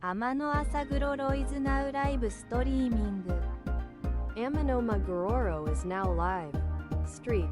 天朝黒ロイズナウライブストリーミング Amanoma Gororo is now live. Street.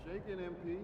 Shaking MP.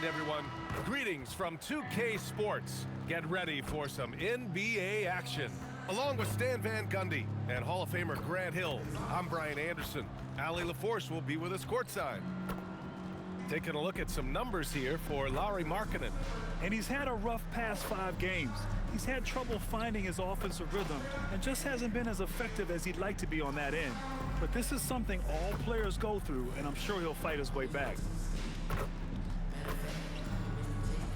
right, everyone. Greetings from 2K Sports. Get ready for some NBA action. Along with Stan Van Gundy and Hall of Famer Grant Hill, I'm Brian Anderson. Allie LaForce will be with us courtside. Taking a look at some numbers here for Lauri Markkanen. And he's had a rough past 5 games. He's had trouble finding his offensive rhythm and just hasn't been as effective as he'd like to be on that end. But this is something all players go through, and I'm sure he'll fight his way back.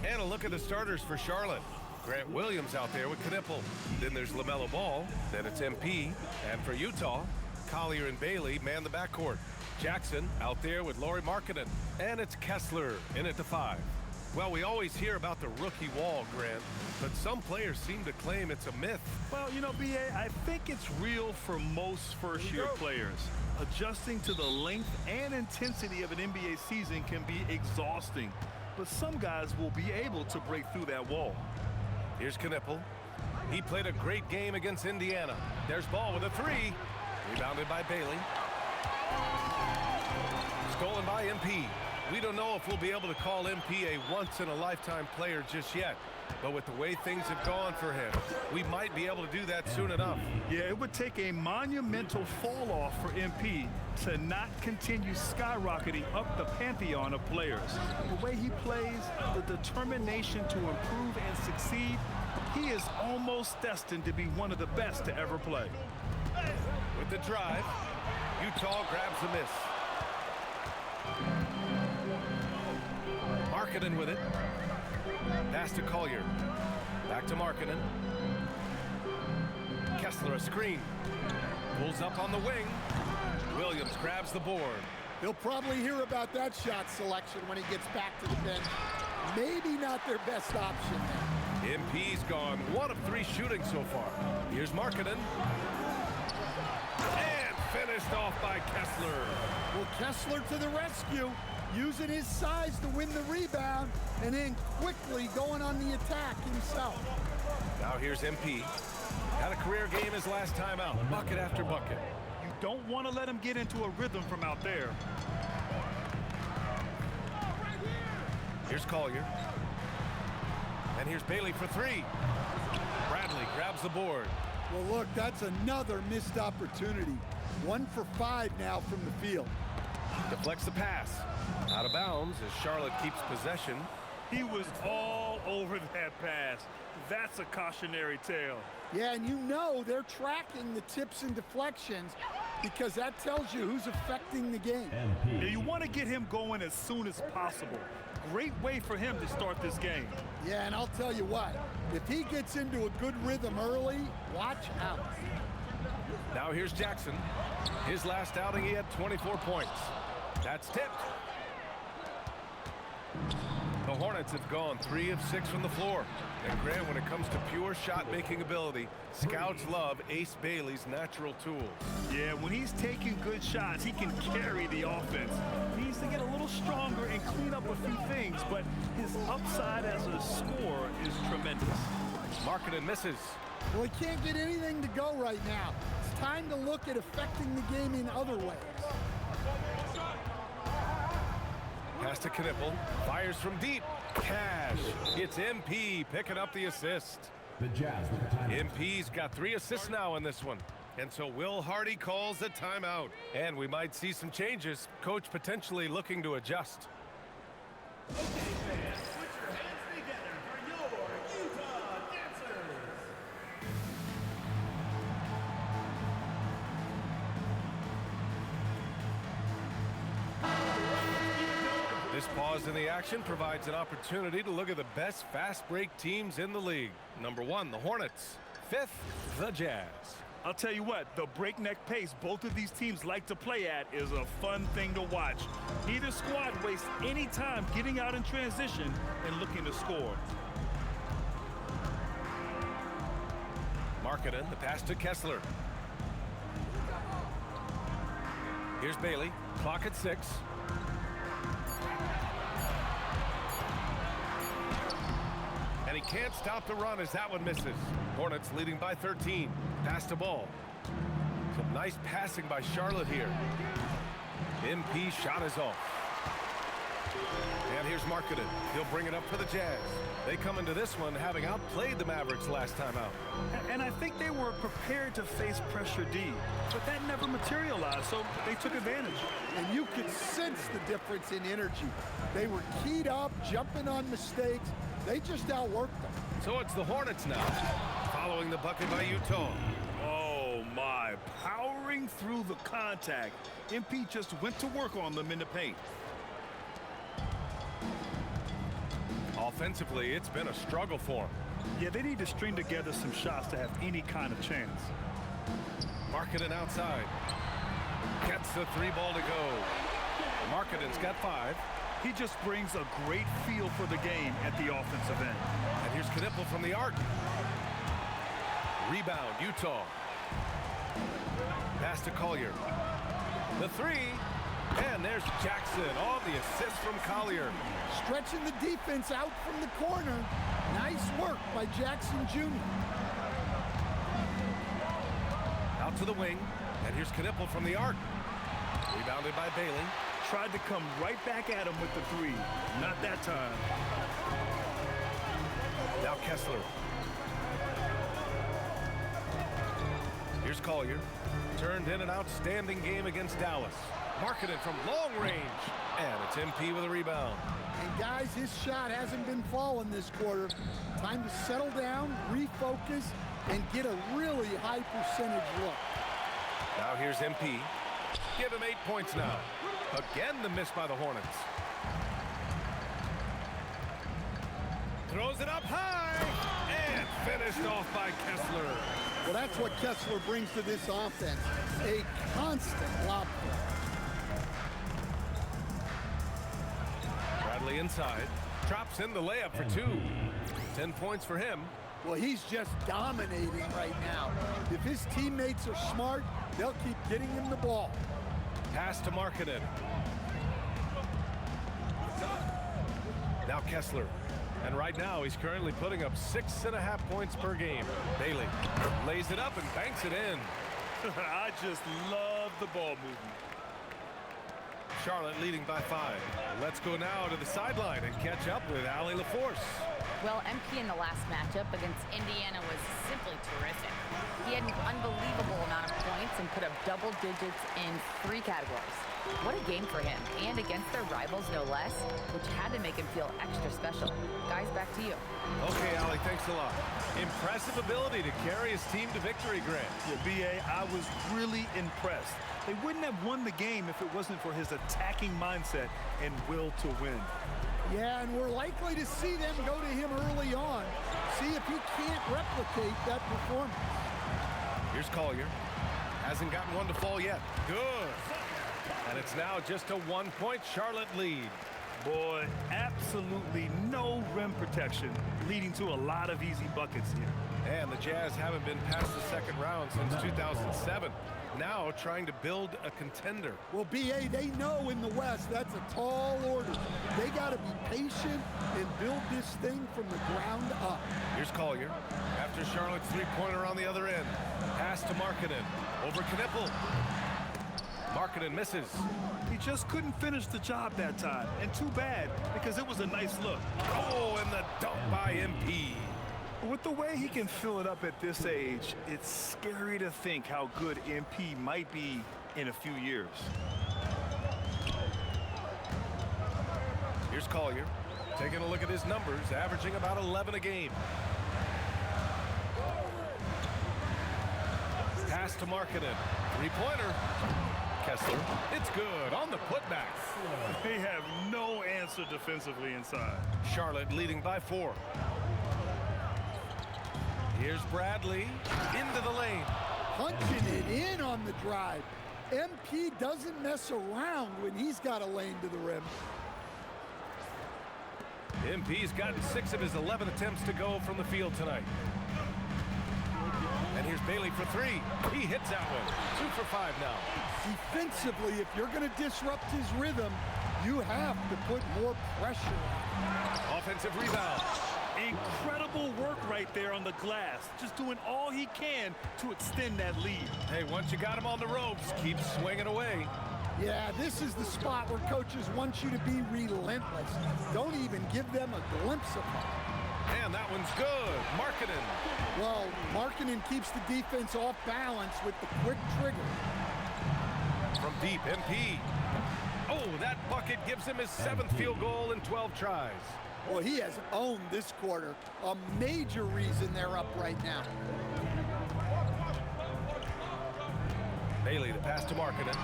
And a look at the starters for Charlotte. Grant Williams out there with Knipple. Then there's LaMelo Ball. Then it's MP. And for Utah, Collier and Bailey man the backcourt. Jackson out there with Lauri Markkanen. And it's Kessler in at the 5. Well, we always hear about the rookie wall, Grant, but some players seem to claim it's a myth. Well, you know, B.A., I think it's real for most first-year players. Adjusting to the length and intensity of an NBA season can be exhausting, but some guys will be able to break through that wall. Here's Knipple. He played a great game against Indiana. There's Ball with a 3. Rebounded by Bailey. Stolen by MP. We don't know if we'll be able to call MP a once-in-a-lifetime player just yet. But with the way things have gone for him, we might be able to do that soon enough. Yeah, it would take a monumental fall-off for MP to not continue skyrocketing up the pantheon of players. The way he plays, the determination to improve and succeed, he is almost destined to be one of the best to ever play. With the drive, Utah grabs the miss. Markkanen with it. Pass to Collier. Back to Markkanen. Kessler a screen. Pulls up on the wing. Williams grabs the board. He'll probably hear about that shot selection when he gets back to the bench. Maybe not their best option there. MP's gone 1 of 3 shooting so far. Here's Markkanen. And finished off by Kessler. Well, Kessler to the rescue, using his size to win the rebound, and then quickly going on the attack himself. Now here's MP. Had a career game his last time out, bucket after bucket. You don't want to let him get into a rhythm from out there. Here's Collier. And here's Bailey for 3. Bradley grabs the board. Well, look, that's another missed opportunity. 1 for 5 now from the field. Deflects the pass. Out of bounds as Charlotte keeps possession. He was all over that pass. That's a cautionary tale. Yeah, and you know they're tracking the tips and deflections because that tells you who's affecting the game. Yeah, you want to get him going as soon as possible. Great way for him to start this game. Yeah, and I'll tell you what, if he gets into a good rhythm early, watch out. Now here's Jackson. His last outing, he had 24 points. That's tipped. The Hornets have gone 3 of 6 from the floor. And Grant, when it comes to pure shot-making ability, scouts love Ace Bailey's natural tools. Yeah, when he's taking good shots, he can carry the offense. He needs to get a little stronger and clean up a few things, but his upside as a scorer is tremendous. Markkanen misses. Well, he can't get anything to go right now. It's time to look at affecting the game in other ways. Pass to Knipple. Fires from deep. Cash. It's MP picking up the assist. The Jazz with the timeout. MP's got 3 assists now in this one. And so Will Hardy calls the timeout. And we might see some changes. Coach potentially looking to adjust. Okay, fans, put your hands together for your Utah dancers. This pause in the action provides an opportunity to look at the best fast break teams in the league. Number 1, the Hornets. 5th, the Jazz. I'll tell you what, the breakneck pace both of these teams like to play at is a fun thing to watch. Neither squad wastes any time getting out in transition and looking to score. Markkanen, the pass to Kessler. Here's Bailey, clock at 6. And he can't stop the run as that one misses. Hornets leading by 13. Pass to Ball. Some nice passing by Charlotte here. MP shot is off. And here's Marketing. He'll bring it up for the Jazz. They come into this one having outplayed the Mavericks last time out. And I think they were prepared to face pressure D, but that never materialized, so they took advantage. And you could sense the difference in energy. They were keyed up, jumping on mistakes. They just outworked them. So it's the Hornets now, following the bucket by Utah. Oh my, powering through the contact. MP just went to work on them in the paint. Offensively, it's been a struggle for him. Yeah, they need to string together some shots to have any kind of chance. Marketing outside. Gets the 3-ball to go. Marketing's got 5. He just brings a great feel for the game at the offensive end. And here's Knipple from the arc. Rebound, Utah. Pass to Collier. The 3. And there's Jackson on the assist from Collier. Stretching the defense out from the corner. Nice work by Jackson Jr. Out to the wing. And here's Knipple from the arc. Rebounded by Bailey. Tried to come right back at him with the 3. Not that time. Now Kessler. Here's Collier. Turned in an outstanding game against Dallas. Marketing from long range. And it's MP with a rebound. And guys, his shot hasn't been falling this quarter. Time to settle down, refocus, and get a really high percentage look. Now here's MP. Give him 8 points now. Again, the miss by the Hornets. Throws it up high. And finished off by Kessler. Well, that's what Kessler brings to this offense. A constant lob threat. Bradley inside. Drops in the layup for 2. 10 points for him. Well, he's just dominating right now. If his teammates are smart, they'll keep getting him the ball. Pass to Markkanen. Now Kessler. And right now, he's currently putting up 6.5 points per game. Bailey lays it up and banks it in. I just love the ball movement. Charlotte leading by 5. Let's go now to the sideline and catch up with Allie LaForce. Well, MP in the last matchup against Indiana was simply terrific. He had an unbelievable amount of points and put up double digits in 3 categories. What a game for him, and against their rivals no less, which had to make him feel extra special. Guys, back to you. Okay, Allie, thanks a lot. Impressive ability to carry his team to victory, Grant. Yeah, B.A., I was really impressed. They wouldn't have won the game if it wasn't for his attacking mindset and will to win. Yeah, and we're likely to see them go to him early on. See if he can't replicate that performance. Here's Collier. Hasn't gotten one to fall yet. Good. And it's now just a 1-point Charlotte lead. Boy, absolutely no rim protection, leading to a lot of easy buckets here. And the Jazz haven't been past the second round since 2007. Now trying to build a contender. Well, B.A., they know in the West that's a tall order. They got to be patient and build this thing from the ground up. Here's Collier. After Charlotte's 3-pointer on the other end. Pass to Markkanen. Over Knipple. Markkanen misses. He just couldn't finish the job that time. And too bad, because it was a nice look. Oh, and the dunk by MP. With the way he can fill it up at this age, it's scary to think how good MP might be in a few years. Here's Collier. Taking a look at his numbers, averaging about 11 a game. Pass to Markkanen. 3-pointer. Kessler. It's good on the putback. They have no answer defensively inside. Charlotte leading by 4. Here's Bradley into the lane. Punching it in on the drive. MP doesn't mess around when he's got a lane to the rim. MP's gotten 6 of his 11 attempts to go from the field tonight. And here's Bailey for 3. He hits that one. 2 for 5 now. Defensively, if you're going to disrupt his rhythm, you have to put more pressure on. Offensive rebound. Incredible work right there on the glass. Just doing all he can to extend that lead. Hey, once you got him on the ropes, keep swinging away. Yeah, this is the spot where coaches want you to be relentless. Don't even give them a glimpse of hope. And that one's good. Markkanen. Well, Markkanen keeps the defense off balance with the quick trigger. From deep, MP. Oh, that bucket gives him his 7th field goal in 12 tries. Well, he has owned this quarter. A major reason they're up right now. Bailey, the pass to Markkanen.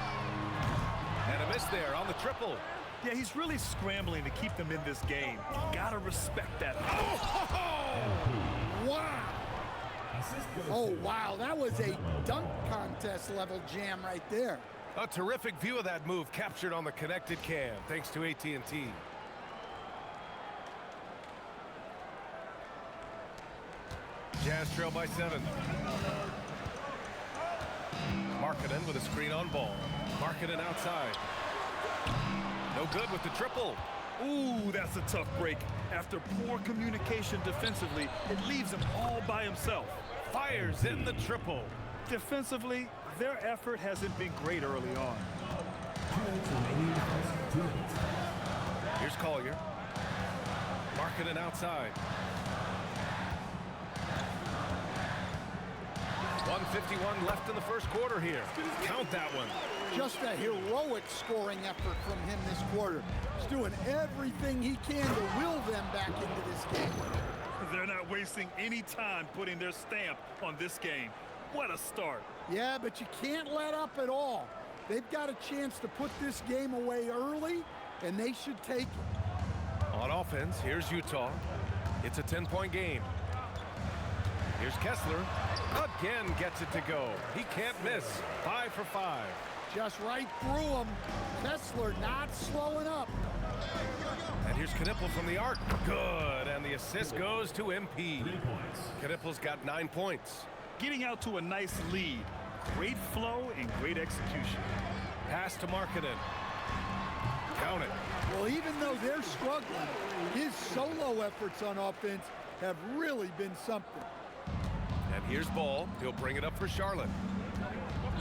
And a miss there on the triple. Yeah, he's really scrambling to keep them in this game. Gotta respect that. Wow. Oh, wow. That was a dunk contest level jam right there. A terrific view of that move captured on the connected cam, thanks to AT&T. Jazz trail by 7. Markkanen with a screen on ball. Markkanen outside. No good with the triple. Ooh, that's a tough break. After poor communication defensively, it leaves him all by himself. Fires in the triple. Defensively, their effort hasn't been great early on. Here's Collier. Markkanen outside. 1:51 left in the first quarter here. Count that one. Just a heroic scoring effort from him this quarter. He's doing everything he can to will them back into this game. They're not wasting any time putting their stamp on this game. What a start. Yeah, but you can't let up at all. They've got a chance to put this game away early, and they should take it. On offense, here's Utah. It's a 10-point game. Here's Kessler. Again gets it to go. He can't miss. 5 for 5. Just right through him. Kessler not slowing up. And here's Knippel from the arc. Good. And the assist goes to MP. Knippel's got 9 points. Getting out to a nice lead. Great flow and great execution. Pass to Markkanen. Count it. Well, even though they're struggling, his solo efforts on offense have really been something. And here's Ball. He'll bring it up for Charlotte.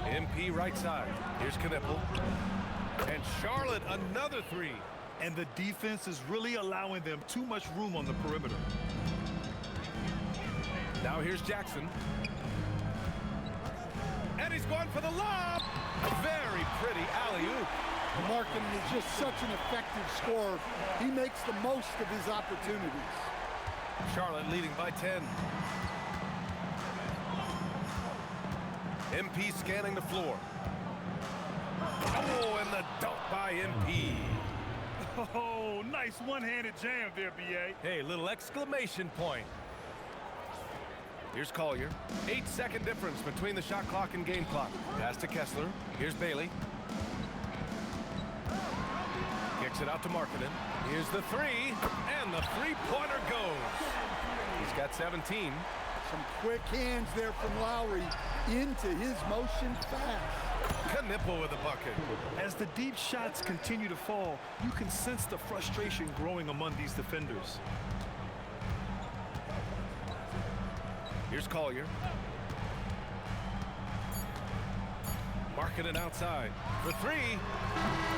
MP right side. Here's Knippel. And Charlotte, another 3. And the defense is really allowing them too much room on the perimeter. Now here's Jackson. And he's going for the lob. Very pretty alley-oop. Markkanen is just such an effective scorer. He makes the most of his opportunities. Charlotte leading by 10. MP scanning the floor. Oh, and the dunk by MP. Oh, nice one-handed jam there, B.A. Hey, little exclamation point. Here's Collier. 8-second difference between the shot clock and game clock. Pass to Kessler. Here's Bailey. Kicks it out to Markkanen. Here's the 3, and the three-pointer goes. He's got 17. Some quick hands there from Lowry into his motion fast. Knippel with a bucket. As the deep shots continue to fall, you can sense the frustration growing among these defenders. Here's Collier. Markkanen outside. The 3.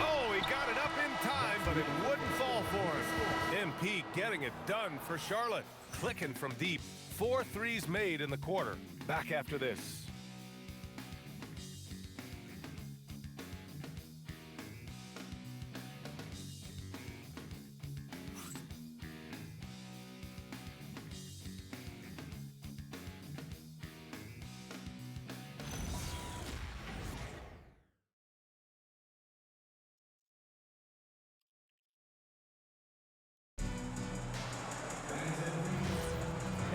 Oh, he got it up in time, but it wouldn't fall for him. MP getting it done for Charlotte. Clicking from deep. 4 threes made in the quarter. Back after this.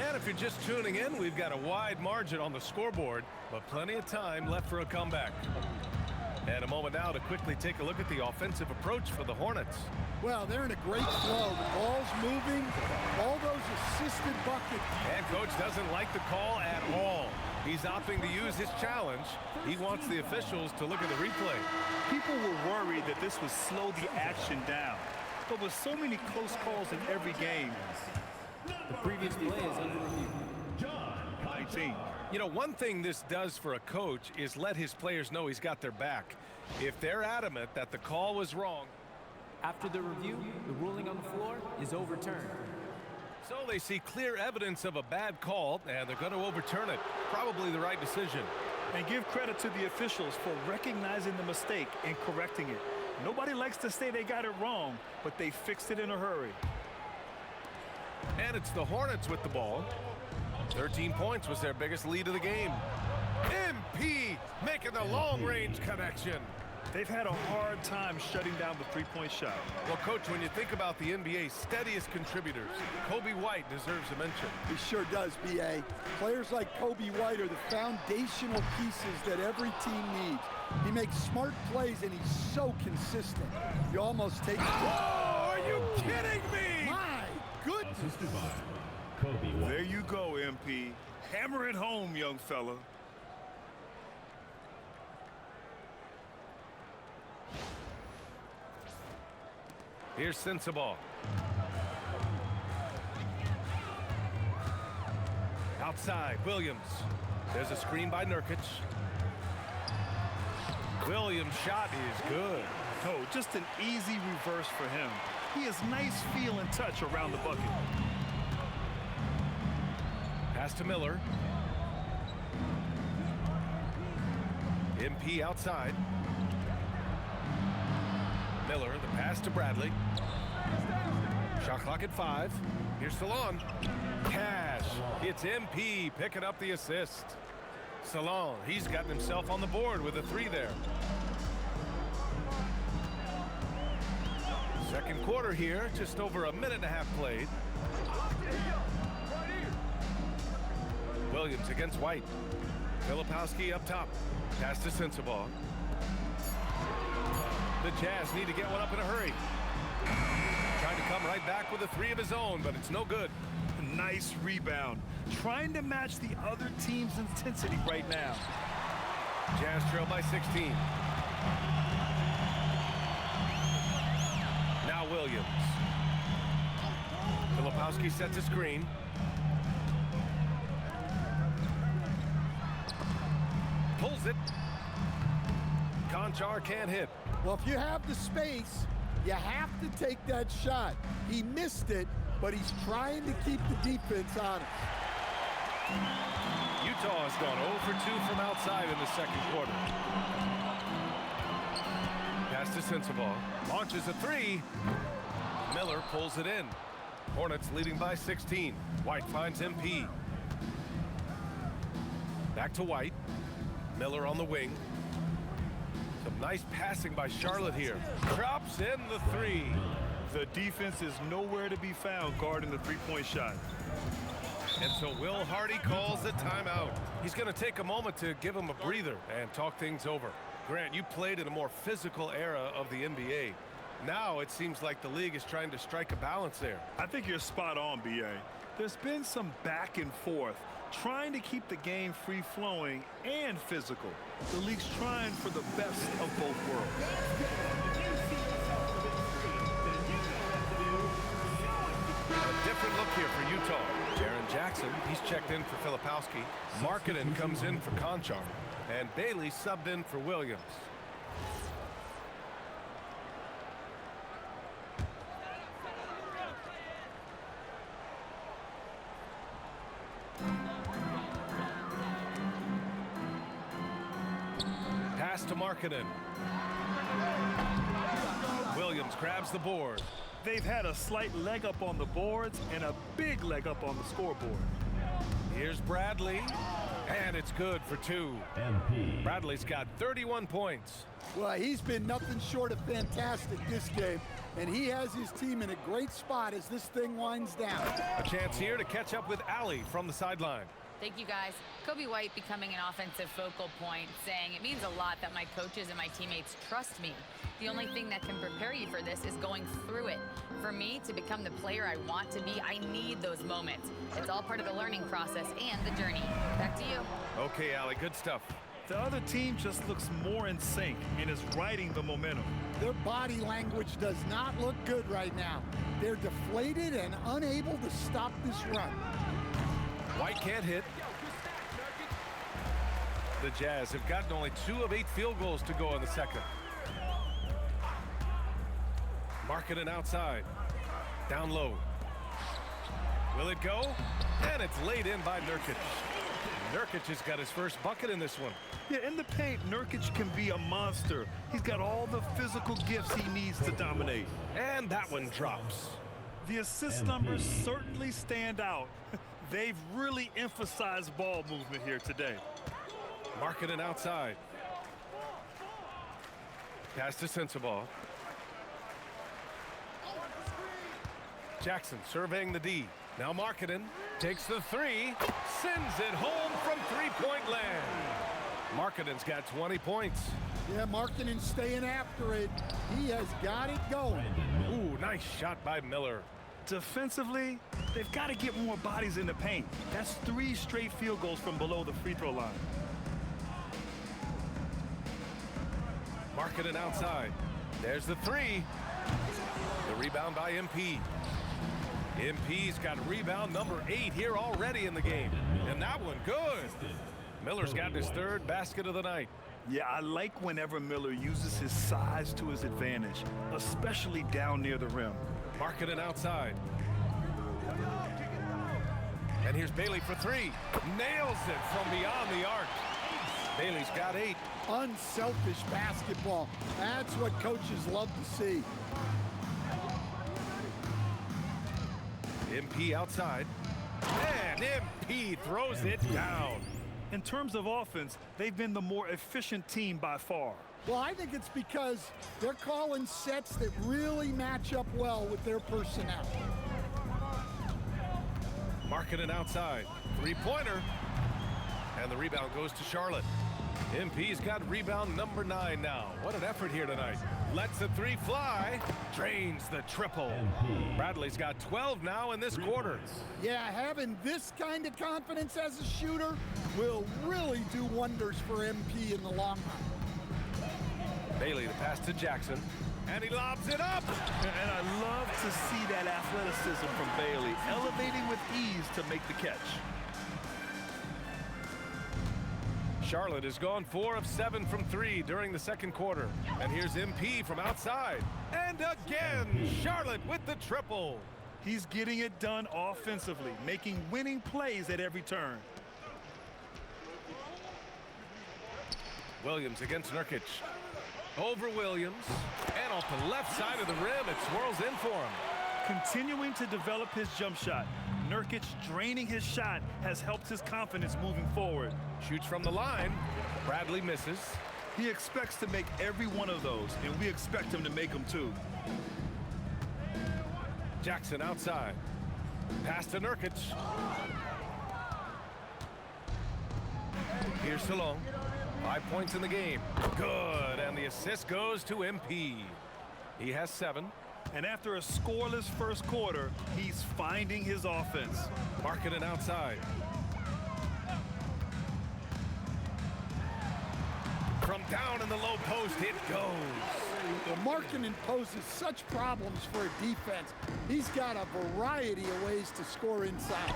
And if you're just tuning in, we've got a wide margin on the scoreboard, but plenty of time left for a comeback. And a moment now to quickly take a look at the offensive approach for the Hornets. Well, they're in a great flow. The ball's moving, all those assisted buckets. And coach doesn't like the call at all. He's opting to use his challenge. He wants the officials to look at the replay. People were worried that this would slow the action down. But with so many close calls in every game, The previous play is under review. 19. You know, one thing this does for a coach is let his players know he's got their back. If they're adamant that the call was wrong. After the review, the ruling on the floor is overturned. So they see clear evidence of a bad call, and they're going to overturn it. Probably the right decision. And give credit to the officials for recognizing the mistake and correcting it. Nobody likes to say they got it wrong, but they fixed it in a hurry. And it's the Hornets with the ball. 13 points was their biggest lead of the game. MP making the long-range connection. They've had a hard time shutting down the three-point shot. Well, Coach, when you think about the NBA's steadiest contributors, Kobe White deserves a mention. He sure does, B.A. Players like Kobe White are the foundational pieces that every team needs. He makes smart plays, and he's so consistent. You almost take... Oh, are you kidding me? My goodness! There you go, MP. Hammer it home, young fella. Here's Sensabaugh. Outside, Williams. There's a screen by Nurkic. Williams' shot is good. Oh, just an easy reverse for him. He has nice feel and touch around the bucket. Pass to Miller. MP outside. Miller, the pass to Bradley. Shot clock at 5. Here's Salon. Cash. It's MP picking up the assist. Salon, he's gotten himself on the board with a 3 there. Second quarter here, just over a minute and a half played. Williams against White. Filipowski up top. Pass to Sensabaugh. The Jazz need to get one up in a hurry. Trying to come right back with a 3 of his own, but it's no good. Nice rebound. Trying to match the other team's intensity right now. Jazz trail by 16. Now Williams. Filipowski sets a screen. Pulls it. Conchar can't hit. Well, if you have the space, you have to take that shot. He missed it, but he's trying to keep the defense honest. Utah has gone 0 for 2 from outside in the second quarter. Pass to Sensabaugh. Launches a 3. Miller pulls it in. Hornets leading by 16. White finds MP. Back to White. Miller on the wing. Some nice passing by Charlotte here. Drops in the 3. The defense is nowhere to be found guarding the three-point shot. And so Will Hardy calls the timeout. He's going to take a moment to give him a breather and talk things over. Grant, you played in a more physical era of the NBA. Now it seems like the league is trying to strike a balance there. I think you're spot on, B.A. There's been some back and forth, trying to keep the game free-flowing and physical. The league's trying for the best of both worlds. A different look here for Utah. Jaren Jackson, he's checked in for Filipowski. Markkanen comes in for Conchar. And Bailey subbed in for Williams. Pass to Markkanen. Williams grabs the board. They've had a slight leg up on the boards and a big leg up on the scoreboard. Here's Bradley, and it's good for 2. Bradley's got 31 points. Well, he's been nothing short of fantastic this game, and he has his team in a great spot as this thing winds down. A chance here to catch up with Allie from the sideline. Thank you, guys. Kobe White becoming an offensive focal point, saying it means a lot that my coaches and my teammates trust me. The only thing that can prepare you for this is going through it. For me to become the player I want to be, I need those moments. It's all part of the learning process and the journey. Back to you. Okay, Allie, good stuff. The other team just looks more in sync and is riding the momentum. Their body language does not look good right now. They're deflated and unable to stop this run. White can't hit. The Jazz have gotten only 2 of 8 field goals to go in the second. Markkanen outside. Down low. Will it go? And it's laid in by Nurkic. Nurkic has got his first bucket in this one. Yeah, in the paint, Nurkic can be a monster. He's got all the physical gifts he needs to dominate. And that one drops. The assist numbers certainly stand out. They've really emphasized ball movement here today. Markkanen outside. Pass to Sensabaugh. Jackson surveying the D. Now Markkanen takes the 3, sends it home from three-point land. Markkanen's got 20 points. Yeah, Markkanen's staying after it. He has got it going. Ooh, nice shot by Miller. Defensively, they've got to get more bodies in the paint. That's 3 straight field goals from below the free throw line. Markkanen outside. There's the 3. The rebound by MP. MP's got rebound number 8 here already in the game. And that one good. Miller's got his 3rd basket of the night. Yeah, I like whenever Miller uses his size to his advantage, especially down near the rim. Markkanen outside. And here's Bailey for 3. Nails it from beyond the arc. Bailey's got 8. Unselfish basketball. That's what coaches love to see. MP outside. And MP throws it down. In terms of offense, they've been the more efficient team by far. Well, I think it's because they're calling sets that really match up well with their personnel. Markkanen outside. 3-pointer. And the rebound goes to Charlotte. MP's got rebound number 9 now. What an effort here tonight. Lets the 3 fly. Drains the triple. Bradley's got 12 now in this quarter. Yeah, having this kind of confidence as a shooter will really do wonders for MP in the long run. Bailey the pass to Jackson. And he lobs it up. And I love to see that athleticism from Bailey, elevating with ease to make the catch. Charlotte has gone 4 of 7 from 3 during the second quarter. And here's MP from outside. And again, Charlotte with the triple. He's getting it done offensively, making winning plays at every turn. Williams against Nurkic. Over Williams. And off the left side of the rim, it swirls in for him. Continuing to develop his jump shot. Nurkic draining his shot has helped his confidence moving forward. Shoots from the line. Bradley misses. He expects to make every one of those, and we expect him to make them too. Jackson outside. Pass to Nurkic. Here's Salone. 5 points in the game. Good, and the assist goes to MP. He has 7. And after a scoreless first quarter, he's finding his offense. Markkanen outside. From down in the low post, it goes. Well, Markkanen poses such problems for a defense. He's got a variety of ways to score inside.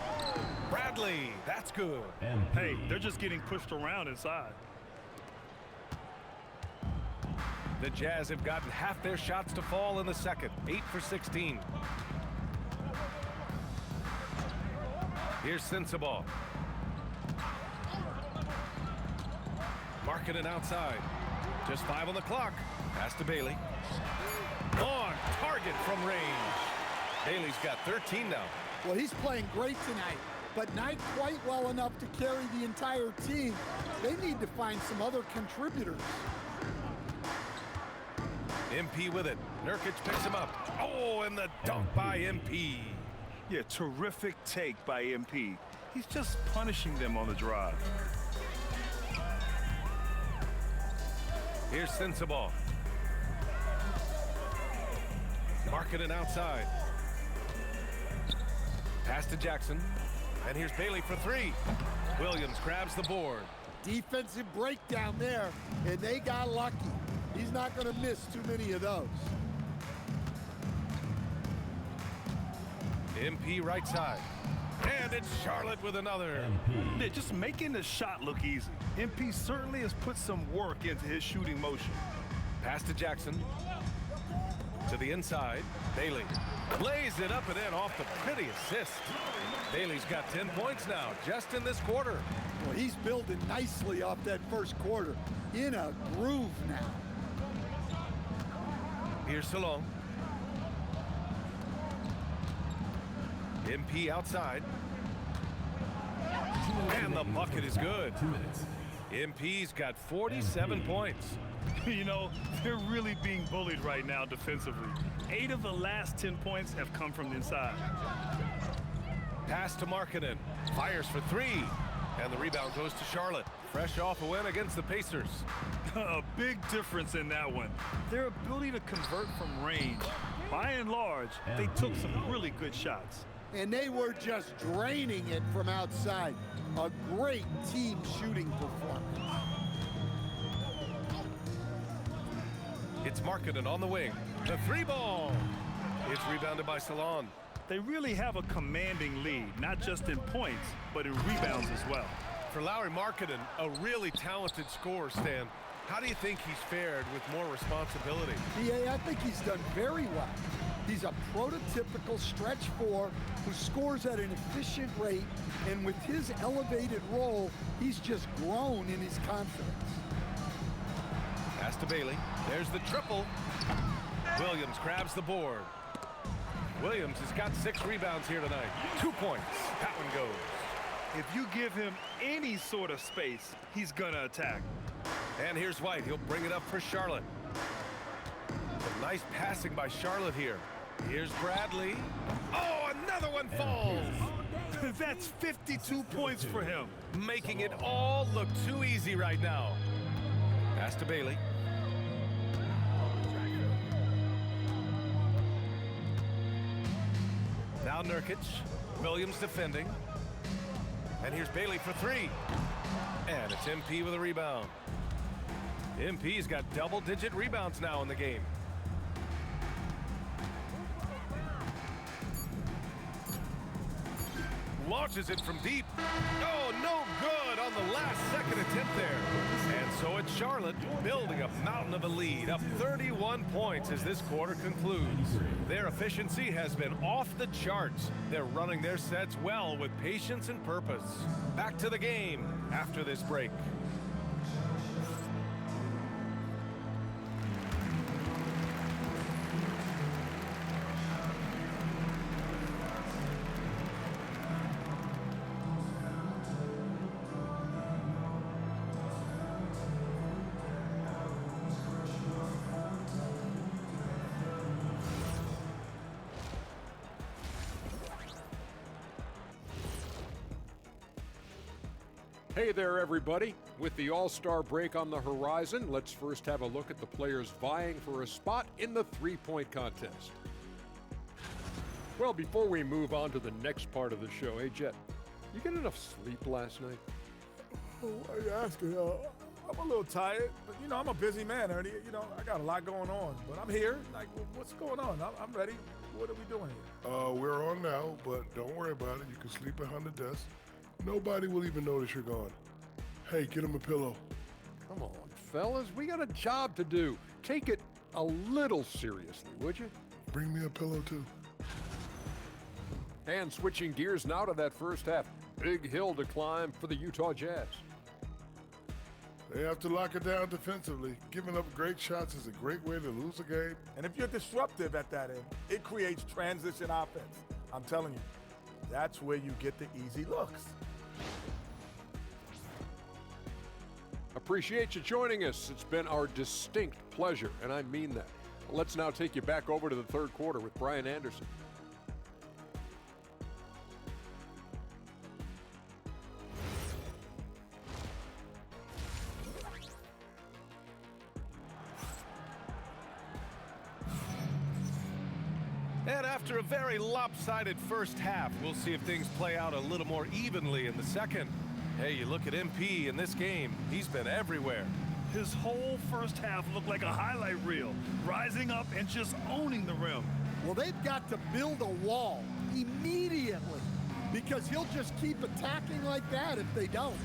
Bradley, that's good. Hey, they're just getting pushed around inside. The Jazz have gotten half their shots to fall in the second. 8 for 16. Here's Sensabaugh. Markkanen outside. Just 5 on the clock. Pass to Bailey. On target from range. Bailey's got 13 now. Well, he's playing great tonight, but not quite well enough to carry the entire team. They need to find some other contributors. MP with it. Nurkic picks him up. Oh, and the dunk by MP. Yeah, terrific take by MP. He's just punishing them on the drive. Here's Sensabaugh. Markkanen outside. Pass to Jackson. And here's Bailey for 3. Williams grabs the board. Defensive breakdown there, and they got lucky. He's not going to miss too many of those. MP right side. And it's Charlotte with another. They're just making the shot look easy. MP certainly has put some work into his shooting motion. Pass to Jackson. To the inside. Bailey lays it up and in off the pretty assist. Bailey's got 10 points now, just in this quarter. Well, he's building nicely off that first quarter. In a groove now. Here's Salon. MP outside. And the bucket is good. MP's got 47 points. You know, they're really being bullied right now defensively. 8 of the last 10 points have come from the inside. Pass to Markkanen. Fires for 3. And the rebound goes to Charlotte. Fresh off a win against the Pacers. A big difference in that one. Their ability to convert from range. By and large, they took some really good shots. And they were just draining it from outside. A great team shooting performance. It's Markkanen on the wing. The 3-ball. It's rebounded by Salon. They really have a commanding lead, not just in points, but in rebounds as well. For Lauri Markkanen, a really talented scorer, Stan. How do you think he's fared with more responsibility? BA, I think he's done very well. He's a prototypical stretch 4 who scores at an efficient rate, and with his elevated role, he's just grown in his confidence. Pass to Bailey. There's the triple. Williams grabs the board. Williams has got 6 rebounds here tonight. 2 points. That one goes. If you give him any sort of space, he's gonna attack. And here's White. He'll bring it up for Charlotte. Some nice passing by Charlotte here. Here's Bradley. Oh, another one falls. That's 52 points for him. Making it all look too easy right now. Pass to Bailey. Now Nurkic. Williams defending. And here's Bailey for 3. And it's MP with a rebound. MP's got double-digit rebounds now in the game. Launches it from deep. Oh, no good on the last-second attempt there. And so it's Charlotte building a mountain of a lead, up 31 points as this quarter concludes. Their efficiency has been off the charts. They're running their sets well with patience and purpose. Back to the game after this break. Hey there, everybody. With the All-Star break on the horizon, let's first have a look at the players vying for a spot in the three-point contest. Well, before we move on to the next part of the show, hey, Jet, you get enough sleep last night? Oh, why are you asking? I'm a little tired, but, you know, I'm a busy man, Ernie. You know, I got a lot going on, but I'm here. Like, what's going on? I'm ready. What are we doing here? We're on now, but don't worry about it. You can sleep behind the desk. Nobody will even notice you're gone. Hey, get him a pillow. Come on, fellas. We got a job to do. Take it a little seriously, would you? Bring me a pillow, too. And switching gears now to that first half. Big hill to climb for the Utah Jazz. They have to lock it down defensively. Giving up great shots is a great way to lose a game. And if you're disruptive at that end, it creates transition offense. I'm telling you, that's where you get the easy looks. Appreciate you joining us. It's been our distinct pleasure, and I mean that. Let's now take you back over to the third quarter with Brian Anderson. And after a very lopsided first half, we'll see if things play out a little more evenly in the second. Hey, you look at MP in this game, he's been everywhere. His whole first half looked like a highlight reel, rising up and just owning the rim. Well, they've got to build a wall immediately. because he'll just keep attacking like that if they don't.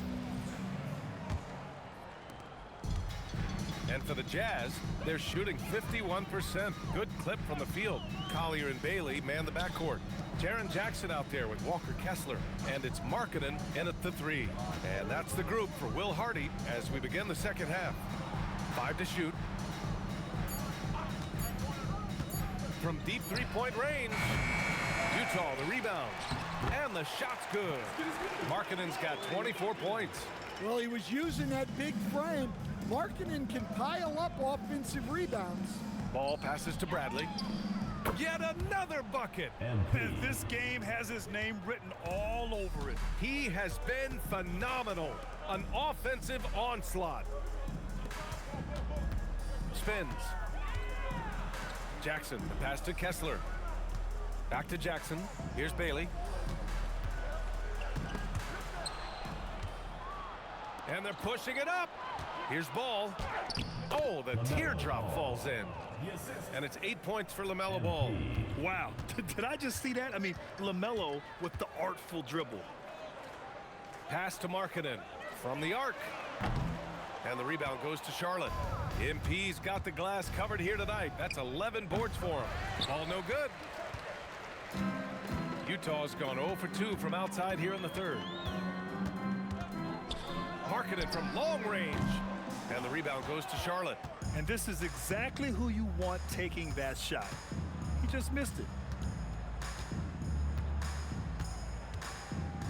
And for the Jazz, they're shooting 51%. Good clip from the field. Collier and Bailey man the backcourt. Jaren Jackson out there with Walker Kessler. And it's Markkanen in at the three. And that's the group for Will Hardy as we begin the second half. 5 to shoot. From deep three-point range. Utah, the rebound. And the shot's good. Markkanen's got 24 points. Well, he was using that big frame. Markkanen can pile up offensive rebounds. Ball passes to Bradley. Yet another bucket. And this game has his name written all over it. He has been phenomenal. An offensive onslaught. Spins. Jackson, the pass to Kessler. Back to Jackson. Here's Bailey. And they're pushing it up. Here's Ball. Oh, the teardrop falls in. And it's 8 points for LaMelo Ball. Wow. Did I just see that? I mean, LaMelo with the artful dribble. Pass to Markkanen from the arc. And the rebound goes to Charlotte. MP's got the glass covered here tonight. That's 11 boards for him. Ball no good. Utah's gone 0 for 2 from outside here in the third. Markkanen from long range. And the rebound goes to Charlotte. And this is exactly who you want taking that shot. He just missed it.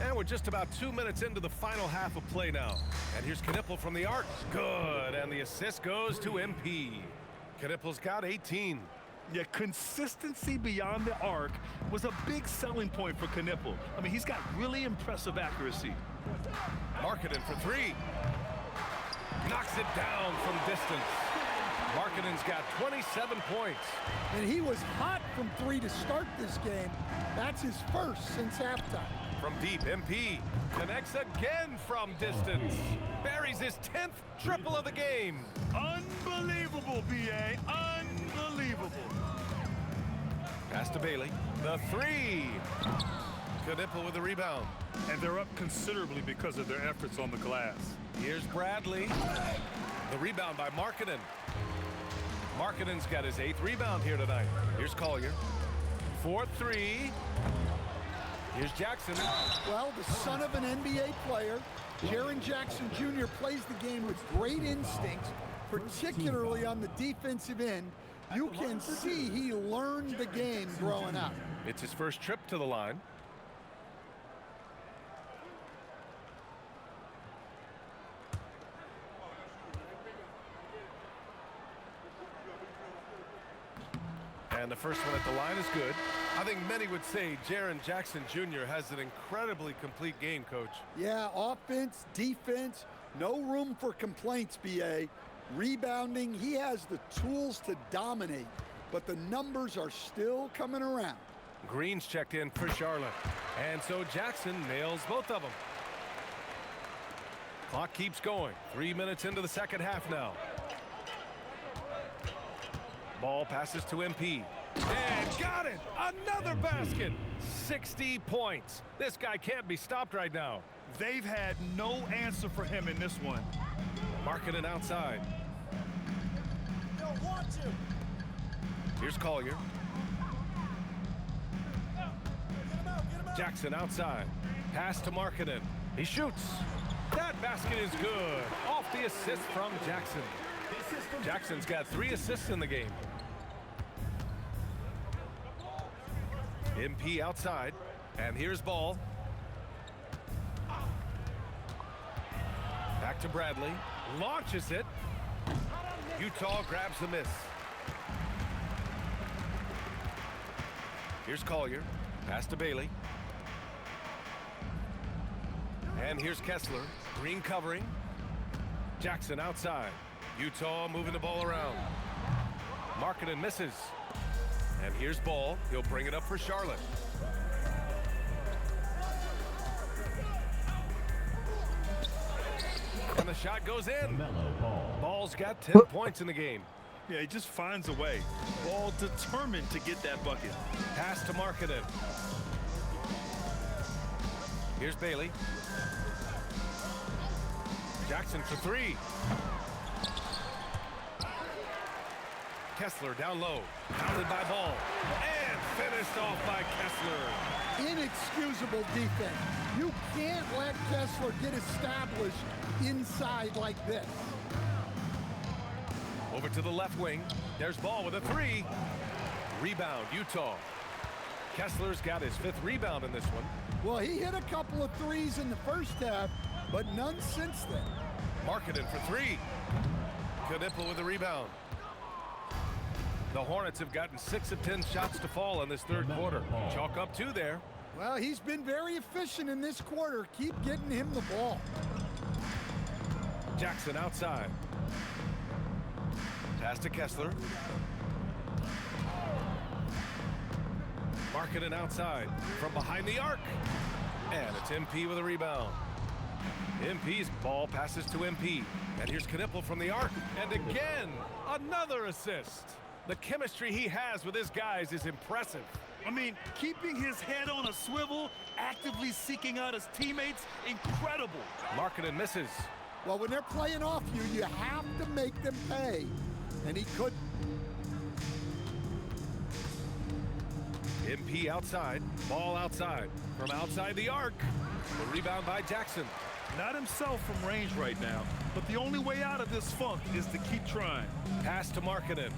And we're just about 2 minutes into the final half of play now. And here's Knipple from the arc. Good. And the assist goes to MP. Knipple's got 18. Yeah, consistency beyond the arc was a big selling point for Knipple. I mean, he's got really impressive accuracy. Markkanen for three. Knocks it down from distance. Markkanen's got 27 points. And he was hot from three to start this game. That's his first since halftime. From deep, MP connects again from distance. Buries his 10th triple of the game. Unbelievable, B.A. Unbelievable. Pass to Bailey. The three. Knipple with the rebound. And they're up considerably because of their efforts on the glass. Here's Bradley. The rebound by Markkanen. Markkanen's got his 8th rebound here tonight. Here's Collier. 4-3. Here's Jackson. Well, the son of an NBA player, Jaren Jackson Jr. plays the game with great instincts, particularly on the defensive end. You can see he learned the game growing up. It's his first trip to the line. And the first one at the line is good. I think many would say Jaren Jackson Jr. has an incredibly complete game, Coach. Yeah, offense, defense, no room for complaints, B.A. Rebounding, he has the tools to dominate, but the numbers are still coming around. Green's checked in for Charlotte. And so Jackson nails both of them. Clock keeps going. 3 minutes into the second half now. Ball passes to MP. And got it! Another basket! 60 points. This guy can't be stopped right now. They've had no answer for him in this one. Markkanen outside. Don't want you. Here's Collier. Jackson outside. Pass to Markkanen. He shoots. That basket is good. Off the assist from Jackson. Jackson's got 3 assists in the game. MP outside. And here's Ball. Back to Bradley. Launches it. Utah grabs the miss. Here's Collier. Pass to Bailey. And here's Kessler. Green covering. Jackson outside. Utah moving the ball around. Markkanen misses. And here's Ball. He'll bring it up for Charlotte. And the shot goes in. Ball's got 10 points in the game. Yeah, he just finds a way. Ball determined to get that bucket. Pass to Markkanen. Here's Bailey. Jackson for three. Kessler down low. Pounded by Ball. And finished off by Kessler. Inexcusable defense. You can't let Kessler get established inside like this. Over to the left wing. There's Ball with a three. Rebound, Utah. Kessler's got his 5th rebound in this one. Well, he hit a couple of threes in the first half, but none since then. Marketing for three. Knipple with the rebound. The Hornets have gotten 6 of 10 shots to fall in this third quarter. Chalk up 2 there. Well, he's been very efficient in this quarter. Keep getting him the ball. Jackson outside. Pass to Kessler. Marketing outside from behind the arc. And it's MP with a rebound. MP's ball passes to MP. And here's Knipple from the arc. And again, another assist. The chemistry he has with his guys is impressive. I mean, keeping his head on a swivel, actively seeking out his teammates, incredible. Marketing misses. Well, when they're playing off you, you have to make them pay. And he couldn't. MP outside, ball outside. From outside the arc. The rebound by Jackson. Not himself from range right now, but the only way out of this funk is to keep trying. Pass to Markkanen.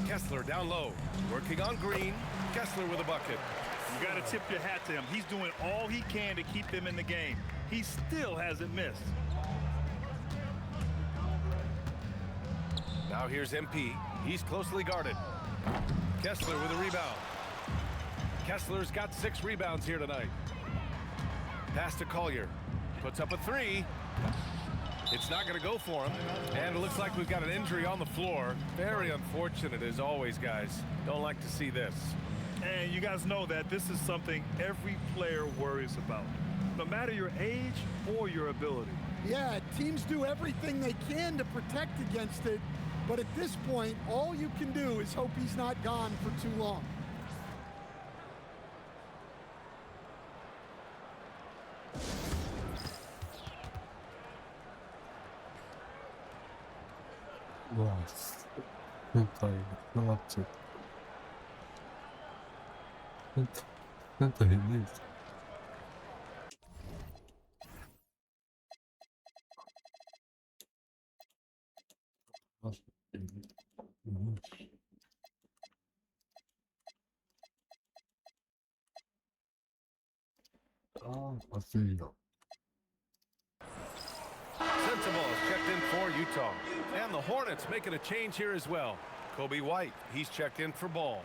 Kessler down low, working on Green. Kessler with a bucket. You got to tip your hat to him. He's doing all he can to keep them in the game. He still hasn't missed. Now here's MP. He's closely guarded. Kessler with a rebound. Kessler's got 6 rebounds here tonight. Pass to Collier. Puts up a 3. It's not going to go for him. And it looks like we've got an injury on the floor. Very unfortunate as always, guys. Don't like to see this. And you guys know that this is something every player worries about, no matter your age or your ability. Yeah, teams do everything they can to protect against it, but at this point, all you can do is hope he's not gone for too long. Sensible is checked in for Utah. And the Hornets making a change here as well. Kobe White, he's checked in for Ball.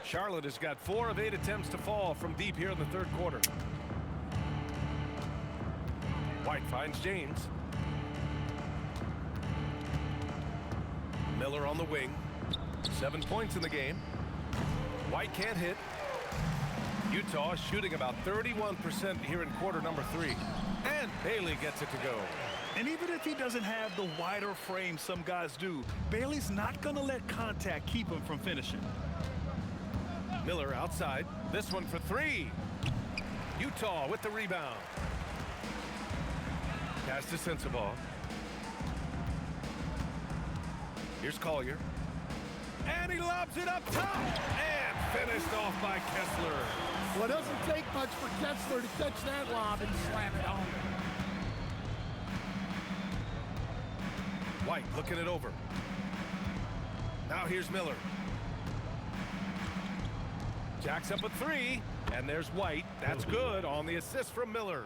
Charlotte has got 4 of 8 attempts to fall from deep here in the third quarter. White finds James. Miller on the wing. 7 points in the game. White can't hit. Utah shooting about 31% here in quarter number 3. And Bailey gets it to go. And even if he doesn't have the wider frame some guys do, Bailey's not going to let contact keep him from finishing. Miller outside. This one for 3. Utah with the rebound. Pass to Sensible. Here's Collier. And he lobs it up top. And finished off by Kessler. Well, it doesn't take much for Kessler to catch that lob and slam it home. White looking it over. Now here's Miller. Jacks up a 3. And there's White. That's good on the assist from Miller.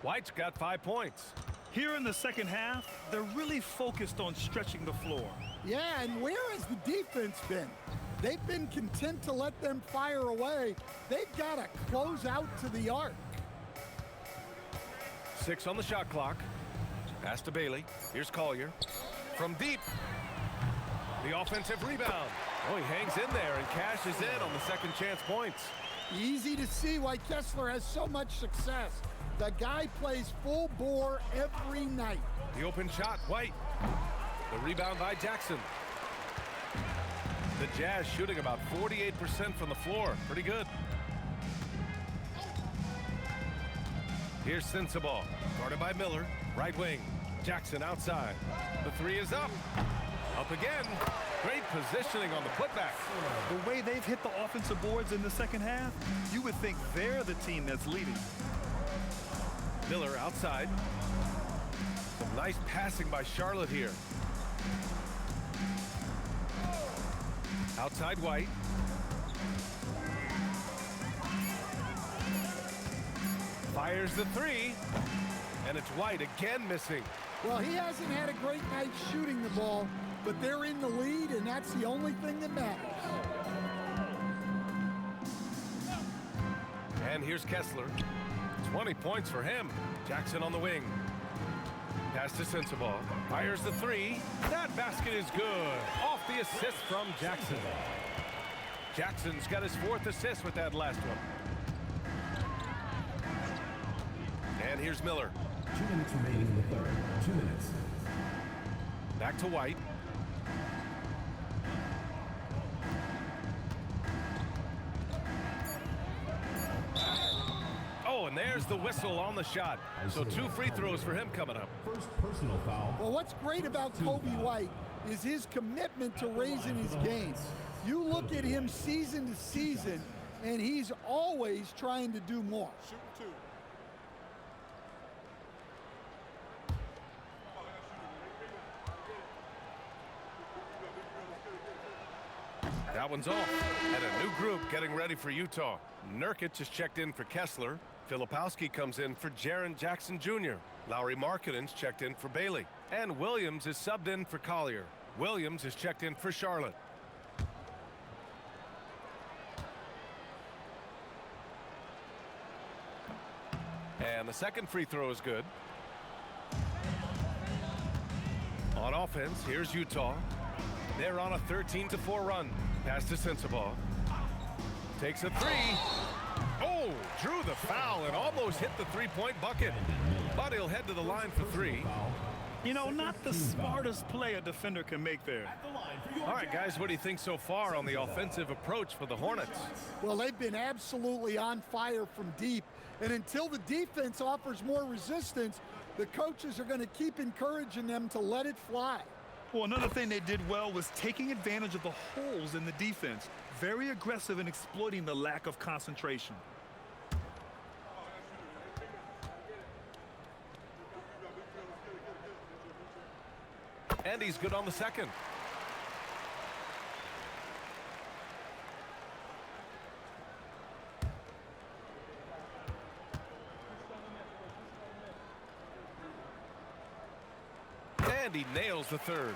White's got 5 points. Here in the second half, they're really focused on stretching the floor. Yeah, and where has the defense been? They've been content to let them fire away. They've got to close out to the arc. 6 on the shot clock. Pass to Bailey. Here's Collier. From deep. The offensive rebound. Oh, he hangs in there and cashes in on the second chance points. Easy to see why Kessler has so much success. The guy plays full bore every night. The open shot, White. The rebound by Jackson. The Jazz shooting about 48% from the floor. Pretty good. Here's Sensabaugh, guarded by Miller. Right wing. Jackson outside. The three is up. Up again. Great positioning on the putback. The way they've hit the offensive boards in the second half, you would think they're the team that's leading. Miller outside. Some nice passing by Charlotte here. Outside White. Fires the three. And it's White again missing. Well, he hasn't had a great night shooting the ball, but they're in the lead, and that's the only thing that matters. And here's Kessler. 20 points for him. Jackson on the wing. Pass to Sensabaugh. Fires the three. That basket is good. Off the assist from Jackson. Jackson's got his 4th assist with that last one. And here's Miller. 2 minutes remaining in the third. 2 minutes. Back to White. Oh, and there's the whistle on the shot. So 2 free throws for him coming up. First personal foul. Well, what's great about Kobe White is his commitment to raising his game. You look at him season to season, and he's always trying to do more. That one's off. And a new group getting ready for Utah. Nurkic is checked in for Kessler. Filipowski comes in for Jaren Jackson Jr. Lauri Markkanen's checked in for Bailey. And Williams is subbed in for Collier. Williams is checked in for Charlotte. And the second free throw is good. On offense, here's Utah. They're on a 13-4 run. Pass to Sensabaugh. Takes a three. Oh, drew the foul and almost hit the three-point bucket. But he'll head to the line for three. You know, not the smartest play a defender can make there. All right, guys, what do you think so far on the offensive approach for the Hornets? Well, they've been absolutely on fire from deep. And until the defense offers more resistance, the coaches are going to keep encouraging them to let it fly. Well, another thing they did well was taking advantage of the holes in the defense. Very aggressive in exploiting the lack of concentration. And he's good on the second. And he nails the third.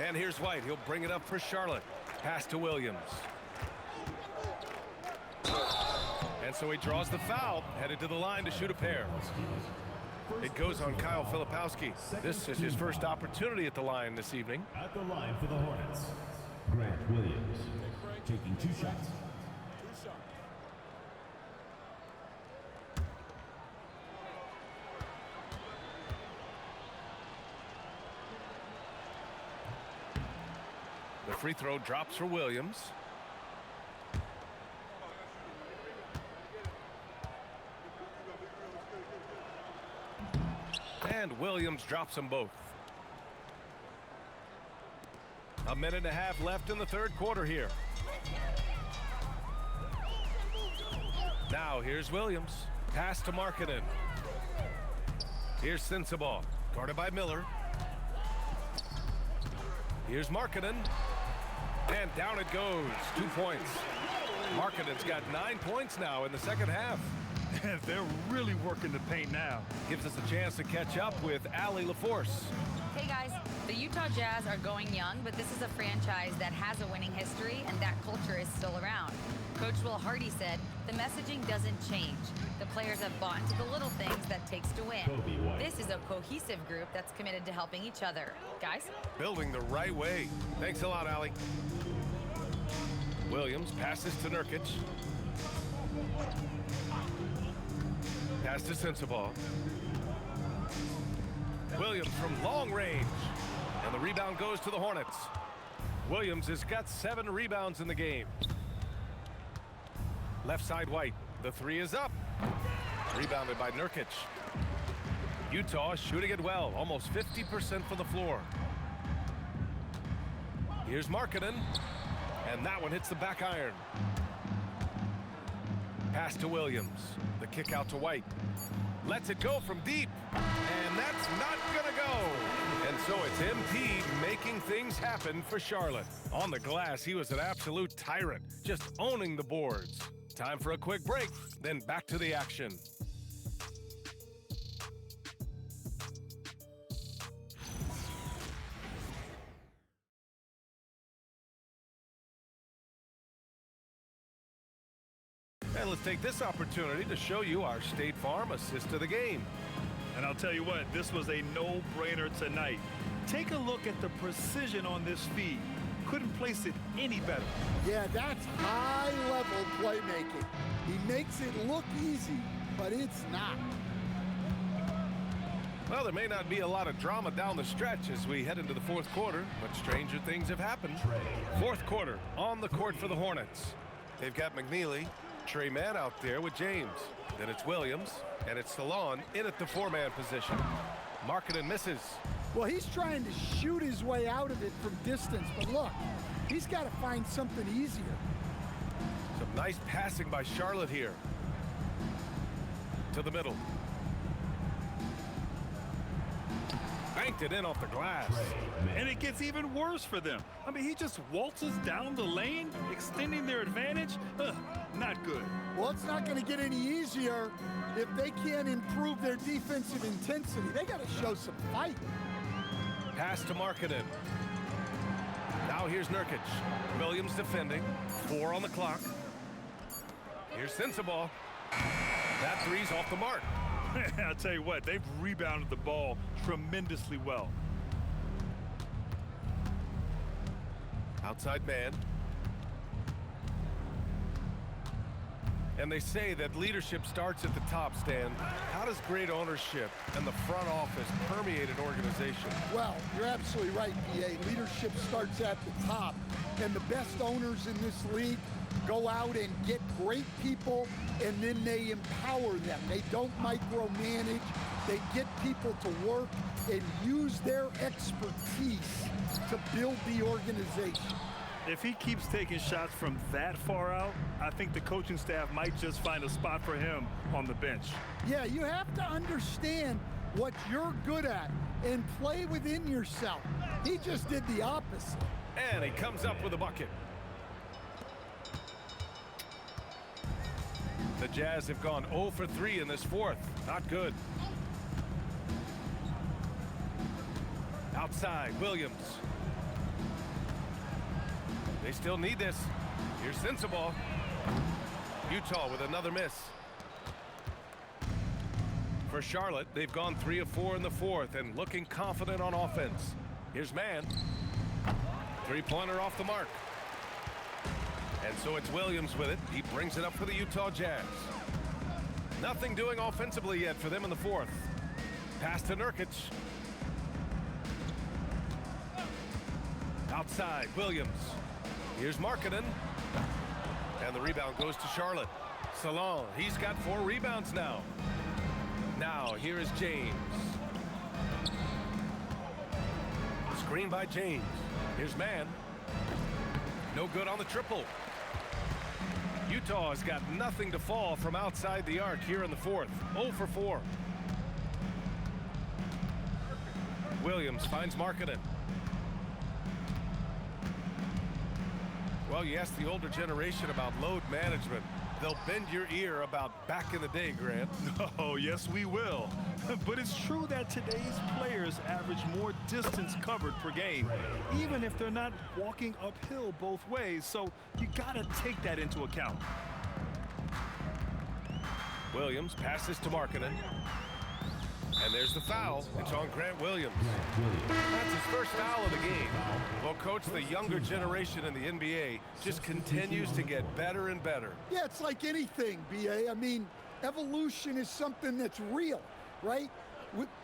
And here's White. He'll bring it up for Charlotte. Pass to Williams. And so he draws the foul, headed to the line to shoot a pair. It goes on Kyle Filipowski. This is his first opportunity at the line this evening. At the line for the Hornets, Grant Williams, taking 2 shots. The free throw drops for Williams. And Williams drops them both. A minute and a half left in the third quarter here. Now here's Williams. Pass to Markkanen. Here's Sensabaugh, guarded by Miller. Here's Markkanen. And down it goes. 2 points. Markkanen's got 9 points now in the second half. They're really working the paint now. Gives us a chance to catch up with Allie LaForce. Hey guys, the Utah Jazz are going young, but this is a franchise that has a winning history and that culture is still around. Coach Will Hardy said, the messaging doesn't change. The players have bought into the little things that takes to win. This is a cohesive group that's committed to helping each other. Guys? Building the right way. Thanks a lot, Allie. Williams passes to Nurkic. Pass to Sensabaugh. Williams from long range. And the rebound goes to the Hornets. Williams has got 7 rebounds in the game. Left side White. The 3 is up. Rebounded by Nurkic. Utah shooting it well. Almost 50% from the floor. Here's Markkanen. And that one hits the back iron. Pass to Williams. The kick out to White. Lets it go from deep. And that's not going to go. And so it's MP making things happen for Charlotte. On the glass, he was an absolute tyrant, just owning the boards. Time for a quick break, then back to the action. And let's take this opportunity to show you our State Farm assist of the game. And I'll tell you what, this was a no-brainer tonight. Take a look at the precision on this feed. Couldn't place it any better. Yeah, that's high-level playmaking. He makes it look easy, but it's not. Well, there may not be a lot of drama down the stretch as we head into the fourth quarter, but stranger things have happened. Fourth quarter on the court for the Hornets. They've got McNeely, Trey Mann out there with James. Then it's Williams, and it's Salon in at the 4-man position. Markkanen misses. Well, he's trying to shoot his way out of it from distance, but look, he's got to find something easier. Some nice passing by Charlotte here. To the middle. Banked it in off the glass. And it gets even worse for them. I mean, he just waltzes down the lane, extending their advantage. Not good. Well, it's not going to get any easier if they can't improve their defensive intensity. They got to show some fight. Pass to Markkanen. Now here's Nurkic. Williams defending. 4 on the clock. Here's Sensabaugh. That 3's off the mark. I'll tell you what, they've rebounded the ball tremendously well. Outside man. And they say that leadership starts at the top, Stan. How does great ownership and the front office permeate an organization? Well, you're absolutely right, B.A. Leadership starts at the top, and the best owners in this league go out and get great people, and then they empower them. They don't micromanage. They get people to work and use their expertise to build the organization. If he keeps taking shots from that far out, I think the coaching staff might just find a spot for him on the bench. Yeah, you have to understand what you're good at and play within yourself. He just did the opposite. And he comes up with a bucket. The Jazz have gone 0 for 3 in this fourth. Not good. Outside, Williams. They still need this. Here's Sensabaugh. Utah with another miss. For Charlotte, they've gone 3 of 4 in the fourth and looking confident on offense. Here's Mann. 3-pointer off the mark. And so it's Williams with it. He brings it up for the Utah Jazz. Nothing doing offensively yet for them in the fourth. Pass to Nurkic. Outside, Williams. Here's Markkanen. And the rebound goes to Charlotte. Salon, he's got 4 rebounds now. Now, here is James. Screen by James. Here's Mann. No good on the triple. Utah has got nothing to fall from outside the arc here in the fourth. 0 for 4. Williams finds Markkanen. Well, you ask the older generation about load management. They'll bend your ear about back in the day, Grant. Oh, yes, we will. But it's true that today's players average more distance covered per game, even if they're not walking uphill both ways. So you got to take that into account. Williams passes to Markkanen. And there's the foul. It's on Grant Williams. That's his first foul of the game. Well, Coach, the younger generation in the NBA just continues to get better and better. Yeah, it's like anything, B.A. I mean, evolution is something that's real, right?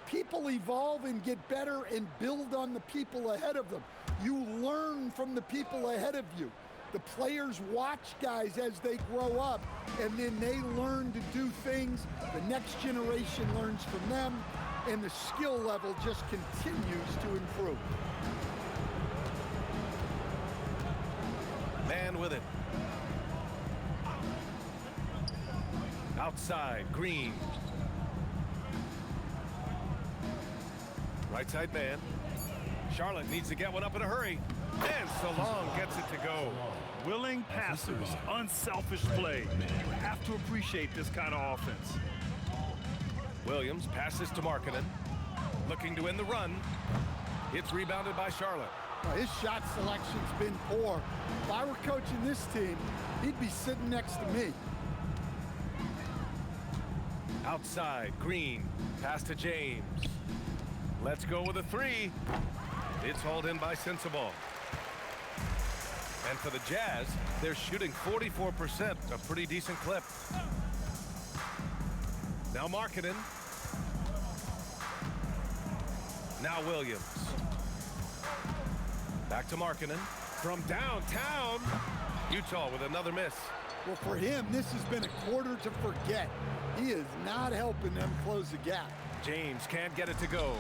People evolve and get better and build on the people ahead of them. You learn from the people ahead of you. The players watch guys as they grow up, and then they learn to do things. The next generation learns from them, and the skill level just continues to improve. Man with it. Outside, Green. Right side man. Charlotte needs to get one up in a hurry. And Salon gets it to go. Willing passers, unselfish play. You have to appreciate this kind of offense. Williams passes to Markkanen. Looking to win the run. It's rebounded by Charlotte. Well, his shot selection's been poor. If I were coaching this team, he'd be sitting next to me. Outside, Green. Pass to James. Let's go with a three. It's hauled in by Sensabaugh. And for the Jazz, they're shooting 44%, a pretty decent clip. Now Markkanen. Now Williams. Back to Markkanen. From downtown, Utah with another miss. Well, for him, this has been a quarter to forget. He is not helping them close the gap. James can't get it to go.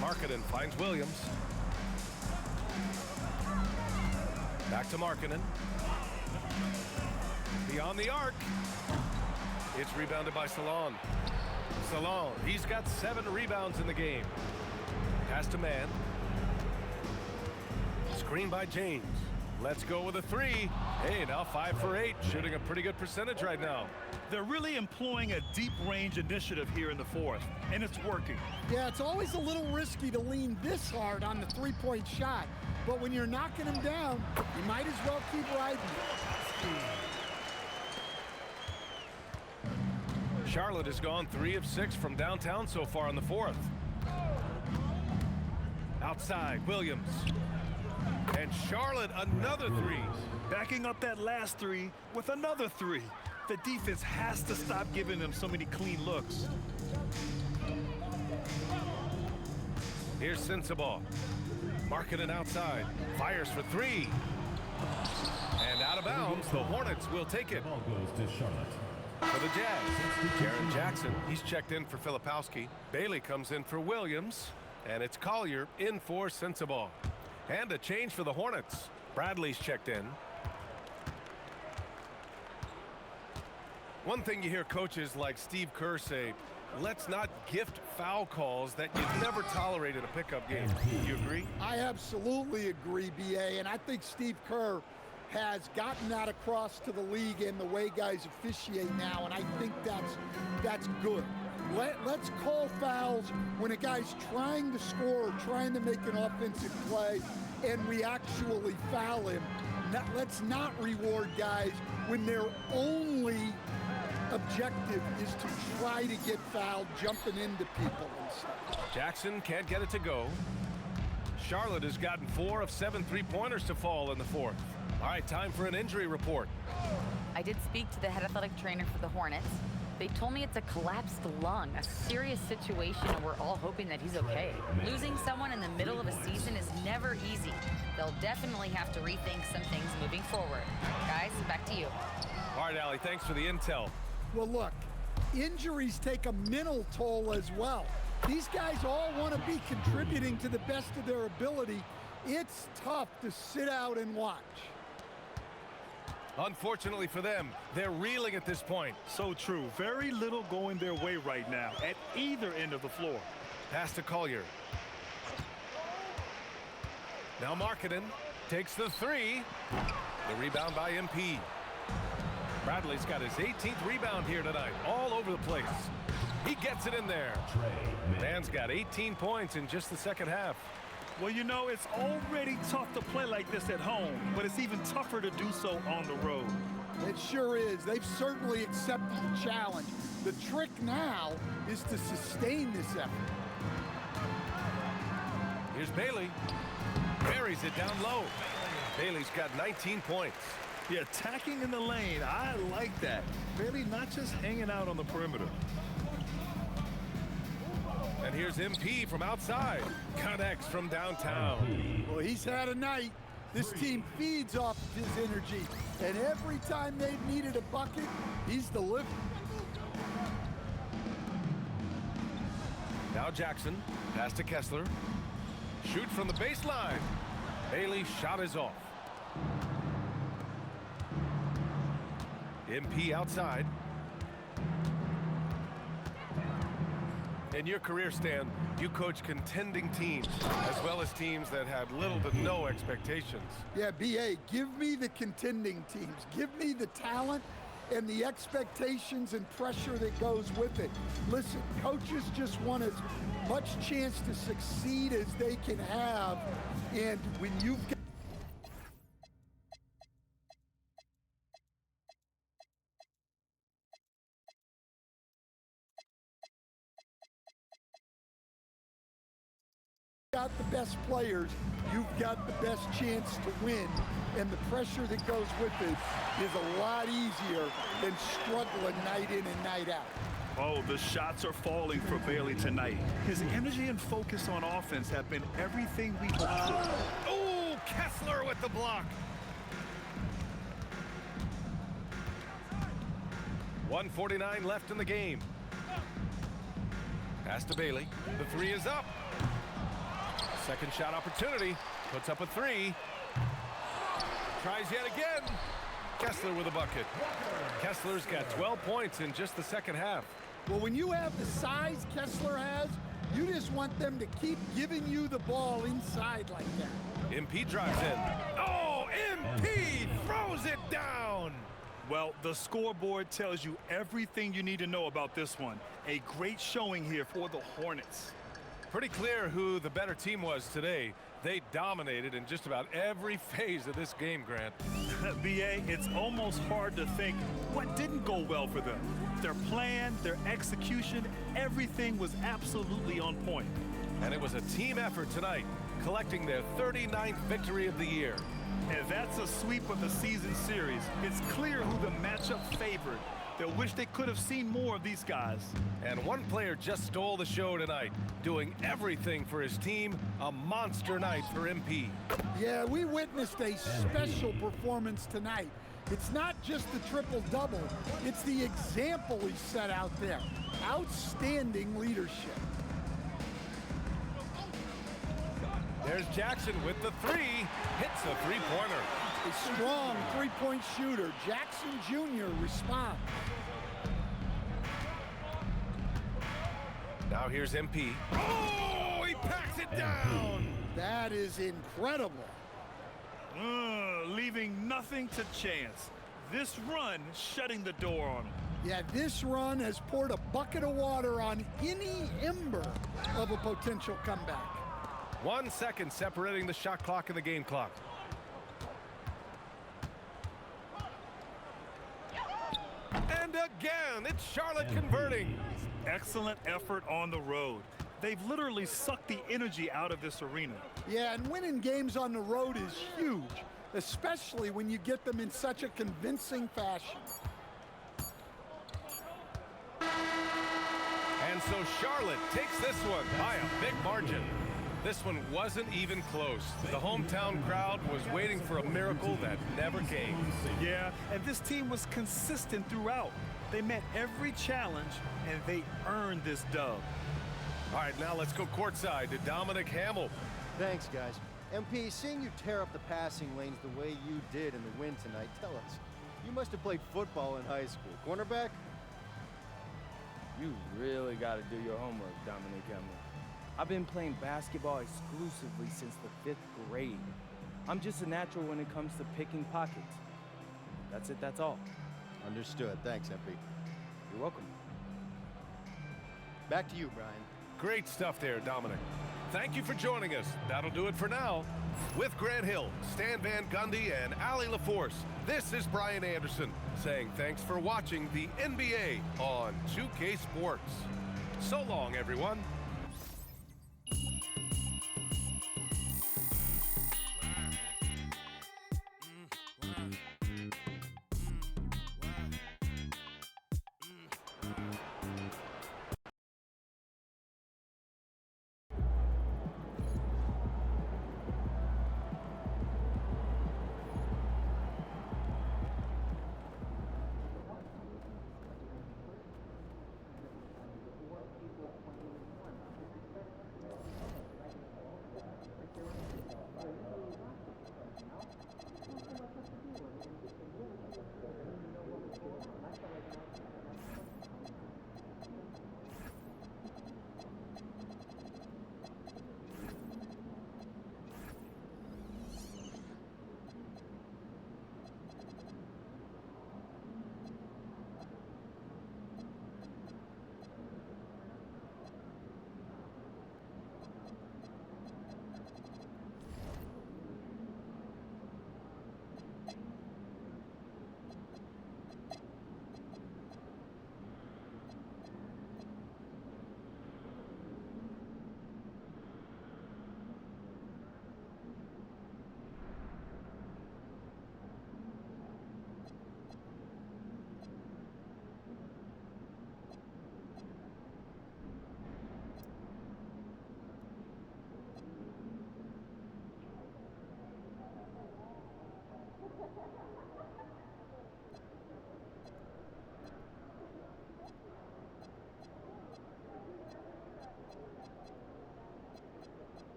Markkanen finds Williams. Back to Markkanen. Beyond the arc. It's rebounded by Salon. Salon, he's got 7 rebounds in the game. Pass to man. Screen by James. Let's go with a three. Hey, now 5 for 8, shooting a pretty good percentage right now. They're really employing a deep range initiative here in the fourth, and it's working. Yeah, it's always a little risky to lean this hard on the three-point shot, but when you're knocking them down, you might as well keep riding. Charlotte has gone 3 of 6 from downtown so far in the fourth. Outside, Williams. And Charlotte, another three. Backing up that last three with another three. The defense has to stop giving them so many clean looks. Here's Sensabaugh. Markkanen outside. Fires for 3. And out of bounds, the Hornets will take it. Ball goes to Charlotte. For the Jazz, Jaren Jackson, he's checked in for Filipowski. Bailey comes in for Williams. And it's Collier in for Sensabaugh. And a change for the Hornets. Bradley's checked in. One thing you hear coaches like Steve Kerr say, let's not gift foul calls that you've never tolerated in a pickup game. Do you agree? I absolutely agree, B.A., and I think Steve Kerr has gotten that across to the league and the way guys officiate now, and I think that's good. Let's call fouls when a guy's trying to score or trying to make an offensive play and we actually foul him. Let's not reward guys when their only objective is to try to get fouled, jumping into people and stuff. Jackson can't get it to go. Charlotte has gotten 4 of 7 three-pointers to fall in the fourth. All right, time for an injury report. I did speak to the head athletic trainer for the Hornets. They told me it's a collapsed lung, a serious situation, and we're all hoping that he's okay. Losing someone in the middle of a season is never easy. They'll definitely have to rethink some things moving forward. Guys, back to you. All right, Allie, thanks for the intel. Well, look, injuries take a mental toll as well. These guys all want to be contributing to the best of their ability. It's tough to sit out and watch. Unfortunately for them, they're reeling at this point. So true. Very little going their way right now at either end of the floor. Pass to Collier. Now Markkanen takes the 3. The rebound by MP. Bradley's got his 18th rebound here tonight, all over the place. He gets it in there. Man's got 18 points in just the second half. Well, you know, it's already tough to play like this at home, but it's even tougher to do so on the road. It sure is. They've certainly accepted the challenge. The trick now is to sustain this effort. Here's Bailey. Buries it down low. Bailey's got 19 points. Yeah, attacking in the lane. I like that. Bailey not just hanging out on the perimeter. And here's MP from outside. Connects from downtown. Well, he's had a night. This team feeds off of his energy. And every time they've needed a bucket, he's delivered. Now Jackson. Pass to Kessler. Shoot from the baseline. Bailey's shot is off. MP outside. In your career, Stan, you coach contending teams as well as teams that had little to no expectations. Yeah, BA, give me the contending teams. Give me the talent and the expectations and pressure that goes with it. Listen, coaches just want as much chance to succeed as they can have. And when you've got the best players, you've got the best chance to win, and the pressure that goes with it is a lot easier than struggling night in and night out. Oh, the shots are falling for Bailey tonight. His energy and focus on offense have been everything we hoped for. Oh, Kessler with the block. 1:49 left in the game. Pass to Bailey. The three is up. Second shot opportunity. Puts up a three. Tries yet again. Kessler with a bucket. Kessler's got 12 points in just the second half. Well, when you have the size Kessler has, you just want them to keep giving you the ball inside like that. MP drives in. Oh, MP throws it down. Well, the scoreboard tells you everything you need to know about this one. A great showing here for the Hornets. Pretty clear who the better team was today. They dominated in just about every phase of this game, Grant. BA, it's almost hard to think what didn't go well for them. Their plan, their execution, everything was absolutely on point. And it was a team effort tonight, collecting their 39th victory of the year. And that's a sweep of the season series. It's clear who the matchup favored. They'll wish they could have seen more of these guys. And one player just stole the show tonight, doing everything for his team. A monster night for MP. Yeah, we witnessed a special performance tonight. It's not just the triple-double, it's the example he set out there. Outstanding leadership. There's Jackson with the three. Hits a three-pointer. A strong three-point shooter. Jackson Jr. responds. Now here's MP. Oh, he packs it down. That is incredible. Leaving nothing to chance. This run shutting the door on him. Yeah, this run has poured a bucket of water on any ember of a potential comeback. 1 second separating the shot clock and the game clock. And again, it's Charlotte converting. Excellent effort on the road. They've literally sucked the energy out of this arena. Yeah, and winning games on the road is huge, especially when you get them in such a convincing fashion. And so Charlotte takes this one by a big margin. This one wasn't even close. The hometown crowd was waiting for a miracle that never came. Yeah, and this team was consistent throughout. They met every challenge, and they earned this dub. All right, now let's go courtside to Dominic Hamill. Thanks, guys. MP, seeing you tear up the passing lanes the way you did in the win tonight, tell us, you must have played football in high school. Cornerback? You really got to do your homework, Dominic Hamill. I've been playing basketball exclusively since the 5th grade. I'm just a natural when it comes to picking pockets. That's it, that's all. Understood. Thanks, MP. You're welcome. Back to you, Brian. Great stuff there, Dominic. Thank you for joining us. That'll do it for now. With Grant Hill, Stan Van Gundy, and Allie LaForce, this is Brian Anderson saying thanks for watching the NBA on 2K Sports. So long, everyone.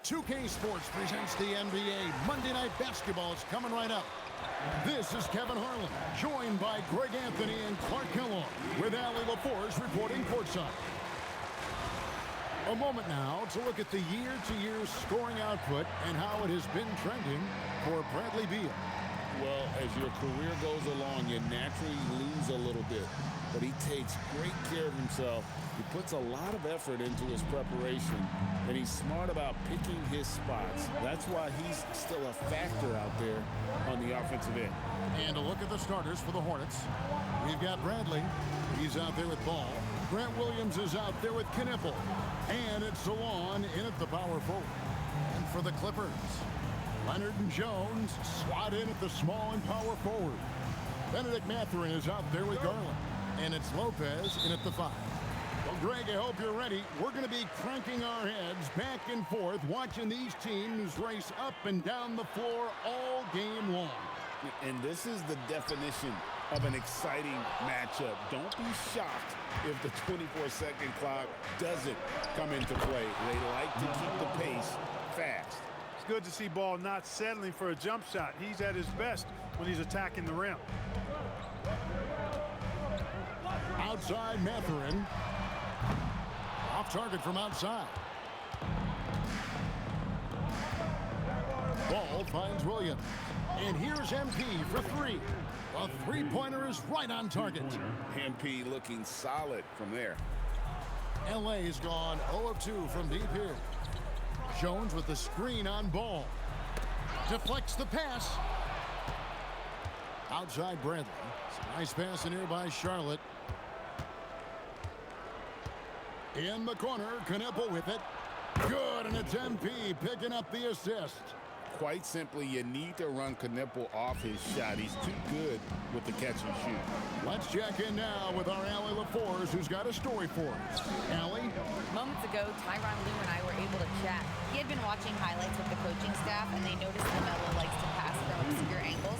2K Sports presents the NBA Monday Night Basketball. It's coming right up. This is Kevin Harlan, joined by Greg Anthony and Clark Kellogg, with Allie LaForce reporting courtside. A moment now to look at the year-to-year scoring output and how it has been trending for Bradley Beal. Well, as your career goes along, you naturally lose a little bit, but he takes great care of himself. He puts a lot of effort into his preparation, and he's smart about picking his spots. That's why he's still a factor out there on the offensive end. And a look at the starters for the Hornets. We've got Bradley. He's out there with Ball. Grant Williams is out there with Knipple. And it's Salon in at the power forward. And for the Clippers, Leonard and Jones slot in at the small and power forward. Benedict Mathurin is out there with Garland. And it's Lopez in at the 5. Well, Greg, I hope you're ready. We're going to be cranking our heads back and forth, watching these teams race up and down the floor all game long. And this is the definition of an exciting matchup. Don't be shocked if the 24-second clock doesn't come into play. They like to keep the pace fast. It's good to see Ball not settling for a jump shot. He's at his best when he's attacking the rim. Outside Mathurin. Off target from outside. Ball finds Williams. And here's MP for 3. A three-pointer is right on target. MP looking solid from there. LA's gone 0 of 2 from deep here. Jones with the screen on Ball. Deflects the pass. Outside Bradley. It's a nice pass in here by Charlotte. In the corner, Knipple with it. Good, and it's MP picking up the assist. Quite simply, you need to run Knipple off his shot. He's too good with the catch and shoot. Let's check in now with our Allie LaForce, who's got a story for us. Allie? Moments ago, Tyronn Lue and I were able to chat. He had been watching highlights with the coaching staff, and they noticed LaMelo likes to pass from obscure angles.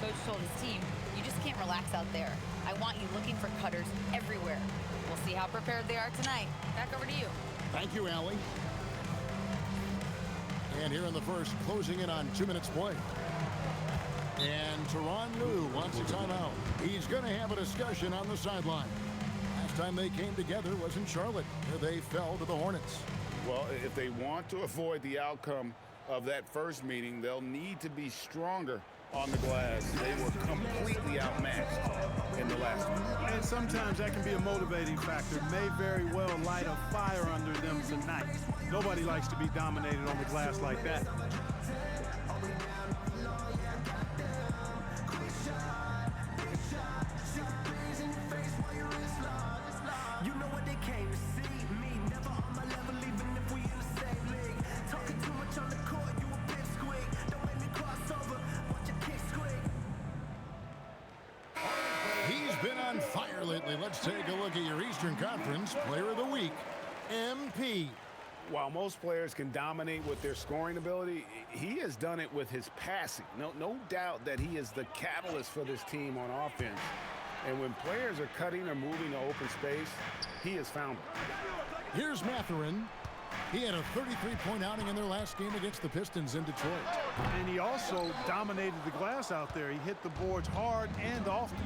Coach told his team, you just can't relax out there. I want you looking for cutters everywhere. We'll see how prepared they are tonight. Back over to you. Thank you, Allie. And here in the first, closing in on 2 minutes play. And Tyronn Lue wants a timeout. He's going to have a discussion on the sideline. Last time they came together was in Charlotte, where they fell to the Hornets. Well, if they want to avoid the outcome of that first meeting, they'll need to be stronger on the glass. They were completely outmatched in the last one. And sometimes that can be a motivating factor. May very well light a fire under them tonight. Nobody likes to be dominated on the glass like that. You know what they came to see? Me, never on my level, even if we in the same league. Talking too much on the court, you a big squeak. Don't make me cross over, watch your kick squeak. He's been on fire lately. Let's take a look at your Eastern Conference Player of the Week, MP. While most players can dominate with their scoring ability, he has done it with his passing. No doubt that he is the catalyst for this team on offense. And when players are cutting or moving to open space, he has found it. Here's Mathurin. He had a 33-point outing in their last game against the Pistons in Detroit. And he also dominated the glass out there. He hit the boards hard and often.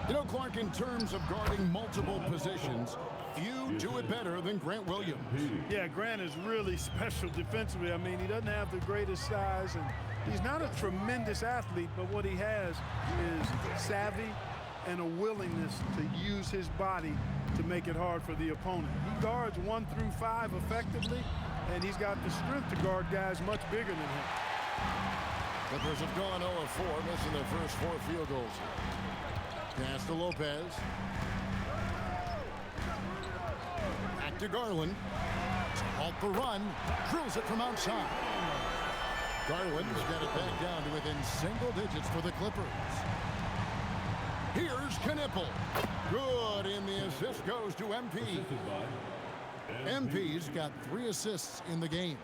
You know, Clark, in terms of guarding multiple positions, few do it better than Grant Williams. Yeah, Grant is really special defensively. I mean, he doesn't have the greatest size, and he's not a tremendous athlete, but what he has is savvy and a willingness to use his body to make it hard for the opponent. He guards 1 through 5 effectively, and he's got the strength to guard guys much bigger than him. Clippers have gone 0 of 4, missing their first 4 field goals. Pass to Lopez. Back to Garland. To halt the run. Drills it from outside. Garland has got it back down to within single digits for the Clippers. Here's Knipple. Good, and the assist goes to MP. MP's got 3 assists in the game.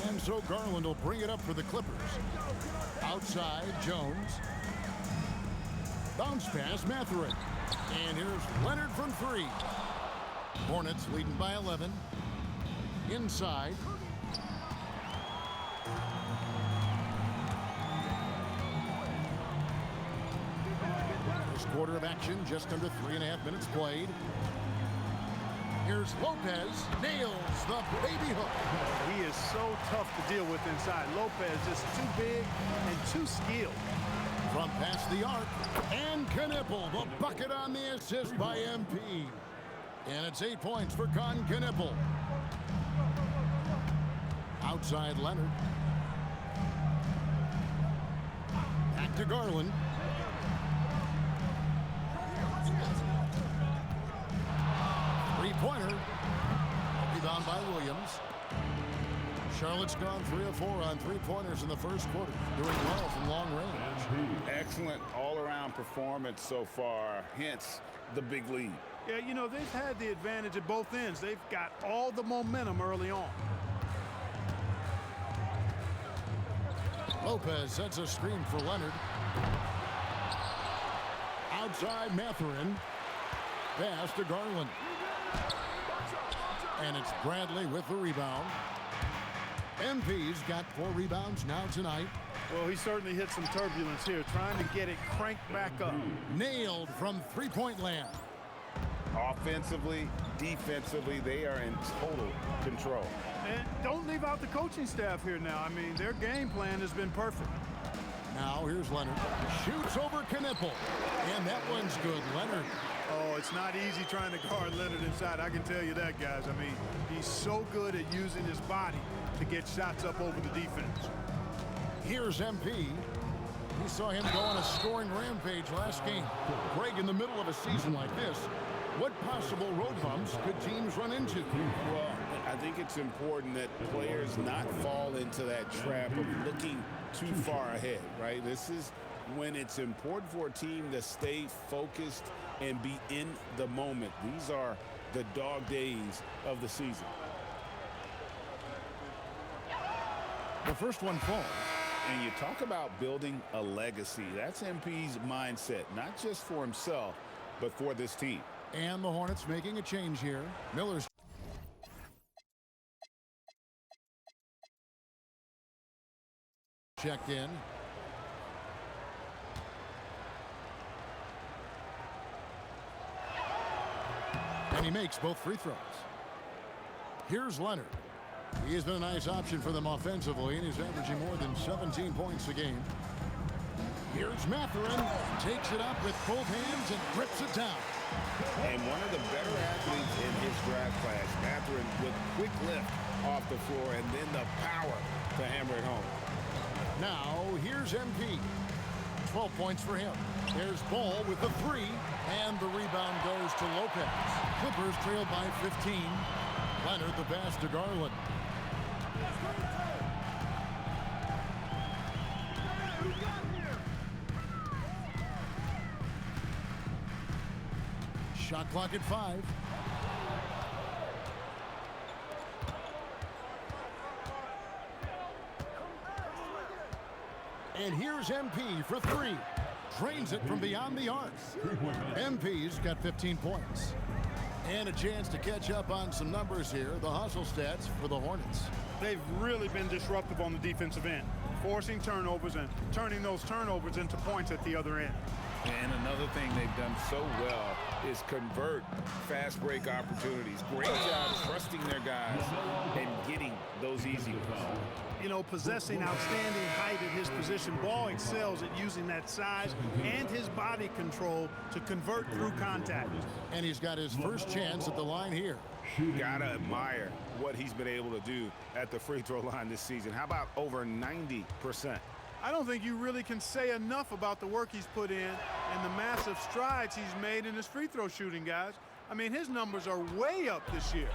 And so Garland will bring it up for the Clippers. Outside, Jones. Bounce pass, Mathurin. And here's Leonard from 3. Hornets leading by 11. Inside. First quarter of action, just under 3.5 minutes played. Here's Lopez, nails the baby hook. He is so tough to deal with inside. Lopez just too big and too skilled. From past the arc, and Knipple, the bucket on the assist by MP. And it's 8 points for Knipple. Outside Leonard. Back to Garland. Three-pointer. Rebound by Williams. Charlotte's gone 3 of 4 on three-pointers in the first quarter. Doing well from long range. Excellent all-around performance so far, hence the big lead. Yeah, you know, they've had the advantage at both ends. They've got all the momentum early on. Lopez sets a screen for Leonard. Outside Mathurin. Pass to Garland. And it's Bradley with the rebound. MP's got 4 rebounds now tonight. Well, he certainly hit some turbulence here, trying to get it cranked back up. Nailed from three-point land. Offensively, defensively, they are in total control. And don't leave out the coaching staff here now. I mean, their game plan has been perfect. Now here's Leonard. Shoots over Knipple. And that one's good. Leonard. Oh, it's not easy trying to guard Leonard inside. I can tell you that, guys. I mean, he's so good at using his body to get shots up over the defense. Here's MP. We saw him go on a scoring rampage last game. Greg, in the middle of a season like this, what possible road bumps could teams run into? Well, I think it's important that players not fall into that trap of looking too far ahead, right? This is when it's important for a team to stay focused and be in the moment. These are the dog days of the season. The first one falls. And you talk about building a legacy. That's MP's mindset, not just for himself, but for this team. And the Hornets making a change here. Miller's checked in. And he makes both free throws. Here's Leonard. He has been a nice option for them offensively, and he's averaging more than 17 points a game. Here's Mathurin. Takes it up with both hands and grips it down. And one of the better athletes in his draft class, Mathurin, with quick lift off the floor and then the power to hammer it home. Now, here's MP. 12 points for him. There's Ball with the 3, and the rebound goes to Lopez. Clippers trail by 15. Leonard the pass to Garland. Shot clock at 5. And here's MP for 3. Drains it from beyond the arc. MP's got 15 points. And a chance to catch up on some numbers here. The hustle stats for the Hornets. They've really been disruptive on the defensive end, forcing turnovers and turning those turnovers into points at the other end. And another thing they've done so well is convert fast break opportunities. Great job trusting their guys and getting those easy ones. You know, possessing outstanding height at his position, Ball excels at using that size and his body control to convert through contact. And he's got his first chance at the line here. Gotta admire what he's been able to do at the free throw line this season. How about over 90%? I don't think you really can say enough about the work he's put in and the massive strides he's made in his free throw shooting, guys. I mean, his numbers are way up this year.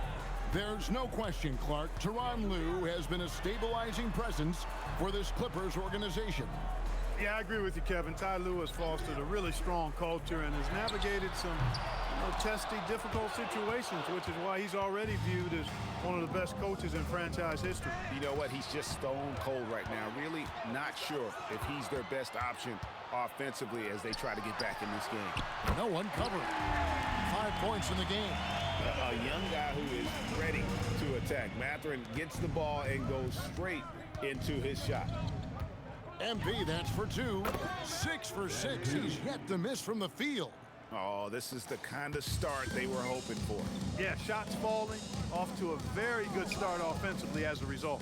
There's no question, Clark. Tyronn Lue has been a stabilizing presence for this Clippers organization. Yeah, I agree with you, Kevin. Ty Lue has fostered a really strong culture and has navigated some testy, difficult situations, which is why he's already viewed as one of the best coaches in franchise history. You know what? He's just stone cold right now. Really not sure if he's their best option offensively as they try to get back in this game. No one covering. 5 points in the game. A young guy who is ready to attack. Mathurin gets the ball and goes straight into his shot. MP, that's for 2. 6 for 6. He's yet to miss from the field. Oh, this is the kind of start they were hoping for. Yeah, shots falling, off to a very good start offensively as a result.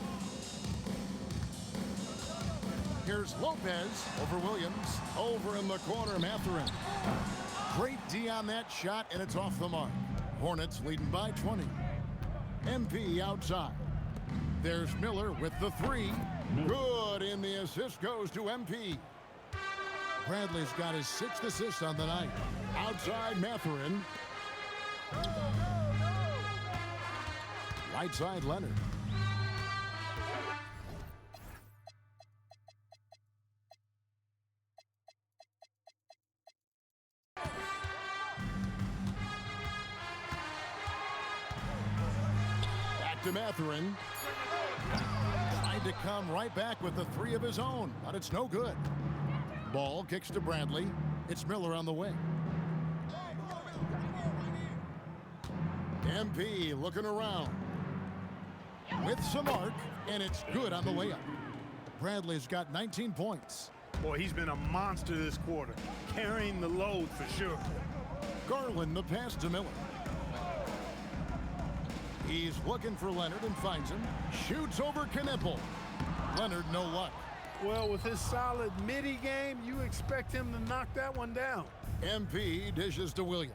Here's Lopez over Williams. Over in the corner, Mathurin. Great D on that shot, and it's off the mark. Hornets leading by 20. MP outside. There's Miller with the 3. Good, and the assist goes to MP. Bradley's got his 6th assist on the night. Outside, Mathurin. Right side, Leonard. Back to Mathurin. Tried to come right back with the 3 of his own, but it's no good. Ball kicks to Bradley. It's Miller on the wing. MP looking around. With some arc, and it's good on the layup. Bradley's got 19 points. Boy, he's been a monster this quarter, carrying the load for sure. Garland the pass to Miller. He's looking for Leonard and finds him. Shoots over Knipple. Leonard no luck. Well, with his solid midi game, you expect him to knock that one down. MP dishes to Williams.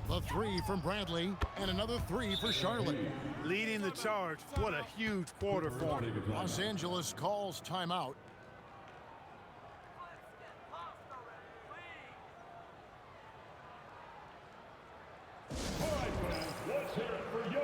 The 3 from Bradley, and another 3 for Charlotte. Leading the charge. What a huge quarter for him. Los Angeles calls timeout. All right, fans, let's hear it for young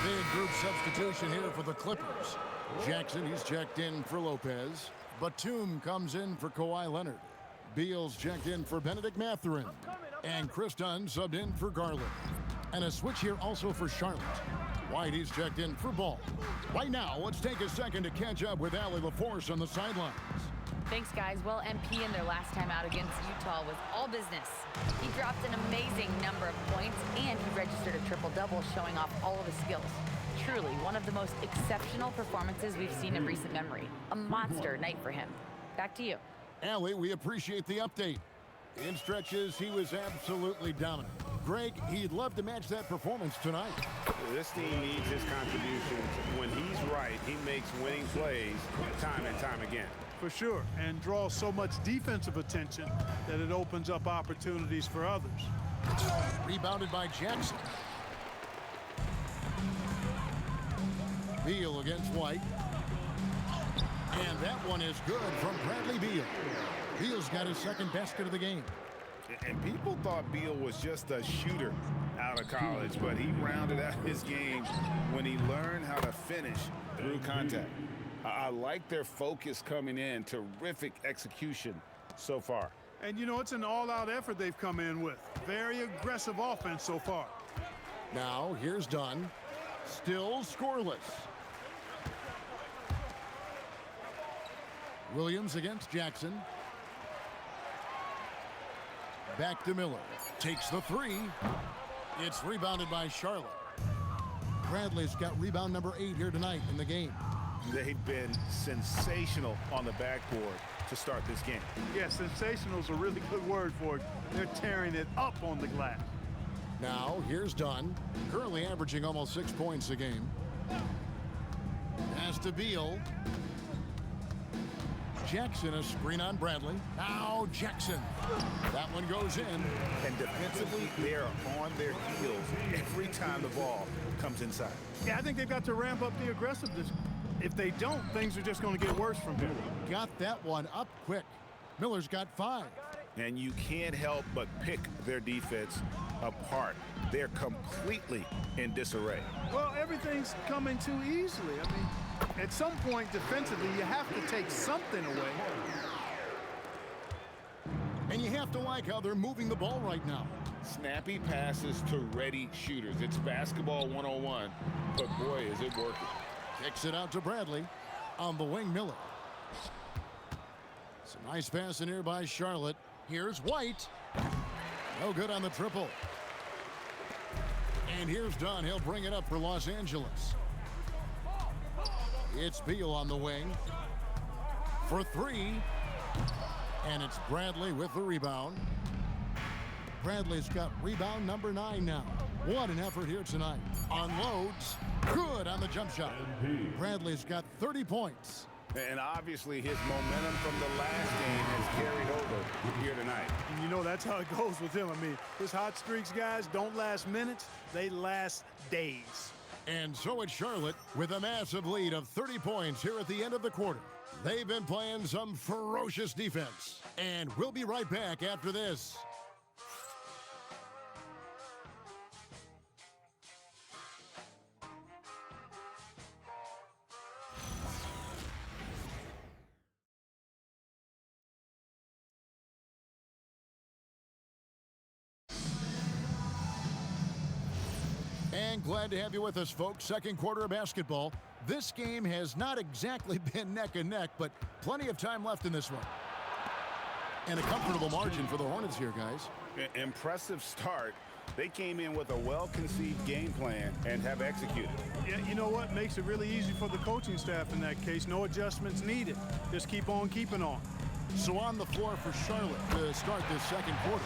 Big group substitution here for the Clippers. Jackson, he's checked in for Lopez. Batum comes in for Kawhi Leonard. Beal's checked in for Benedict Mathurin. And Chris Dunn subbed in for Garland. And a switch here also for Charlotte. White, he's checked in for Ball. Right now, let's take a second to catch up with Allie LaForce on the sidelines. Thanks, guys. Well, MP in their last time out against Utah was all business. He dropped an amazing number of points, and he registered a triple-double, showing off all of his skills. Truly, one of the most exceptional performances we've seen in recent memory. A monster night for him. Back to you. Allie, we appreciate the update. In stretches, he was absolutely dominant. Greg, he'd love to match that performance tonight. This team needs his contributions. When he's right, he makes winning plays time and time again. For sure, and draws so much defensive attention that it opens up opportunities for others. Rebounded by Jackson. Beal against White. And that one is good from Bradley Beal. Beal's got his second basket of the game. And people thought Beal was just a shooter out of college, but he rounded out his game when he learned how to finish through contact. I like their focus coming in. Terrific execution so far. And, you know, it's an all-out effort they've come in with. Very aggressive offense so far. Now, here's Dunn. Still scoreless. Williams against Jackson. Back to Miller. Takes the 3. It's rebounded by Charlotte. Bradley's got rebound number 8 here tonight in the game. They've been sensational on the backboard to start this game. Yeah, sensational is a really good word for it. They're tearing it up on the glass. Now, here's Dunn. Currently averaging almost 6 points a game. Pass to Beal. Jackson, a screen on Bradley. Now Jackson. That one goes in. And defensively, they are on their heels every time the ball comes comes inside. Yeah, I think they've got to ramp up the aggressiveness. If they don't, things are just going to get worse from here. Got that one up quick. Miller's got 5. And you can't help but pick their defense apart. They're completely in disarray. Well, everything's coming too easily. I mean, at some point defensively, you have to take something away. And you have to like how they're moving the ball right now. Snappy passes to ready shooters. It's basketball 101, but boy, is it working. Kicks it out to Bradley. On the wing, Miller. It's a nice pass in here by Charlotte. Here's White. No good on the triple. And here's Dunn. He'll bring it up for Los Angeles. It's Beal on the wing for 3. And it's Bradley with the rebound. Bradley's got rebound number 9 now. What an effort here tonight. Unloads. Good on the jump shot. Bradley's got 30 points. And obviously his momentum from the last game has carried over here tonight. And you know, that's how it goes with him. I mean, his hot streaks, guys, don't last minutes. They last days. And so it's Charlotte with a massive lead of 30 points here at the end of the quarter. They've been playing some ferocious defense. And we'll be right back after this. And glad to have you with us, folks. Second quarter of basketball. This game has not exactly been neck and neck, but plenty of time left in this one. And a comfortable margin for the Hornets here, guys. Impressive start. They came in with a well-conceived game plan and have executed. Yeah, you know what? Makes it really easy for the coaching staff in that case. No adjustments needed. Just keep on keeping on. So on the floor for Charlotte to start this second quarter.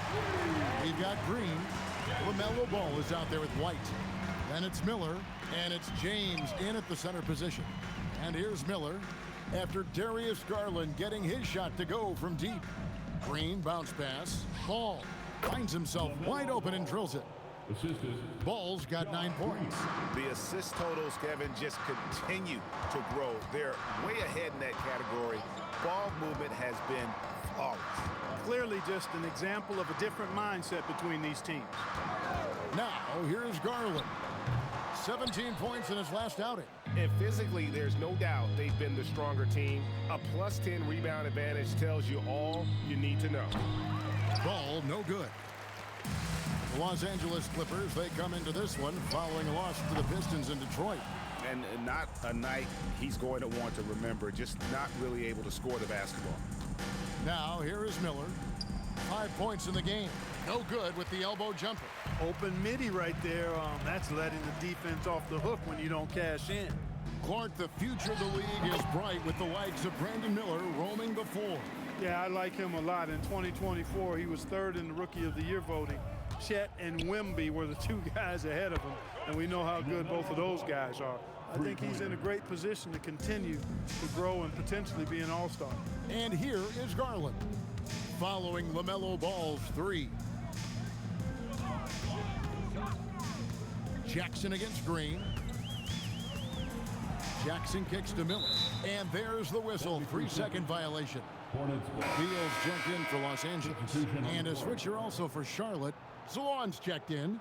We've got Green. LaMelo Ball is out there with White. Then it's Miller, and it's James in at the center position. And here's Miller after Darius Garland getting his shot to go from deep. Green bounce pass. Ball finds himself wide open and drills it. Ball's got 9 points. The assist totals, Kevin, just continue to grow. They're way ahead in that category. Ball movement has been flawless. Clearly just an example of a different mindset between these teams. Now, here's Garland. 17 points in his last outing. And physically, there's no doubt they've been the stronger team. A +10 rebound advantage tells you all you need to know. Ball no good. The Los Angeles Clippers, they come into this one following a loss to the Pistons in Detroit. And not a night he's going to want to remember, just not really able to score the basketball. Now, here is Miller. 5 points in the game. No good with the elbow jumper. Open midi right there. That's letting the defense off the hook when you don't cash in. Clark, the future of the league is bright with the likes of Brandon Miller roaming the floor. Yeah, I like him a lot. In 2024, he was 3rd in the Rookie of the Year voting. Chet and Wemby were the 2 guys ahead of him, and we know how good both of those guys are. I think he's in a great position to continue to grow and potentially be an all-star. And here is Garland, following LaMelo Ball's 3. Jackson against Green. Jackson kicks to Miller. And there's the whistle. 3-second violation. Beal's checked in for Los Angeles. And a switcher also for Charlotte. Salon's checked in.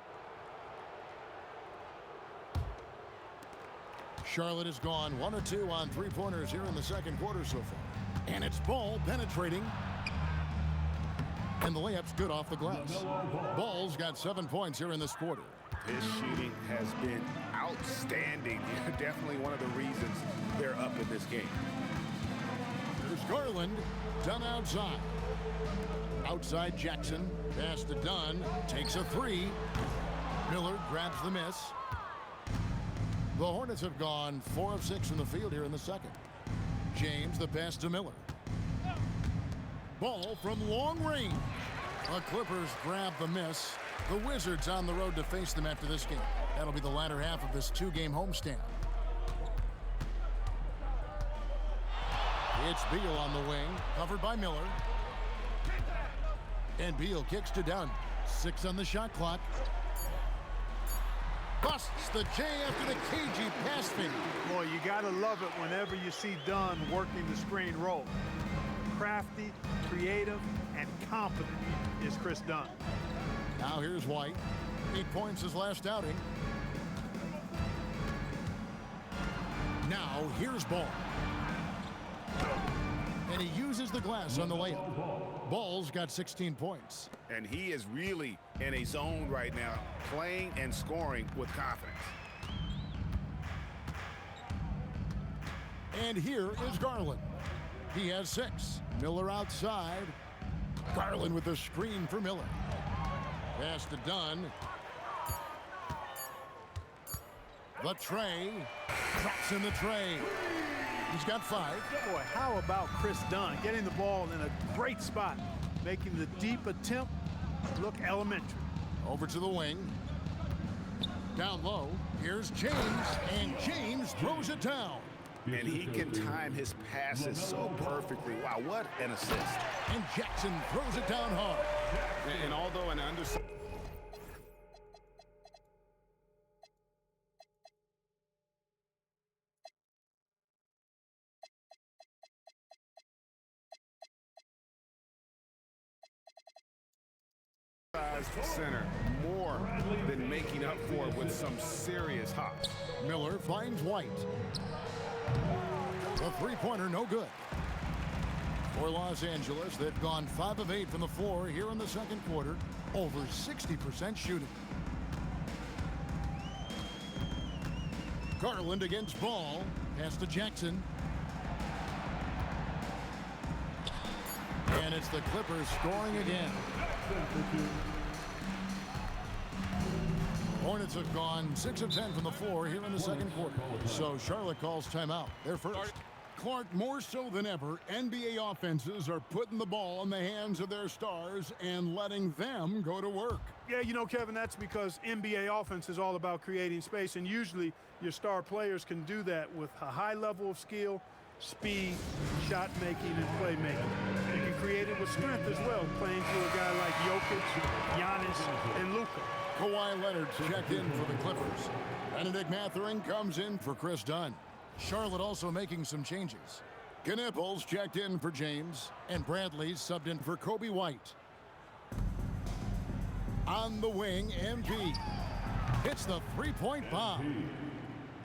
Charlotte has gone 1 of 2 on 3-pointers here in the second quarter so far. And it's Ball penetrating. And the layup's good off the glass. Ball's got 7 points here in this quarter. His shooting has been outstanding. Definitely one of the reasons they're up in this game. There's Garland, Dunn outside. Outside Jackson, pass to Dunn, takes a 3. Miller grabs the miss. The Hornets have gone 4 of 6 from the field here in the second. James, the pass to Miller. Ball from long range. The Clippers grab the miss. The Wizards on the road to face them after this game. That'll be the latter half of this 2-game homestand. It's Beal on the wing, covered by Miller. And Beal kicks to Dunn. 6 on the shot clock. busts the J after the cagey pass fake. Boy, you got to love it whenever you see Dunn working the screen roll. Crafty, creative, and confident is Chris Dunn. Now here's White. 8 points his last outing. Now here's Ball. And he uses the glass on the layup. Ball's got 16 points. And he is really in a zone right now, playing and scoring with confidence. And here is Garland. He has 6. Miller outside. Garland with the screen for Miller. Pass to Dunn. The tray. Drops in the tray. He's got 5. Boy, how about Chris Dunn getting the ball in a great spot, making the deep attempt look elementary. Over to the wing. Down low. Here's James, and James throws it down. And he can time his passes so perfectly. Wow, what an assist. And Jackson throws it down hard. And although an undersized center, more than making up for it with some serious hops. Miller finds White. The three-pointer no good. For Los Angeles, they've gone 5 of 8 from the floor here in the second quarter. Over 60% shooting. Garland against Ball. Pass to Jackson. And it's the Clippers scoring again. Hornets have gone 6 of 10 from the floor here in the second quarter. So Charlotte calls timeout. They're first. Clark, more so than ever, NBA offenses are putting the ball in the hands of their stars and letting them go to work. Yeah, you know, Kevin, that's because NBA offense is all about creating space, and usually your star players can do that with a high level of skill, speed, shot making, and playmaking. You can create it with strength as well, playing through a guy like Jokic, Giannis, and Luka. Kawhi Leonard checked in for the Clippers. Benedict Mathurin comes in for Chris Dunn. Charlotte also making some changes. Knipples checked in for James, and Bradley subbed in for Kobe White. On the wing, MP hits the three-point bomb.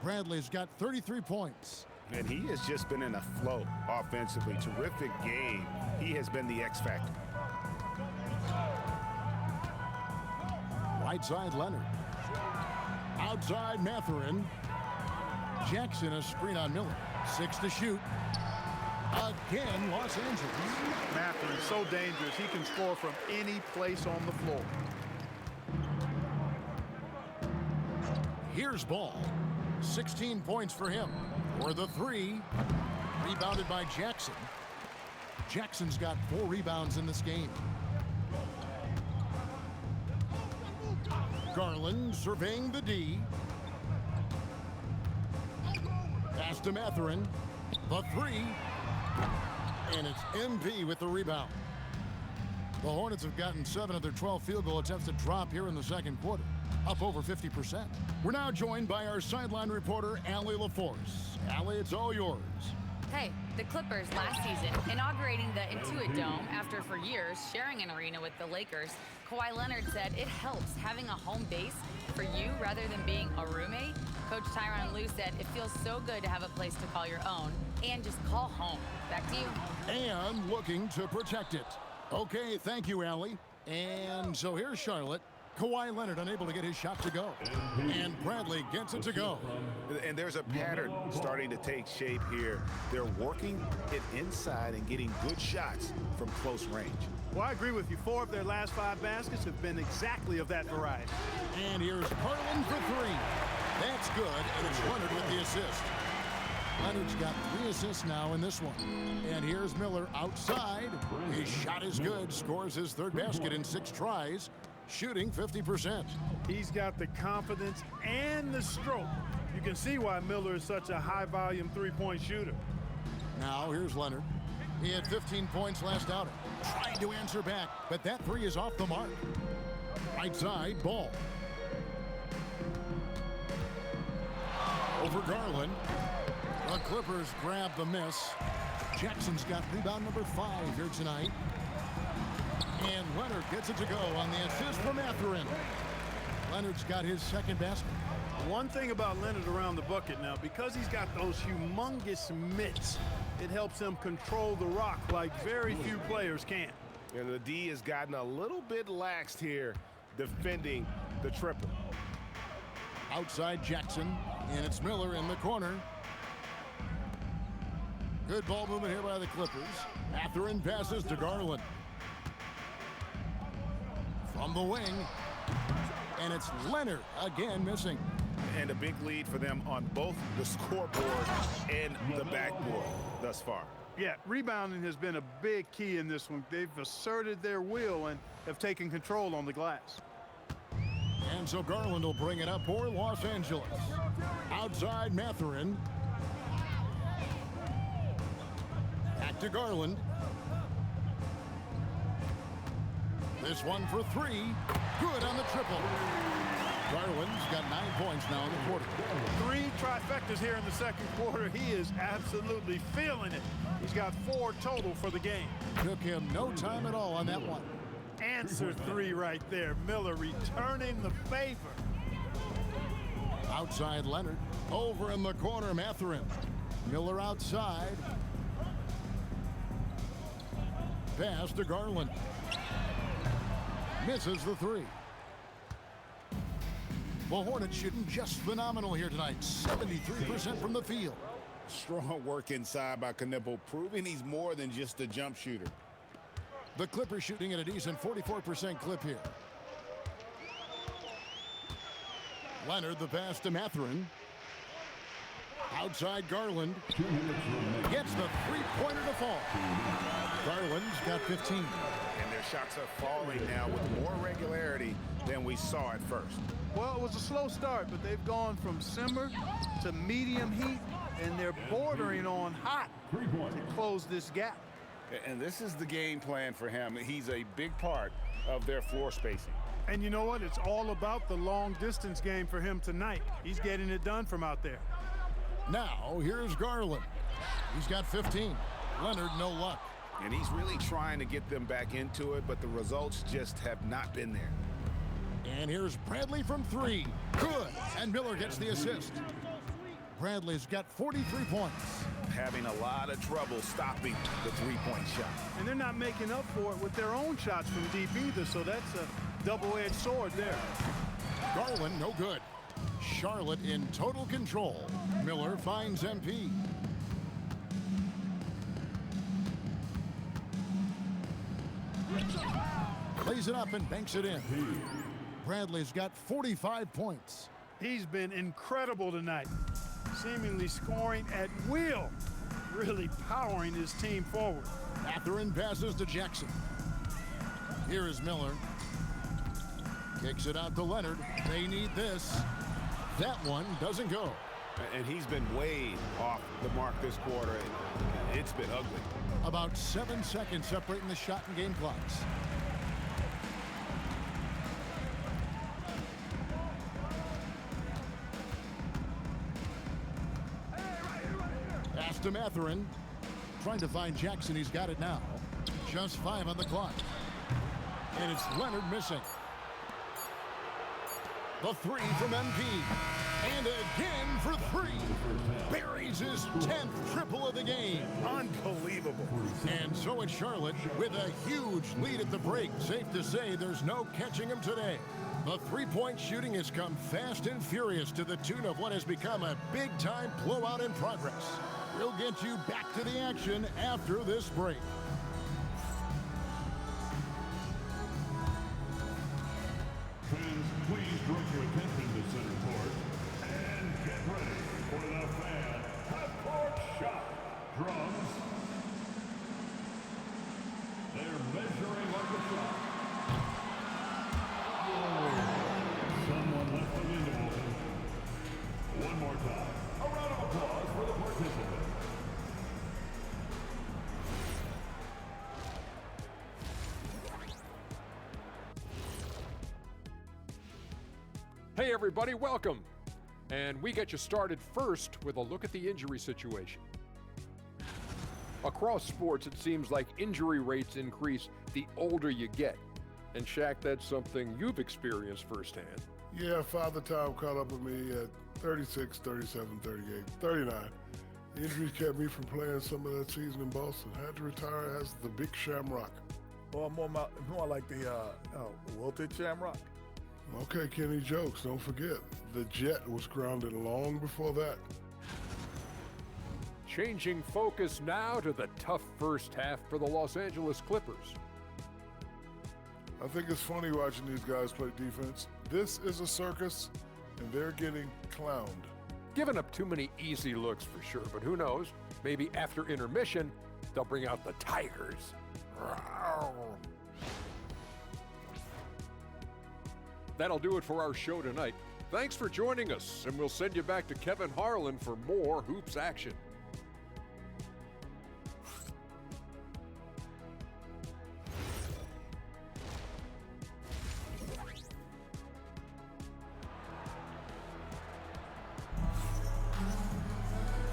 Bradley's got 33 points. And he has just been in a flow offensively. Terrific game. He has been the X factor. Right side, Leonard. Outside, Mathurin. Jackson, a screen on Miller. 6 to shoot. Again, Los Angeles. Mathurin, so dangerous. He can score from any place on the floor. Here's Ball. 16 points for him. For the 3. Rebounded by Jackson. Jackson's got 4 rebounds in this game. Garland surveying the D. Pass to Mathurin. The 3. And it's MP with the rebound. The Hornets have gotten 7 of their 12 field goal attempts to drop here in the second quarter, up over 50%. We're now joined by our sideline reporter, Allie LaForce. Allie, it's all yours. Hey, the Clippers last season inaugurating the Intuit Dome after for years sharing an arena with the Lakers. Kawhi Leonard said it helps having a home base for you rather than being a roommate. Coach Tyronn Lue said it feels so good to have a place to call your own and just call home. Back to you. And looking to protect it. Okay, thank you, Allie. And so here's Charlotte. Kawhi Leonard unable to get his shot to go. And Bradley gets it to go. And there's a pattern starting to take shape here. They're working it inside and getting good shots from close range. Well, I agree with you. 4 of their last 5 baskets have been exactly of that variety. And here's Garland for 3. That's good, and it's Leonard with the assist. Leonard's got 3 assists now in this one. And here's Miller outside. His shot is good, scores his 3rd basket in 6 tries, shooting 50%. He's got the confidence and the stroke. You can see why Miller is such a high-volume three-point shooter. Now here's Leonard. He had 15 points last outing. Trying to answer back, but that 3 is off the mark. Right side, Ball. Over Garland. The Clippers grab the miss. Jackson's got rebound number 5 here tonight. And Leonard gets it to go on the assist from Mathurin. Leonard's got his second basket. One thing about Leonard around the bucket now, because he's got those humongous mitts, it helps him control the rock like very few players can. And the D has gotten a little bit laxed here defending the triple. Outside Jackson, and it's Miller in the corner. Good ball movement here by the Clippers. Mathurin passes to Garland. From the wing, and it's Leonard again missing. And a big lead for them on both the scoreboard and the backboard thus far. Yeah, rebounding has been a big key in this one. They've asserted their will and have taken control on the glass. And so Garland will bring it up for Los Angeles. Outside Mathurin. Back to Garland. This one for 3. Good on the triple. Garland's got 9 points now in the quarter. 3 trifectas here in the second quarter. He is absolutely feeling it. He's got 4 total for the game. Took him no time at all on that one. Answer 3 right there. Miller returning the favor. Outside Leonard. Over in the corner, Mathurin. Miller outside. Pass to Garland. Misses the 3. The Hornets shooting just phenomenal here tonight. 73% from the field. Strong work inside by Knipple, proving he's more than just a jump shooter. The Clippers shooting at a decent 44% clip here. Leonard, the pass to Mathurin. Outside Garland. Gets the three-pointer to fall. Garland's got 15. And their shots are falling now with more regularity than we saw at first. Well, it was a slow start, but they've gone from simmer to medium heat, and they're bordering on hot to close this gap. And this is the game plan for him. He's a big part of their floor spacing. And you know what? It's all about the long-distance game for him tonight. He's getting it done from out there. Now, here's Garland. He's got 15. Leonard, no luck. And he's really trying to get them back into it, but the results just have not been there. And here's Bradley from 3. Good. And Miller gets the assist. Bradley's got 43 points. Having a lot of trouble stopping the three-point shot. And they're not making up for it with their own shots from deep either, so that's a double-edged sword there. Garland, no good. Charlotte in total control. Miller finds MP. Plays it up and banks it in. Bradley's got 45 points. He's been incredible tonight, seemingly scoring at will, really powering his team forward. Mathurin passes to Jackson. Here is Miller. Kicks it out to Leonard. They need this. That one doesn't go. And he's been way off the mark this quarter. It's been ugly. About 7 seconds separating the shot and game clocks. Pass to Mathurin. Trying to find Jackson. He's got it now. Just 5 on the clock. And it's Leonard missing. The 3 from MP. And again for 3. Buries his 10th triple of the game. Unbelievable. And so it's Charlotte with a huge lead at the break. Safe to say there's no catching him today. The three-point shooting has come fast and furious to the tune of what has become a big-time blowout in progress. We'll get you back to the action after this break. Fans, please direct your attention to center court and get ready for the fan half-court shot. Drums. They're measuring like a shot. Oh, someone left the window open. One more time. A round of applause for the participant. Hey everybody, welcome. And we get you started first with a look at the injury situation. Across sports, it seems like injury rates increase the older you get. And Shaq, that's something you've experienced firsthand. Yeah, Father Time caught up with me at 36, 37, 38, 39. The injuries kept me from playing some of that season in Boston. I had to retire as the Big Shamrock. Or more like the wilted Shamrock. Okay, Kenny jokes. Don't forget, the Jet was grounded long before that. Changing focus now to the tough first half for the Los Angeles Clippers. I think it's funny watching these guys play defense. This is a circus, and they're getting clowned. Giving up too many easy looks for sure, but who knows? Maybe after intermission, they'll bring out the Tigers. That'll do it for our show tonight. Thanks for joining us, and we'll send you back to Kevin Harlan for more hoops action.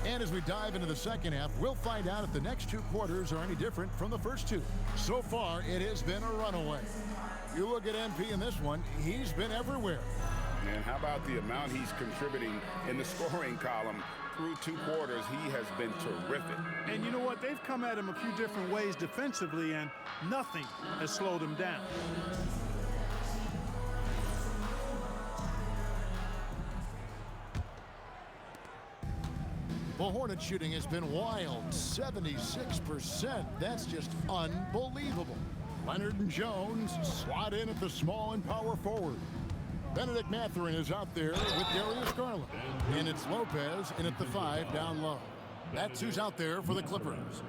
And as we dive into the second half, we'll find out if the next two quarters are any different from the first two. So far, it has been a runaway. You look at MP in this one, he's been everywhere. And how about the amount he's contributing in the scoring column? Through two quarters, he has been terrific. And you know what? They've come at him a few different ways defensively, and nothing has slowed him down. The Hornets shooting has been wild, 76%. That's just unbelievable. Leonard and Jones slot in at the small and power forward. Benedict Mathurin is out there with Darius Garland. And it's Lopez in at the 5 down low. That's who's out there for the Clippers.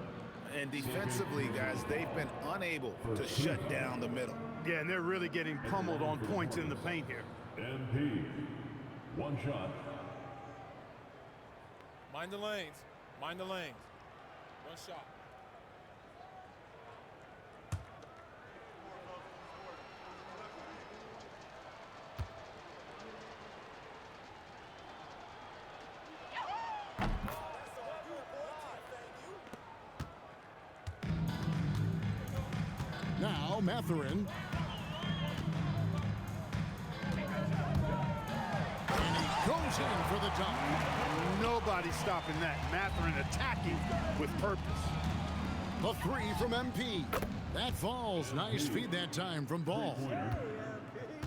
And defensively, guys, they've been unable to shut down the middle. Yeah, and they're really getting pummeled on points in the paint here. MP, one shot. Mind the lanes. Mind the lanes. One shot. Now Mathurin. And he goes in for the dunk. Nobody's stopping that. Mathurin attacking with purpose. The 3 from MP. That falls. Nice feed that time from Ball.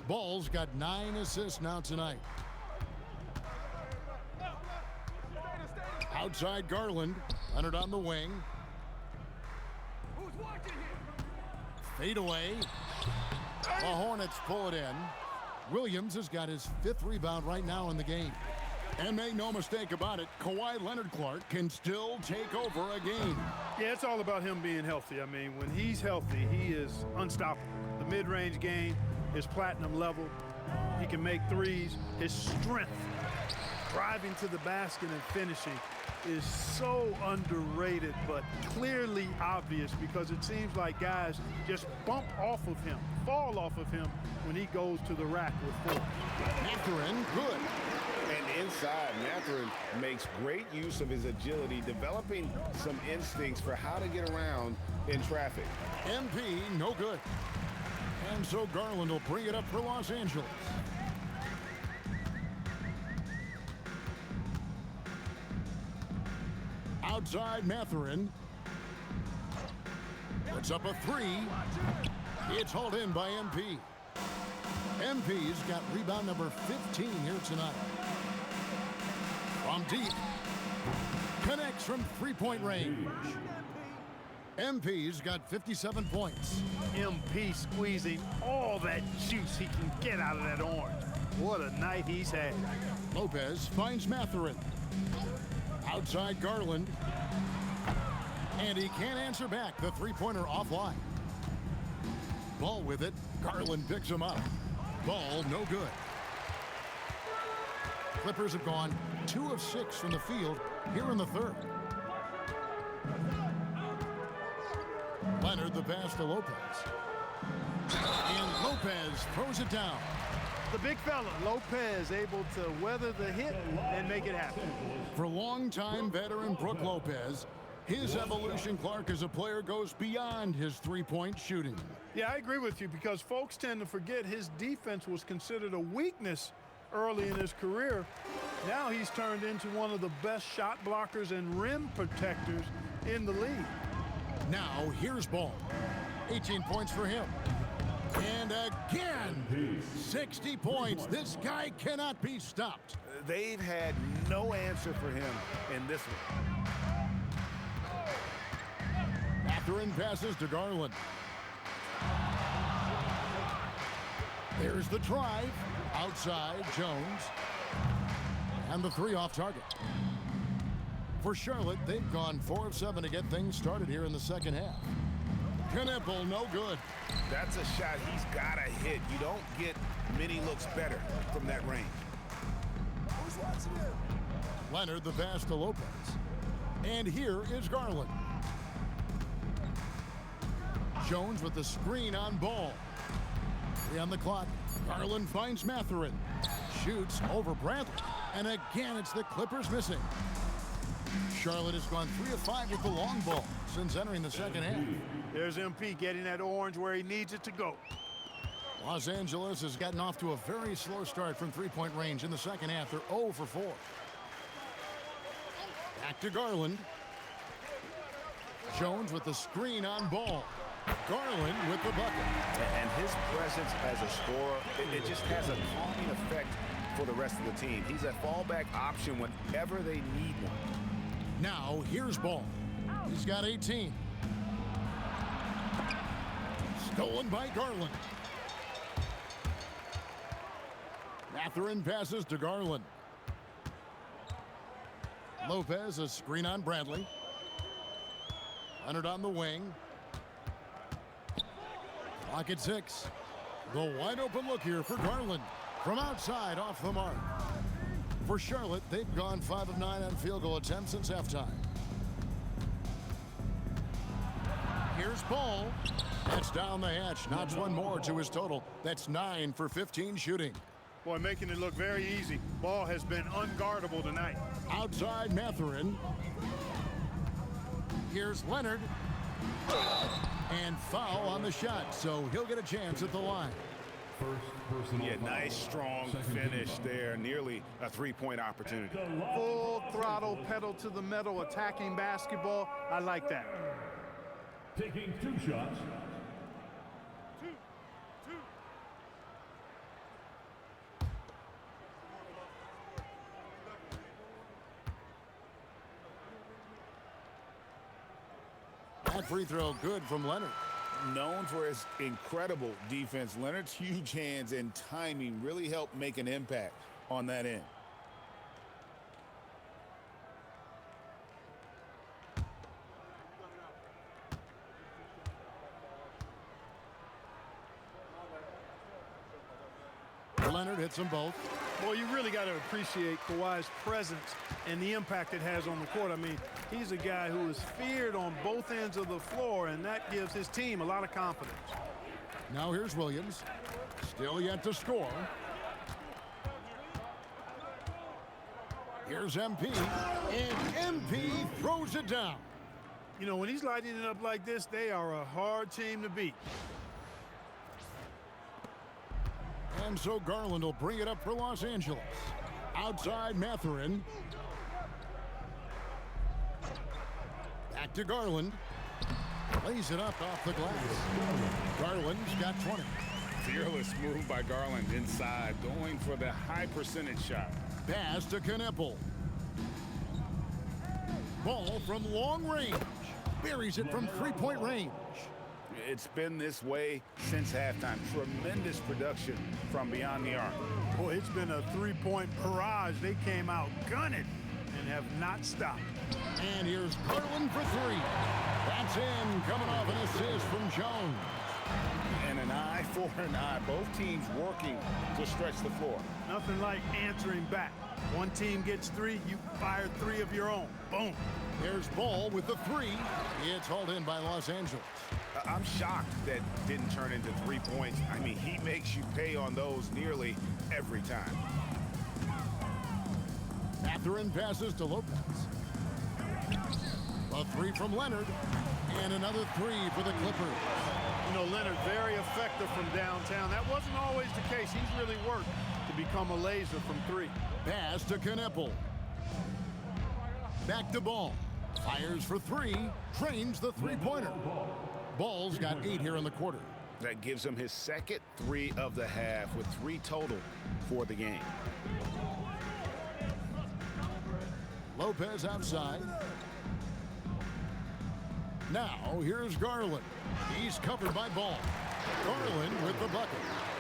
Ball's got 9 assists now tonight. Outside Garland. Leonard on the wing. Fade away. The Hornets pull it in. Williams has got his 5th rebound right now in the game. And make no mistake about it, Kawhi Leonard-Clark can still take over a game. Yeah, it's all about him being healthy. I mean, when he's healthy, he is unstoppable. The mid-range game is platinum level. He can make threes. His strength, driving to the basket and finishing, is so underrated, but clearly obvious because it seems like guys just bump off of him, fall off of him when he goes to the rack with 4. Mathurin, good. And inside, Mathurin makes great use of his agility, developing some instincts for how to get around in traffic. MP, no good. And so Garland will bring it up for Los Angeles. Outside Mathurin. Puts up a 3. It's hauled in by MP. MP's got rebound number 15 here tonight. From deep. Connects from 3-point range. MP's got 57 points. MP squeezing all that juice he can get out of that orange. What a night he's had. Lopez finds Mathurin. Outside Garland. And he can't answer back. The 3-pointer offline. Ball with it. Garland picks him up. Ball no good. Clippers have gone 2 of 6 from the field here in the 3rd. Leonard the pass to Lopez. And Lopez throws it down. The big fella, Lopez, able to weather the hit and make it happen. For longtime veteran Brook Lopez, his evolution, Clark, as a player goes beyond his three-point shooting. Yeah, I agree with you because folks tend to forget his defense was considered a weakness early in his career. Now he's turned into one of the best shot blockers and rim protectors in the league. Now here's Ball. 18 points for him. And again, 60 points. This guy cannot be stopped. They've had no answer for him in this one. Mathurin passes to Garland. There's the drive. Outside, Jones. And the three off target. For Charlotte, they've gone 4 of 7 to get things started here in the second half. Knipple, no good. That's a shot he's got to hit. You don't get many looks better from that range. Leonard, the pass to Lopez. And here is Garland. Jones with the screen on Ball. 3 on the clock. Garland finds Mathurin. Shoots over Bradley. And again, it's the Clippers missing. Charlotte has gone 3 of 5 with the long ball since entering the second half. There's MP getting that orange where he needs it to go. Los Angeles has gotten off to a very slow start from three-point range in the second half. They're 0 for 4. Back to Garland. Jones with the screen on Ball. Garland with the bucket. And his presence as a scorer, it just has a calming effect for the rest of the team. He's a fallback option whenever they need one. Now here's Ball. He's got 18. Stolen by Garland. Mathurin passes to Garland. Lopez, a screen on Bradley. Leonard on the wing. Clock at 6. The wide open look here for Garland. From outside, off the mark. For Charlotte, they've gone 5 of 9 on field goal attempts since halftime. Here's Ball. That's down the hatch. Knocks one more to his total. That's 9 for 15 shooting. Boy, making it look very easy. Ball has been unguardable tonight. Outside Mathurin. Here's Leonard. And foul on the shot, so he'll get a chance at the line. Yeah, nice, strong finish there. Nearly a three-point opportunity. Full throttle, pedal to the metal, attacking basketball. I like that. Taking 2 shots. That free throw good from Leonard. Known for his incredible defense, Leonard's huge hands and timing really helped make an impact on that end. Leonard hits them both. Boy, you really got to appreciate Kawhi's presence and the impact it has on the court. I mean, he's a guy who is feared on both ends of the floor, and that gives his team a lot of confidence. Now here's Williams. Still yet to score. Here's MP. And MP throws it down. You know, when he's lighting it up like this, they are a hard team to beat. And so Garland will bring it up for Los Angeles. Outside Mathurin. Back to Garland. Lays it up off the glass. Garland's got 20. Fearless move by Garland inside, going for the high percentage shot. Pass to Knipple. Ball from long range. Buries it from three-point range. It's been this way since halftime. Tremendous production from beyond the arc. Boy, it's been a three-point barrage. They came out gunning and have not stopped. And here's Garland for 3. That's in, coming off an assist from Jones. And an eye for an eye. Both teams working to stretch the floor. Nothing like answering back. One team gets 3, you fire 3 of your own. Boom. There's Ball with the 3. It's hauled in by Los Angeles. I'm shocked that didn't turn into 3 points. I mean, he makes you pay on those nearly every time. Mathurin passes to Lopez. A three from Leonard. And another three for the Clippers. You know, Leonard very effective from downtown. That wasn't always the case. He's really worked to become a laser from three. Pass to Kneppel. Back to Ball. Fires for three. Drains the three-pointer. Ball's got 8 here in the quarter. That gives him his second 3 of the half with 3 total for the game. Lopez outside. Now, here's Garland. He's covered by Ball. Garland with the bucket.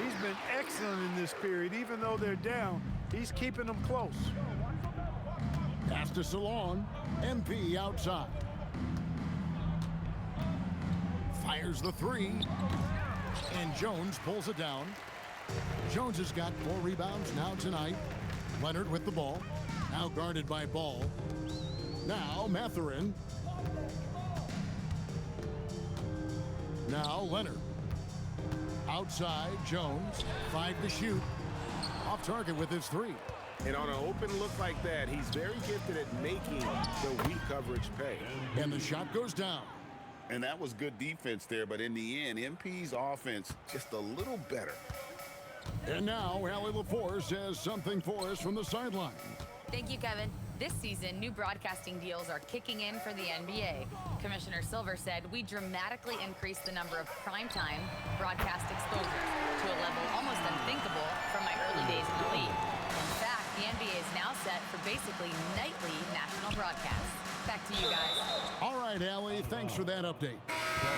He's been excellent in this period. Even though they're down, he's keeping them close. Pass to Salon. MP outside. Fires the three. And Jones pulls it down. Jones has got 4 rebounds now tonight. Leonard with the ball. Now guarded by Ball. Now Mathurin. Now Leonard. Outside, Jones. 5 to shoot. Off target with his 3. And on an open look like that, he's very gifted at making the weak coverage pay. And the shot goes down. And that was good defense there, but in the end, MP's offense just a little better. And now, Allie LaForce has something for us from the sideline. Thank you, Kevin. This season, new broadcasting deals are kicking in for the NBA. Commissioner Silver said we dramatically increased the number of primetime broadcast exposures to a level almost unthinkable from my early days in the league. In fact, the NBA is now set for basically nightly national broadcasts. Back to you guys. All right, Allie, thanks for that update.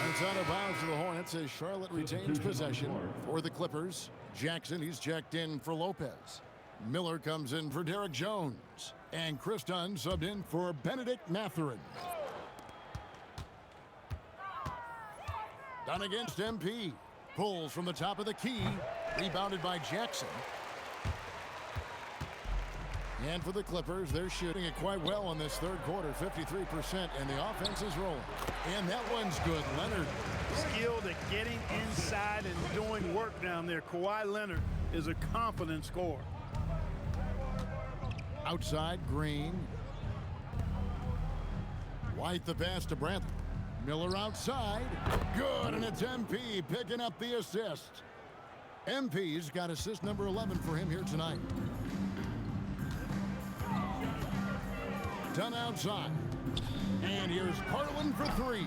It's out of bounds to the Hornets as Charlotte retains possession for the Clippers. Jackson, he's checked in for Lopez. Miller comes in for Derek Jones. And Chris Dunn subbed in for Benedict Mathurin. Dunn against MP. Pulls from the top of the key. Rebounded by Jackson. And for the Clippers, they're shooting it quite well in this third quarter, 53%, and the offense is rolling. And that one's good. Leonard. Skilled at getting inside and doing work down there. Kawhi Leonard is a confident scorer. Outside, Green. White the pass to Brantley. Miller outside. Good, and it's MP picking up the assist. MP's got assist number 11 for him here tonight. Dunn outside. And here's Carlin for 3.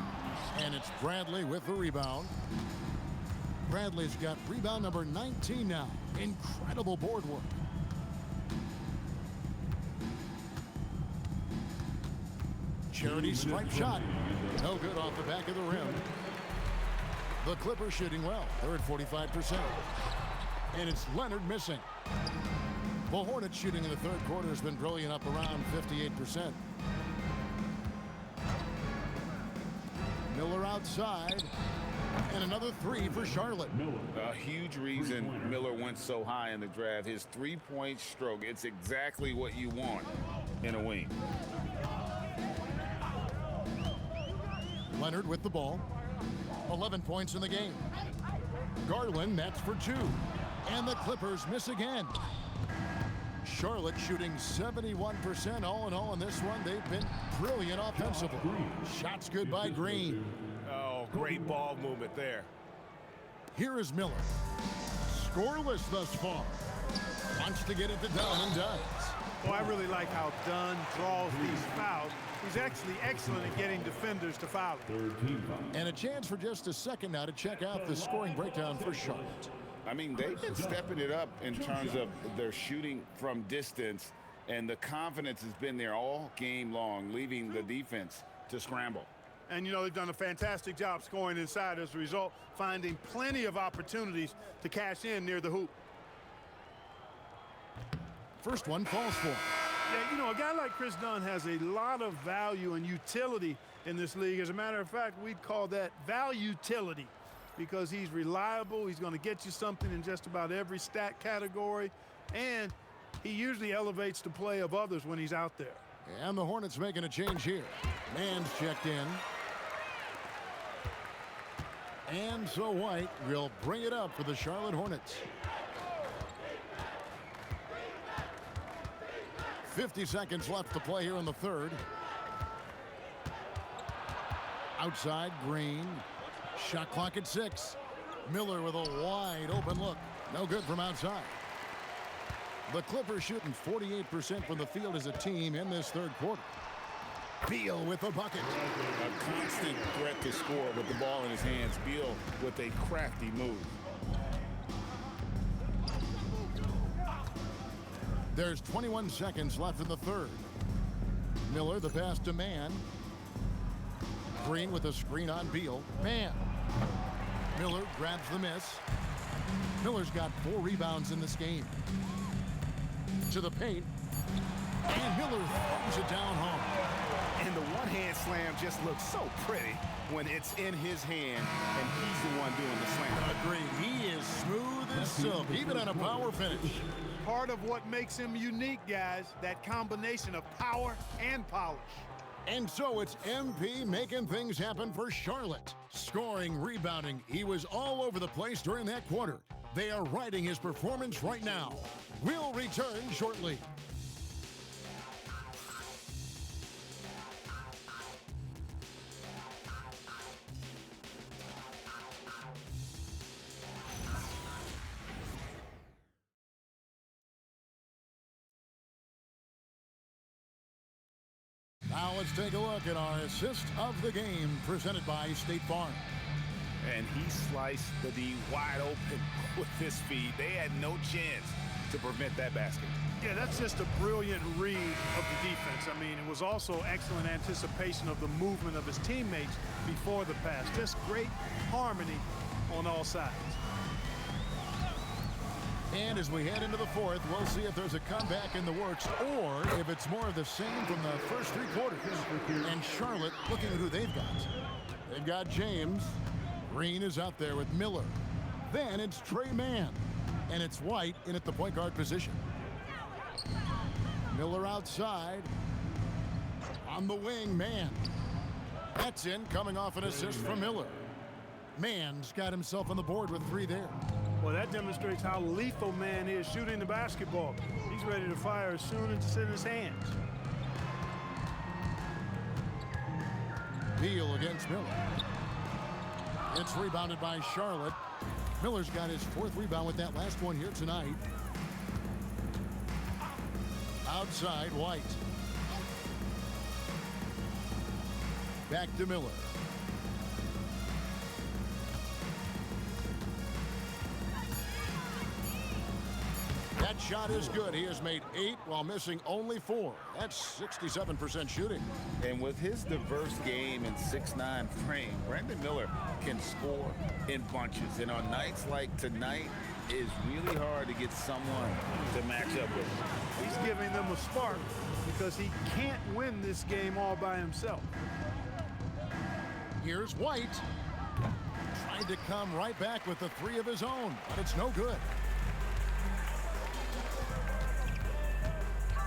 And it's Bradley with the rebound. Bradley's got rebound number 19 now. Incredible board work. Charity stripe shot. No good off the back of the rim. The Clippers shooting well. They're at 45%. And it's Leonard missing. The Hornets shooting in the third quarter has been brilliant, up around 58%. Miller outside. And another 3 for Charlotte. A huge reason Miller went so high in the draft. His three-point stroke. It's exactly what you want in a wing. Leonard with the ball. 11 points in the game. Garland, that's for 2. And the Clippers miss again. Charlotte shooting 71% all in all in this one. They've been brilliant offensively. Shots good by Green. Oh, great ball movement there. Here is Miller. Scoreless thus far. Wants to get it to Dunn and does. Well, I really like how Dunn draws these fouls. He's actually excellent at getting defenders to foul him. And a chance for just a second now to check out the scoring breakdown for Charlotte. I mean, they've been stepping it up in terms of their shooting from distance, and the confidence has been there all game long, leaving the defense to scramble. And, you know, they've done a fantastic job scoring inside as a result, finding plenty of opportunities to cash in near the hoop. First one falls for him. Yeah, you know, a guy like Chris Dunn has a lot of value and utility in this league. As a matter of fact, we'd call that value-utility because he's reliable. He's going to get you something in just about every stat category, and he usually elevates the play of others when he's out there. And the Hornets making a change here. Man's checked in. And so White will bring it up for the Charlotte Hornets. 50 seconds left to play here in the third. Outside, Green. Shot clock at 6. Miller with a wide open look. No good from outside. The Clippers shooting 48% from the field as a team in this third quarter. Beal with a bucket. A constant threat to score with the ball in his hands. Beal with a crafty move. There's 21 seconds left in the third. Miller, the pass to Mann. Green with a screen on Beal. Mann. Miller grabs the miss. Miller's got 4 rebounds in this game. To the paint. And Miller throws it down home. And the one-hand slam just looks so pretty when it's in his hand and he's the one doing the slam. Agreed. He is smooth as silk, even on a power finish. Part of what makes him unique, guys, that combination of power and polish. And so it's MP making things happen for Charlotte. Scoring, rebounding, he was all over the place during that quarter. They are riding his performance right now. We'll return shortly. Now let's take a look at our assist of the game presented by State Farm. And he sliced the D wide open with his feet. They had no chance to prevent that basket. Yeah, that's just a brilliant read of the defense. I mean, it was also excellent anticipation of the movement of his teammates before the pass. Just great harmony on all sides. And as we head into the fourth, we'll see if there's a comeback in the works or if it's more of the same from the first 3 quarters. And Charlotte looking at who they've got. They've got James. Green is out there with Miller. Then it's Trey Mann. And it's White in at the point guard position. Miller outside. On the wing, Mann. That's in, coming off an assist from Miller. Mann's got himself on the board with 3 there. Well, that demonstrates how lethal Mann is shooting the basketball. He's ready to fire as soon as it's in his hands. Beal against Miller. It's rebounded by Charlotte. Miller's got his 4th rebound with that last one here tonight. Outside, White. Back to Miller. That shot is good. He has made 8 while missing only 4. That's 67% shooting. And with his diverse game and 6'9" frame, Brandon Miller can score in bunches. And on nights like tonight, it's really hard to get someone to match up with him. He's giving them a spark because he can't win this game all by himself. Here's White. Tried to come right back with the 3 of his own, but it's no good.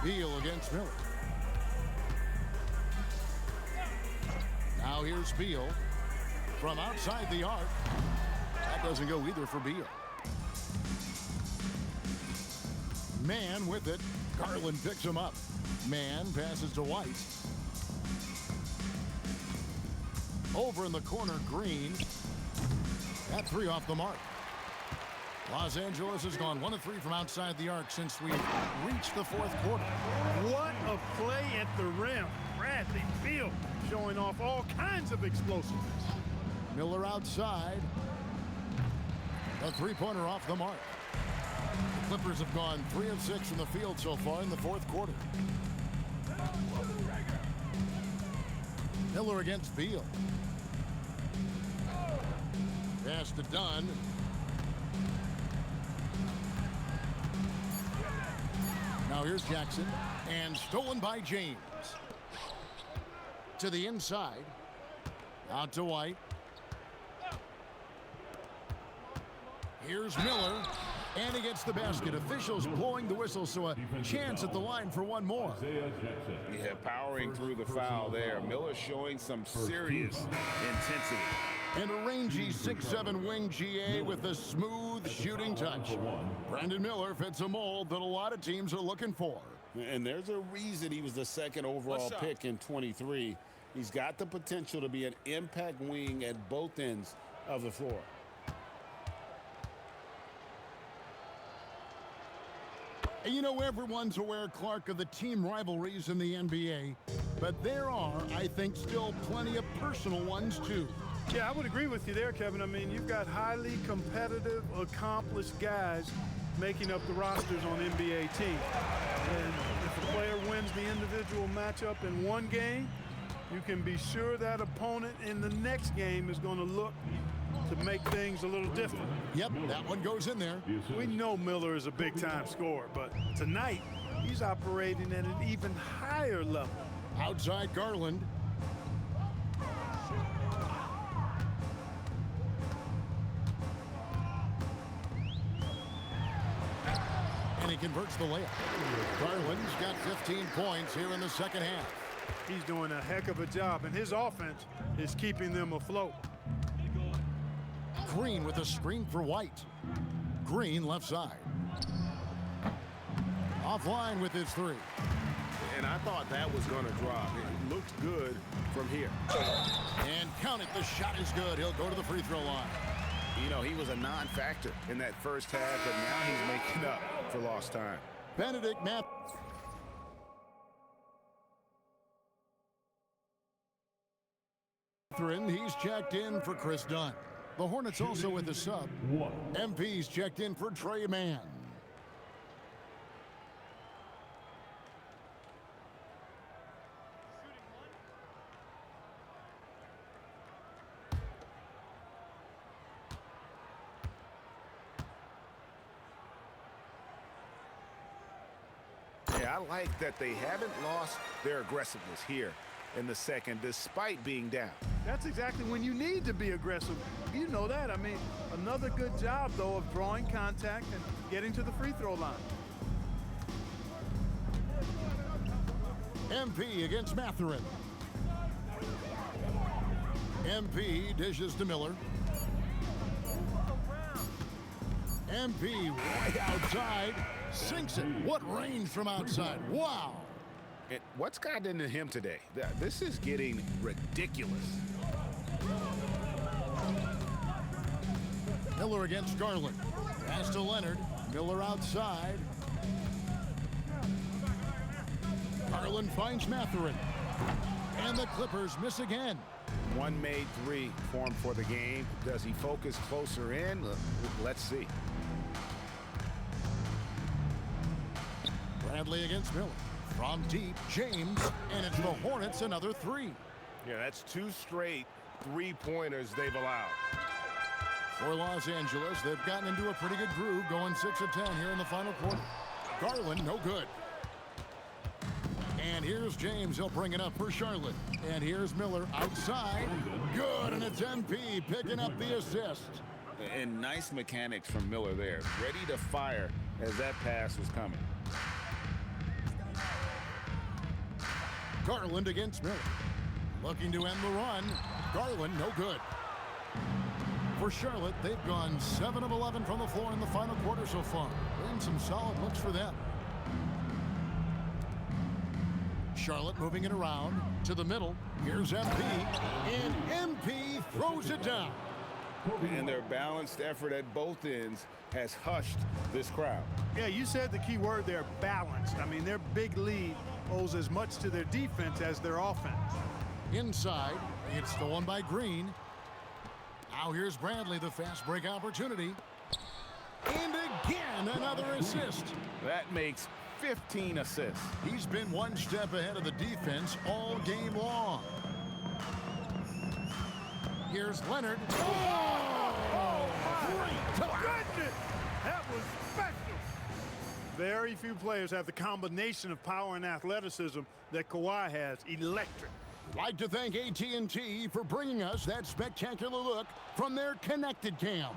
Beal against Miller. Now here's Beal from outside the arc. That doesn't go either for Beal. Mann with it. Garland picks him up. Mann passes to White. Over in the corner, Green. That 3 off the mark. Los Angeles has gone 1 of 3 from outside the arc since we reached the 4th quarter. What a play at the rim. Bradley Beal showing off all kinds of explosiveness. Miller outside. A 3-pointer off the mark. The Clippers have gone 3 of 6 from the field so far in the 4th quarter. Miller against Beal. Pass to Dunn. Now here's Jackson, and stolen by James. To the inside. Out to White. Here's Miller, and he gets the basket. Officials blowing the whistle, so a chance at the line for one more. Yeah, powering through the foul there. Miller showing some serious intensity. And a rangy 6'7" wing GA with a smooth shooting touch. Brandon Miller fits a mold that a lot of teams are looking for. And there's a reason he was the second overall pick in 23. He's got the potential to be an impact wing at both ends of the floor. You know, everyone's aware, Clark, of the team rivalries in the NBA, but there are, I think, still plenty of personal ones, too. Yeah, I would agree with you there, Kevin. I mean, you've got highly competitive, accomplished guys making up the rosters on NBA teams. And if a player wins the individual matchup in one game, you can be sure that opponent in the next game is going to look to make things a little different. Yep, that one goes in there. We know Miller is a big-time scorer, but tonight he's operating at an even higher level. Outside Garland. And he converts the layup. Garland's got 15 points here in the second half. He's doing a heck of a job, and his offense is keeping them afloat. Green with a screen for White. Green left side. Offline with his three. And I thought that was going to drop. It looked good from here. And count it, the shot is good. He'll go to the free throw line. You know, he was a non-factor in that first half, but now he's making up for lost time. Benedict Mathurin, he's checked in for Chris Dunn. The Hornets also with a sub. MP's checked in for Trey Mann. Yeah, I like that they haven't lost their aggressiveness here in the second, despite being down. That's exactly when you need to be aggressive. You know that. I mean, another good job, though, of drawing contact and getting to the free throw line. MP against Mathurin. MP dishes to Miller. MP way outside. Sinks it. What range from outside. Wow. And what's gotten into him today? This is getting ridiculous. Miller against Garland. Pass to Leonard. Miller outside. Garland finds Mathurin. And the Clippers miss again. One made three formed for the game. Does he focus closer in? Let's see. Bradley against Miller. From deep, James, and it's the Hornets another three. Yeah, that's two straight three-pointers they've allowed. For Los Angeles, they've gotten into a pretty good groove, going 6 of 10 here in the final quarter. Garland, no good. And here's James. He'll bring it up for Charlotte. And here's Miller outside. Good, and it's MP picking up the assist. And nice mechanics from Miller there. Ready to fire as that pass was coming. Garland against Miller. Looking to end the run. Garland, no good. For Charlotte, they've gone 7 of 11 from the floor in the final quarter so far. Been some solid looks for them. Charlotte moving it around to the middle. Here's MP. And MP throws it down. And their balanced effort at both ends has hushed this crowd. Yeah, you said the key word there, balanced. I mean, their big lead owes as much to their defense as their offense. Inside, it's stolen by Green. Now here's Bradley, the fast break opportunity. And again, another assist. That makes 15 assists. He's been one step ahead of the defense all game long. Here's Leonard. Oh my goodness! That was special. Very few players have the combination of power and athleticism that Kawhi has. Electric. Like to thank AT&T for bringing us that spectacular look from their connected cam.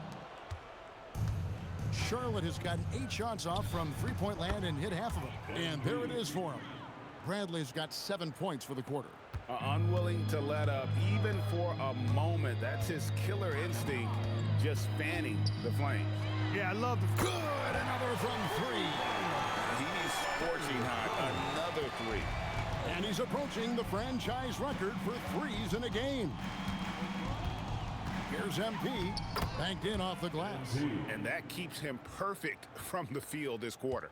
Charlotte has gotten 8 shots off from three-point land and hit half of them. And there it is for him. Bradley's got 7 points for the quarter. unwilling to let up even for a moment. That's his killer instinct, just fanning the flames. Yeah, I love the... Good, another from three. He's scorching hot, another three. And he's approaching the franchise record for threes in a game. Here's MP, banked in off the glass. And that keeps him perfect from the field this quarter.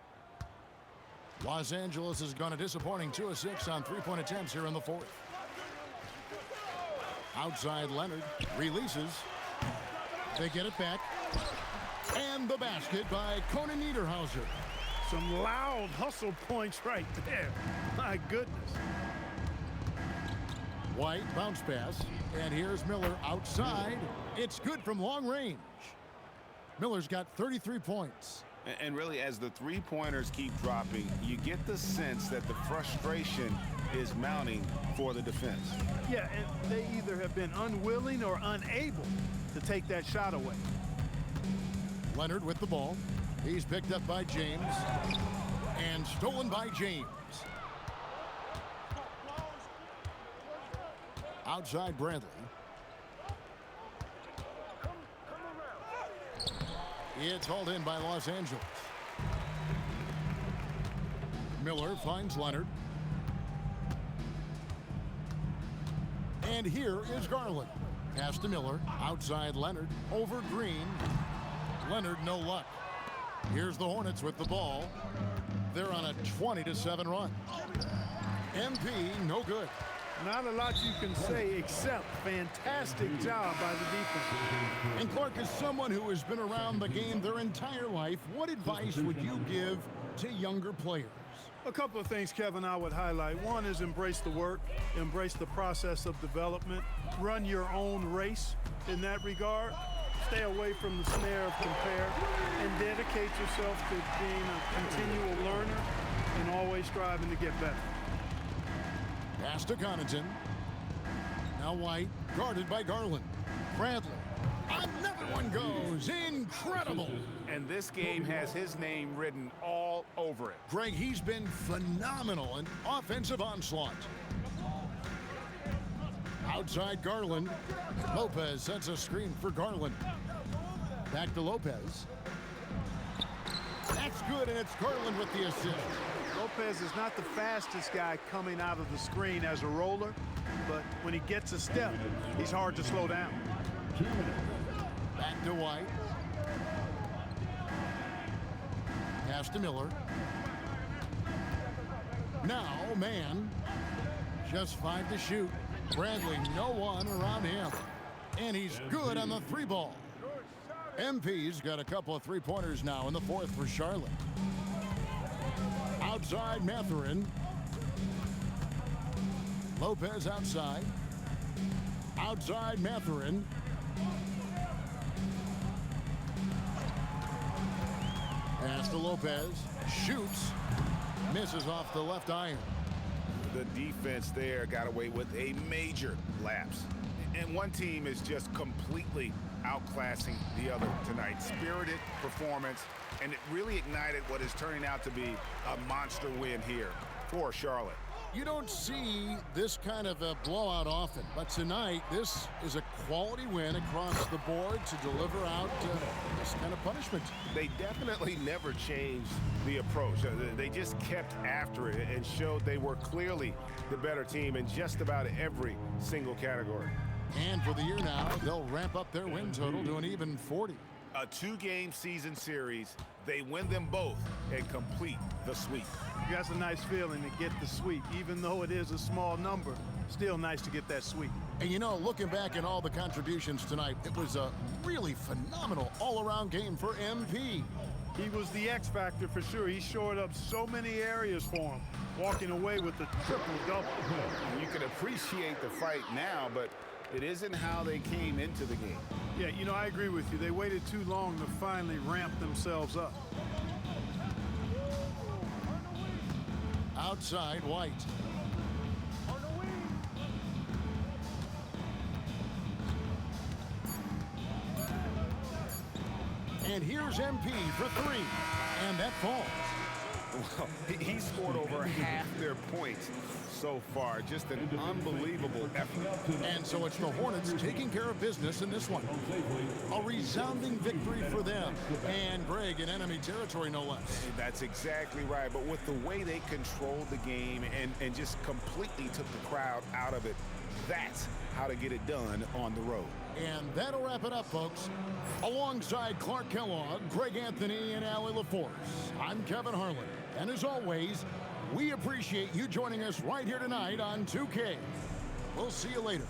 Los Angeles has gone a disappointing 2 of 6 on three-point attempts here in the fourth. Outside Leonard, releases. They get it back. And the basket by Conan Niederhauser. Some loud hustle points right there. My goodness. White bounce pass. And here's Miller outside. It's good from long range. Miller's got 33 points. And really, as the three-pointers keep dropping, you get the sense that the frustration is mounting for the defense. Yeah, and they either have been unwilling or unable to take that shot away. Leonard with the ball. He's picked up by James. And stolen by James. Outside Bradley. It's hauled in by Los Angeles. Miller finds Leonard. And here is Garland. Pass to Miller. Outside Leonard. Over Green. Leonard no luck. Here's the Hornets with the ball. They're on a 20-7 run. MP no good. Not a lot you can say except fantastic job by the defense. And Clark, as someone who has been around the game their entire life, what advice would you give to younger players? A couple of things, Kevin, I would highlight. One is embrace the work, embrace the process of development, run your own race in that regard. Stay away from the snare of compare and dedicate yourself to being a continual learner and always striving to get better. Pass to Connaughton. Now White, guarded by Garland. Bradley. Another one goes. Incredible. And this game has his name written all over it. Greg, he's been phenomenal in offensive onslaught. Outside Garland. Lopez sets a screen for Garland. Back to Lopez. That's good, and it's Garland with the assist. Lopez is not the fastest guy coming out of the screen as a roller, but when he gets a step, he's hard to slow down. Back to White. Pass to Miller. Now, man. Just 5 to shoot. Bradley, no one around him. And he's good on the three ball. MP's got a couple of three-pointers now in the fourth for Charlotte. Outside Mathurin. Lopez outside. Outside Mathurin. Pass to Lopez. Shoots. Misses off the left iron. The defense there got away with a major lapse. And one team is just completely outclassing the other tonight. Spirited performance, and it really ignited what is turning out to be a monster win here for Charlotte. You don't see this kind of a blowout often, but tonight this is a quality win across the board to deliver out this kind of punishment. They definitely never changed the approach. They just kept after it and showed they were clearly the better team in just about every single category. And for the year now, they'll ramp up their win total to an even 40. A 2-game season series, they win them both and complete the sweep. That's a nice feeling to get the sweep. Even though it is a small number, still nice to get that sweep. And you know, looking back at all the contributions tonight, it was a really phenomenal all-around game for MP. He was the X factor for sure. He shored up so many areas for him, walking away with the triple-double. You can appreciate the fight now, but it isn't how they came into the game. Yeah, you know, I agree with you. They waited too long to finally ramp themselves up. Outside White. And here's MP for three. And that falls. Well, he scored over half their points so far. Just an unbelievable effort. And so it's the Hornets taking care of business in this one. A resounding victory for them. And Greg in enemy territory, no less. That's exactly right. But with the way they controlled the game and just completely took the crowd out of it, that's how to get it done on the road. And that'll wrap it up, folks. Alongside Clark Kellogg, Greg Anthony, and Allie LaForce, I'm Kevin Harlan. And as always, we appreciate you joining us right here tonight on 2K. We'll see you later.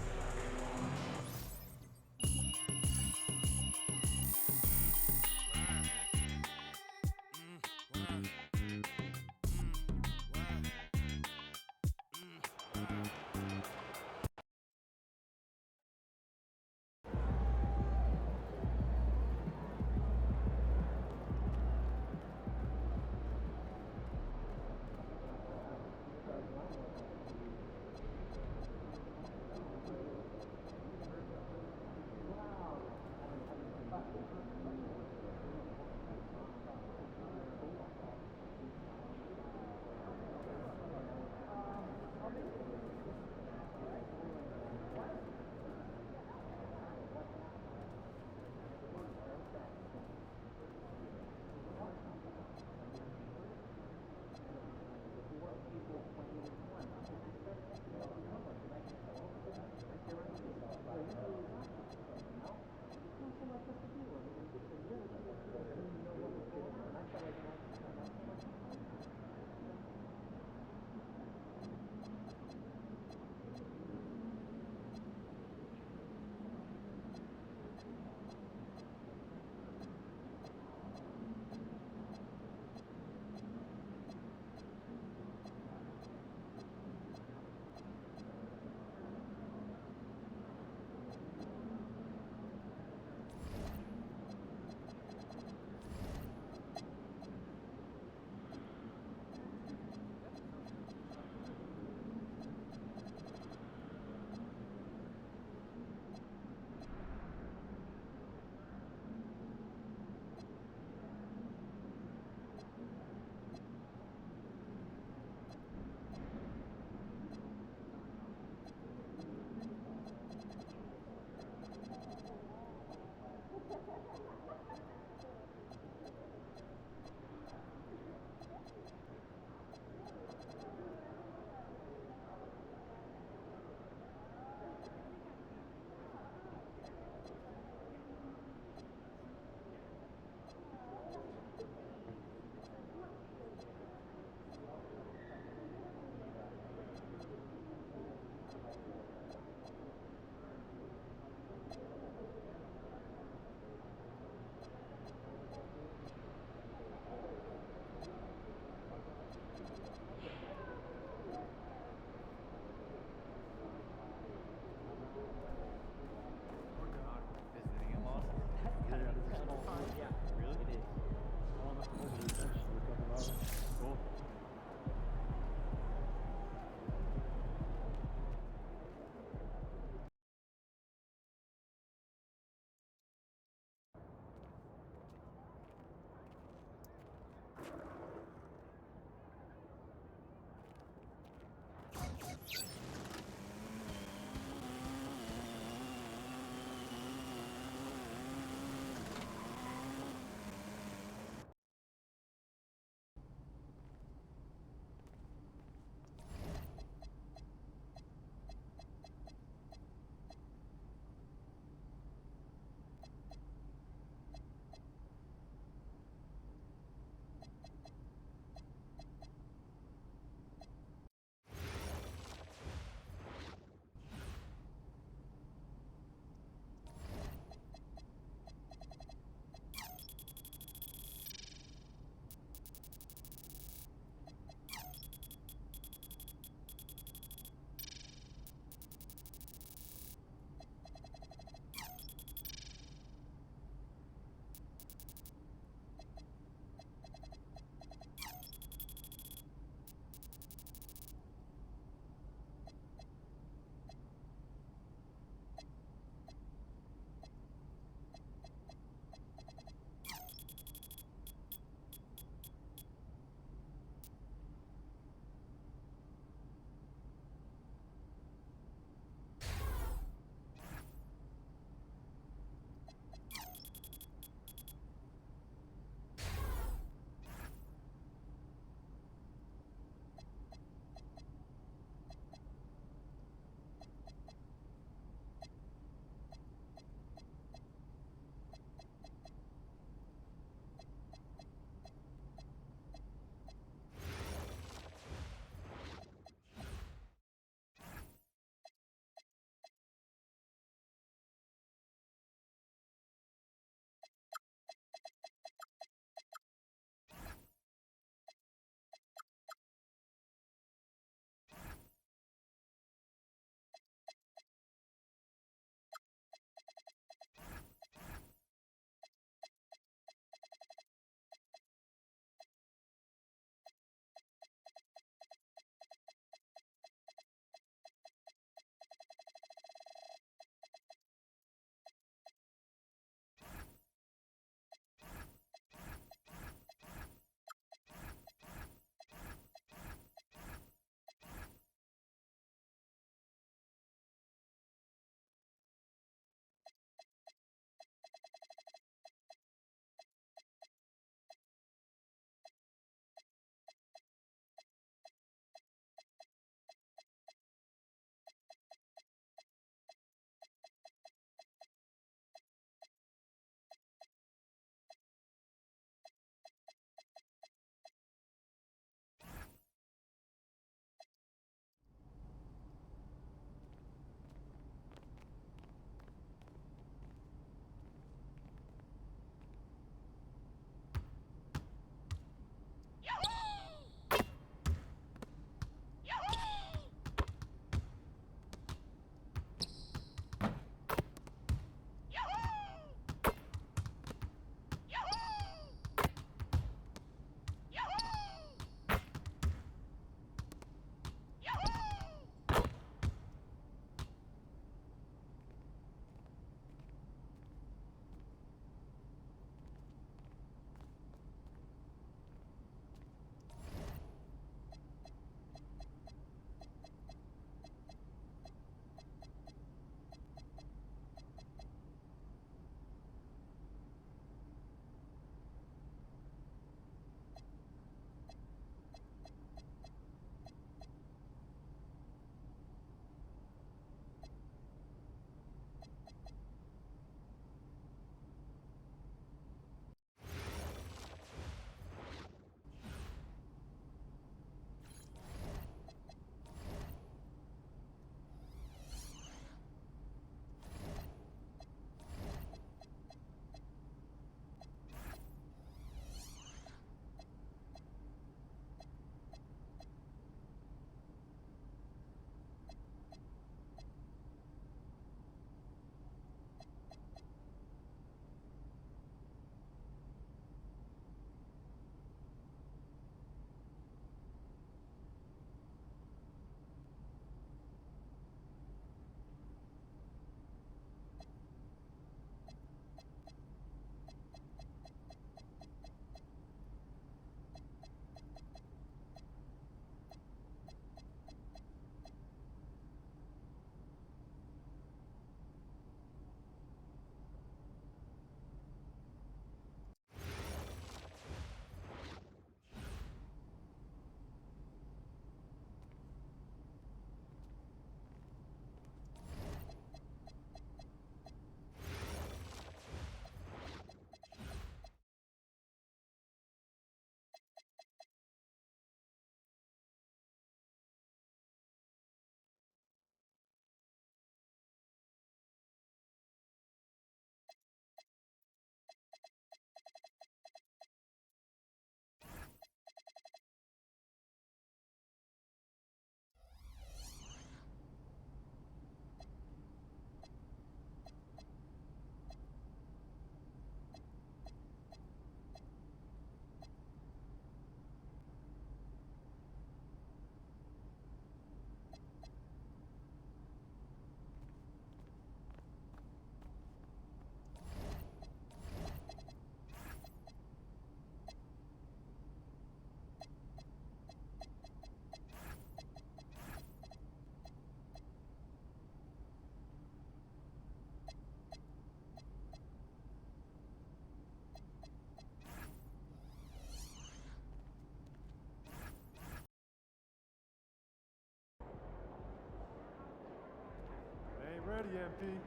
ready, MP.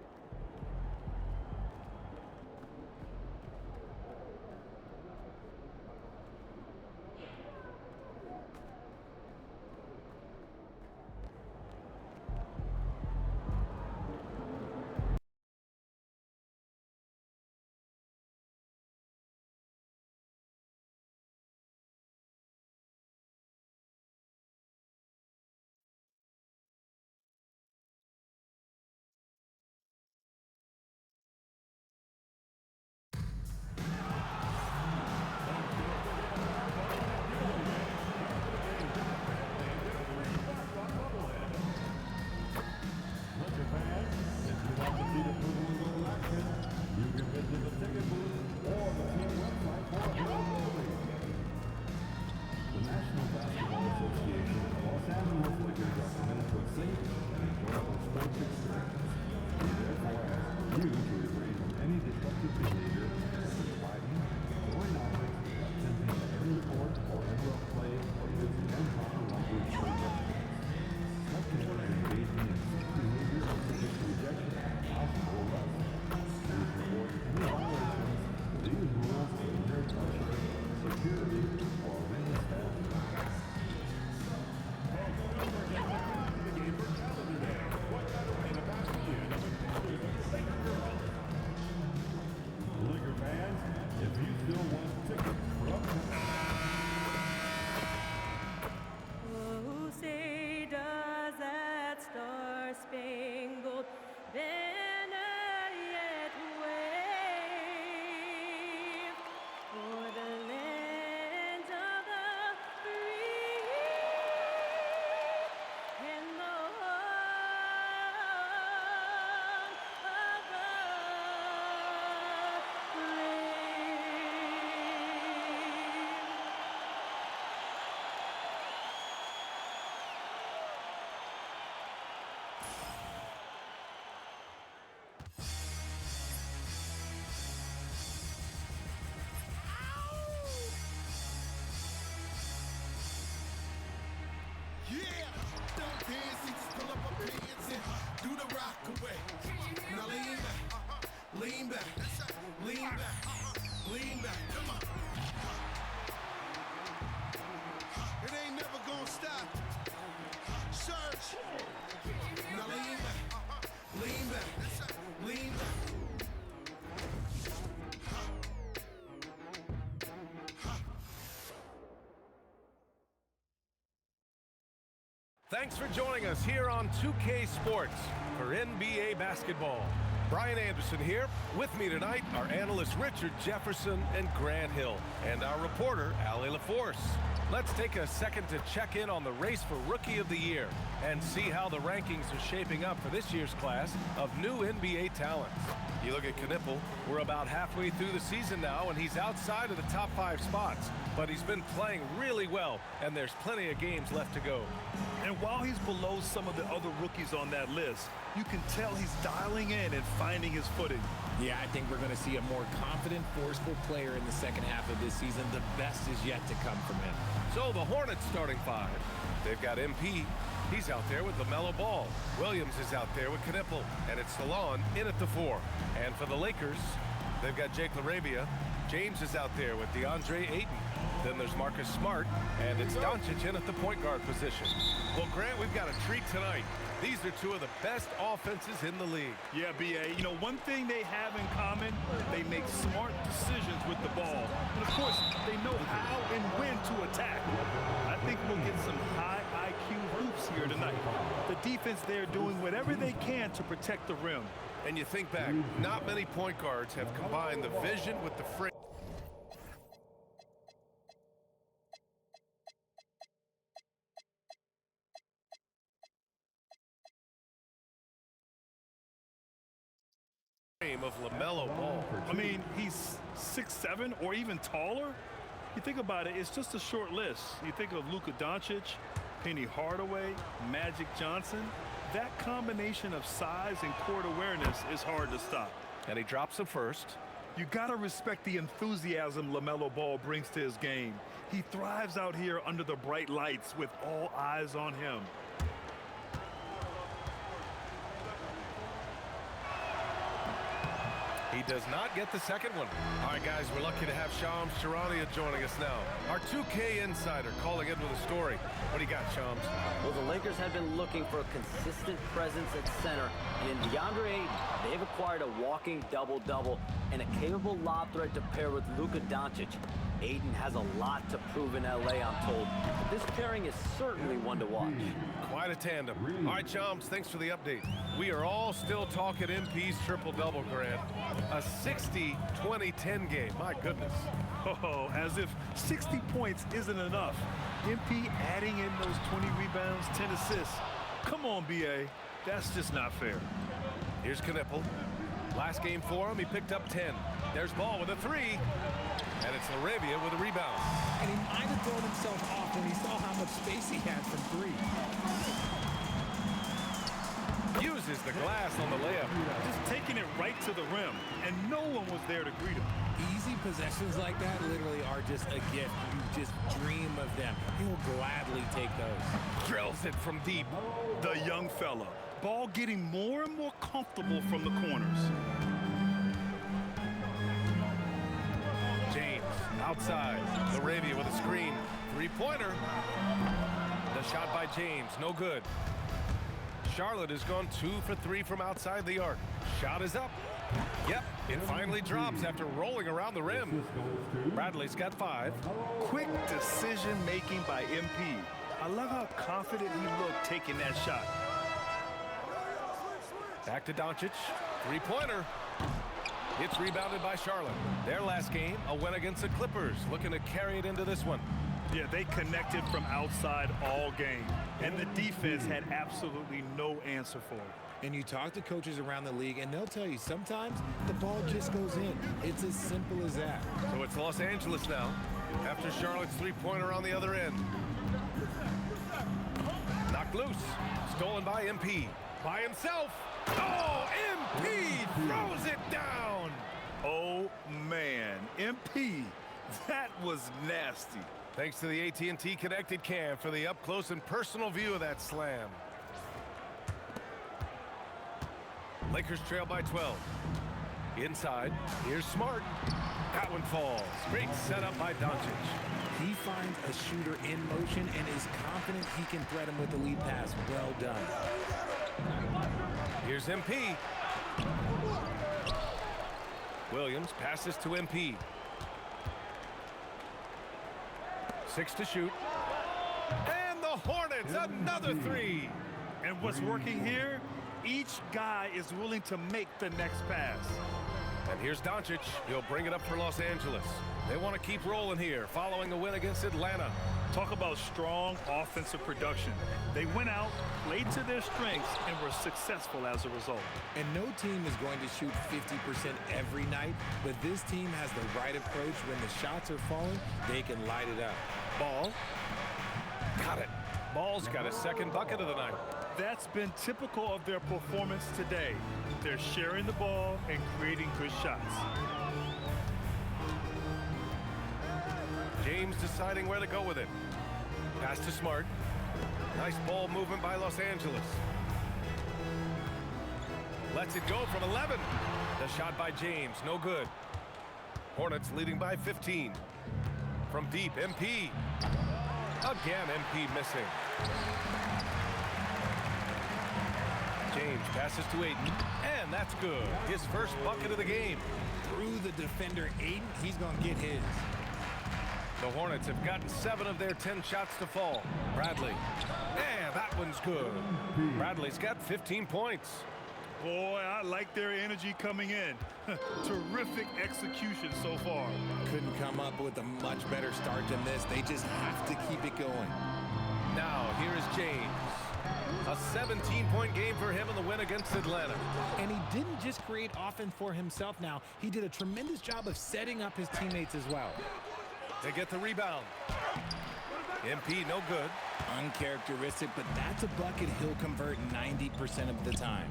Oh, say does that star-spangled banner yet wave for the land of the free and the home of the Yeah, don't dance, just pull up a pants and do the rock away. Now lean back, lean back, lean back, lean back. Come on. It ain't never gonna stop. Search. Now lean back, lean back, lean back. Thanks for joining us here on 2K Sports for NBA basketball. Brian Anderson here. With me tonight are analysts Richard Jefferson and Grant Hill, and our reporter, Allie LaForce. Let's take a second to check in on the race for Rookie of the Year and see how the rankings are shaping up for this year's class of new NBA talents. You look at Knipple, we're about halfway through the season now, and he's outside of the top 5 spots, but he's been playing really well, and there's plenty of games left to go. And while he's below some of the other rookies on that list, you can tell he's dialing in and finding his footing. Yeah, I think we're going to see a more confident, forceful player in the second half of this season. The best is yet to come from him. So the Hornets starting 5. They've got MP. He's out there with LaMelo Ball. Williams is out there with Knipple. And it's Salon in at the 4. And for the Lakers, they've got Jake LaRabia. James is out there with DeAndre Ayton. Then there's Marcus Smart, and it's Doncic in at the point guard position. Well, Grant, we've got a treat tonight. These are two of the best offenses in the league. Yeah, B.A., you know, one thing they have in common, they make smart decisions with the ball. And, of course, they know how and when to attack. I think we'll get some high IQ hoops here tonight. The defense there doing whatever they can to protect the rim. And you think back, not many point guards have combined the vision with the frame. Of LaMelo Ball. I mean, he's 6'7" or even taller. You think about it, it's just a short list. You think of Luka Doncic, Penny Hardaway, Magic Johnson. That combination of size and court awareness is hard to stop. And he drops it first. You got to respect the enthusiasm LaMelo Ball brings to his game. He thrives out here under the bright lights with all eyes on him. He does not get the second one. All right, guys, we're lucky to have Shams Charania joining us now. Our 2K insider calling in with a story. What do you got, Shams? Well, the Lakers have been looking for a consistent presence at center. And in DeAndre Ayton, they've acquired a walking double-double and a capable lob threat to pair with Luka Doncic. Ayton has a lot to prove in LA, I'm told. But this pairing is certainly one to watch. Quite a tandem. All right, Shams, thanks for the update. We are all still talking MP's triple-double, Grant. A 60-20-10 game. My goodness. Oh, as if 60 points isn't enough. MP adding in those 20 rebounds, 10 assists. Come on, BA. That's just not fair. Here's Knipple. Last game for him, he picked up 10. There's Ball with a three. And it's Laravia with a rebound. And he might have thrown himself off when he saw how much space he had from three. Uses the glass on the layup. Just taking it right to the rim, and no one was there to greet him. Easy possessions like that literally are just a gift. You just dream of them. He'll gladly take those. Drills it from deep. The young fella. Ball getting more and more comfortable from the corners. James outside. Laravia with a screen. Three-pointer. The shot by James. No good. Charlotte has gone 2 for 3 from outside the arc. Shot is up. Yep, it finally drops after rolling around the rim. Bradley's got 5. Quick decision-making by MP. I love how confident he looked taking that shot. Back to Doncic. Three-pointer. It's rebounded by Charlotte. Their last game, a win against the Clippers. Looking to carry it into this one. Yeah, they connected from outside all game. And the defense had absolutely no answer for it. And you talk to coaches around the league, and they'll tell you sometimes the ball just goes in. It's as simple as that. So it's Los Angeles now, after Charlotte's three-pointer on the other end. Knocked loose. Stolen by MP. By himself. Oh, MP throws it down. Oh, man. MP, that was nasty. Thanks to the AT&T Connected Cam for the up-close and personal view of that slam. Lakers trail by 12. Inside, here's Smart. That one falls. Great setup by Doncic. He finds a shooter in motion and is confident he can thread him with the lead pass. Well done. Here's MP. Williams passes to MP. 6 to shoot. And the Hornets, another three. And what's working here? Each guy is willing to make the next pass. And here's Doncic. He'll bring it up for Los Angeles. They want to keep rolling here, following the win against Atlanta. Talk about strong offensive production. They went out, played to their strengths, and were successful as a result. And no team is going to shoot 50% every night, but this team has the right approach. When the shots are falling, they can light it up. Ball. Got it. Ball's got a second bucket of the night. That's been typical of their performance today. They're sharing the ball and creating good shots. James deciding where to go with it. Pass to Smart. Nice ball movement by Los Angeles. Lets it go from 11. The shot by James, no good. Hornets leading by 15. From deep, MP. Again, MP missing. James passes to Ayton, and that's good. His first bucket of the game. Through the defender, Ayton, he's going to get his. The Hornets have gotten 7 of their 10 shots to fall. Bradley. And that one's good. Bradley's got 15 points. Boy, I like their energy coming in. Terrific execution so far. Couldn't come up with a much better start than this. They just have to keep it going. Now, here is James. A 17-point game for him in the win against Atlanta. And he didn't just create offense for himself now. He did a tremendous job of setting up his teammates as well. They get the rebound. MP, no good. Uncharacteristic, but that's a bucket he'll convert 90% of the time.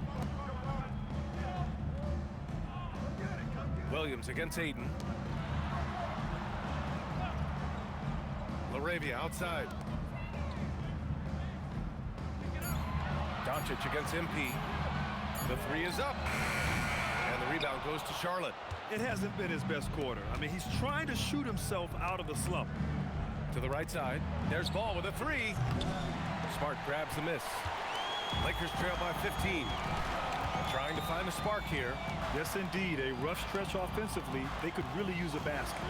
Williams against Ayton. Laravia outside. Doncic against MP. The three is up. And The rebound goes to Charlotte. It hasn't been his best quarter. I mean, he's trying to shoot himself out of the slump. To the right side. There's Ball with a three. Smart grabs the miss. Lakers trail by 15. Trying to find a spark here. Yes, indeed. A rough stretch offensively. They could really use a basket.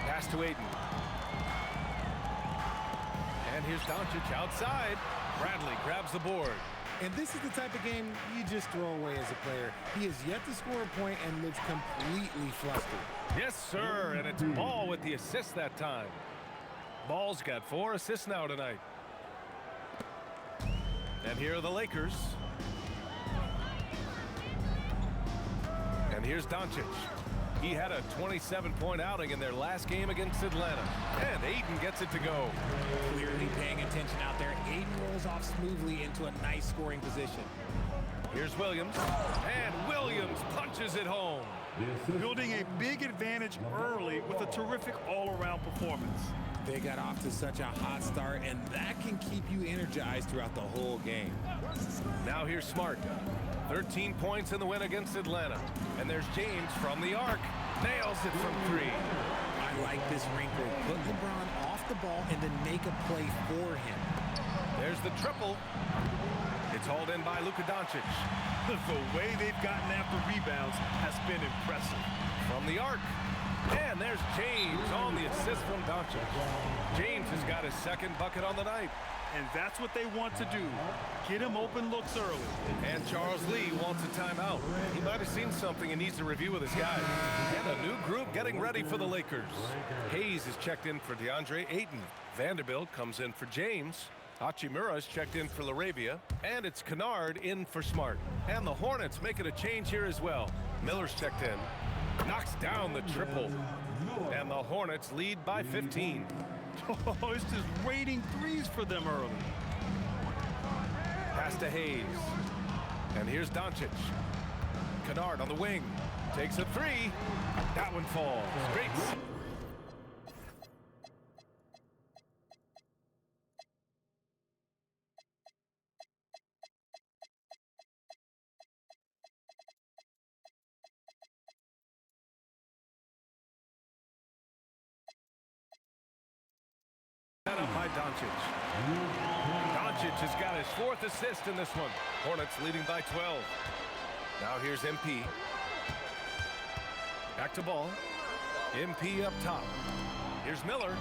Pass to Ayton. And here's Doncic outside. Bradley grabs the board. And this is the type of game you just throw away as a player. He has yet to score a point and looks completely flustered. Yes, sir. And it's Ball with the assist that time. Ball's got 4 assists now tonight. And here are the Lakers. And here's Doncic. He had a 27-point outing in their last game against Atlanta. And Ayton gets it to go. Clearly paying attention out there. Ayton rolls off smoothly into a nice scoring position. Here's Williams. And Williams punches it home. Building a big advantage early with a terrific all-around performance. They got off to such a hot start, and that can keep you energized throughout the whole game. Now here's Smart. 13 points in the win against Atlanta. And there's James from the arc. Nails it from 3. I like this wrinkle. Put LeBron off the ball and then make a play for him. There's the triple. It's hauled in by Luka Doncic. The way they've gotten after rebounds has been impressive. From the arc. And there's James on the assist from Doncic. James has got his second bucket on the night. And that's what they want to do. Get him open looks early. And Charles Lee wants a timeout. He might have seen something and needs to review with his guys. And a new group getting ready for the Lakers. Hayes is checked in for DeAndre Ayton. Vanderbilt comes in for James. Hachimura is checked in for LaRavia. And it's Kennard in for Smart. And the Hornets making a change here as well. Miller's checked in. Knocks down the triple. And the Hornets lead by 15. Oh, it's just raining threes for them early. Pass to Hayes. And here's Doncic. Kennard on the wing. Takes a 3. That one falls. Great. Up by Doncic. Doncic has got his 4th assist in this one. Hornets leading by 12. Now here's MP. Back to Ball. MP up top. Here's Miller.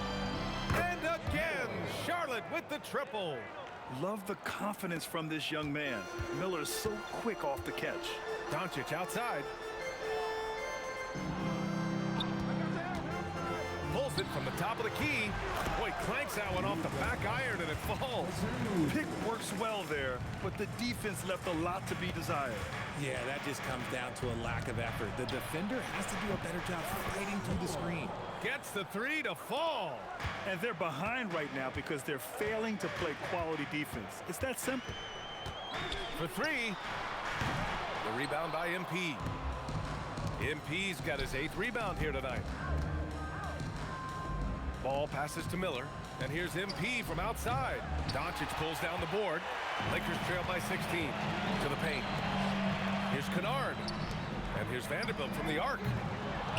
And again, Charlotte with the triple. Love the confidence from this young man. Miller is so quick off the catch. Doncic outside. Pulls it from the top of the key. Boy, clanks that one off the back iron and it falls. Pick works well there, but the defense left a lot to be desired. Yeah, that just comes down to a lack of effort. The defender has to do a better job fighting through the screen. Gets the 3 to fall. And they're behind right now because they're failing to play quality defense. It's that simple. For 3. The rebound by MP. MP's got his 8th rebound here tonight. Ball passes to Miller. And here's MP from outside. Doncic pulls down the board. Lakers trail by 16. To the paint. Here's Kennard. And here's Vanderbilt from the arc.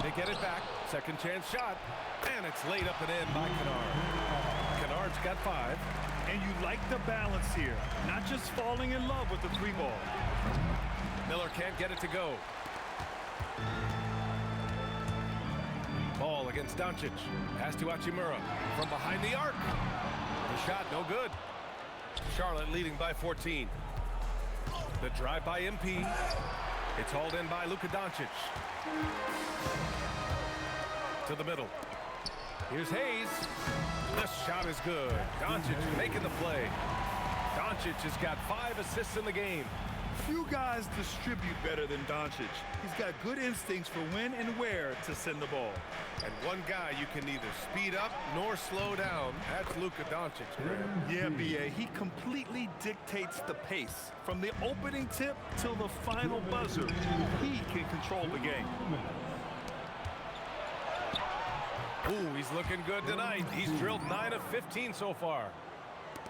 They get it back. Second chance shot. And it's laid up and in by Kennard. Kennard's got 5. And you like the balance here. Not just falling in love with the 3 ball. Miller can't get it to go. Ball against Doncic. Pass to Hachimura. From behind the arc. The shot no good. Charlotte leading by 14. The drive by MP. It's hauled in by Luka Doncic. To the middle. Here's Hayes. The shot is good. Doncic making the play. Doncic has got 5 assists in the game. Few guys distribute better than Doncic. He's got good instincts for when and where to send the ball. And one guy you can neither speed up nor slow down. That's Luka Doncic. Yeah, B.A. He completely dictates the pace. From the opening tip till the final buzzer, he can control the game. Ooh, he's looking good tonight. He's drilled 9 of 15 so far.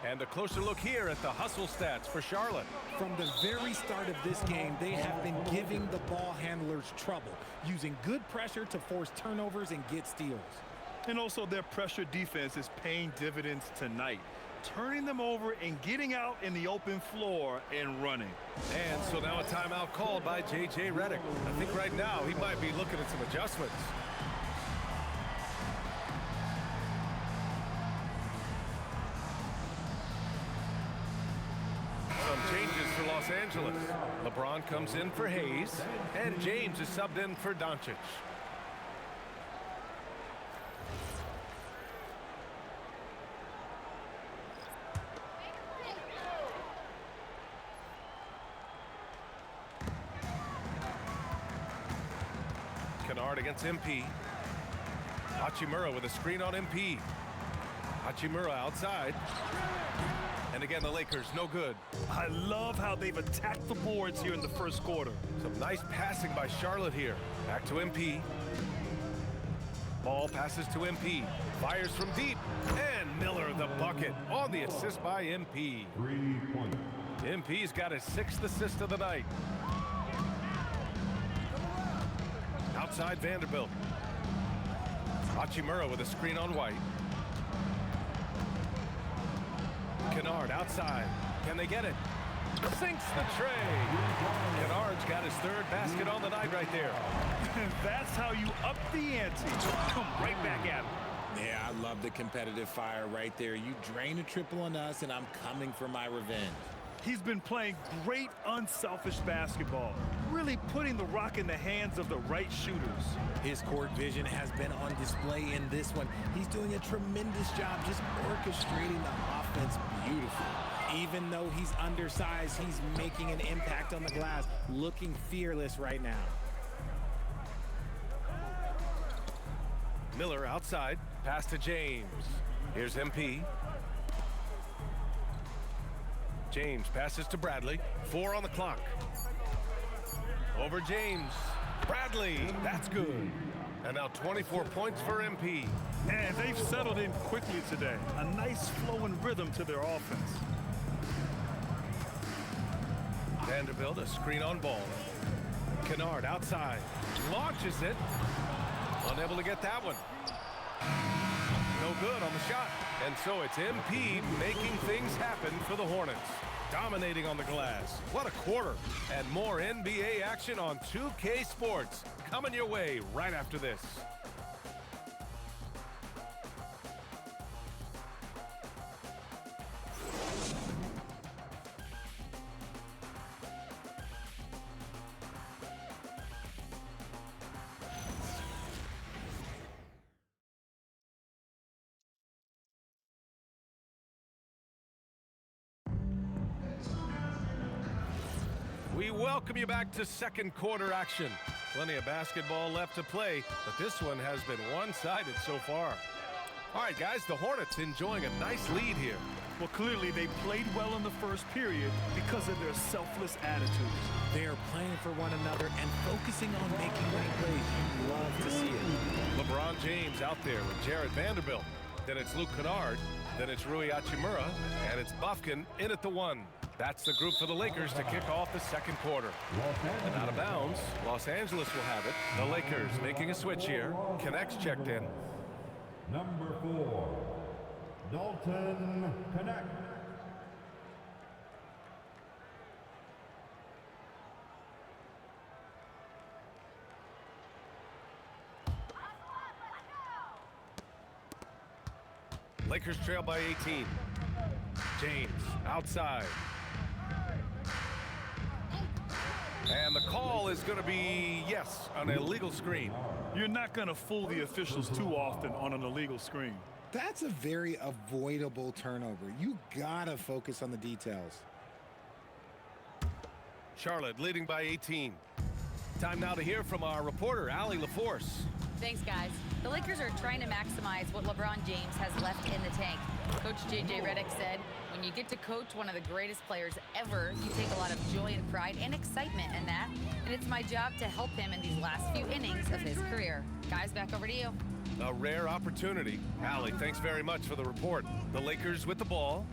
And a closer look here at the hustle stats for Charlotte. From the very start of this game, they have been giving the ball handlers trouble, using good pressure to force turnovers and get steals. And also their pressure defense is paying dividends tonight, turning them over and getting out in the open floor and running. And so now a timeout called by J.J. Redick. I think right now he might be looking at some adjustments. Some changes for Los Angeles. LeBron comes in for Hayes, and James is subbed in for Doncic. Kennard against MP. Hachimura with a screen on MP. Hachimura outside. And again, the Lakers, no good. I love how they've attacked the boards here in the first quarter. Some nice passing by Charlotte here. Back to MP. Ball passes to MP. Fires from deep. And Miller the bucket on the assist by MP. 3 points. MP's got his 6th assist of the night. Outside Vanderbilt. Hachimura with a screen on White. Kennard outside. Can they get it? Sinks the tray. Kennard's got his 3rd basket on the night right there. That's how you up the ante. Come right back at him. Yeah, I love the competitive fire right there. You drain a triple on us, and I'm coming for my revenge. He's been playing great, unselfish basketball, really putting the rock in the hands of the right shooters. His court vision has been on display in this one. He's doing a tremendous job just orchestrating the offense beautifully. Even though he's undersized, he's making an impact on the glass, looking fearless right now. Miller outside, pass to James. Here's MP. James passes to Bradley. 4 on the clock. Over James. Bradley, that's good. And now 24 points for MP. And they've settled in quickly today. A nice flow and rhythm to their offense. Vanderbilt, a screen on ball. Kennard outside. Launches it. Unable to get that one. No good on the shot. And so it's MP making things happen for the Hornets. Dominating on the glass. What a quarter. And more NBA action on 2K Sports. Coming your way right after this. We welcome you back to second quarter action. Plenty of basketball left to play, but this one has been one-sided so far. All right, guys, the Hornets enjoying a nice lead here. Well, clearly they played well in the first period because of their selfless attitudes. They are playing for one another and focusing on making winning plays. You love to see it. LeBron James out there with Jared Vanderbilt. Then it's Luke Kennard. Then it's Rui Hachimura. And it's Bufkin in at the 1. That's the group for the Lakers to kick off the second quarter. And out of bounds, Los Angeles will have it. The Lakers making a switch here. Connect's checked in. Number 4, Dalton Connect. Lakers trail by 18. James outside. And the call is going to be, yes, an illegal screen. You're not going to fool the officials too often on an illegal screen. That's a very avoidable turnover. You gotta focus on the details. Charlotte leading by 18. Time now to hear from our reporter, Allie LaForce. Thanks, guys. The Lakers are trying to maximize what LeBron James has left in the tank. Coach J.J. Redick said, when you get to coach one of the greatest players ever, you take a lot of joy and pride and excitement in that. And it's my job to help him in these last few innings of his career. Guys, back over to you. A rare opportunity. Allie, thanks very much for the report. The Lakers with the ball.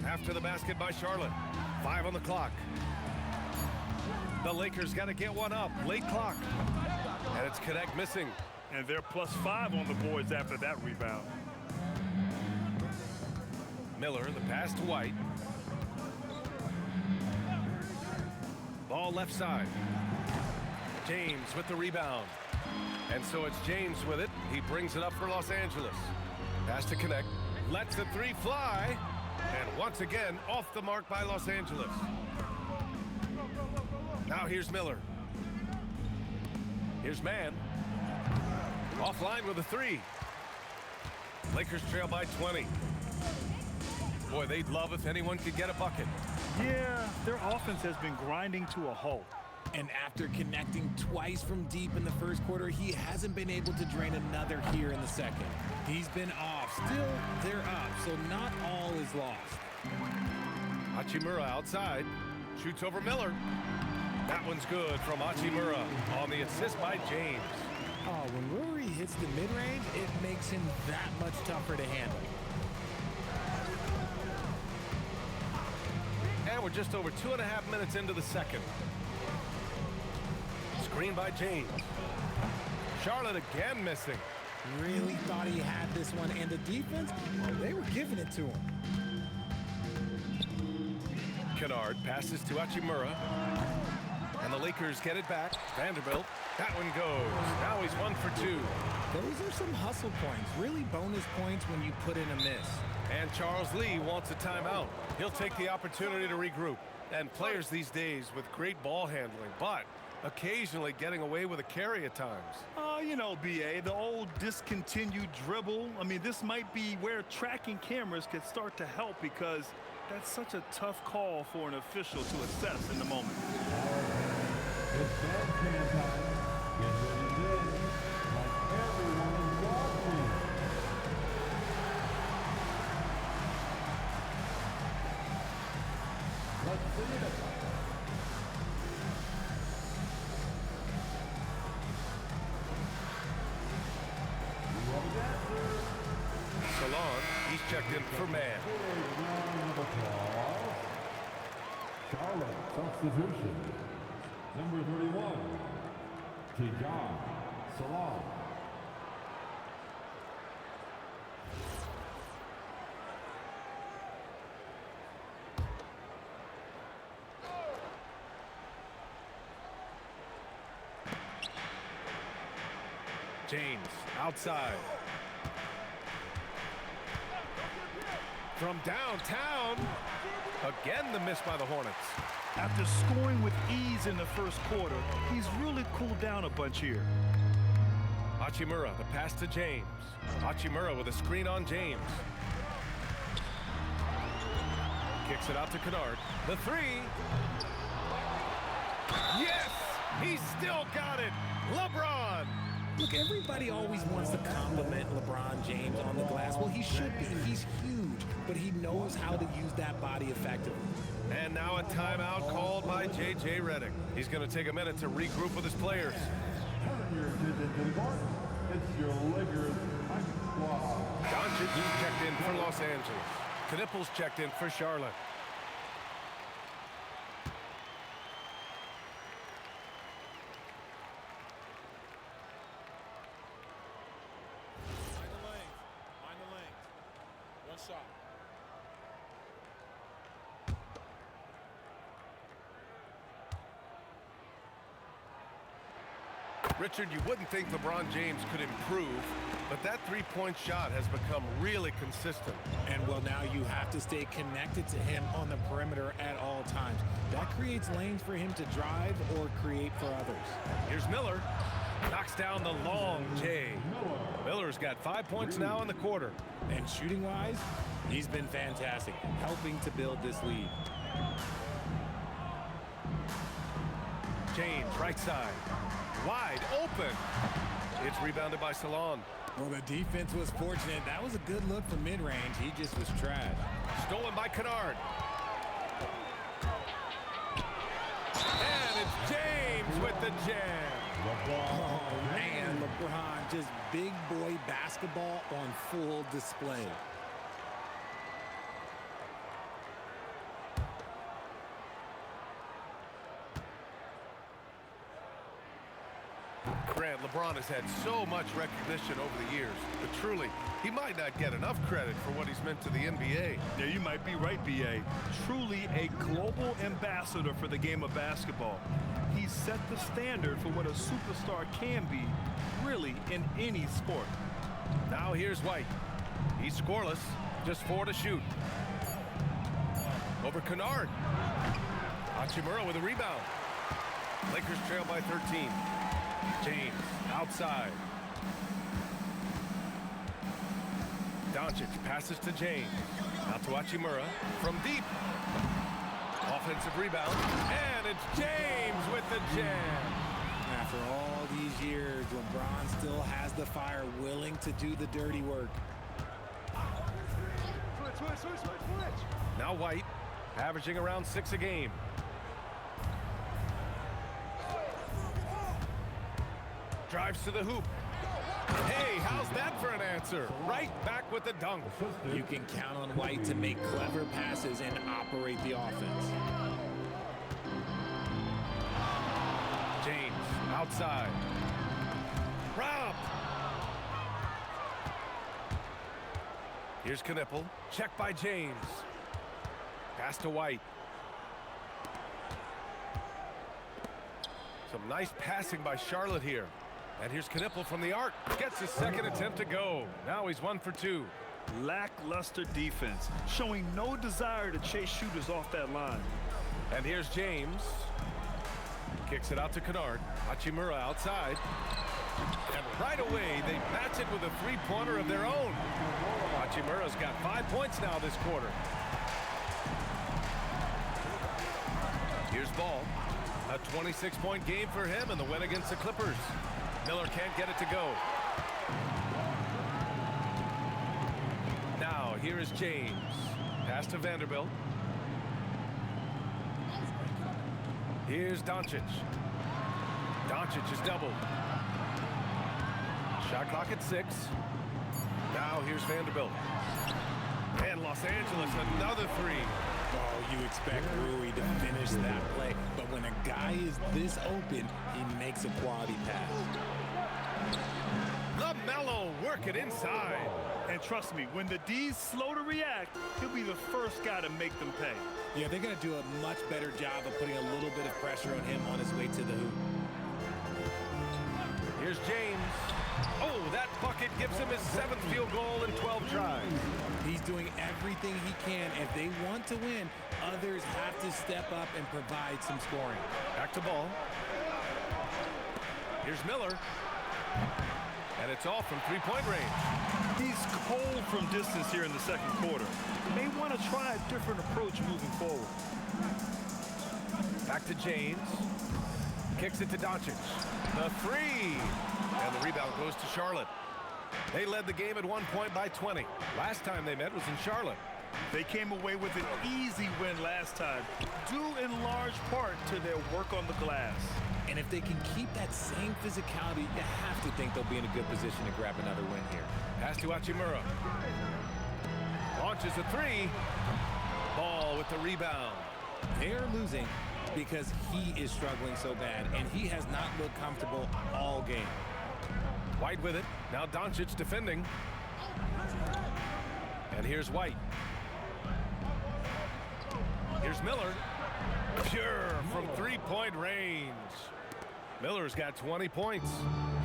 After the basket by Charlotte. 5 on the clock. The Lakers got to get one up. Late clock. And it's Connect missing. And they're +5 on the boards after that rebound. Miller, the pass to White. Ball left side. James with the rebound. And so it's James with it. He brings it up for Los Angeles. Pass to Connect. Lets the three fly. And once again, off the mark by Los Angeles. Now here's Miller. Here's Mann. Offline with a three. Lakers trail by 20. Boy, they'd love if anyone could get a bucket. Yeah, their offense has been grinding to a halt. And after connecting twice from deep in the first quarter, he hasn't been able to drain another here in the second. He's been off. Still, they're up, so not all is lost. Hachimura outside. Shoots over Miller. That one's good from Hachimura on the assist by James. Oh, when Rory hits the mid-range, it makes him that much tougher to handle. And we're just over 2.5 minutes into the second. Screen by James. Charlotte again missing. Really thought he had this one, and the defense, well, they were giving it to him. Kennard passes to Hachimura. And the Lakers get it back. Vanderbilt. That one goes. Now he's 1 for 2. Those are some hustle points. Really bonus points when you put in a miss. And Charles Lee wants a timeout. He'll take the opportunity to regroup. And players these days with great ball handling, but occasionally getting away with a carry at times. Oh, you know, BA, the old discontinued dribble. I mean, this might be where tracking cameras could start to help because that's such a tough call for an official to assess in the moment. It's bad time. Get ready to like everyone is watching. Let's see it. Salon, he's checked in for man. Charlotte, substitution. Number 31, Tijan Salah. James outside. From downtown. Again, the miss by the Hornets. After scoring with ease in the first quarter, he's really cooled down a bunch here. Hachimura, the pass to James. Hachimura with a screen on James. Kicks it out to Kennard. The three. Yes! He's still got it. LeBron. Look, everybody always wants to compliment LeBron James on the glass. Well, he should be. He's huge, but he knows how to use that body effectively. And now a timeout called by J.J. Redick. He's going to take a minute to regroup with his players. Turn your attention to the court. It's your Lakers Ice Squad. Doncic checked in for Los Angeles. Knipples checked in for Charlotte. Mind the lane. One shot. Richard, you wouldn't think LeBron James could improve, but that three-point shot has become really consistent. And, well, now you have to stay connected to him on the perimeter at all times. That creates lanes for him to drive or create for others. Here's Miller. Knocks down the long J. Miller's got 5 points now in the quarter. And shooting-wise, he's been fantastic, helping to build this lead. James, right side. Wide open. It's rebounded by Salon. Well, the defense was fortunate. That was a good look from mid-range. He just was trash. Stolen by Kennard. And it's James with the jam. Oh, man, LeBron, just big boy basketball on full display. Grant, LeBron has had so much recognition over the years, but truly, he might not get enough credit for what he's meant to the NBA. Yeah, you might be right, B.A. Truly a global ambassador for the game of basketball. He set the standard for what a superstar can be, really, in any sport. Now here's White. He's scoreless, just 4 to shoot. Over Kennard. Hachimura with a rebound. Lakers trail by 13. James outside. Doncic passes to James. Out to Hachimura from deep. Offensive rebound. And it's James with the jam. After all these years, LeBron still has the fire, willing to do the dirty work. Now White, averaging around 6 a game. Drives to the hoop. Hey, how's that for an answer? Right back with the dunk. You can count on White to make clever passes and operate the offense. James outside. Robbed. Here's Knipple. Check by James. Pass to White. Some nice passing by Charlotte here. And here's Knipple from the arc. Gets his second attempt to go. Now he's 1 for 2. Lackluster defense, showing no desire to chase shooters off that line. And here's James. Kicks it out to Kennard. Hachimura outside. And right away, they match it with a three-pointer of their own. Hachimura's got 5 points now this quarter. Here's Ball. A 26-point game for him in the win against the Clippers. Miller can't get it to go. Now, here is James. Pass to Vanderbilt. Here's Doncic. Doncic is doubled. Shot clock at 6. Now here's Vanderbilt. And Los Angeles, another 3. Oh, you expect Rui to finish that play, but when a guy is this open, he makes a quality pass. LaMelo work it inside. And trust me, when the D's slow to react, he'll be the first guy to make them pay. Yeah, they're going to do a much better job of putting a little bit of pressure on him on his way to the hoop. Here's James. Oh, that bucket gives him his 7th field goal in 12 tries. He's doing everything he can. If they want to win, others have to step up and provide some scoring. Back to Ball. Here's Miller. And it's all from three-point range. He's cold from distance here in the second quarter. May want to try a different approach moving forward. Back to James. Kicks it to Doncic. The 3. And the rebound goes to Charlotte. They led the game at 1 point by 20. Last time they met was in Charlotte. They came away with an easy win last time, due in large part to their work on the glass. And if they can keep that same physicality, you have to think they'll be in a good position to grab another win here. Pass to Hachimura. Launches a 3. Ball with the rebound. They're losing because he is struggling so bad, and he has not looked comfortable all game. White with it. Now Doncic defending. And here's White. Here's Miller. Pure from three-point range. Miller's got 20 points.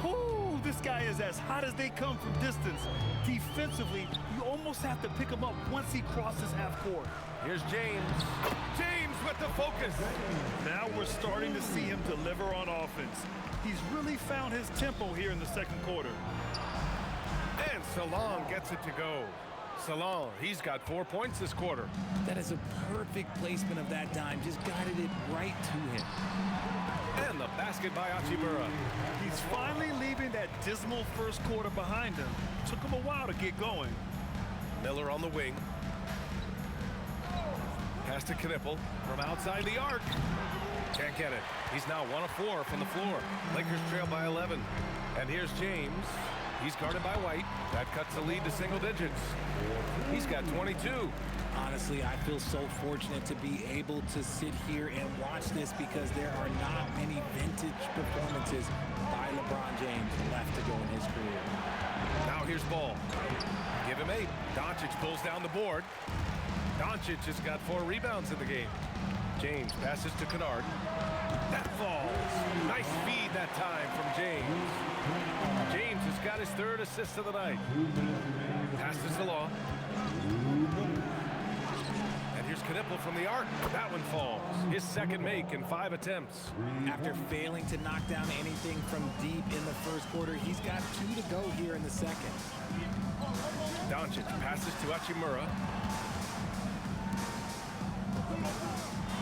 Ooh, this guy is as hot as they come from distance. Defensively, you almost have to pick him up once he crosses half court. Here's James. James with the focus. Now we're starting to see him deliver on offense. He's really found his tempo here in the second quarter. And Salon gets it to go. Salon, he's got 4 points this quarter. That is a perfect placement of that dime. Just guided it right to him. And the basket by Hachimura. He's finally leaving that dismal first quarter behind him. Took him a while to get going. Miller on the wing. Pass to Knipple from outside the arc. Can't get it. He's now 1 of 4 from the floor. Lakers trail by 11. And here's James. He's guarded by White. That cuts the lead to single digits. He's got 22. Honestly, I feel so fortunate to be able to sit here and watch this because there are not many vintage performances by LeBron James left to go in his career. Now here's Ball. Give him 8. Doncic pulls down the board. Doncic has got 4 rebounds in the game. James passes to Kennard. That falls. Nice feed that time from James. James has got his 3rd assist of the night. Passes along. And here's Knipple from the arc. That one falls. His 2nd make in 5 attempts. After failing to knock down anything from deep in the 1st quarter, he's got 2 to go here in the 2nd. Doncic passes to Hachimura.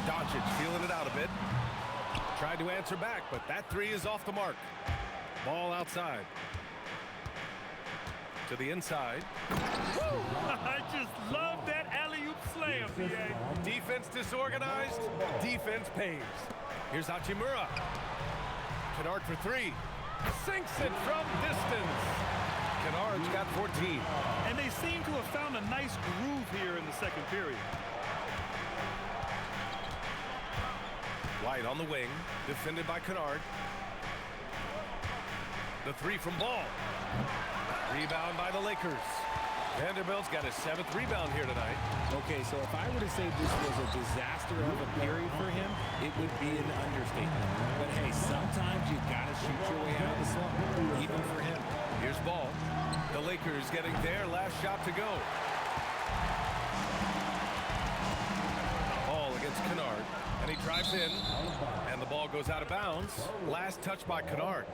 Doncic feeling it out a bit. Tried to answer back, but that 3 is off the mark. Ball outside. To the inside. I just love that alley-oop slam, PA. Defense disorganized. Defense pays. Here's Hachimura. Kennard for 3. Sinks it from distance. Kennard's got 14. And they seem to have found a nice groove here in the 2nd period. White on the wing, defended by Kennard. The 3 from Ball. Rebound by the Lakers. Vanderbilt's got his 7th rebound here tonight. Okay, so if I were to say this was a disaster of a period for him, it would be an understatement. But hey, sometimes you gotta shoot your way out of the slump, even for him. Here's Ball. The Lakers getting their last shot to go. Ball against Kennard, and he drives in, and the ball goes out of bounds. Last touch by Kennard.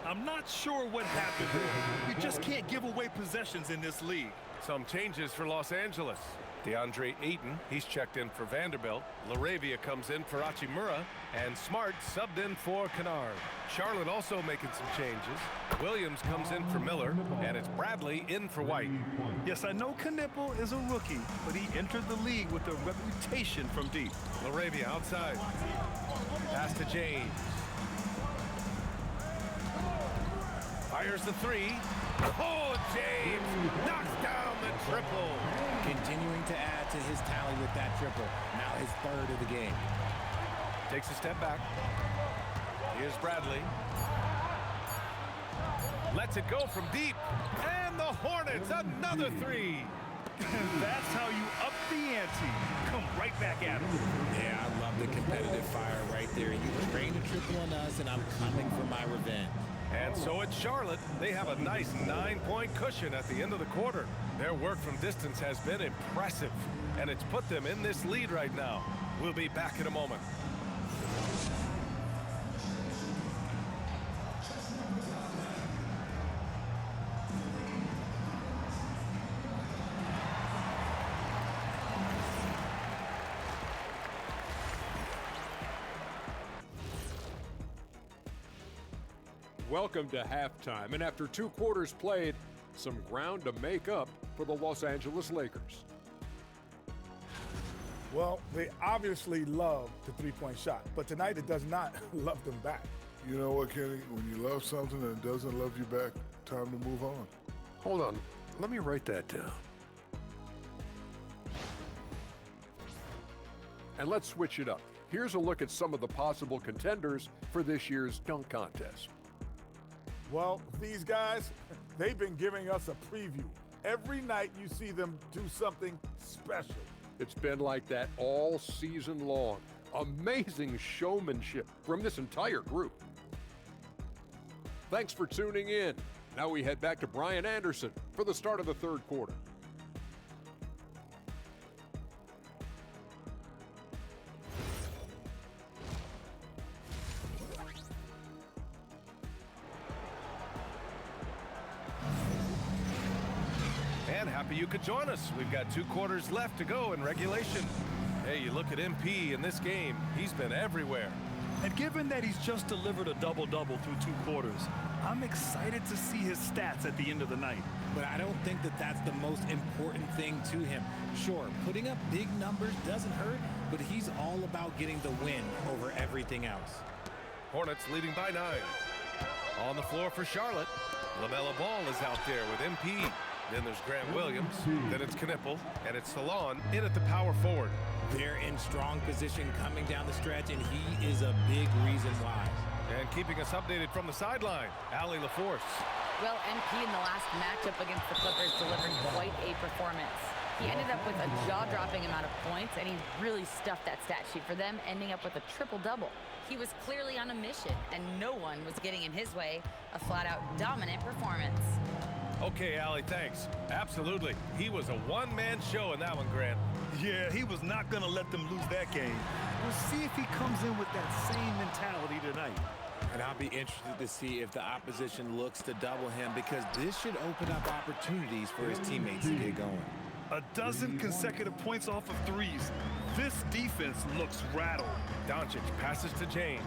I'm not sure what happened there. You just can't give away possessions in this league. Some changes for Los Angeles. DeAndre Ayton, he's checked in for Vanderbilt. LaRavia comes in for Hachimura, and Smart subbed in for Kennard. Charlotte also making some changes. Williams comes in for Miller, and it's Bradley in for White. Yes, I know Knipple is a rookie, but he entered the league with a reputation from deep. LaRavia outside. Pass to James. Fires the 3. Oh, James knocks down the triple. Continuing to add to his tally with that triple. Now his 3rd of the game. Takes a step back. Here's Bradley. Lets it go from deep. And the Hornets, another 3. That's how you up the ante. Come right back at him. Yeah, I love the competitive fire right there. You drained a triple on us, and I'm coming for my revenge. And so it's Charlotte. They have a nice 9-point cushion at the end of the quarter. Their work from distance has been impressive, and it's put them in this lead right now. We'll be back in a moment. Welcome to halftime, and after 2 quarters played, some ground to make up for the Los Angeles Lakers. Well, they obviously love the 3-point shot, but tonight it does not love them back. You know what, Kenny? When you love something and it doesn't love you back, time to move on. Hold on, let me write that down. And let's switch it up. Here's a look at some of the possible contenders for this year's dunk contest. Well, these guys, they've been giving us a preview. Every night you see them do something special. It's been like that all season long. Amazing showmanship from this entire group. Thanks for tuning in. Now we head back to Brian Anderson for the start of the 3rd quarter. And happy you could join us. We've got 2 quarters left to go in regulation. Hey, you look at MP in this game, he's been everywhere. And given that he's just delivered a double-double through 2 quarters, I'm excited to see his stats at the end of the night. But I don't think that that's the most important thing to him. Sure, putting up big numbers doesn't hurt, but he's all about getting the win over everything else. Hornets leading by 9. On the floor for Charlotte, LaMelo Ball is out there with MP. Then there's Grant Williams. Then it's Knipple. And it's Salon in at the power forward. They're in strong position coming down the stretch, and he is a big reason why. And keeping us updated from the sideline, Allie LaForce. Well, MP in the last matchup against the Clippers delivered quite a performance. He ended up with a jaw-dropping amount of points, and he really stuffed that stat sheet for them, ending up with a triple-double. He was clearly on a mission, and no one was getting in his way. A flat-out dominant performance. Okay, Allie, thanks. Absolutely. He was a one-man show in that one, Grant. Yeah, he was not going to let them lose that game. We'll see if he comes in with that same mentality tonight. And I'll be interested to see if the opposition looks to double him, because this should open up opportunities for his teammates to get going. A dozen consecutive points off of threes. This defense looks rattled. Doncic passes to James.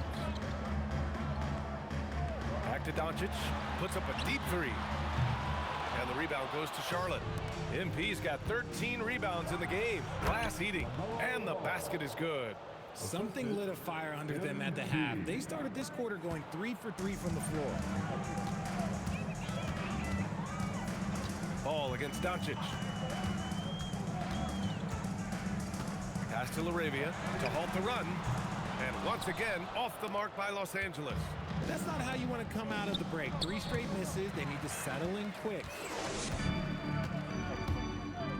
Back to Doncic. Puts up a deep three. And the rebound goes to Charlotte. MP's got 13 rebounds in the game. Glass eating. And the basket is good. Something lit a fire under them at the half. They started this quarter going 3 for 3 from the floor. Ball against Doncic. Pass to LaRavia to halt the run. And once again, off the mark by Los Angeles. That's not how you want to come out of the break. 3 straight misses. They need to settle in quick.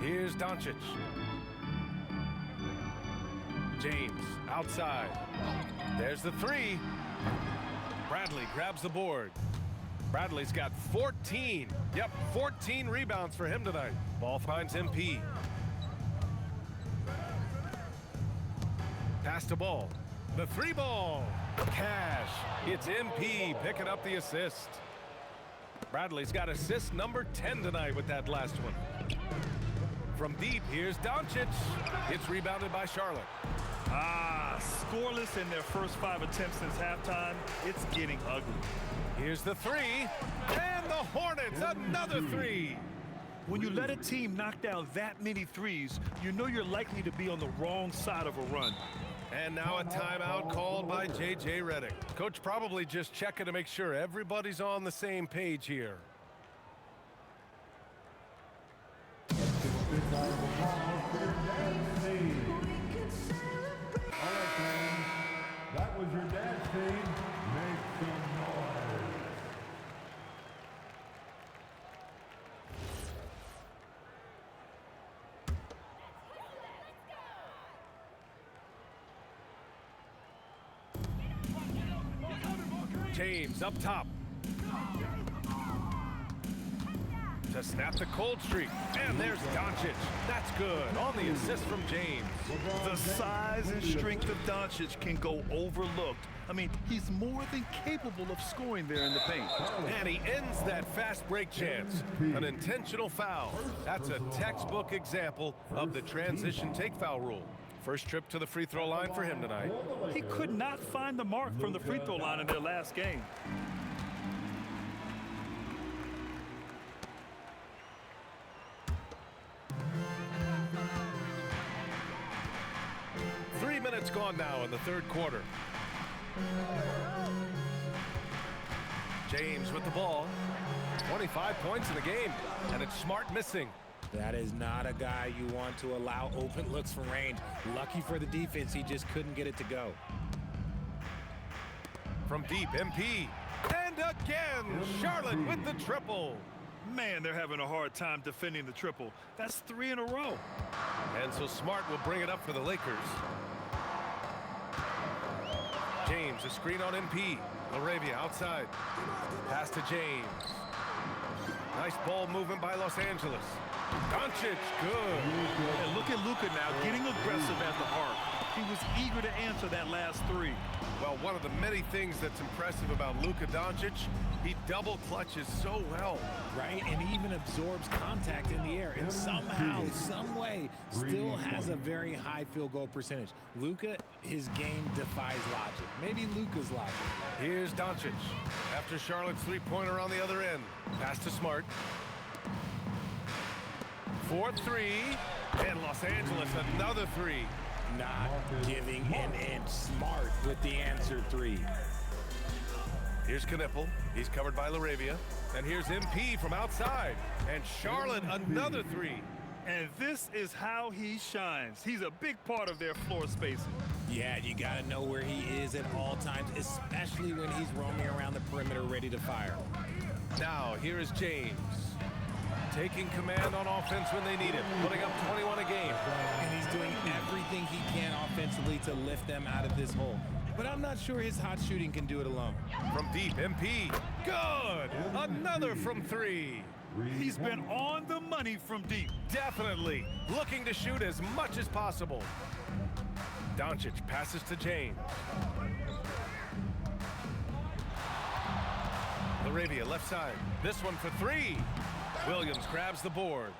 Here's Doncic. James outside. There's the three. Bradley grabs the board. Bradley's got 14. Yep, 14 rebounds for him tonight. Ball finds MP. Pass to Ball. The three ball. Cash. It's MP picking up the assist. Bradley's got assist number 10 tonight with that last one. From deep, here's Doncic. It's rebounded by Charlotte. Scoreless in their first 5 attempts since halftime. It's getting ugly. Here's the three. And the Hornets, another three. When you let a team knock down that many threes, you know you're likely to be on the wrong side of a run. And now a timeout called by J.J. Redick. Coach probably just checking to make sure everybody's on the same page here. That was your dance team. Make some noise. James up top. To snap the cold streak. And there's Doncic. That's good on the assist from James. The size and strength of Doncic can go overlooked. I mean, he's more than capable of scoring there in the paint. And he ends that fast break chance. An intentional foul. That's a textbook example of the transition take foul rule. First trip to the free throw line for him tonight. He could not find the mark from the free throw line in their last game. Minutes gone now in the third quarter. James with the ball. 25 points in the game, and it's Smart missing. That is not a guy you want to allow open looks from range. Lucky for the defense, he just couldn't get it to go. From deep, MP. And again, Charlotte with the triple. Man, they're having a hard time defending the triple. That's 3 in a row. And so Smart will bring it up for the Lakers. James, a screen on MP. LaRavia outside. Pass to James. Nice ball movement by Los Angeles. Doncic, good. And look at Luka now, getting aggressive at the arc. He was eager to answer that last 3. Well, one of the many things that's impressive about Luka Doncic, he double clutches so well. Right, and he even absorbs contact in the air, and somehow, some way, still has a very high field goal percentage. Luka, his game defies logic. Maybe Luka's logic. Here's Doncic. After Charlotte's three-pointer on the other end. Pass to Smart. 4-3, and Los Angeles another 3. Not giving an inch. Smart with the answer 3. Here's Knipple. He's covered by Laravia. And here's MP from outside. And Charlotte, another three. And this is how he shines. He's a big part of their floor spacing. Yeah, you got to know where he is at all times, especially when he's roaming around the perimeter ready to fire. Now, here is James. Taking command on offense when they need it. Putting up 21 a game. And he's doing everything he can offensively to lift them out of this hole. But I'm not sure his hot shooting can do it alone. From deep, MP. Good! Another from three. He's been on the money from deep. Definitely. Looking to shoot as much as possible. Doncic passes to James. Laravia left side. This one for three. Williams grabs the board.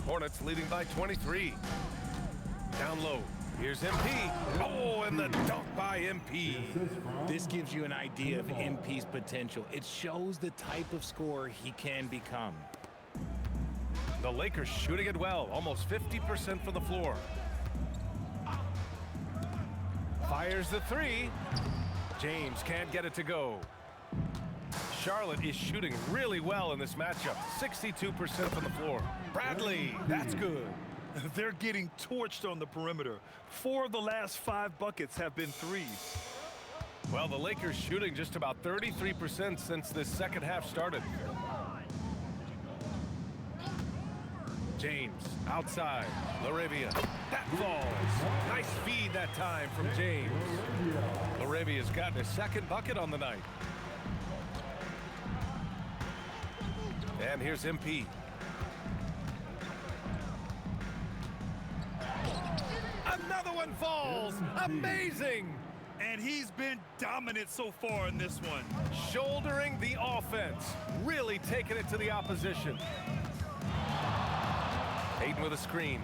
Hornets leading by 23. Down low. Here's MP. Oh, and the dunk by MP. This gives you an idea of MP's potential. It shows the type of scorer he can become. The Lakers shooting it well. Almost 50% from the floor. Fires the three. James can't get it to go. Charlotte is shooting really well in this matchup. 62% from the floor. Bradley, that's good. They're getting torched on the perimeter. 4 of the last 5 buckets have been threes. Well, the Lakers shooting just about 33% since this second half started. James outside. Laravia. That falls. Nice feed that time from James. Laravia's gotten his second bucket on the night. And here's MP. Another one falls. Amazing. And he's been dominant so far in this one. Shouldering the offense. Really taking it to the opposition. Ayton with a screen.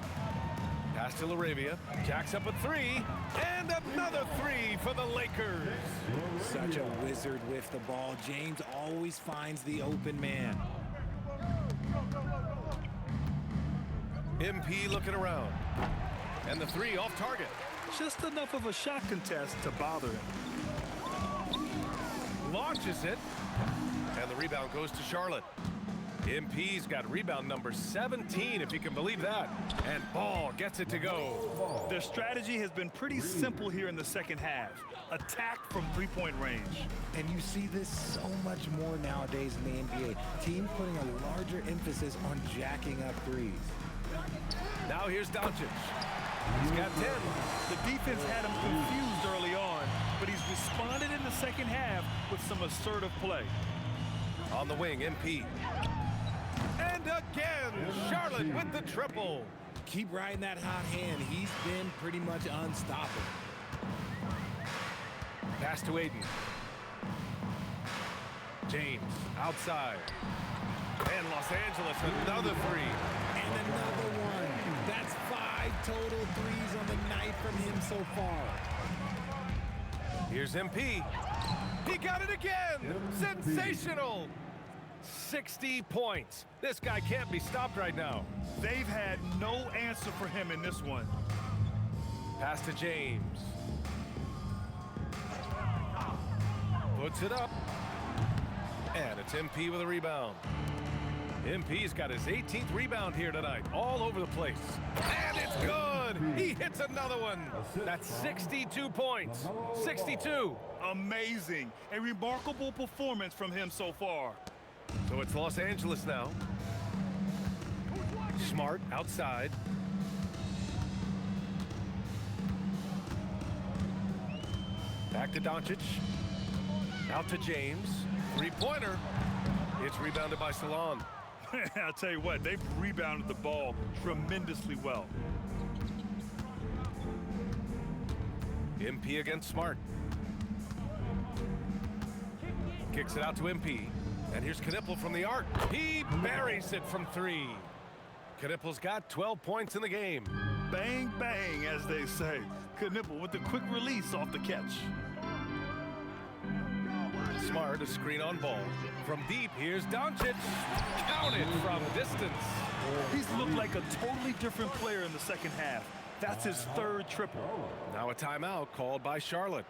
Pass to Laravia. Jacks up a three. And another three for the Lakers. Such a wizard with the ball. James always finds the open man. MP looking around. And the three off target. Just enough of a shot contest to bother him. Launches it. And the rebound goes to Charlotte. MP's got rebound number 17, if you can believe that. And Ball gets it to go. Their strategy has been pretty simple here in the second half. Attack from three-point range. And you see this so much more nowadays in the NBA. Teams putting a larger emphasis on jacking up threes. Now here's Doncic. He's got 10. The defense had him confused early on, but he's responded in the second half with some assertive play. On the wing, MP. And again, Charlotte with the triple. Keep riding that hot hand. He's been pretty much unstoppable. Pass to Ayton. James outside. And Los Angeles, another three. And another one. That's 5 total threes on the night from him so far. Here's MP. He got it again. Sensational. 60 points. This guy can't be stopped right now. They've had no answer for him in this one. Pass to James. Puts it up. And it's MP with a rebound. MP's got his 18th rebound here tonight, all over the place. And it's good! He hits another one. That's 62 points. 62. Amazing. A remarkable performance from him so far. So it's Los Angeles now. Smart outside. Back to Doncic. Out to James. Three-pointer. It's rebounded by Salon. I'll tell you what, they've rebounded the ball tremendously well. MP against Smart. Kicks it out to MP. And here's Knipple from the arc. He buries it from three. Knipple's got 12 points in the game. Bang, bang, as they say. Knipple with the quick release off the catch. Smart, a screen on Ball. From deep, here's Doncic. Counted from distance. He's looked like a totally different player in the second half. That's his third triple. Now a timeout called by Charlotte.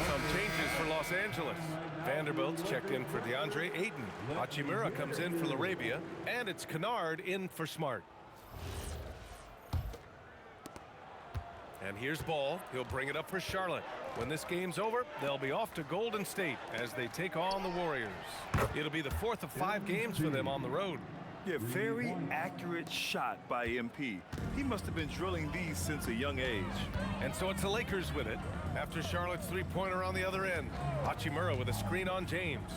Some changes for Los Angeles. Vanderbilt's checked in for DeAndre Ayton. Hachimura comes in for Larabia, and it's Kennard in for Smart. And here's Ball. He'll bring it up for Charlotte. When this game's over, they'll be off to Golden State as they take on the Warriors. It'll be the 4th of 5 games for them on the road. Yeah, very accurate shot by MP. He must have been drilling these since a young age. And so it's the Lakers with it. After Charlotte's three-pointer on the other end. Hachimura with a screen on James.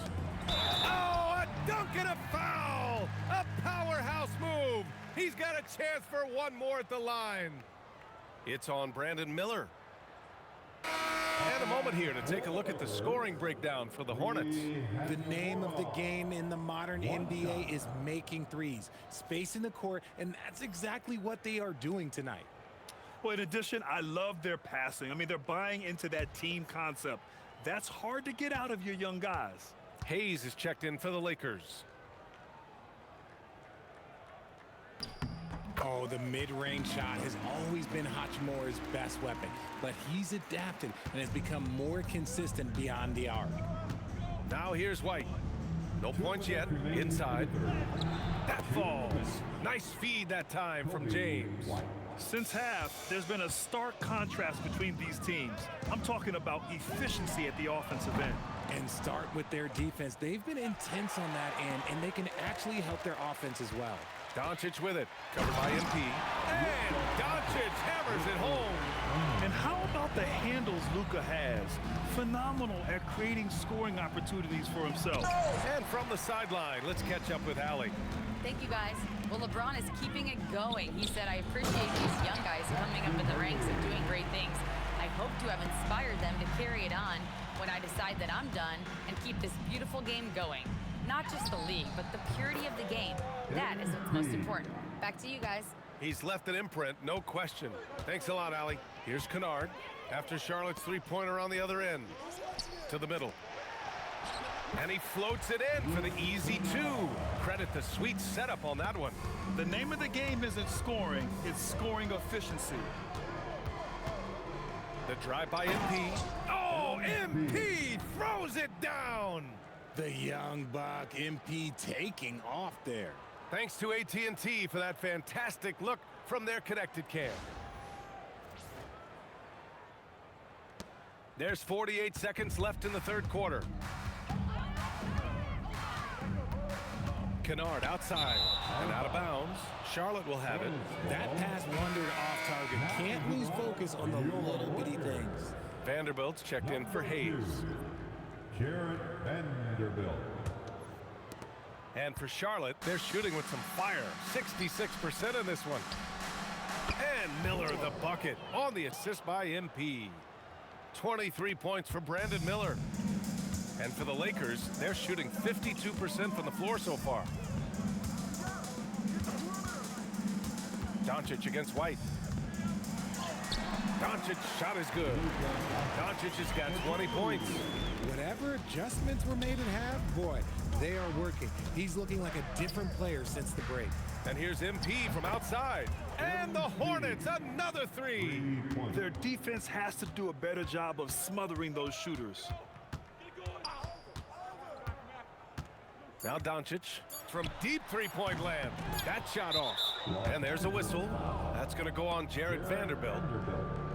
Oh, a dunk and a foul! A powerhouse move! He's got a chance for one more at the line. It's on Brandon Miller. And a moment here to take a look at the scoring breakdown for the Hornets. The name of the game in the modern NBA is making threes, spacing the court, and that's exactly what they are doing tonight. Well, in addition, I love their passing. I mean, they're buying into that team concept. That's hard to get out of your young guys. Hayes is checked in for the Lakers. Oh, the mid-range shot has always been Hachimura's best weapon, but he's adapted and has become more consistent beyond the arc. Now here's White. No points yet. Inside. That falls. Nice feed that time from James. Since half, there's been a stark contrast between these teams. I'm talking about efficiency at the offensive end. And start with their defense. They've been intense on that end, and they can actually help their offense as well. Doncic with it, covered by MP. And Doncic hammers it home. And how about the handles Luka has? Phenomenal at creating scoring opportunities for himself. And from the sideline, let's catch up with Allie. Thank you, guys. Well, LeBron is keeping it going. He said, I appreciate these young guys coming up in the ranks and doing great things. I hope to have inspired them to carry it on when I decide that I'm done and keep this beautiful game going. Not just the league, but the purity of the game. That is what's most important. Back to you guys. He's left an imprint, no question. Thanks a lot, Allie. Here's Kennard. After Charlotte's three-pointer on the other end. To the middle. And he floats it in for the easy two. Credit the sweet setup on that one. The name of the game isn't scoring, it's scoring efficiency. The drive by MP. Oh, MP throws it down. The young buck, MP, taking off there. Thanks to AT&T for that fantastic look from their connected cam. There's 48 seconds left in the third quarter. Kennard outside and out of bounds. Charlotte will have it. That pass wandered off target. Can't lose focus on the little bitty things. Vanderbilt's checked in for Hayes. Jared Vanderbilt. And for Charlotte, they're shooting with some fire. 66% in this one. And Miller the bucket on the assist by MP. 23 points for Brandon Miller. And for the Lakers, they're shooting 52% from the floor so far. Doncic against White. Doncic shot is good. Doncic has got 20 points. Whatever adjustments were made at half, boy, they are working. He's looking like a different player since the break. And here's MP from outside. And the Hornets, another three. Their defense has to do a better job of smothering those shooters. Now Doncic from deep three-point land. That shot off. And there's a whistle. That's going to go on Jared Vanderbilt.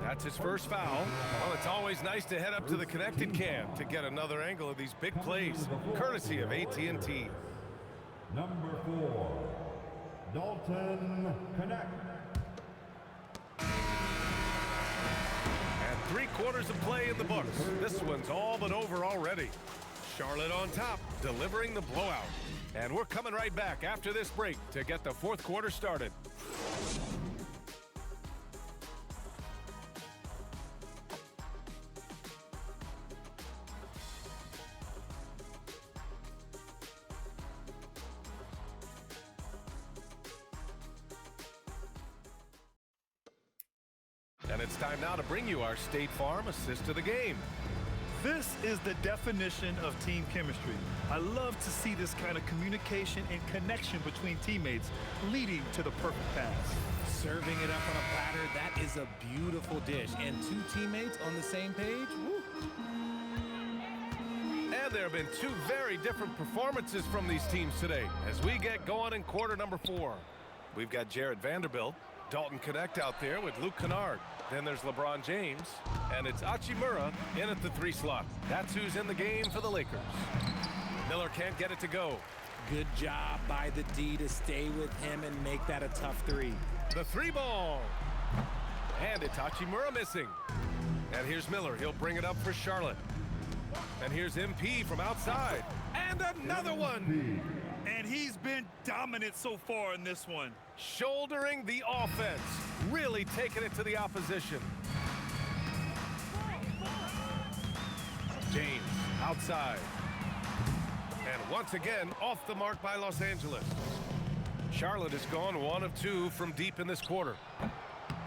That's his first foul. Well, it's always nice to head up to the connected cam to get another angle of these big plays, courtesy of AT&T. Number 4, Dalton Connect. And 3 quarters of play in the books. This one's all but over already. Charlotte on top, delivering the blowout. And we're coming right back after this break to get the fourth quarter started. And it's time now to bring you our State Farm assist of the game. This is the definition of team chemistry. I love to see this kind of communication and connection between teammates leading to the perfect pass. Serving it up on a platter, that is a beautiful dish. And two teammates on the same page, woo. And there have been two very different performances from these teams today as we get going in quarter number 4. We've got Jared Vanderbilt, Dalton Connect out there with Luke Kennard. Then there's LeBron James, and it's Hachimura in at the 3 slot. That's who's in the game for the Lakers. Miller can't get it to go. Good job by the D to stay with him and make that a tough 3. The 3 ball. And it's Hachimura missing. And here's Miller. He'll bring it up for Charlotte. And here's MP from outside. And another one. And he's been dominant so far in this one. Shouldering the offense. Really taking it to the opposition. James outside. And once again, off the mark by Los Angeles. Charlotte has gone 1 of 2 from deep in this quarter.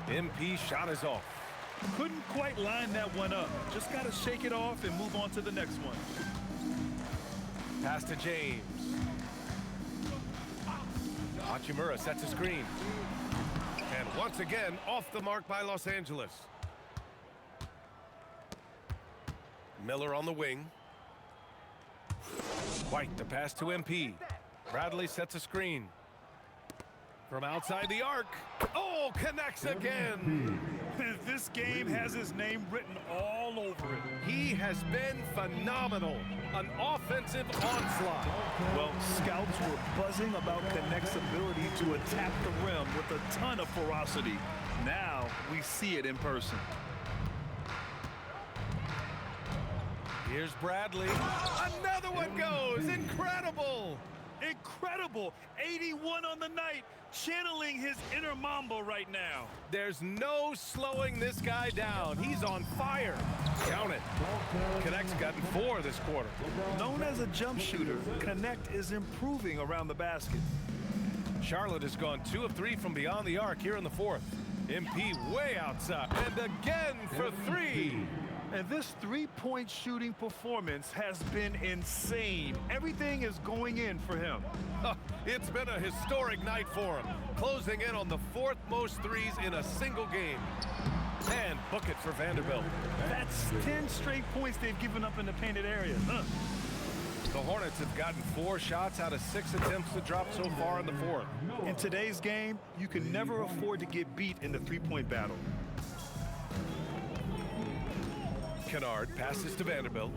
MP shot is off. Couldn't quite line that one up. Just got to shake it off and move on to the next one. Pass to James. Hachimura sets a screen. And once again, off the mark by Los Angeles. Miller on the wing. White the pass to MP. Bradley sets a screen. From outside the arc. Oh, connects again. This game has his name written all over it. He has been phenomenal. An offensive onslaught. Well, scouts were buzzing about Connect's ability to attack the rim with a ton of ferocity. Now we see it in person. Here's Bradley. Another one goes. Incredible. Incredible. 81 on the night. Channeling his inner Mamba right now. There's no slowing this guy down. He's on fire. Count it. Connect's gotten 4 this quarter. Known as a jump shooter, Connect is improving around the basket. Charlotte has gone 2 of 3 from beyond the arc here in the 4th. MP way outside. And again for 3. And this three-point shooting performance has been insane. Everything is going in for him. It's been a historic night for him, closing in on the 4th most threes in a single game. And book it for Vanderbilt. That's 10 straight points they've given up in the painted area. The Hornets have gotten 4 shots out of 6 attempts to drop so far in the 4th. In today's game, you can never afford to get beat in the three-point battle. Kennard passes to Vanderbilt.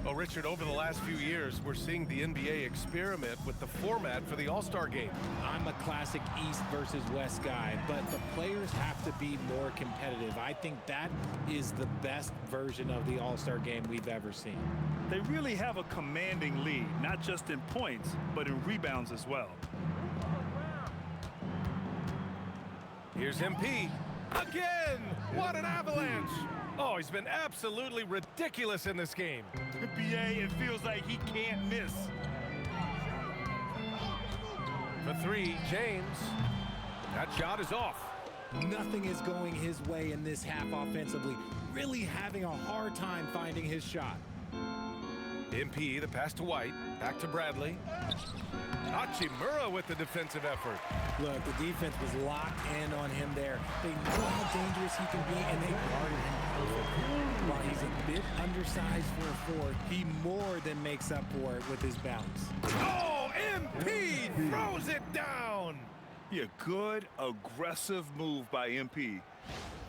Oh, Richard, over the last few years, we're seeing the NBA experiment with the format for the All-Star game. I'm a classic East versus West guy, but the players have to be more competitive. I think that is the best version of the All-Star game we've ever seen. They really have a commanding lead, not just in points, but in rebounds as well. Here's MP. Again! What an avalanche! Oh, he's been absolutely ridiculous in this game. NBA, it feels like he can't miss. For 3, James. That shot is off. Nothing is going his way in this half offensively. Really having a hard time finding his shot. MP, the pass to White. Back to Bradley. Hachimura with the defensive effort. Look, the defense was locked in on him there. They know how dangerous he can be, and they guarded him perfectly. While he's a bit undersized for a 4, he more than makes up for it with his bounce. Oh, MP throws it down. Yeah, good, aggressive move by MP.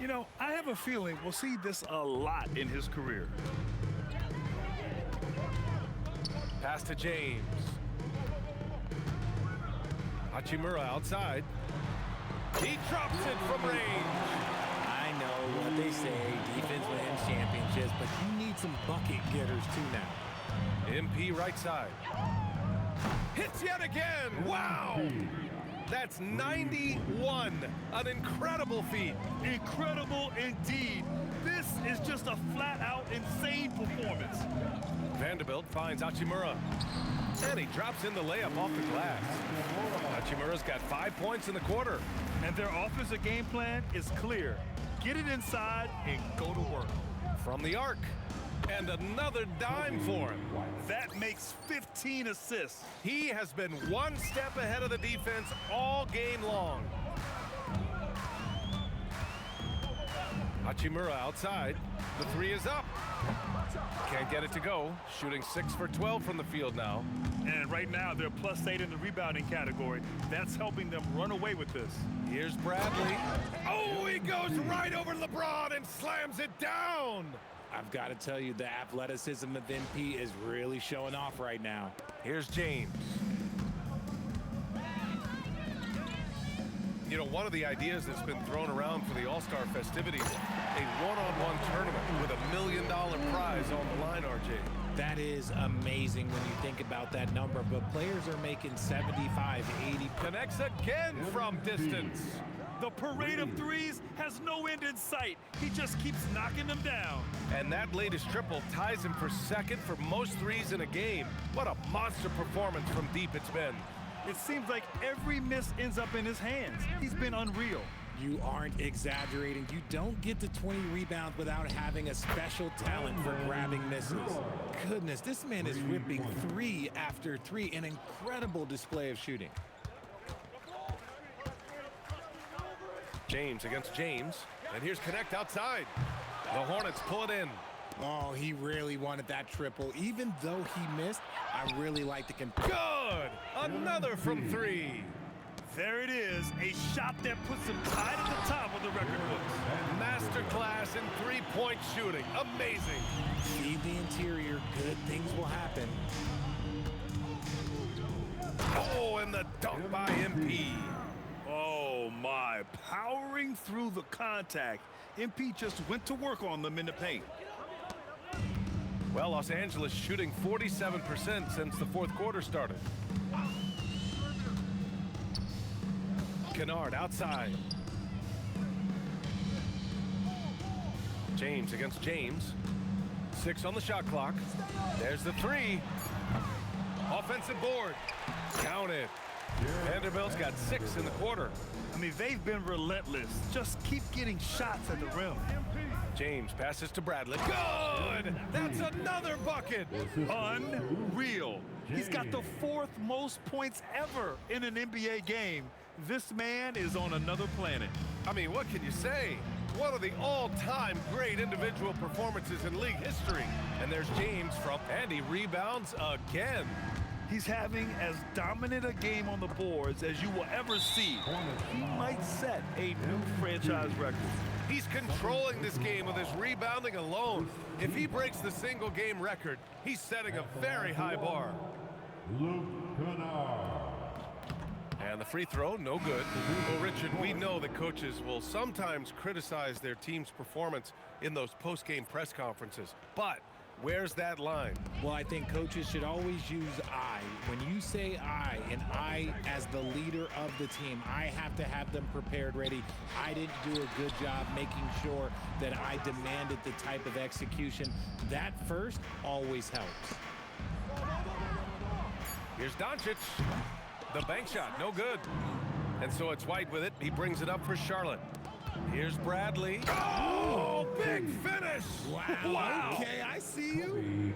You know, I have a feeling we'll see this a lot in his career. Pass to James. Hachimura outside. He drops it from range. I know what they say, defense wins championships, but you need some bucket getters too now. MP right side. Hits yet again. Wow. That's 91. An incredible feat. Incredible indeed. This is just a flat-out insane performance. Vanderbilt finds Hachimura. And he drops in the layup off the glass. Hachimura's got 5 points in the quarter. And their offensive game plan is clear. get it inside and go to work. From the arc. And another dime for him. That makes 15 assists. He has been one step ahead of the defense all game long. Hachimura outside. The three is up. Can't get it to go. Shooting 6 for 12 from the field now. And right now, they're +8 in the rebounding category. That's helping them run away with this. Here's Bradley. Oh, he goes right over LeBron and slams it down. I've got to tell you, the athleticism of MP is really showing off right now. Here's James. You know, one of the ideas that's been thrown around for the All-Star festivities, a one-on-one tournament with $1 million prize on the line, RJ. That is amazing when you think about that number, but players are making 75, 80. Connects again from distance. The parade of threes has no end in sight. He just keeps knocking them down. And that latest triple ties him for second for most threes in a game. What a monster performance from deep it's been. It seems like every miss ends up in his hands. He's been unreal. You aren't exaggerating. You don't get to 20 rebounds without having a special talent for grabbing misses. Goodness, this man is ripping 3 after 3. An incredible display of shooting. James against James. And here's Connect outside. The Hornets pull it in. Oh, he really wanted that triple. Even though he missed, I really like the Good! Another from 3. There it is, a shot that puts him tied at the top of the record books. Masterclass in three-point shooting. Amazing. Feed the interior, good things will happen. Oh, and the dunk by MP. Oh my, powering through the contact. MP just went to work on them in the paint. Well, Los Angeles shooting 47% since the fourth quarter started. Kennard outside. James against James. 6 on the shot clock. There's the 3. Offensive board. Count it. Vanderbilt's got 6 in the quarter. I mean, they've been relentless. Just keep getting shots at the rim. James passes to Bradley. Good! That's another bucket! Unreal. He's got the 4th most points ever in an NBA game. This man is on another planet. I mean, what can you say? One of the all-time great individual performances in league history. And there's James and he rebounds again. He's having as dominant a game on the boards as you will ever see. He might set a new franchise record. He's controlling this game with his rebounding alone. If he breaks the single-game record, he's setting a very high bar. And the free throw, no good. Well, Richard, we know that coaches will sometimes criticize their team's performance in those post-game press conferences. But where's that line? Well, I think coaches should always use I. When you say I, and I as the leader of the team, I have to have them prepared, ready. I didn't do a good job making sure that I demanded the type of execution. That first always helps. Here's Doncic. The bank shot, no good. And so it's White with it. He brings it up for Charlotte. Here's Bradley. Oh, big finish! Wow. Okay, I see you.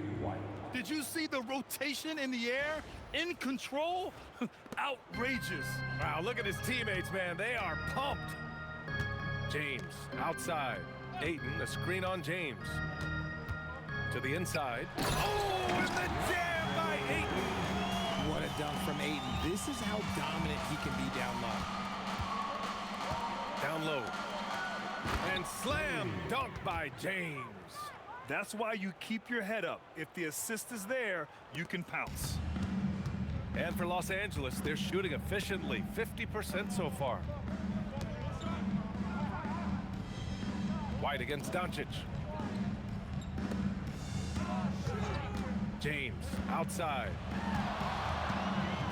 Did you see the rotation in the air? In control? Outrageous. Wow, look at his teammates, man. They are pumped. James outside. Ayton, a screen on James. To the inside. Oh, and the jam by Ayton. What a dunk from Ayton. This is how dominant he can be down low. Down low. And slam dunk by James. That's why you keep your head up. If the assist is there, you can pounce. And for Los Angeles, they're shooting efficiently, 50% so far. White against Doncic. James outside.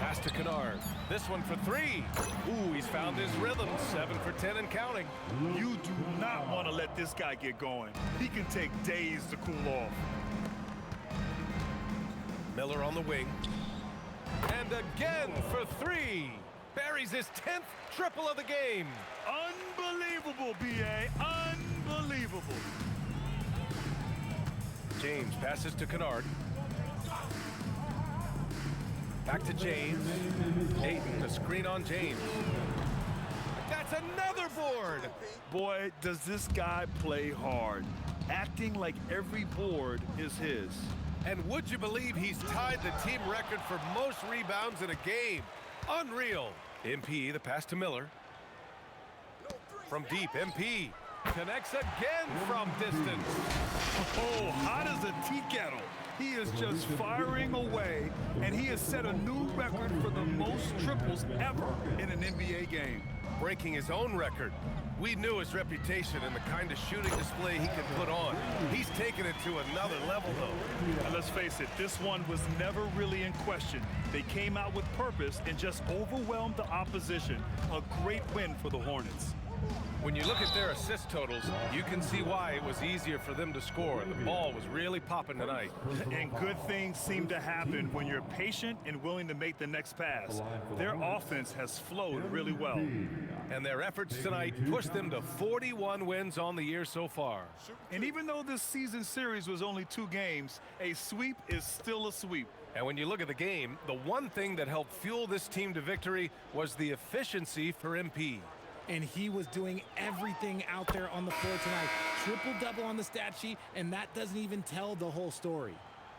Pass to Kennard. This one for 3. Ooh, he's found his rhythm. 7 for 10 and counting. You do not want to let this guy get going. He can take days to cool off. Miller on the wing. And again for 3. Buries his 10th triple of the game. Unbelievable, B.A. Unbelievable. James passes to Kennard. Back to James. Ayton, the screen on James. That's another board. Boy, does this guy play hard, acting like every board is his. And would you believe he's tied the team record for most rebounds in a game? Unreal. MP, the pass to Miller. From deep, MP connects again from distance. Oh, hot as a tea kettle. He is just firing away, and he has set a new record for the most triples ever in an NBA game. Breaking his own record. We knew his reputation and the kind of shooting display he could put on. He's taken it to another level, though. And let's face it, this one was never really in question. They came out with purpose and just overwhelmed the opposition. A great win for the Hornets. When you look at their assist totals, you can see why it was easier for them to score. The ball was really popping tonight. And good things seem to happen when you're patient and willing to make the next pass. Their offense has flowed really well. And their efforts tonight pushed them to 41 wins on the year so far. And even though this season series was only 2 games, a sweep is still a sweep. And when you look at the game, the one thing that helped fuel this team to victory was the efficiency for MP. And he was doing everything out there on the floor tonight. Triple-double on the stat sheet, and that doesn't even tell the whole story.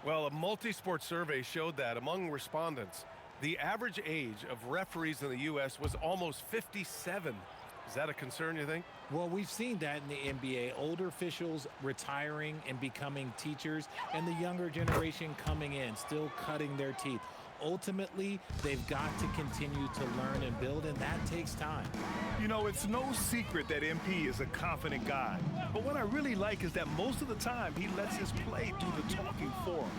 Well, a multi-sport survey showed that among respondents, the average age of referees in the U.S. was almost 57. Is that a concern, you think? Well, we've seen that in the NBA. Older officials retiring and becoming teachers, and the younger generation coming in, still cutting their teeth. Ultimately, they've got to continue to learn and build, and that takes time. You know, it's no secret that MP is a confident guy. But what I really like is that most of the time, he lets his play do the talking for him.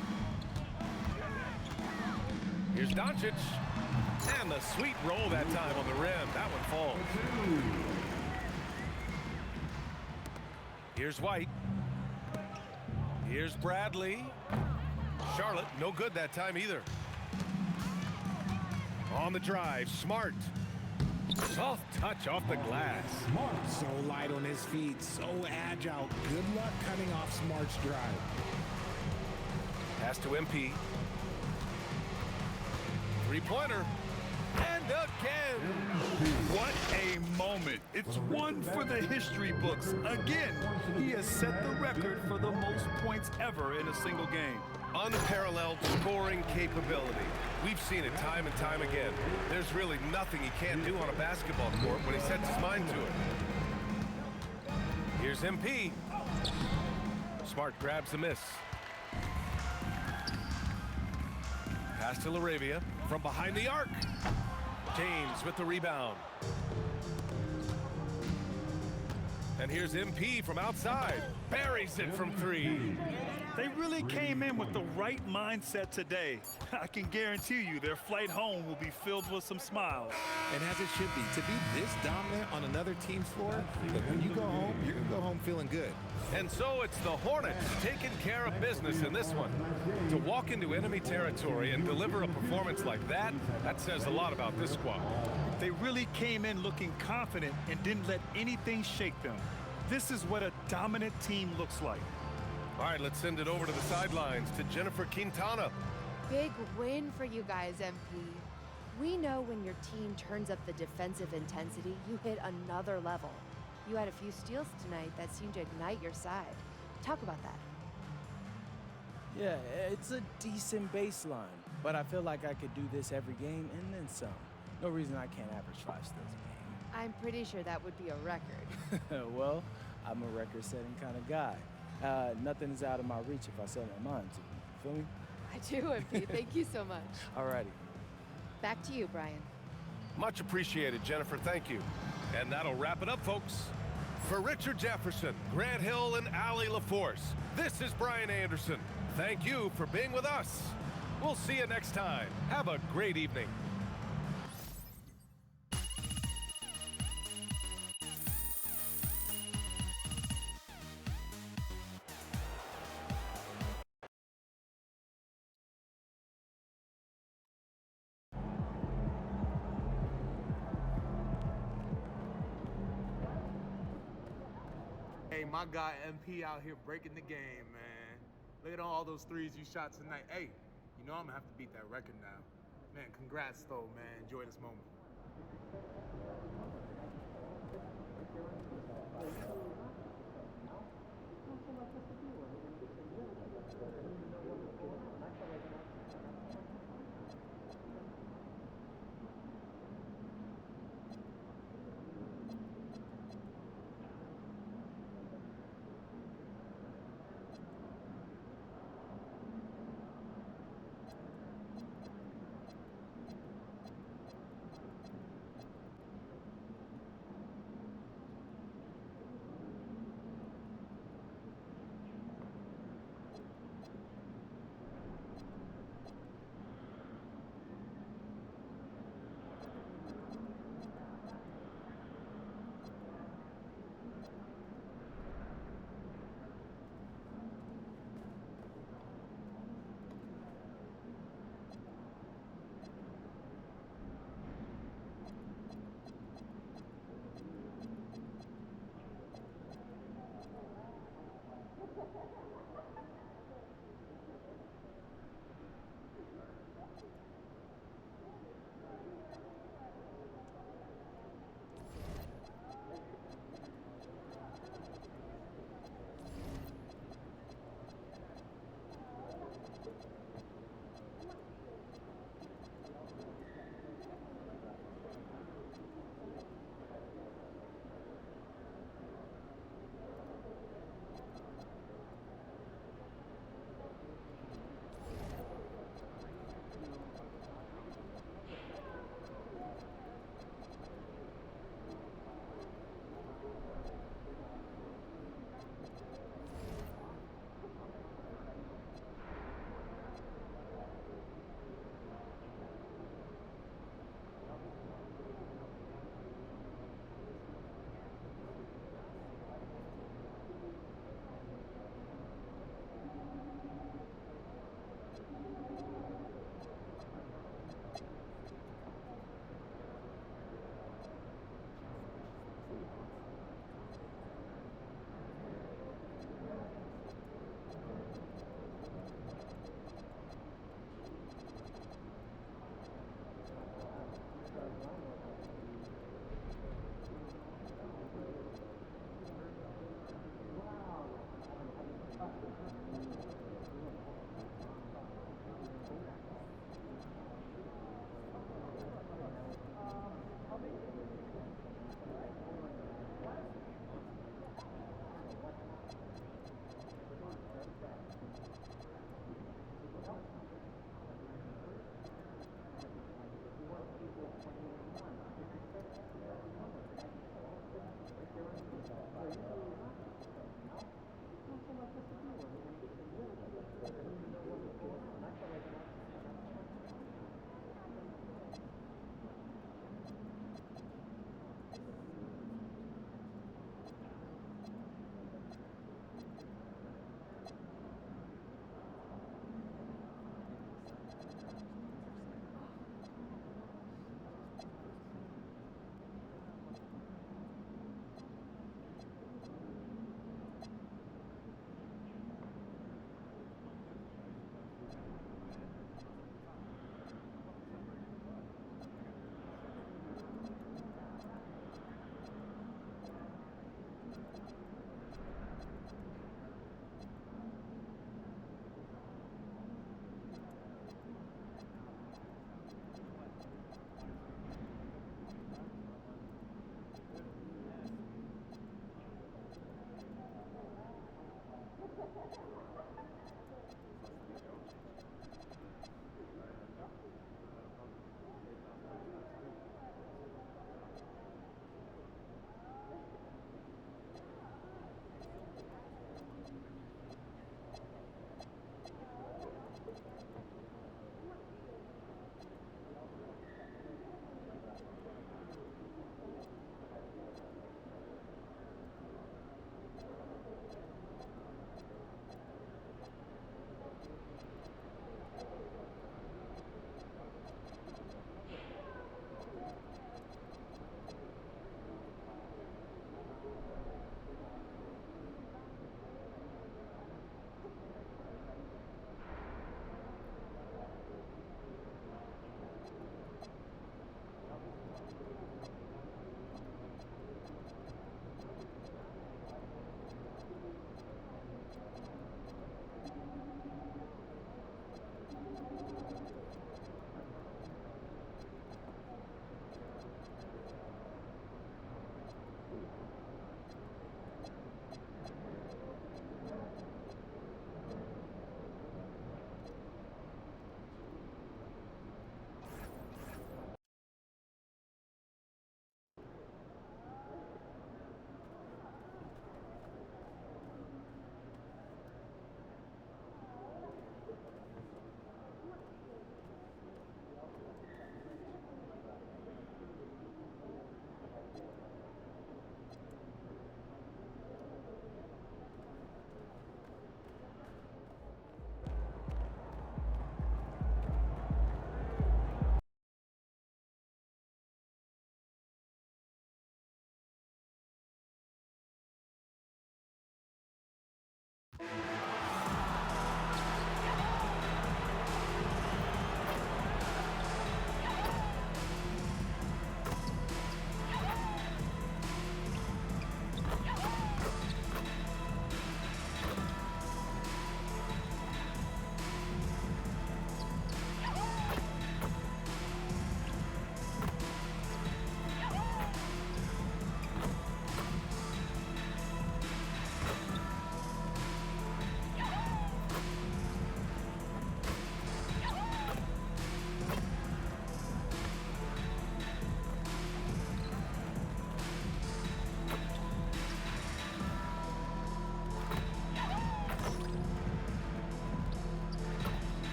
Here's Doncic. And the sweet roll that time on the rim. That one falls. Here's White. Here's Bradley. Charlotte, no good that time either. On the drive, Smart. Soft touch off the glass. So light on his feet, so agile. Good luck cutting off Smart's drive. Pass to MP. Three-pointer. And again. What a moment. It's one for the history books. Again, he has set the record for the most points ever in a single game. Unparalleled scoring capability. We've seen it time and time again. There's really nothing he can't do on a basketball court when he sets his mind to it. Here's MP. Smart grabs the miss. Pass to LaRavia from behind the arc. James with the rebound. And here's MP from outside. Buries it from 3. They really came in with the right mindset today. I can guarantee you their flight home will be filled with some smiles. And as it should be, to be this dominant on another team's floor, but when you go home, you're going to go home feeling good. And so it's the Hornets taking care of business in this one. To walk into enemy territory and deliver a performance like that, that says a lot about this squad. They really came in looking confident and didn't let anything shake them. This is what a dominant team looks like. All right, let's send it over to the sidelines to Jennifer Quintana. Big win for you guys, MP. We know when your team turns up the defensive intensity, you hit another level. You had a few steals tonight that seemed to ignite your side. Talk about that. Yeah, it's a decent baseline, but I feel like I could do this every game and then some. No reason I can't average 5 steals a I'm pretty sure that would be a record. game. Well, I'm a record-setting kind of guy. Nothing is out of my reach if I set my mind to it. Feel me? I do, MP. Thank you so much. Alrighty. Back to you, Brian. Much appreciated, Jennifer. Thank you. And that'll wrap it up, folks. For Richard Jefferson, Grant Hill, and Allie LaForce, this is Brian Anderson. Thank you for being with us. We'll see you next time. Have a great evening. Hey, my guy MP out here breaking the game, man. Look at all those threes you shot tonight. Hey, you know I'm gonna have to beat that record now. Man, congrats though, man. Enjoy this moment.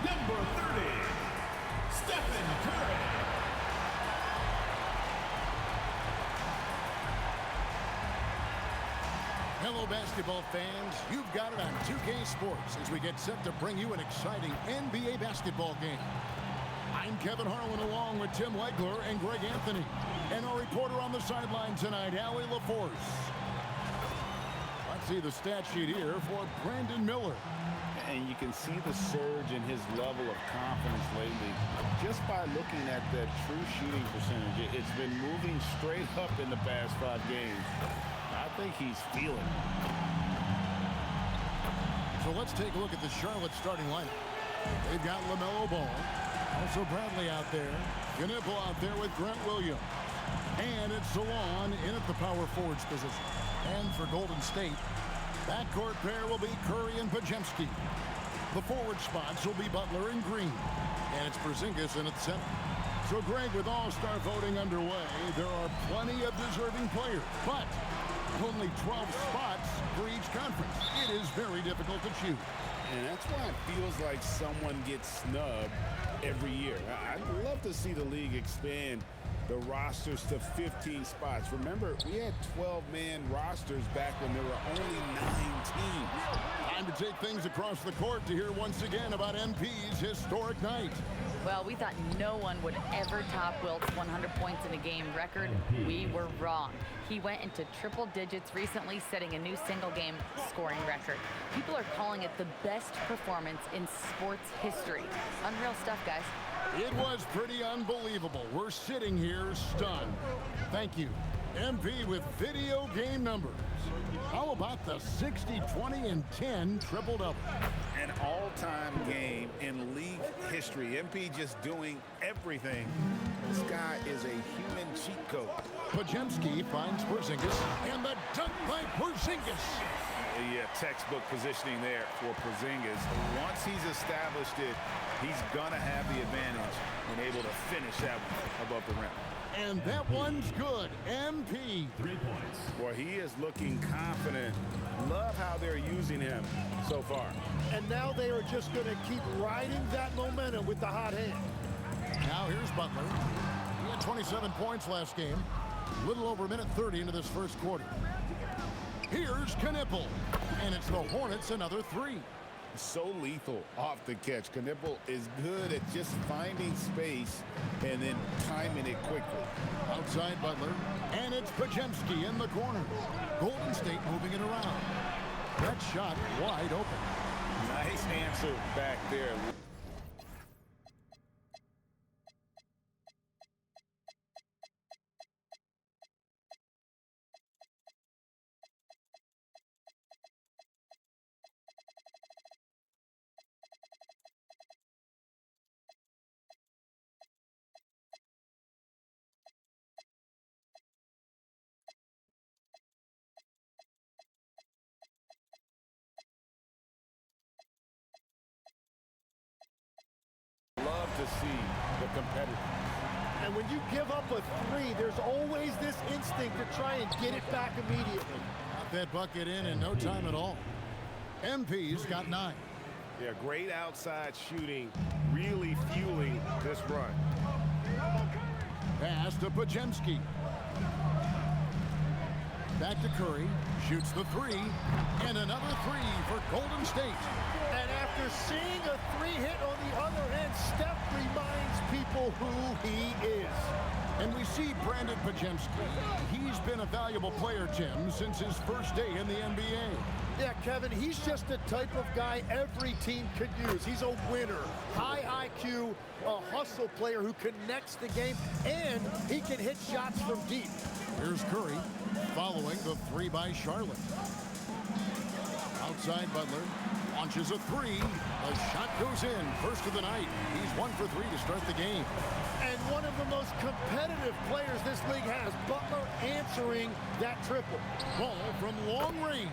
number 30, Stephen Curry. Hello, basketball fans. You've got it on 2K Sports as we get set to bring you an exciting NBA basketball game. I'm Kevin Harlan along with Tim Legler and Greg Anthony. And our reporter on the sideline tonight, Allie LaForce. Let's see the stat sheet here for Brandon Miller. And you can see the surge in his level of confidence lately just by looking at that true shooting percentage. It's been moving straight up in the past 5 games. I think he's feeling it. So let's take a look at the Charlotte starting lineup. They've got LaMelo Ball. Also Bradley out there. Knipple out there with Grant Williams. And it's Salon in at the power forwards position. And for Golden State, backcourt pair will be Curry and Podziemski. The forward spots will be Butler and Green. And it's Porzingis in at the center. So Greg, with All-Star voting underway, there are plenty of deserving players. But only 12 spots for each conference. It is very difficult to choose. And that's why it feels like someone gets snubbed every year. I'd love to see the league expand the rosters to 15 spots. Remember, we had 12-man rosters back when there were only 9 teams. Time to take things across the court to hear once again about MP's historic night. Well, we thought no one would ever top Wilt's 100 points in a game record. We were wrong. He went into triple digits recently, setting a new single-game scoring record. People are calling it the best performance in sports history. Unreal stuff, guys. It was pretty unbelievable. We're sitting here stunned. Thank you, MP, with video game numbers. How about the 60, 20, and 10 triple-double? An all-time game in league history. MP just doing everything. This guy is a human cheat code. Podziemski finds Porzingis, and the dunk by Porzingis. Yeah, textbook positioning there for Porzingis. Once he's established it, he's going to have the advantage and able to finish that one above the rim. And that one's good. MP. 3 points. Boy, he is looking confident. Love how they're using him so far. And now they are just going to keep riding that momentum with the hot hand. Now here's Butler. He had 27 points last game. A little over a minute 30 into this first quarter. Here's Knipple. And it's the Hornets another 3. So lethal off the catch. Knipple is good at just finding space and then timing it quickly. Outside Butler. And it's Podziemski in the corner. Golden State moving it around. That shot wide open. Nice answer back there. Love to see the competitor. And when you give up a 3, there's always this instinct to try and get it back immediately. Got that bucket in no time at all. MP's got 9. Yeah, great outside shooting, really fueling this run. Pass to Podziemski. Back to Curry. Shoots the 3. And another 3 for Golden State. And after seeing a 3 hit on the other end, Steph reminds people who he is. And we see Brandon Podziemski. He's been a valuable player, Tim, since his first day in the NBA. Yeah, Kevin, he's just the type of guy every team could use. He's a winner, high IQ, a hustle player who connects the game, and he can hit shots from deep. Here's Curry following the 3 by Charlotte. Outside Butler. Launches a 3. The shot goes in. First of the night. He's 1 for 3 to start the game. And one of the most competitive players this league has, Butler answering that triple. Ball from long range.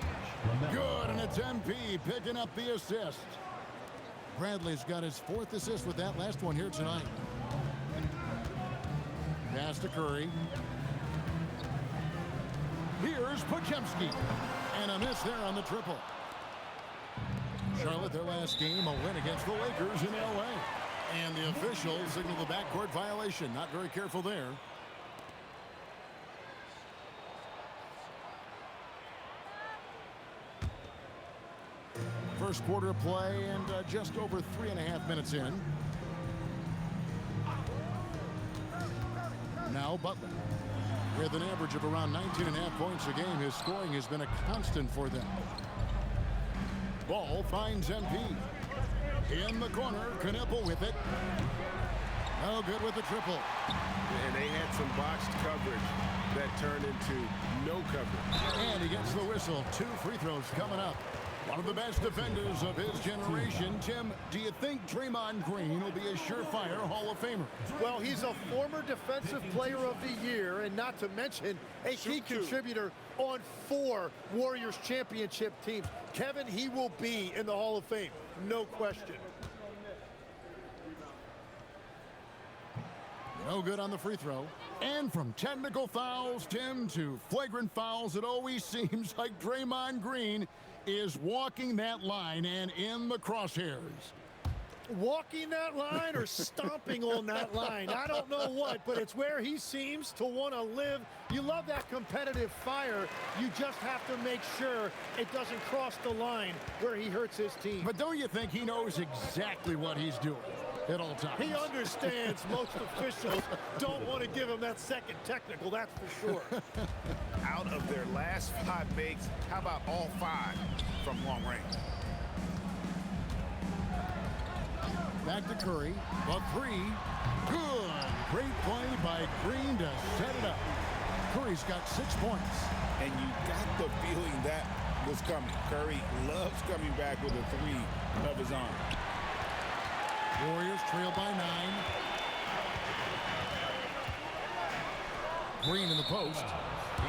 Good, and it's MP picking up the assist. Bradley's got his 4th assist with that last one here tonight. Pass to Curry. Here's Podziemski. And a miss there on the triple. Charlotte, their last game, a win against the Lakers in L.A. And the officials signal the backcourt violation. Not very careful there. First quarter of play and just over 3.5 minutes in. Now Butler. With an average of around 19.5 points a game, his scoring has been a constant for them. Ball finds MP. In the corner, Knipple with it. No good with the triple. And they had some botched coverage that turned into no coverage. And he gets the whistle. 2 free throws coming up. One of the best defenders of his generation. Tim, do you think Draymond Green will be a surefire Hall of Famer? Well, he's a former Defensive Player of the Year, and not to mention a key contributor on 4 Warriors championship teams. Kevin, he will be in the Hall of Fame, no question. No good on the free throw. And from technical fouls, Tim, to flagrant fouls, it always seems like Draymond Green is walking that line and in the crosshairs. Walking that line or stomping on that line, I don't know what, but it's where he seems to want to live. You love that competitive fire. You just have to make sure it doesn't cross the line where he hurts his team. But don't you think he knows exactly what he's doing at all times? He understands most officials don't want to give him that second technical, that's for sure. Out of their last 5 makes, how about all 5 from long range? Back to Curry. A 3. Good. Great play by Green to set it up. Curry's got 6 points. And you got the feeling that was coming. Curry loves coming back with a 3 of his own. Warriors trail by 9. Green in the post.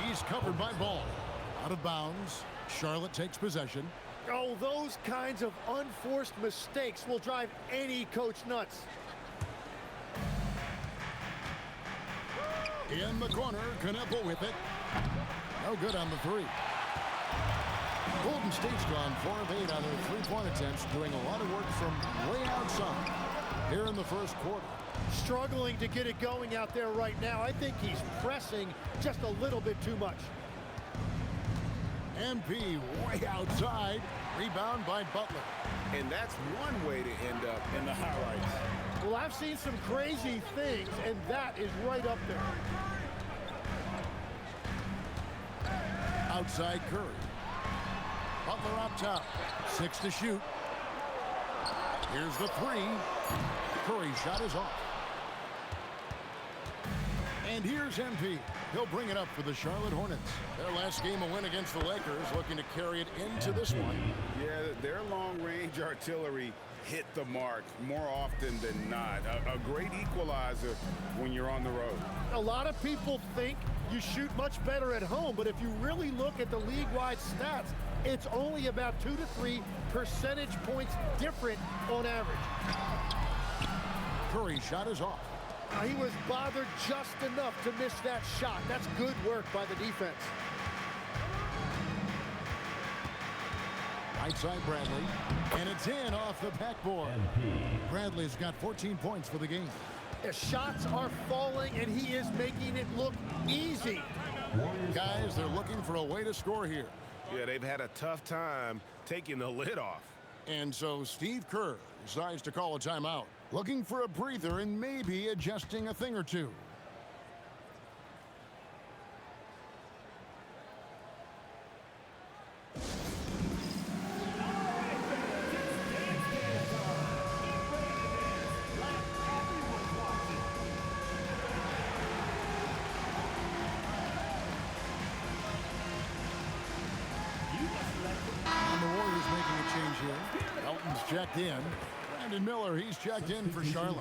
He's covered by Ball. Out of bounds. Charlotte takes possession. Oh, those kinds of unforced mistakes will drive any coach nuts. In the corner, Knipple with it. No good on the 3. Golden State's gone 4 of 8 on their three-point attempts, doing a lot of work from way outside here in the first quarter. Struggling to get it going out there right now. I think he's pressing just a little bit too much. MP way outside. Rebound by Butler. And that's one way to end up in the highlights. Well, I've seen some crazy things, and that is right up there. Outside Curry. Butler up top. 6 to shoot. Here's the 3. Curry's shot is off. And here's MP. He'll bring it up for the Charlotte Hornets. Their last game, a win against the Lakers, looking to carry it into this one. Yeah, their long-range artillery hit the mark more often than not. A great equalizer when you're on the road. A lot of people think you shoot much better at home, but if you really look at the league-wide stats, it's only about 2 to 3 percentage points different on average. Curry's shot is off. He was bothered just enough to miss that shot. That's good work by the defense. Right side Bradley. And it's in off the backboard. Bradley's got 14 points for the game. The shots are falling, and he is making it look easy. Guys, they're looking for a way to score here. Yeah, they've had a tough time taking the lid off. And so Steve Kerr decides to call a timeout. Looking for a breather and maybe adjusting a thing or two. And the Warriors making a change here. Elton's checked in. Brandon Miller, he's checked in for Charlotte.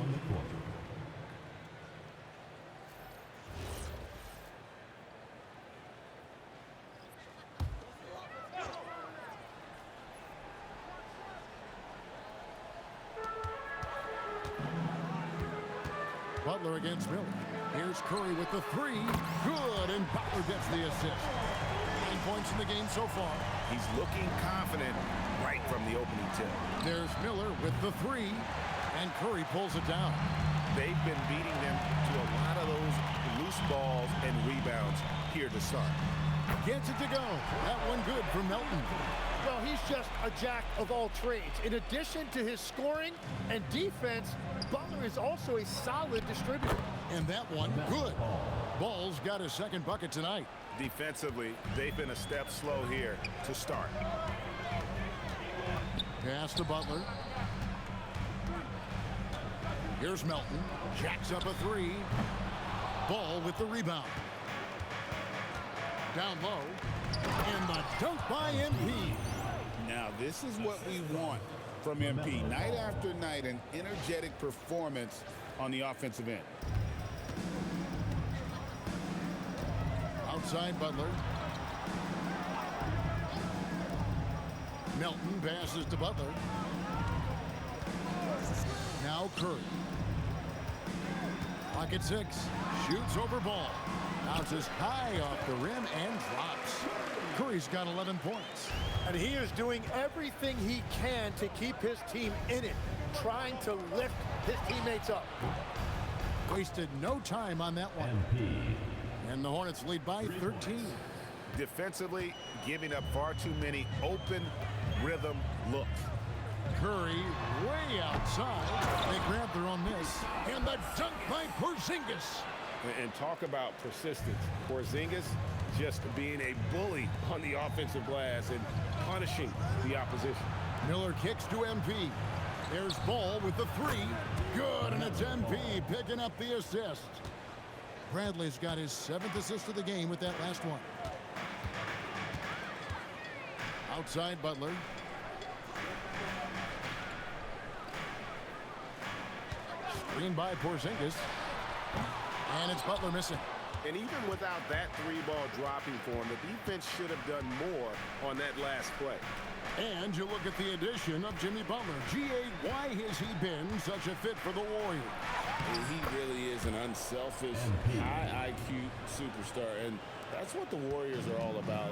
Butler against Miller. Here's Curry with the 3. Good, and Butler gets the assist. And points in the game so far. He's looking confident right from the opening tip. There's Miller with the three, and Curry pulls it down. They've been beating them to a lot of those loose balls and rebounds here to start. Gets it to go. That one good for Melton. Well, he's just a jack of all trades. In addition to his scoring and defense, Butler is also a solid distributor. And that one, good. Ball's got his second bucket tonight. Defensively, they've been a step slow here to start. Pass to Butler. Here's Melton. Jacks up a three. Ball with the rebound. Down low. And the dunk by MP. Now, this is what we want from MP. Night after night, an energetic performance on the offensive end. Outside Butler. Melton passes to Butler. Now Curry. Pocket six. Shoots over ball. Bounces high off the rim and drops. Curry's got 11 points. And he is doing everything he can to keep his team in it, trying to lift his teammates up. Wasted no time on that one. And the Hornets lead by 13. Defensively, giving up far too many open rhythm looks. Curry way outside. They grab their own miss. And the dunk by Porzingis. And talk about persistence. Porzingis just being a bully on the offensive glass and punishing the opposition. Miller kicks to MP. There's Ball with the three. Good, and it's MP picking up the assist. Bradley's got his 7th assist of the game with that last one. Outside Butler. Screen by Porzingis. And it's Butler missing. And even without that three-ball dropping for him, the defense should have done more on that last play. And you look at the addition of Jimmy Butler. G.A., why has he been such a fit for the Warriors? He really is an unselfish, high IQ superstar, and that's what the Warriors are all about.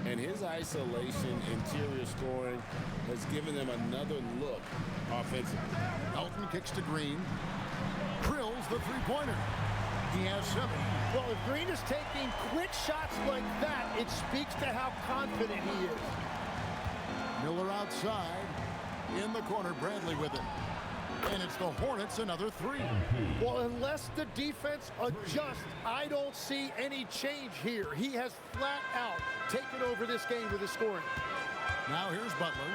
And his isolation, interior scoring has given them another look offensively. Elton kicks to Green. Drills the three-pointer. He has 7. Well, if Green is taking quick shots like that, it speaks to how confident he is. Miller outside. In the corner, Bradley with it. And it's the Hornets, another 3. Well, unless the defense adjusts, I don't see any change here. He has flat out taken over this game with his scoring. Now here's Butler.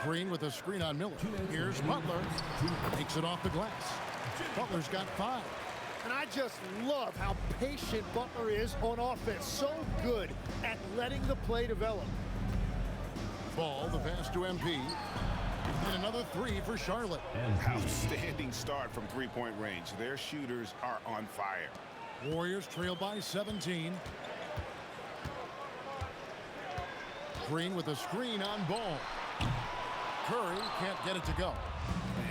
Green with a screen on Miller. Here's Butler. Takes it off the glass. Butler's got 5. And I just love how patient Butler is on offense. So good at letting the play develop. Ball, the pass to MP. And another 3 for Charlotte. Outstanding start from three-point range. Their shooters are on fire. Warriors trail by 17. Green with a screen on Ball. Curry can't get it to go.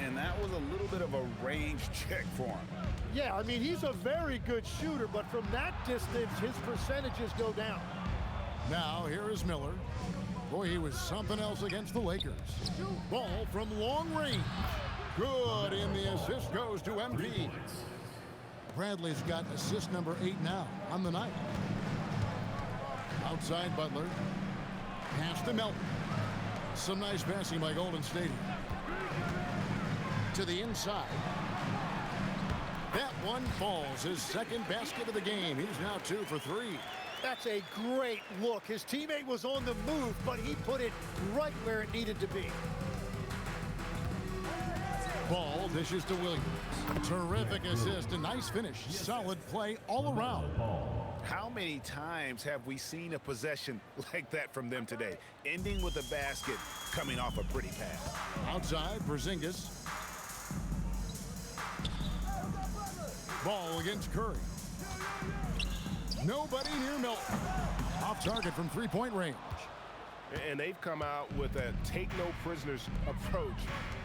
And that was a little bit of a range check for him. Yeah, I mean, he's a very good shooter, but from that distance, his percentages go down. Now, here is Miller. Boy, he was something else against the Lakers. Ball from long range. Good, and the assist goes to MP. Bradley's got assist number 8 now on the night. Outside Butler. Pass to Melton. Some nice passing by Golden State. To the inside. That one falls. His second basket of the game. He's now 2 for 3. That's a great look. His teammate was on the move, but he put it right where it needed to be. Ball dishes to Williams. Terrific assist, a nice finish. Solid play all around. How many times have we seen a possession like that from them today? Ending with a basket, coming off a pretty pass. Outside, Porzingis. Ball against Curry. Nobody near Melton. Off target from three-point range. And they've come out with a take-no-prisoners approach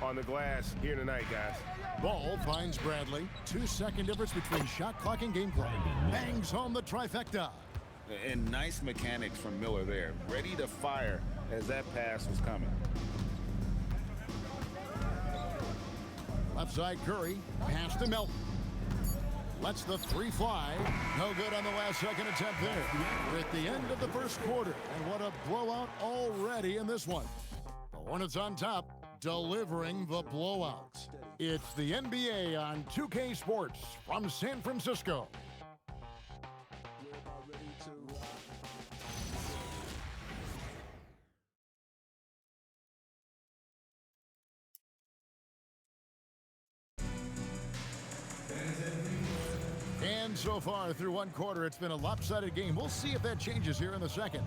on the glass here tonight, guys. Ball finds Bradley. 2-second difference between shot clock and game clock. Bangs home the trifecta. And nice mechanics from Miller there. Ready to fire as that pass was coming. Left side Curry, pass to Melton. Lets the three fly. No good on the last second attempt there. We're at the end of the first quarter, and what a blowout already in this one. The Hornets on top, delivering the blowouts. It's the NBA on 2K Sports from San Francisco. And so far through one quarter, it's been a lopsided game. We'll see if that changes here in the second.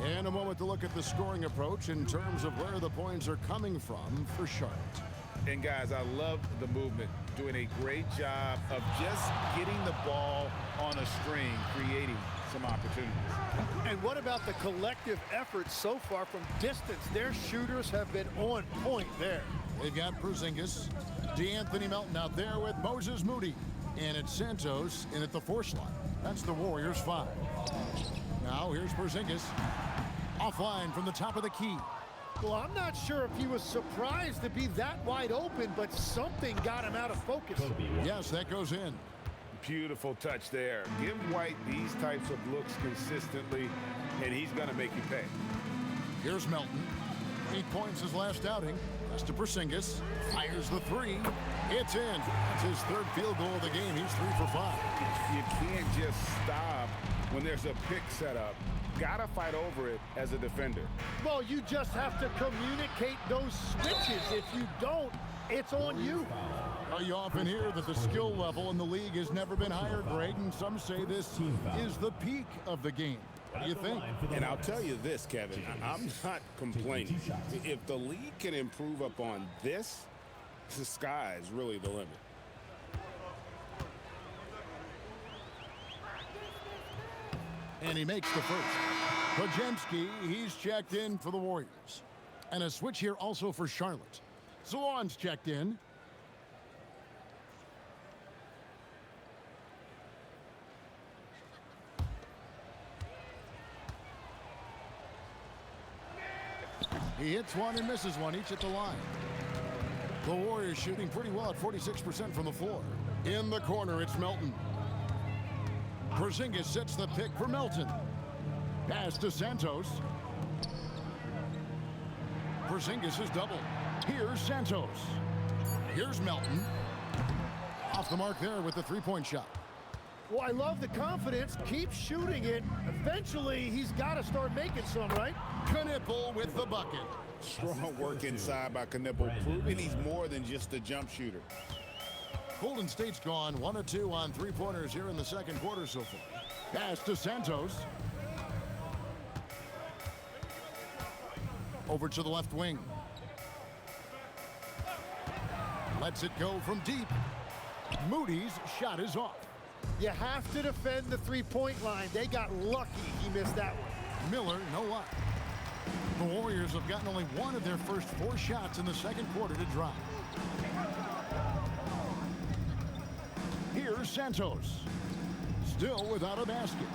And a moment to look at the scoring approach in terms of where the points are coming from for Charlotte. And guys, I love the movement. Doing a great job of just getting the ball on a string, creating some opportunities. And what about the collective effort so far from distance? Their shooters have been on point there. They've got Porzingis, DeAnthony Melton out there with Moses Moody. And it's Santos in at the 4 slot. That's the Warriors 5. Now here's Porzingis. Offline from the top of the key. Well, I'm not sure if he was surprised to be that wide open, but something got him out of focus. Yes, that goes in. Beautiful touch there. Give White these types of looks consistently, and he's going to make you pay. Here's Melton. 8 points his last outing. That's to Porzingis. Fires the 3. It's in. That's his 3rd field goal of the game. He's 3 for 5. You can't just stop when there's a pick set up. Gotta fight over it as a defender. Well, you just have to communicate those switches. If you don't, it's on you. You often hear that the skill level in the league has never been higher, Greg, and some say this is the peak of the game. What do you think? And I'll tell you this, Kevin, I'm not complaining. If the league can improve upon this, the sky is really the limit. And he makes the first. Podziemski, he's checked in for the Warriors. And a switch here also for Charlotte. Salon's checked in. He hits one and misses one, each at the line. The Warriors shooting pretty well at 46% from the floor. In the corner, it's Melton. Porzingis sets the pick for Melton. Pass to Santos. Porzingis is double. Here's Santos. Here's Melton. Off the mark there with the 3-point shot. Well, I love the confidence. Keep shooting it. Eventually, he's got to start making some, right? Knipple with the bucket. Strong work inside by Knipple, proving he's more than just a jump shooter. Golden State's gone 1 of 2 on 3-pointers here in the second quarter so far. Pass to Santos. Over to the left wing. Lets it go from deep. Moody's shot is off. You have to defend the 3-point line. They got lucky he missed that one. Miller, no luck. The Warriors have gotten only 1 of their first 4 shots in the second quarter to drop. Here's Santos. Still without a basket.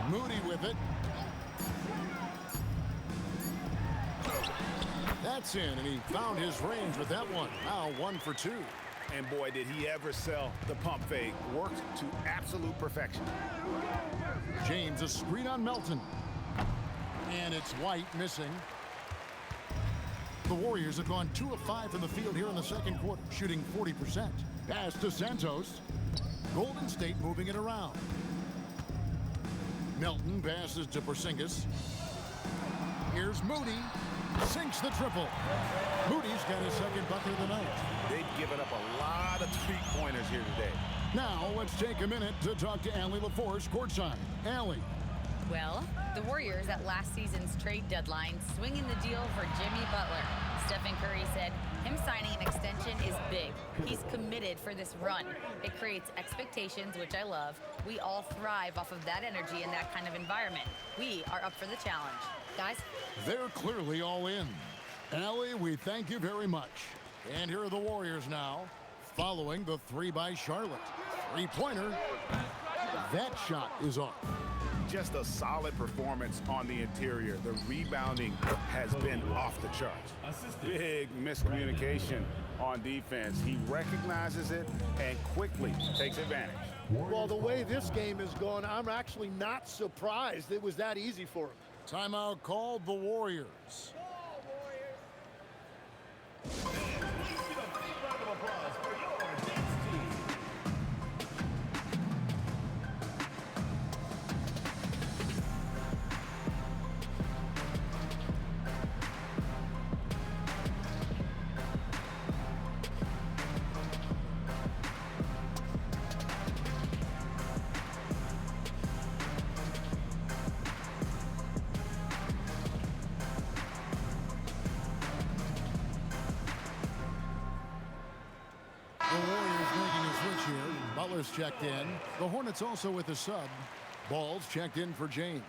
Moody with it. That's in, and he found his range with that one. Now 1 for 2. And boy, did he ever sell the pump fake. Worked to absolute perfection. James, a screen on Melton. And it's White missing. The Warriors have gone 2 of 5 from the field here in the second quarter, shooting 40%. Pass to Santos. Golden State moving it around. Melton passes to Porzingis. Here's Moody. Sinks the triple. Moody's got his second bucket of the night. They've given up a lot of 3-pointers here today. Now let's take a minute to talk to Allie LaForce courtside. Allie. Well, the Warriors at last season's trade deadline swinging the deal for Jimmy Butler. Stephen Curry said him signing an extension is big. He's committed for this run. It creates expectations, which I love. We all thrive off of that energy in that kind of environment. We are up for the challenge. Guys? They're clearly all in. Allie, we thank you very much. And here are the Warriors now, following the 3 by Charlotte. Three-pointer. That shot is off. Just a solid performance on the interior. The rebounding has been off the charts. Big miscommunication on defense. He recognizes it and quickly takes advantage. Well, the way this game is going, I'm actually not surprised it was that easy for him. Timeout called the Warriors. The Warriors making a switch here. Butler's checked in. The Hornets also with a sub. Ball's checked in for James.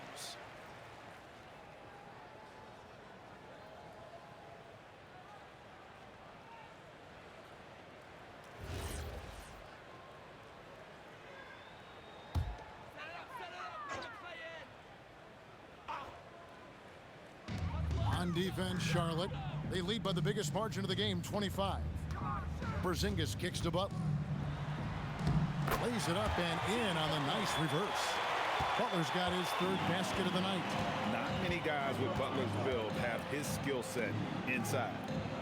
On defense, Charlotte. They lead by the biggest margin of the game, 25. Porzingis kicks to Butler. Lays it up and in on the nice reverse. Butler's got his third basket of the night. Not many guys with Butler's build have his skill set inside.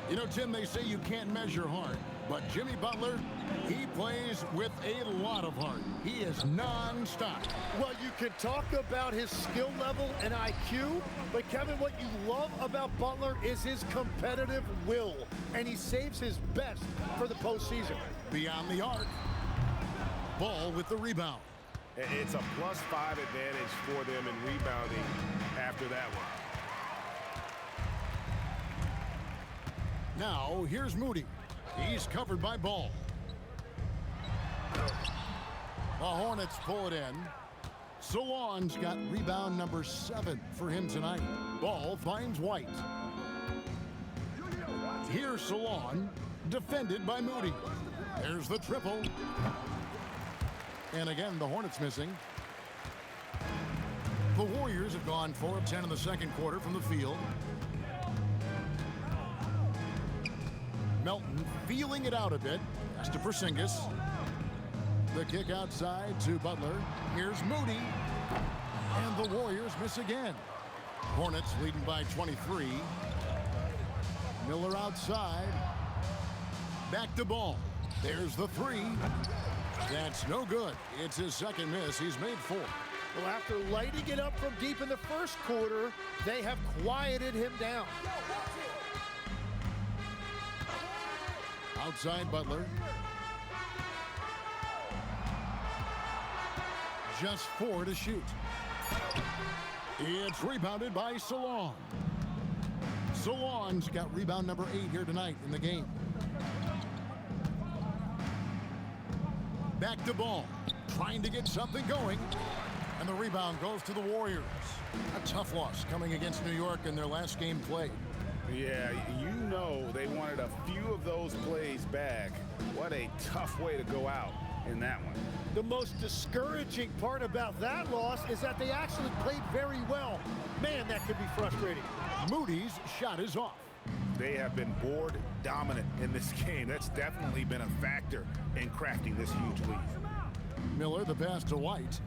You know, Tim, they say you can't measure heart, but Jimmy Butler, he plays with a lot of heart. He is non-stop. Well, you can talk about his skill level and IQ, but Kevin, what you love about Butler is his competitive will, and he saves his best for the postseason. Beyond the arc. Ball with the rebound. It's a +5 advantage for them in rebounding after that one. Now, here's Moody. He's covered by Ball. The Hornets pull it in. Solon's got rebound number 7 for him tonight. Ball finds White. Here's Solon, defended by Moody. There's the triple. And again, the Hornets missing. The Warriors have gone 4 of 10 in the second quarter from the field. Melton feeling it out a bit. Pass to Porzingis. The kick outside to Butler. Here's Moody. And the Warriors miss again. Hornets leading by 23. Miller outside. Back to Ball. There's the 3. That's no good. It's his second miss. He's made 4. Well, after lighting it up from deep in the first quarter, they have quieted him down. Outside Butler. Just 4 to shoot. It's rebounded by Solon. Solon's got rebound number 8 here tonight in the game. Back to Ball. Trying to get something going. And the rebound goes to the Warriors. A tough loss coming against New York in their last game played. Yeah, you know they wanted a few of those plays back. What a tough way to go out in that one. The most discouraging part about that loss is that they actually played very well. Man, that could be frustrating. Moody's shot is off. They have been board dominant in this game. That's definitely been a factor in crafting this huge lead. Miller, the pass to White.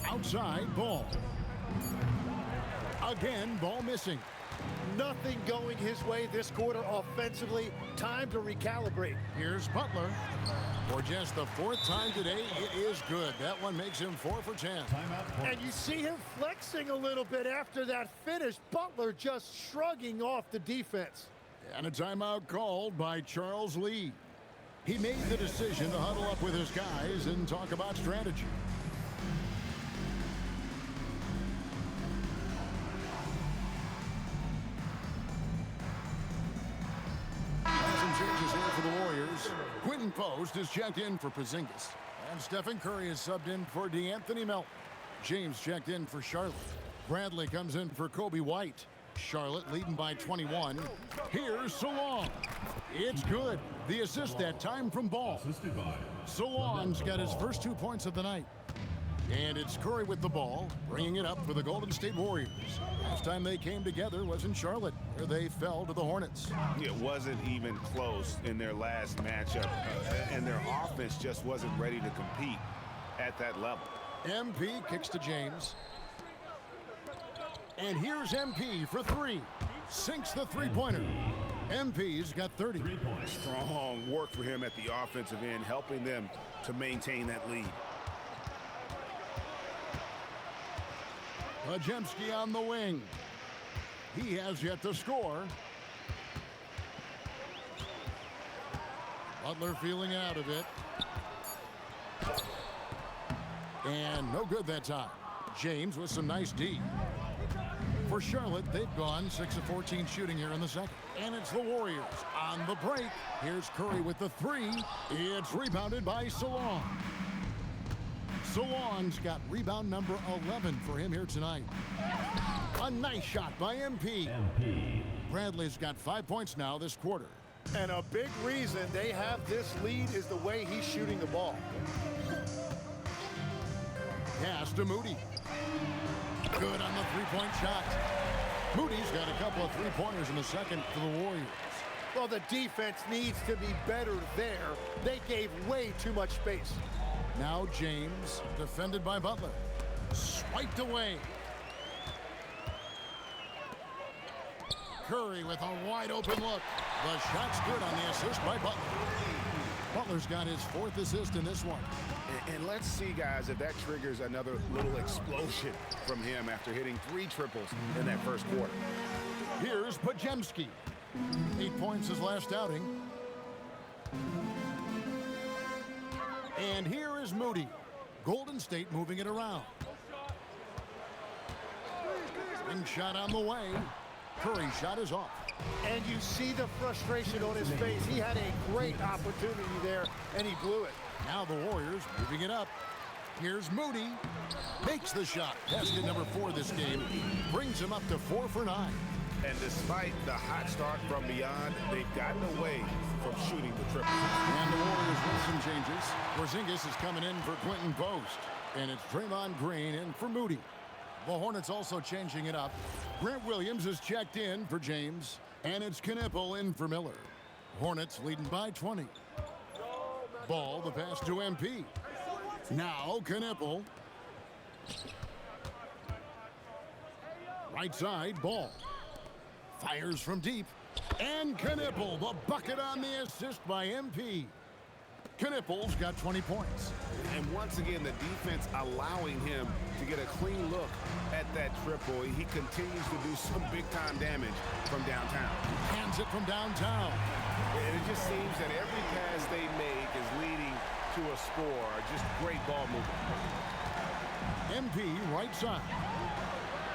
Outside, Ball. Again, Ball missing. Nothing going his way this quarter offensively. Time to recalibrate. Here's Butler. For just the 4th time today, it is good. That one makes him 4 for 10. And you see him flexing a little bit after that finish. Butler just shrugging off the defense. And a timeout called by Charles Lee. He made the decision to huddle up with his guys and talk about strategy. Changes here for the Warriors. Quinton Post is checked in for Porzingis. And Stephen Curry is subbed in for DeAnthony Melton. James checked in for Charlotte. Bradley comes in for Kobe White. Charlotte leading by 21. Here's Solon. It's good. The assist that time from Ball. Solon's got his first 2 points of the night. And it's Curry with the ball, bringing it up for the Golden State Warriors. Last time they came together was in Charlotte, where they fell to the Hornets. It wasn't even close in their last matchup, and their offense just wasn't ready to compete at that level. MP kicks to James. And here's MP for three. Sinks the three-pointer. MP's got 30. Strong work for him at the offensive end, helping them to maintain that lead. Pajemski on the wing. He has yet to score. Butler feeling out of it. And no good that time. James with some nice D. For Charlotte, they've gone 6 of 14 shooting here in the second. And it's the Warriors on the break. Here's Curry with the three. It's rebounded by Solon. Solon's got rebound number 11 for him here tonight. A nice shot by MP. Bradley's got 5 points now this quarter. And a big reason they have this lead is the way he's shooting the ball. Pass to Moody. Good on the three-point shot. Moody's got a couple of three-pointers in the second for the Warriors. Well, the defense needs to be better there. They gave way too much space. Now James, defended by Butler. Swiped away. Curry with a wide open look. The shot's good on the assist by Butler. Butler's got his fourth assist in this one. And let's see, guys, if that triggers another little explosion from him after hitting 3 triples in that first quarter. Here's Pajemski. 8 points his last outing. And here is Moody. Golden State moving it around. Swing shot on the way. Curry's shot is off. And you see the frustration on his face. He had a great opportunity there, and he blew it. Now the Warriors moving it up. Here's Moody. Makes the shot. Basket number 4 this game. Brings him up to 4 for 9. And despite the hot start from beyond, they've gotten away from shooting the triple. And the Warriors with some changes. Porzingis is coming in for Quentin Post. And it's Draymond Green in for Moody. The Hornets also changing it up. Grant Williams is checked in for James. And it's Knipple in for Miller. Hornets leading by 20. Ball, the pass to MP. Now Knipple. Right side, Ball. Fires from deep. And Knipple, the bucket on the assist by MP. Knipple's got 20 points. And once again, the defense allowing him to get a clean look at that triple. He continues to do some big-time damage from downtown. Hands it from downtown. And it just seems that every pass they make is leading to a score. Just great ball movement. MP right side.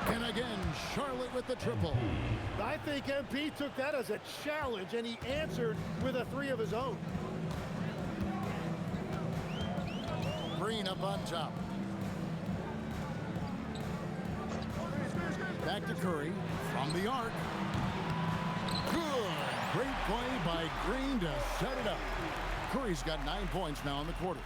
And again, Charlotte with the triple. I think MP took that as a challenge, and he answered with a 3 of his own. Green up on top. Back to Curry from the arc. Good. Great play by Green to set it up. Curry's got 9 points now in the quarter.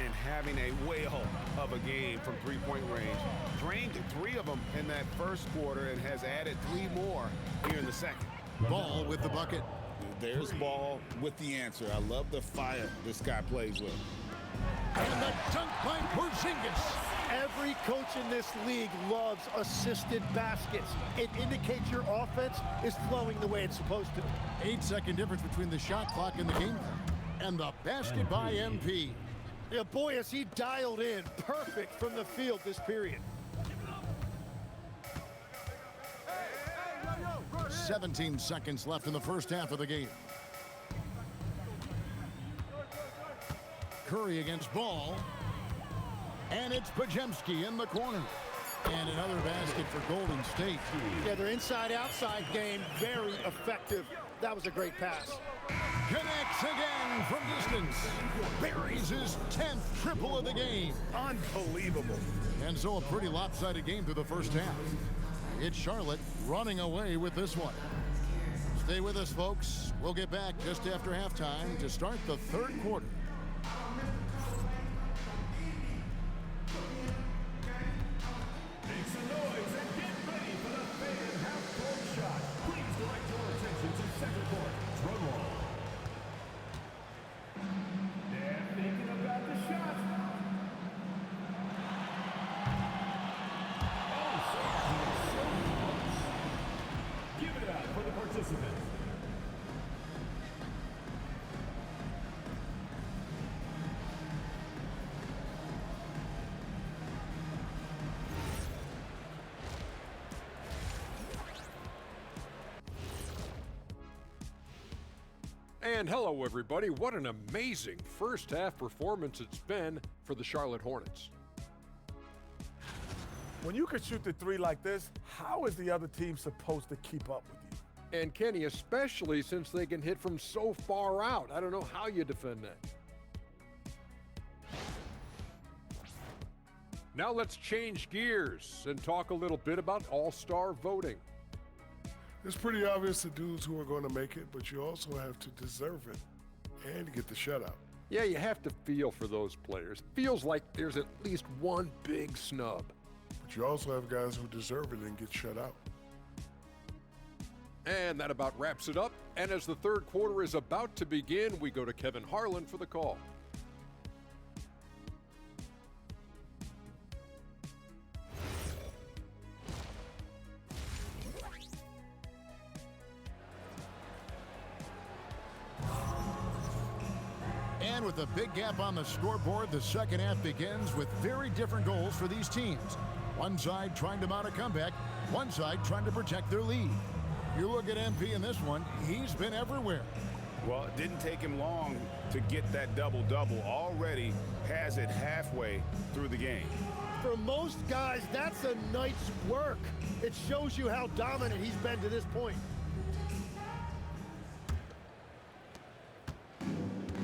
And having a whale of a game from three-point range. Drained 3 of them in that first quarter and has added 3 more here in the second. Ball with the bucket. There's Ball with the answer. I love the fire this guy plays with. And the dunk by Porzingis. Every coach in this league loves assisted baskets. It indicates your offense is flowing the way it's supposed to. 8-second difference between the shot clock and the game clock. And the basket by MP. Yeah, boy, is he dialed in. Perfect from the field this period. 17 seconds left in the first half of the game. Curry against Ball. And it's Pajemski in the corner. And another basket for Golden State. Yeah, their inside-outside game, very effective. That was a great pass. Connects again from distance. Buries his 10th triple of the game. Unbelievable. And so a pretty lopsided game through the first half. It's Charlotte running away with this one. Stay with us, folks. We'll get back just after halftime to start the third quarter. Make some noise and get ready for the fan half-court shot. Please direct your attention to center court. Drum roll. They're thinking about the shot. Oh, so close. Give it up for the participants. And hello, everybody. What an amazing first half performance it's been for the Charlotte Hornets. When you can shoot the three like this, how is the other team supposed to keep up with you? And Kenny, especially since they can hit from so far out. I don't know how you defend that. Now let's change gears and talk a little bit about all-star voting. It's pretty obvious the dudes who are going to make it, but you also have to deserve it and get the shutout. Yeah, you have to feel for those players. Feels like there's at least one big snub. But you also have guys who deserve it and get shut out. And that about wraps it up. And as the third quarter is about to begin, we go to Kevin Harlan for the call. And with a big gap on the scoreboard, the second half begins with very different goals for these teams. One side trying to mount a comeback, one side trying to protect their lead. You look at MP in this one, he's been everywhere. Well, it didn't take him long to get that double-double. Already has it halfway through the game. For most guys, that's a night's work. It shows you how dominant he's been to this point.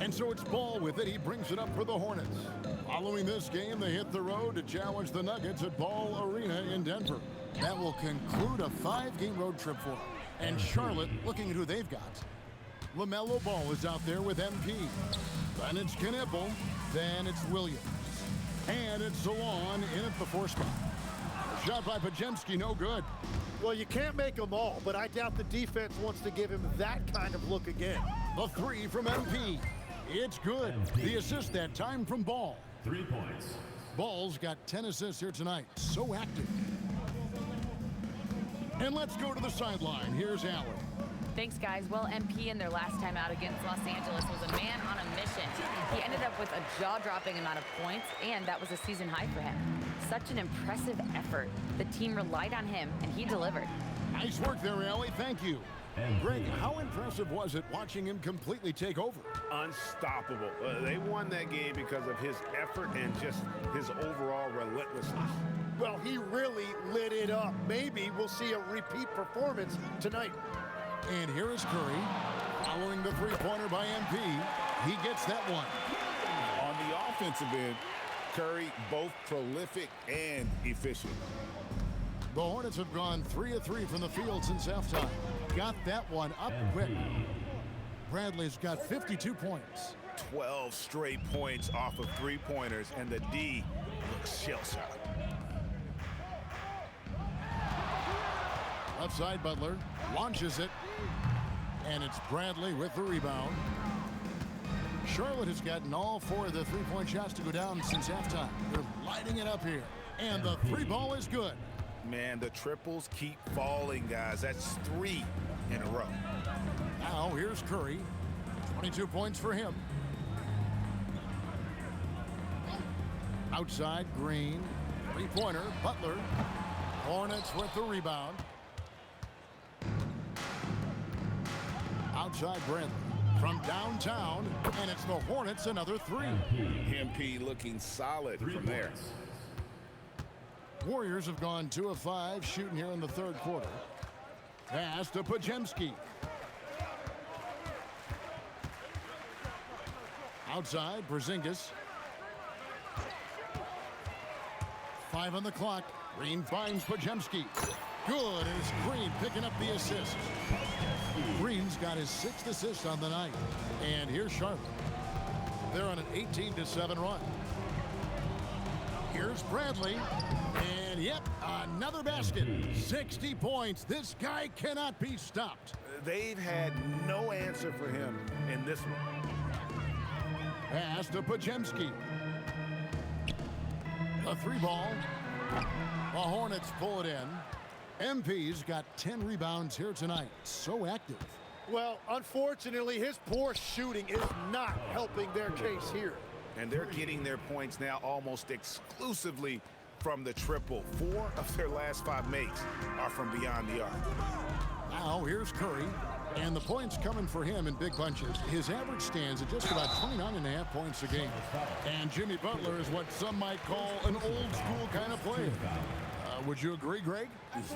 And so it's Ball with it. He brings it up for the Hornets. Following this game, they hit the road to challenge the Nuggets at Ball Arena in Denver. That will conclude a 5-game road trip for them. And Charlotte looking at who they've got. LaMelo Ball is out there with MP. Then it's Knipple. Then it's Williams. And it's Zalon in at the 4 spot. Shot by Pajemski, no good. Well, you can't make them all, but I doubt the defense wants to give him that kind of look again. The 3 from MP. It's good. The assist that time from Ball. 3 points. Ball's got 10 assists here tonight. So active. And let's go to the sideline. Here's Allen. Thanks, guys. Well, MP in their last time out against Los Angeles was a man on a mission. He ended up with a jaw-dropping amount of points, and that was a season high for him. Such an impressive effort. The team relied on him, and he delivered. Nice work there, Allie. Thank you. Greg, how impressive was it watching him completely take over? Unstoppable. They won that game because of his effort and just his overall relentlessness. Well, he really lit it up. Maybe we'll see a repeat performance tonight. And here is Curry. Following the three-pointer by MP, he gets that one. On the offensive end, Curry both prolific and efficient. The Hornets have gone 3 of 3 from the field since halftime. Got that one up quick. Bradley's got 52 points. 12 straight points off of three-pointers, and the D looks shell-shocked. Left side, Butler launches it, and it's Bradley with the rebound. Charlotte has gotten all 4 of the three-point shots to go down since halftime. They're lighting it up here, and the 3-ball is good. Man, the triples keep falling, guys. That's 3 in a row. Now here's Curry. 22 points for him. Outside, Green. Three-pointer, Butler. Hornets with the rebound. Outside, Bradley. From downtown, and it's the Hornets another 3. MP looking solid from there. Warriors have gone 2 of 5 shooting here in the third quarter. Pass to Pajemski. Outside, Porzingis. 5 on the clock. Green finds Pajemski. Good, and it's Green picking up the assist. Green's got his 6th assist on the night. And here's Charlotte. They're on an 18-7 run. Here's Bradley. And, yep, another basket. 60 points. This guy cannot be stopped. They've had no answer for him in this one. Pass to Pajemski. A 3-ball. The Hornets pull it in. MP's got 10 rebounds here tonight. So active. Well, unfortunately, his poor shooting is not helping their case here. And they're getting their points now almost exclusively from the triple. 4 of their last 5 makes are from beyond the arc. Now here's Curry. And the points coming for him in big bunches. His average stands at just about 29.5 points a game. And Jimmy Butler is what some might call an old school kind of player. Would you agree, Greg?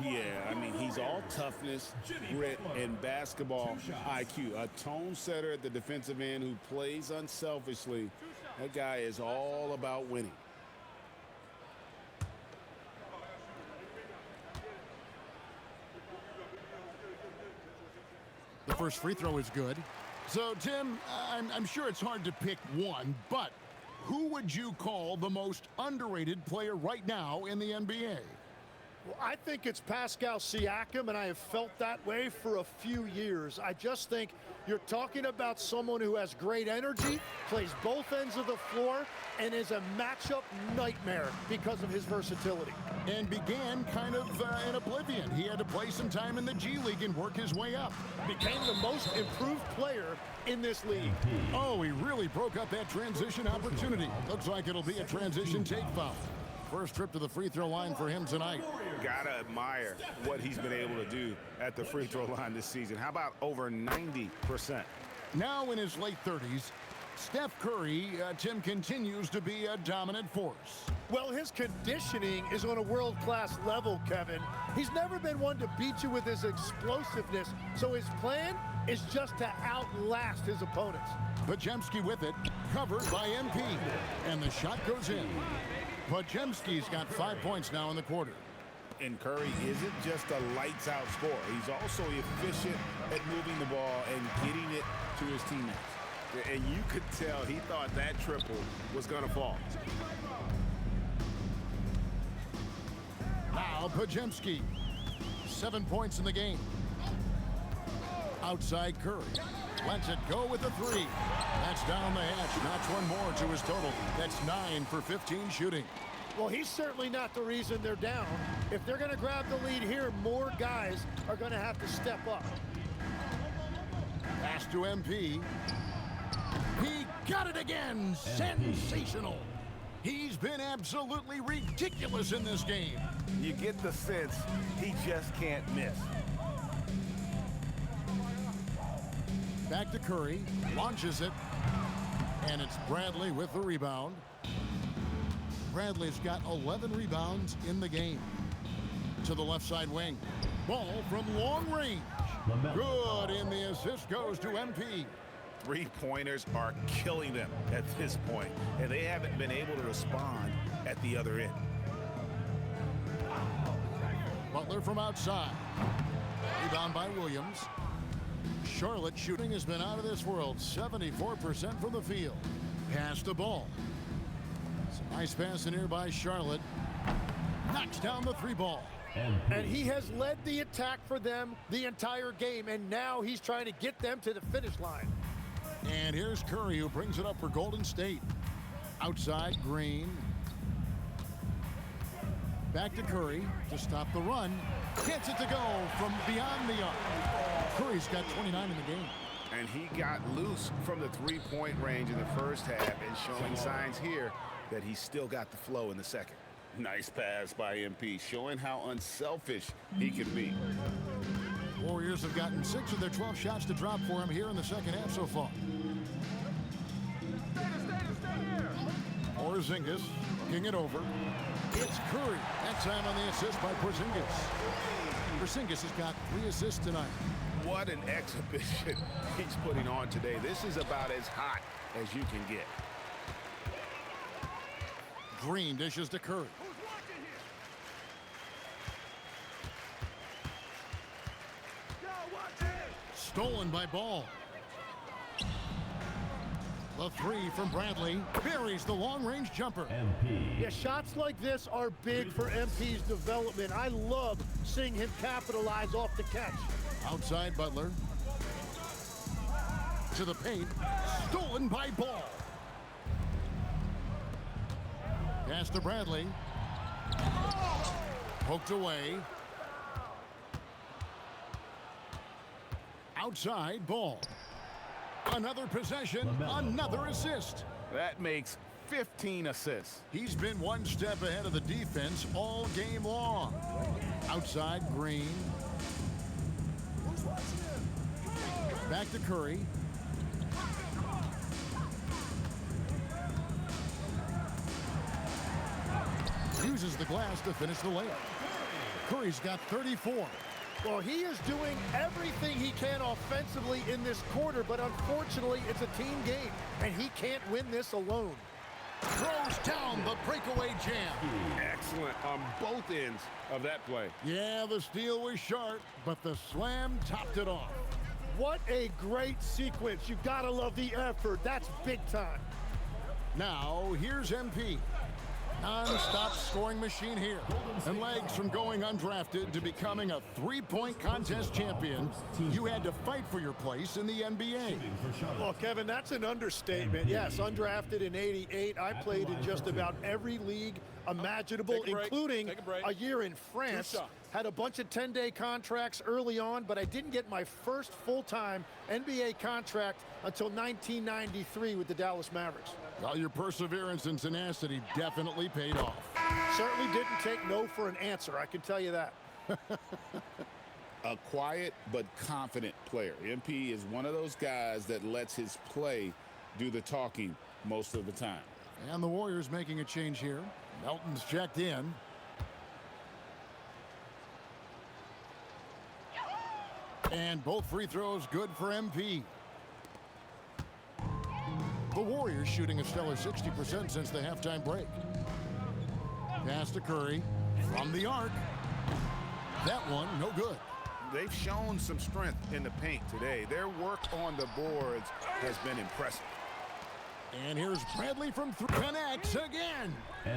Yeah, I mean, he's all toughness, grit, and basketball IQ. A tone setter at the defensive end who plays unselfishly. That guy is all about winning. The first free throw is good. So, Tim, I'm sure it's hard to pick one, but who would you call the most underrated player right now in the NBA? Well, I think it's Pascal Siakam, and I have felt that way for a few years. I just think you're talking about someone who has great energy, plays both ends of the floor, and is a matchup nightmare because of his versatility. And began kind of in oblivion. He had to play some time in the G League and work his way up. Became the most improved player in this league. Oh, he really broke up that transition opportunity. Looks like it'll be a transition take foul. First trip to the free throw line for him tonight. Gotta admire what he's been able to do at the free throw line this season. How about over 90%? Now in his late 30s, Steph Curry, Tim, continues to be a dominant force. Well, his conditioning is on a world-class level, Kevin. He's never been one to beat you with his explosiveness, so his plan is just to outlast his opponents. Pajemski with it, covered by MP, and the shot goes in. Pajemski's got 5 points now in the quarter. And Curry isn't just a lights-out scorer. He's also efficient at moving the ball and getting it to his teammates. And you could tell he thought that triple was going to fall. Now Pajemski, 7 points in the game. Outside Curry, lets it go with the 3. That's down the hatch, notch one more to his total. That's 9 for 15 shooting. Well, he's certainly not the reason they're down. If they're going to grab the lead here, more guys are going to have to step up. Pass to MP. He got it again. Sensational. He's been absolutely ridiculous in this game. You get the sense he just can't miss. Back to Curry, launches it, and it's Bradley with the rebound. Bradley's got 11 rebounds in the game. To the left side wing. Ball from long range. Good, and the assist goes to MP. Three-pointers are killing them at this point, and they haven't been able to respond at the other end. Butler from outside. Rebound by Williams. Charlotte shooting has been out of this world. 74% from the field. Pass the ball. Some nice pass in here by Charlotte. Knocks down the 3-ball. And he has led the attack for them the entire game, and now he's trying to get them to the finish line. And here's Curry, who brings it up for Golden State. Outside, Green. Back to Curry to stop the run. Gets it to go from beyond the arc. Curry's got 29 in the game. And he got loose from the three-point range in the first half and showing signs here that he's still got the flow in the second. Nice pass by MP, showing how unselfish he can be. Warriors have gotten 6 of their 12 shots to drop for him here in the second half so far. Porzingis looking it over. It's Curry. That time on the assist by Porzingis. Porzingis has got 3 assists tonight. What an exhibition he's putting on today. This is about as hot as you can get. Green dishes to Curry. Stolen by Ball. The three from Bradley buries the long-range jumper. Yeah, shots like this are big for MP's development. I love seeing him capitalize off the catch. Outside Butler. To the paint. Stolen by Ball. Pass to Bradley. Poked away. Outside Ball. Another possession, another assist. That makes 15 assists. He's been one step ahead of the defense all game long. Outside Green. Back to Curry. Uses the glass to finish the layup. Curry's got 34. Well, he is doing everything he can offensively in this quarter, but unfortunately, it's a team game, and he can't win this alone. Throws down the breakaway jam. Excellent on both ends of that play. Yeah, the steal was sharp, but the slam topped it off. What a great sequence. You gotta love the effort. That's big time. Now, here's MP. Non-stop scoring machine here. And legs from going undrafted to becoming a three-point contest champion. You had to fight for your place in the NBA. Well, Kevin, that's an understatement. Yes, undrafted in '88. I played in just about every league imaginable, including a year in France. Had a bunch of 10-day contracts early on, but I didn't get my first full-time NBA contract until 1993 with the Dallas Mavericks. Well, your perseverance and tenacity definitely paid off. Certainly didn't take no for an answer, I can tell you that. A quiet but confident player. MP is one of those guys that lets his play do the talking most of the time. And the Warriors making a change here. Melton's checked in. And both free throws good for MP. The Warriors shooting a stellar 60% since the halftime break. Pass to Curry from the arc. That one, no good. They've shown some strength in the paint today. Their work on the boards has been impressive. And here's Bradley from three. Connects again.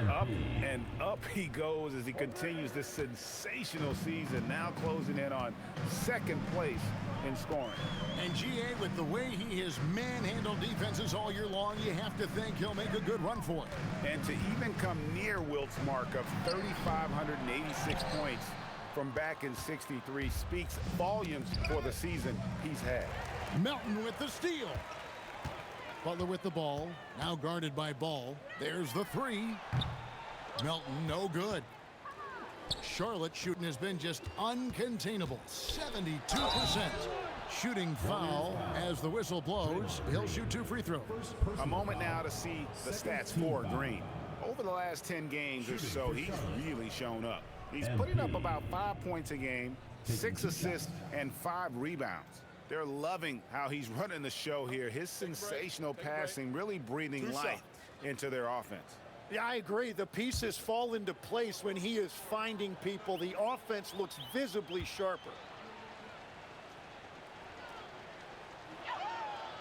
Up and up he goes as he continues this sensational season, now closing in on second place in scoring. And GA, with the way he has manhandled defenses all year long, you have to think he'll make a good run for it. And to even come near Wilt's mark of 3,586 points from back in '63 speaks volumes for the season he's had. Melton with the steal. Butler with the ball, now guarded by Ball. There's the three. Melton, no good. Charlotte shooting has been just uncontainable. 72%. Shooting foul as the whistle blows. He'll shoot 2 free throws. A moment now to see the stats for Green. Over the last 10 games or so, he's really shown up. He's putting up about 5 points a game, 6 assists, and 5 rebounds. They're loving how he's running the show here. His sensational passing really breathing life into their offense. Yeah, I agree. The pieces fall into place when he is finding people. The offense looks visibly sharper.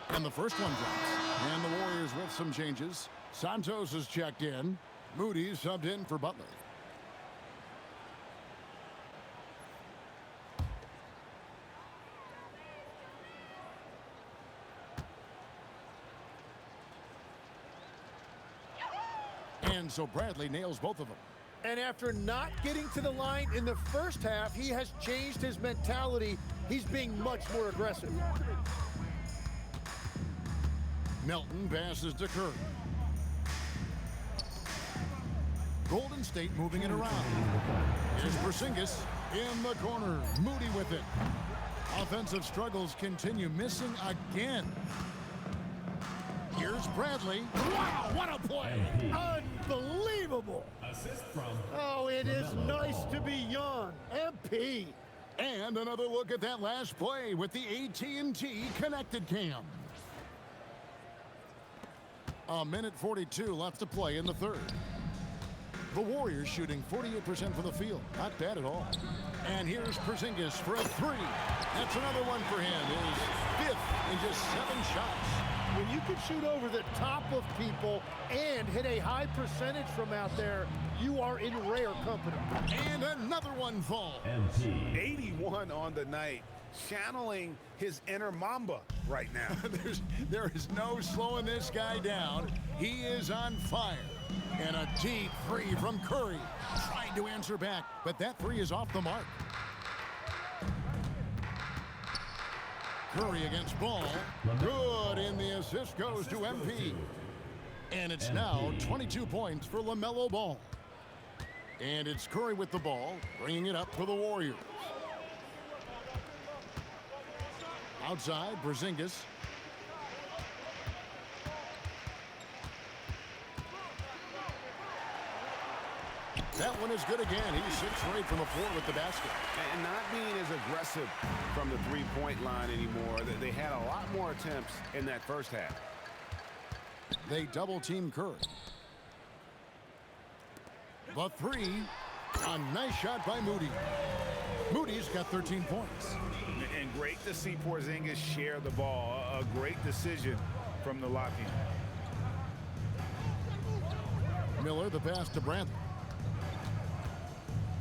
And the first one drops. And the Warriors with some changes. Santos is checked in. Moody subbed in for Butler. And so Bradley nails both of them. And after not getting to the line in the first half, he has changed his mentality. He's being much more aggressive. Melton passes to Curry. Golden State moving it around. Here's Porzingis in the corner. Moody with it. Offensive struggles continue, missing again. Here's Bradley. Wow, what a play! Unbelievable! Oh, it is nice to be young. MP. And another look at that last play with the AT&T connected cam. A minute 42 left to play in the third. The Warriors shooting 48% from the field. Not bad at all. And here's Porzingis for a three. That's another one for him. His fifth in just 7 shots. When you can shoot over the top of people and hit a high percentage from out there, you are in rare company. And another one falls. 81 on the night. Channeling his inner Mamba right now. There is no slowing this guy down. He is on fire. And a deep three from Curry. Trying to answer back, but that three is off the mark. Curry against Ball. Good, and the assist goes to MP. And it's now 22 points for LaMelo Ball. And it's Curry with the ball, bringing it up for the Warriors. Outside, Porzingis. That one is good again. He's 6 for 8 from the floor with the basket. And not being as aggressive from the three-point line anymore. They had a lot more attempts in that first half. They double-team Curry. The three. A nice shot by Moody. Moody's got 13 points. And great to see Porzingis share the ball. A great decision from the lock-in. Miller, the pass to Brantley.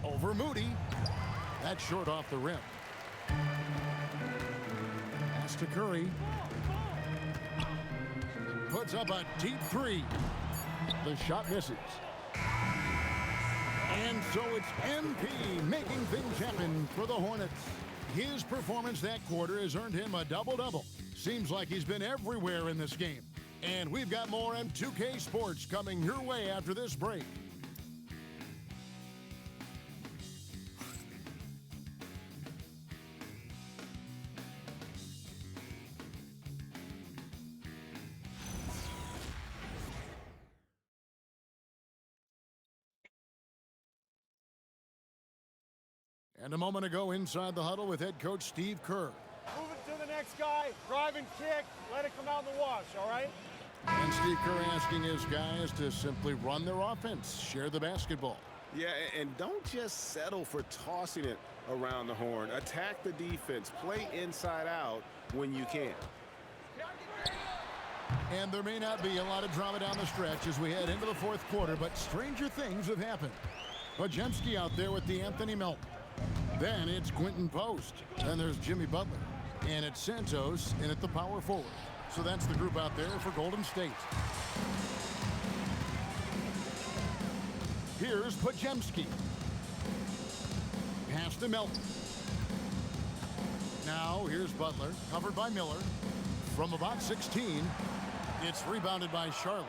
Over Moody. That's short off the rim. Pass to Curry. Puts up a deep three. The shot misses. And so it's MP making things happen for the Hornets. His performance that quarter has earned him a double-double. Seems like he's been everywhere in this game. And we've got more M2K Sports coming your way after this break. And a moment ago inside the huddle with head coach Steve Kerr. Move it to the next guy, drive and kick, let it come out in the wash, all right? And Steve Kerr asking his guys to simply run their offense, share the basketball. Yeah, and don't just settle for tossing it around the horn. Attack the defense. Play inside out when you can. And there may not be a lot of drama down the stretch as we head into the fourth quarter, but stranger things have happened. Podziemski out there with the Anthony Melton. Then it's Quentin Post. Then there's Jimmy Butler. And it's Santos in at the power forward. So that's the group out there for Golden State. Here's Podziemski. Pass to Melton. Now here's Butler, covered by Miller. From about 16, it's rebounded by Charlotte.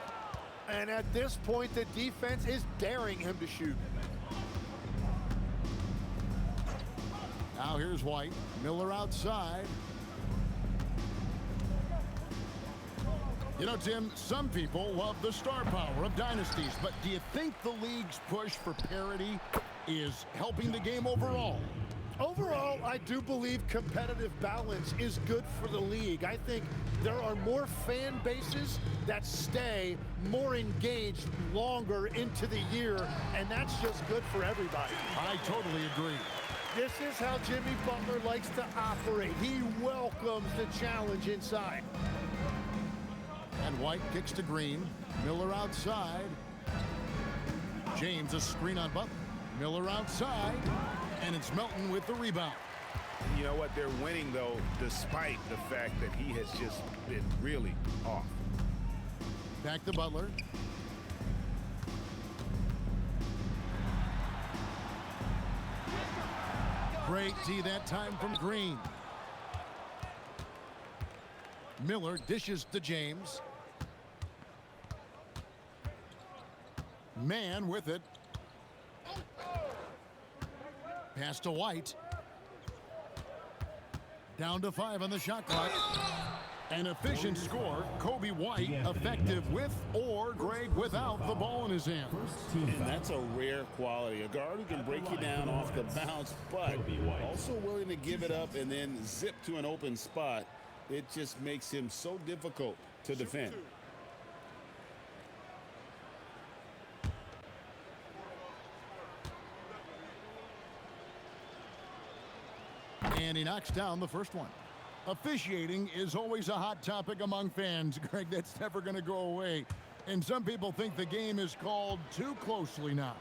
And at this point, the defense is daring him to shoot. Now here's White. Miller outside. You know, Tim, some people love the star power of dynasties, but do you think the league's push for parity is helping the game overall? Overall, I do believe competitive balance is good for the league. I think there are more fan bases that stay more engaged longer into the year, and that's just good for everybody. I totally agree. This is how Jimmy Butler likes to operate. He welcomes the challenge inside. And White kicks to Green. Miller outside. James a screen on Butler. Miller outside. And it's Melton with the rebound. You know what? They're winning, though, despite the fact that he has just been really off. Back to Butler. Great D that time from Green. Miller dishes to James. Man with it. Pass to White. Down to 5 on the shot clock. An efficient score. Kobe White effective with or Greg without the ball in his hand. And that's a rare quality. A guard who can break you down off the bounce, but also willing to give it up and then zip to an open spot. It just makes him so difficult to defend. And he knocks down the first one. Officiating is always a hot topic among fans, Greg. That's never going to go away. And some people think the game is called too closely now.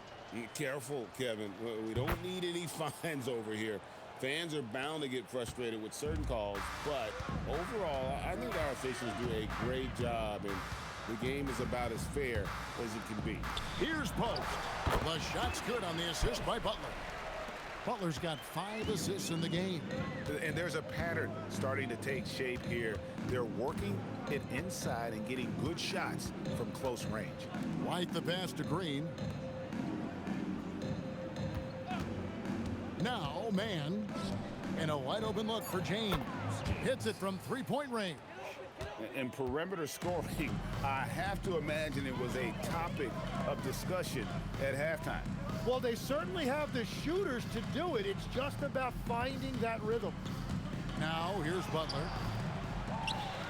Careful, Kevin. We don't need any fines over here. Fans are bound to get frustrated with certain calls, but overall, I think our officials do a great job, and the game is about as fair as it can be. Here's Post. The shot's good on the assist by Butler. Butler's got 5 assists in the game. And there's a pattern starting to take shape here. They're working it inside and getting good shots from close range. White the pass to Green. Now, man. And a wide open look for James. Hits it from three-point range. And perimeter scoring, I have to imagine it was a topic of discussion at halftime. Well, they certainly have the shooters to do it. It's just about finding that rhythm. Now, here's Butler.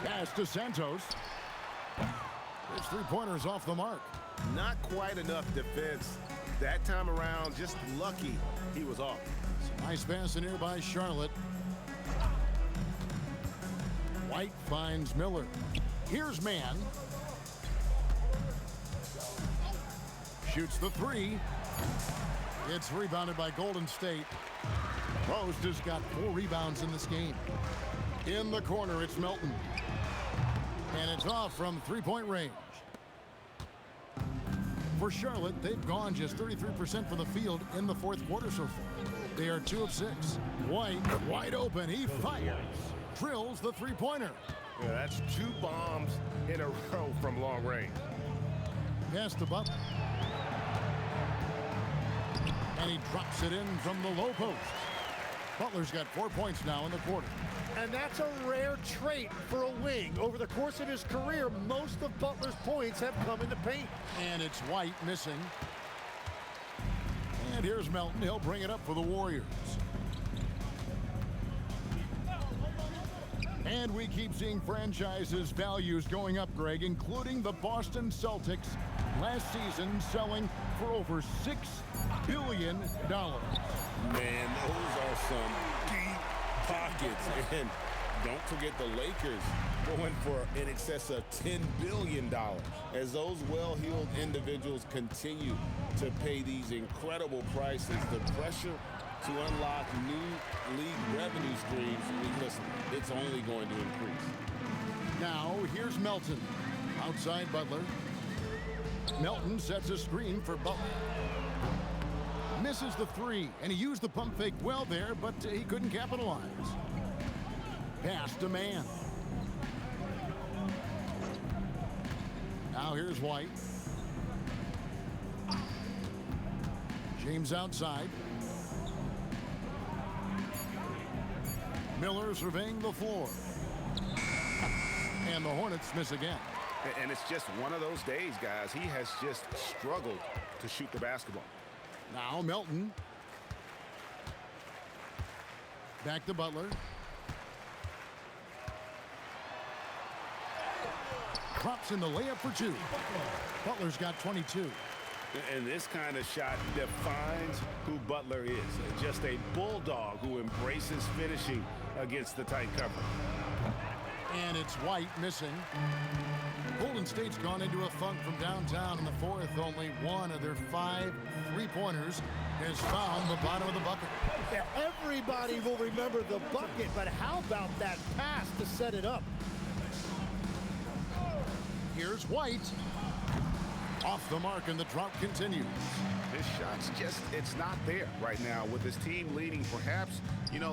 Pass to Santos. His three-pointer's off the mark. Not quite enough defense that time around. Just lucky he was off. Nice pass in here by Charlotte. White finds Miller. Here's Man. Shoots the three. It's rebounded by Golden State. Post has got 4 rebounds in this game. In the corner, it's Melton. And it's off from three-point range. For Charlotte, they've gone just 33% from the field in the fourth quarter so far. They are 2 of 6. White, wide open. He fires. Drills the three-pointer. Yeah, that's 2 bombs in a row from long range. Pass to Butler. And he drops it in from the low post. Butler's got 4 points now in the quarter. And that's a rare trait for a wing. Over the course of his career, most of Butler's points have come in the paint. And it's White missing. And here's Melton. He'll bring it up for the Warriors. And we keep seeing franchises' values going up, Greg, including the Boston Celtics last season selling for over $6 billion. Man, those are some deep pockets. And don't forget the Lakers going for in excess of $10 billion. As those well-heeled individuals continue to pay these incredible prices, the pressure to unlock new league revenue streams, listen, it's only going to increase. Now, here's Melton. Outside Butler. Melton sets a screen for Butler. Misses the three, and he used the pump fake well there, but he couldn't capitalize. Pass to Man. Now here's White. James outside. Miller surveying the floor. And the Hornets miss again. And it's just one of those days, guys. He has just struggled to shoot the basketball. Now Melton. Back to Butler. Drops in the layup for 2. Butler's got 22. And this kind of shot defines who Butler is. Just a bulldog who embraces finishing against the tight cover. And it's White missing. Golden State's gone into a funk from downtown in the fourth. Only one of their 5 three-pointers has found the bottom of the bucket. Yeah, everybody will remember the bucket, but how about that pass to set it up? Here's White. Off the mark, and the drought continues. His shot's just, it's not there right now. With his team leading, perhaps,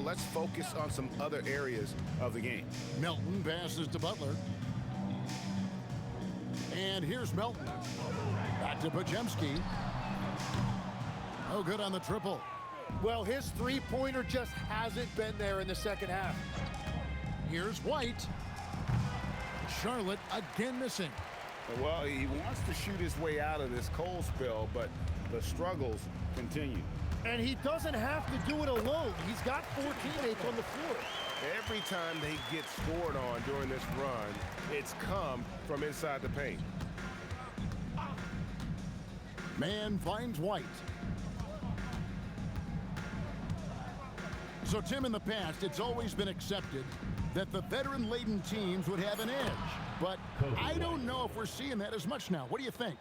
let's focus on some other areas of the game. Melton passes to Butler. And here's Melton. Back to Podziemski. No good on the triple. Well, his three-pointer just hasn't been there in the second half. Here's White. Charlotte again missing. Well, he wants to shoot his way out of this cold spell, but the struggles continue. And he doesn't have to do it alone. He's got 4 teammates on the floor. Every time they get scored on during this run, it's come from inside the paint. Man finds White. So, Tim, in the past, it's always been accepted that the veteran-laden teams would have an edge. But I don't know if we're seeing that as much now. What do you think?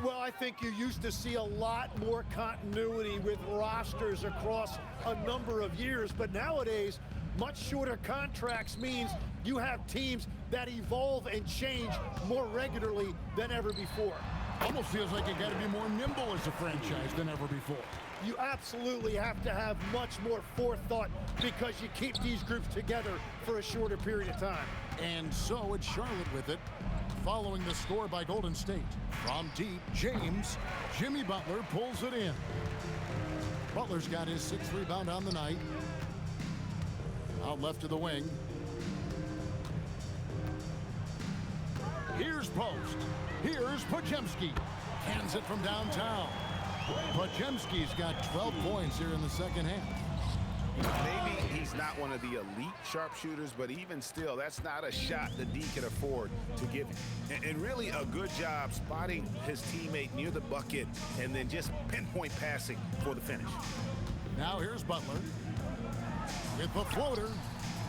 Well, I think you used to see a lot more continuity with rosters across a number of years, but nowadays, much shorter contracts means you have teams that evolve and change more regularly than ever before. Almost feels like you got to be more nimble as a franchise than ever before. You absolutely have to have much more forethought because you keep these groups together for a shorter period of time. And so it's Charlotte with it, following the score by Golden State. From deep, Jimmy Butler pulls it in. Butler's got his 6th rebound on the night. Out left to the wing. Here's Post. Here's Podziemski. Hands it from downtown. Podziemski's got 12 points here in the second half. Maybe he's not one of the elite sharpshooters, but even still, that's not a shot that D can afford to give him. And really a good job spotting his teammate near the bucket and then just pinpoint passing for the finish. Now here's Butler with the floater.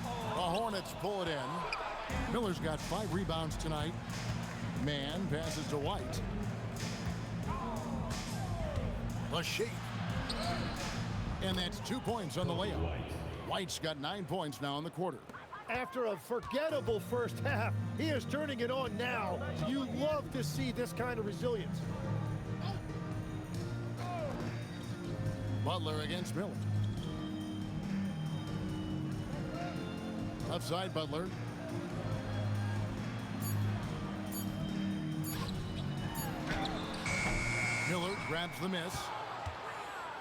The Hornets pull it in. Miller's got 5 rebounds tonight. Man passes to White. The shake. And that's 2 points on the layup. White's got 9 points now in the quarter. After a forgettable first half, he is turning it on now. You love to see this kind of resilience. Butler against Miller. Left side, Butler. Miller grabs the miss.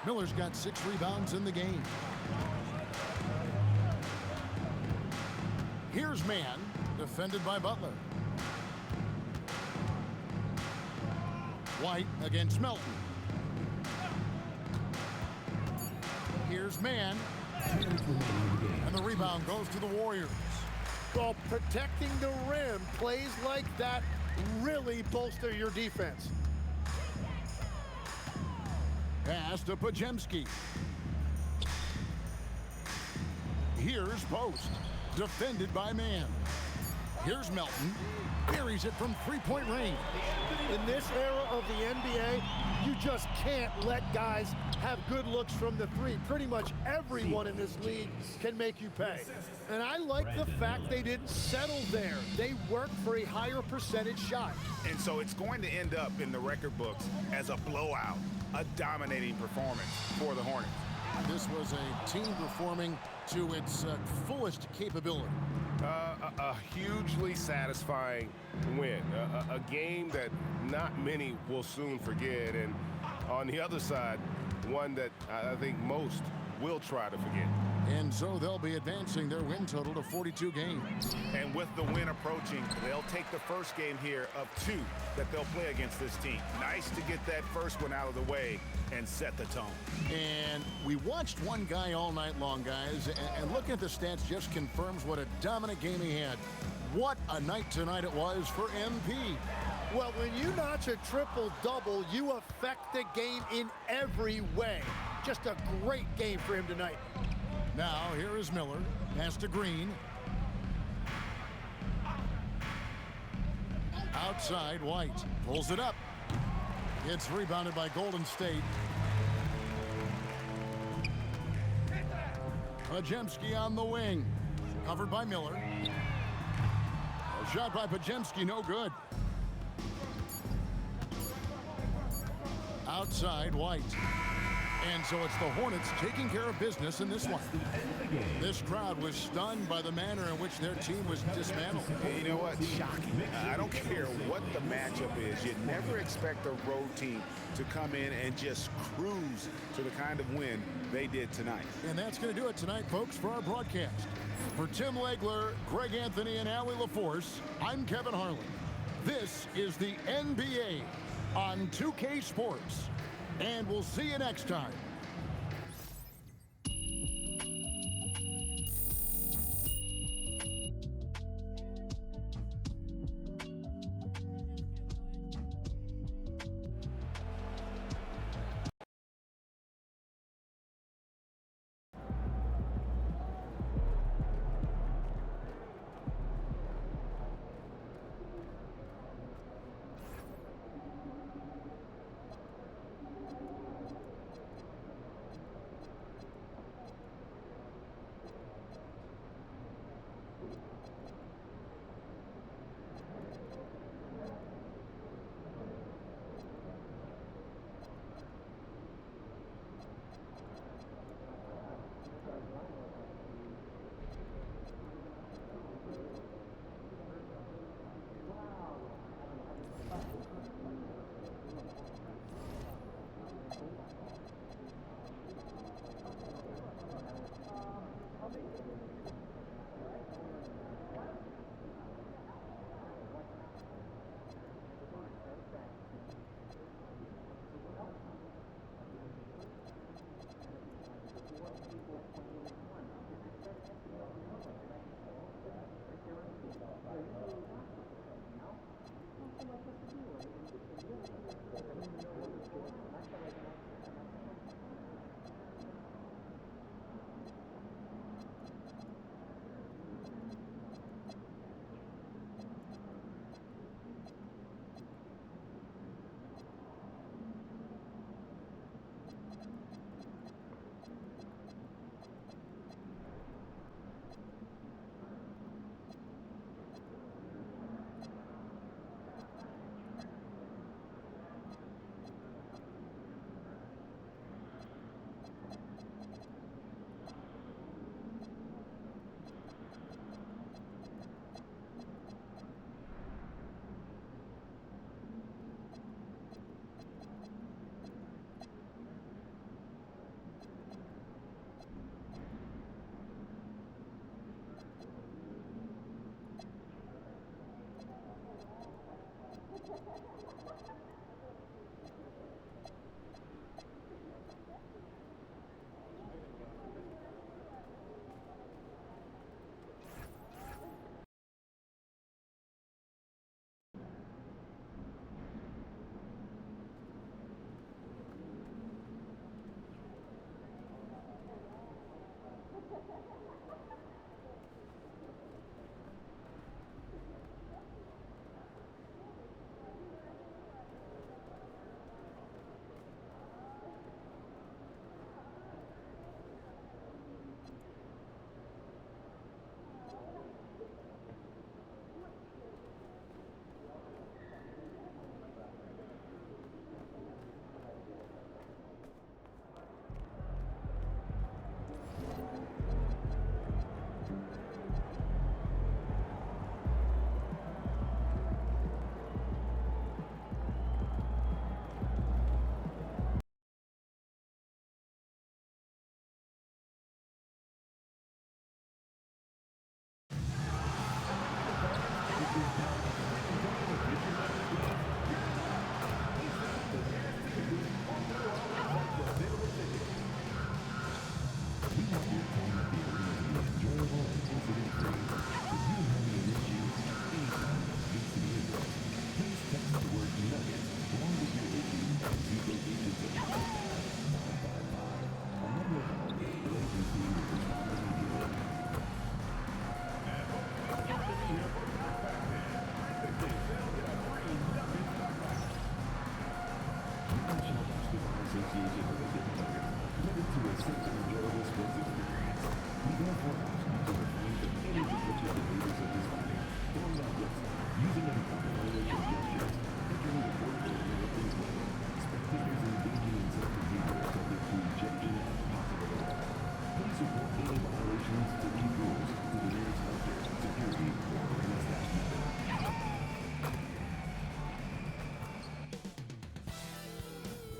Miller's got 6 rebounds in the game. Here's Man, defended by Butler. White against Melton. Here's Man. And the rebound goes to the Warriors. Well, protecting the rim, plays like that really bolster your defense. Pass to Podziemski. Here's Post, defended by Man. Here's Melton, buries it from 3-point range. In this era of the NBA, you just can't let guys have good looks from the 3. Pretty much everyone in this league can make you pay. And I like the fact they didn't settle there. They worked for a higher percentage shot. And so it's going to end up in the record books as a blowout, a dominating performance for the Hornets. This was a team performing to its fullest capability. A hugely satisfying win. A game that not many will soon forget. And on the other side, one that I think most will try to forget. And so they'll be advancing their win total to 42 games. And with the win approaching, they'll take the first game here of 2 that they'll play against this team. Nice to get that first one out of the way and set the tone. And we watched one guy all night long, guys, and looking at the stats just confirms what a dominant game he had. What a night tonight it was for MP. Well, when you notch a triple-double, you affect the game in every way. Just a great game for him tonight. Now, here is Miller. Pass to Green. Outside, White. Pulls it up. It's rebounded by Golden State. Podziemski on the wing. Covered by Miller. A shot by Podziemski, no good. Outside, White. And so it's the Hornets taking care of business in this one. This crowd was stunned by the manner in which their team was dismantled. You know what? Shocking. I don't care what the matchup is. You never expect a road team to come in and just cruise to the kind of win they did tonight. And that's going to do it tonight, folks, for our broadcast. For Tim Legler, Greg Anthony, and Allie LaForce, I'm Kevin Harlan. This is the NBA on 2K Sports. And we'll see you next time.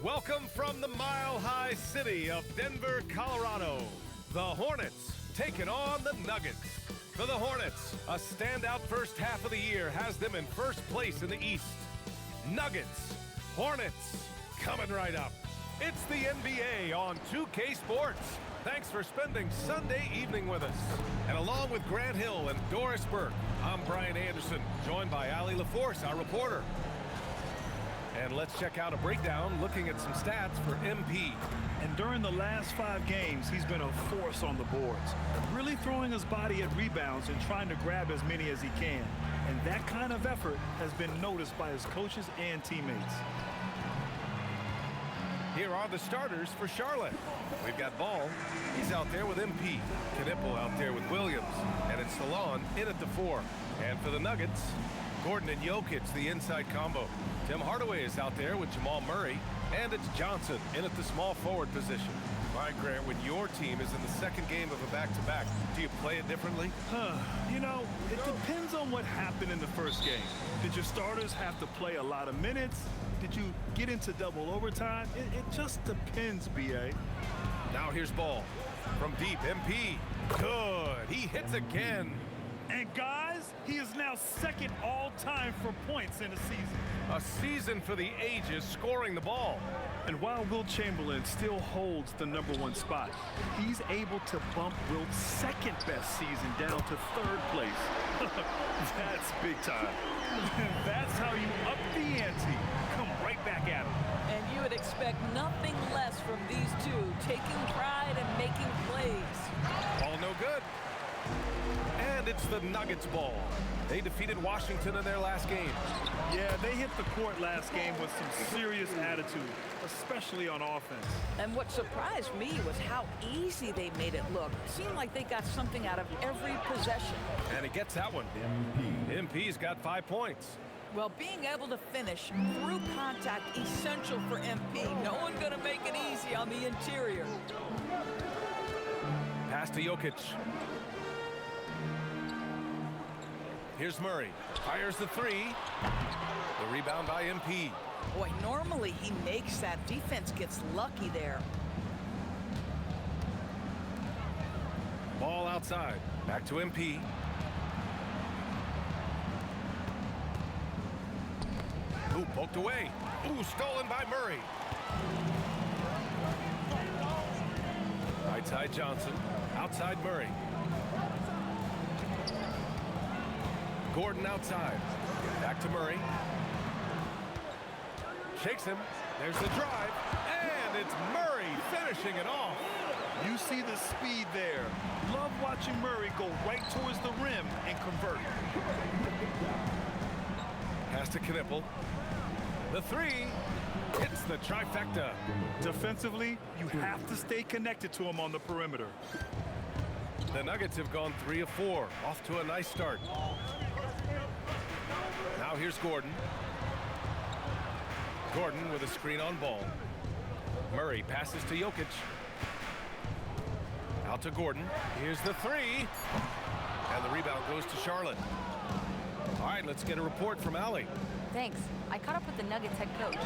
Welcome from the mile-high city of Denver, Colorado. The Hornets taking on the Nuggets. For the Hornets, a standout first half of the year has them in first place in the East. Nuggets, Hornets, coming right up. It's the NBA on 2K Sports. Thanks for spending Sunday evening with us. And along with Grant Hill and Doris Burke, I'm Brian Anderson, joined by Allie LaForce, our reporter. And let's check out a breakdown looking at some stats for MP. And during the last 5 games, he's been a force on the boards, really throwing his body at rebounds and trying to grab as many as he can. And that kind of effort has been noticed by his coaches and teammates. Here are the starters for Charlotte. We've got Ball. He's out there with MP. Knipple out there with Williams. And it's Salon in at the 4. And for the Nuggets, Gordon and Jokic, the inside combo. Tim Hardaway is out there with Jamal Murray. And it's Johnson in at the small forward position. All right, Grant, when your team is in the second game of a back-to-back, do you play it differently? You know, it depends on what happened in the first game. Did your starters have to play a lot of minutes? Did you get into double overtime? It just depends, B.A. Now here's Ball. From deep, MP. Good. He hits again. And guys, he is now second all-time for points in a season. A season for the ages, scoring the ball. And while Wilt Chamberlain still holds the #1 spot, he's able to bump Wilt's second-best season down to 3rd place. That's big time. That's how you up the ante. Come right back at him. And you would expect nothing less from these two, taking pride and making plays. Ball no good. And it's the Nuggets ball. They defeated Washington in their last game. Yeah, they hit the court last game with some serious attitude, especially on offense. And what surprised me was how easy they made it look. It seemed like they got something out of every possession. And he gets that one. MP's got 5 points. Well, being able to finish through contact, essential for MP. No one gonna make it easy on the interior. Pass to Jokic. Here's Murray. Fires the 3. The rebound by MP. Boy, normally he makes that. Defense gets lucky there. Ball outside. Back to MP. Ooh, poked away. Ooh, stolen by Murray. Right side Johnson. Outside Murray. Gordon outside. Back to Murray. Shakes him. There's the drive. And it's Murray finishing it off. You see the speed there. Love watching Murray go right towards the rim and convert. Pass to Knipple. The 3 hits the trifecta. Defensively, you have to stay connected to him on the perimeter. The Nuggets have gone 3 of 4. Off to a nice start. Now here's Gordon. Gordon with a screen on Ball. Murray passes to Jokic. Out to Gordon. Here's the 3. And the rebound goes to Charlotte. All right, let's get a report from Allie. Thanks. I caught up with the Nuggets head coach.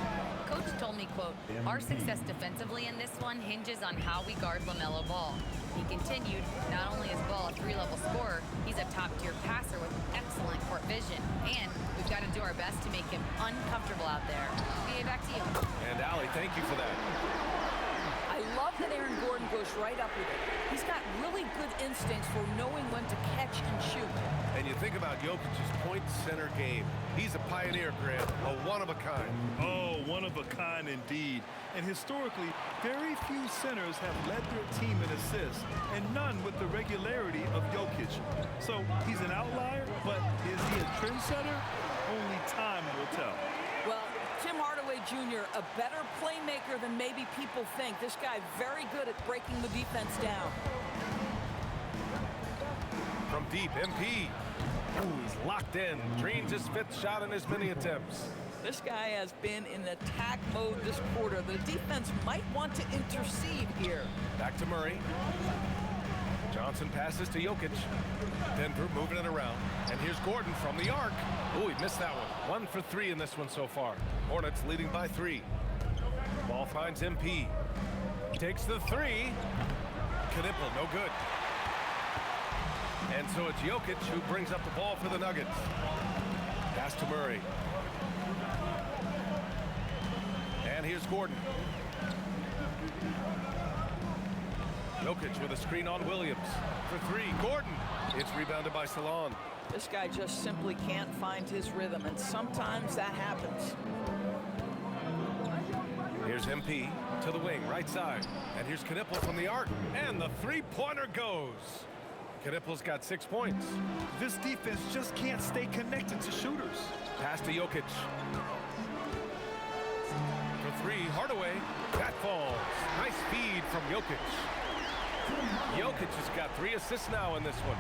Coach told me, quote, "Our success defensively in this one hinges on how we guard LaMelo Ball." He continued, "Not only is Ball a 3-level scorer, he's a top-tier passer with excellent court vision. And we've got to do our best to make him uncomfortable out there." BA, back to you. And Allie, thank you for that. I love that Aaron Gordon goes right up with it. He's got really good instincts for knowing when to catch and shoot. And you think about Jokic's point center game. He's a pioneer, Grant, a one-of-a-kind. Oh, one of a kind indeed. And historically, very few centers have led their team in assists, and none with the regularity of Jokic. So he's an outlier, but is he a trendsetter? Only time will tell. Well, Tim Hardaway Jr., a better playmaker than maybe people think. This guy very good at breaking the defense down. From deep, MP. Ooh, he's locked in. Drains his 5th shot in as many attempts. This guy has been in attack mode this quarter. The defense might want to intercede here. Back to Murray. Johnson passes to Jokic. Denver moving it around. And here's Gordon from the arc. Oh, he missed that one. 1 for 3 in this one so far. Hornets leading by 3. Ball finds MP. Takes the 3. Knipple, no good. And so it's Jokic who brings up the ball for the Nuggets. Pass to Murray. And here's Gordon. Jokic with a screen on Williams. For 3, Gordon. It's rebounded by Salon. This guy just simply can't find his rhythm, and sometimes that happens. Here's MP to the wing, right side. And here's Knipple from the arc. And the 3-pointer goes. Knipple's got 6 points. This defense just can't stay connected to shooters. Pass to Jokic. For 3, Hardaway. That falls. Nice feed from Jokic. Jokic has got 3 assists now in this one.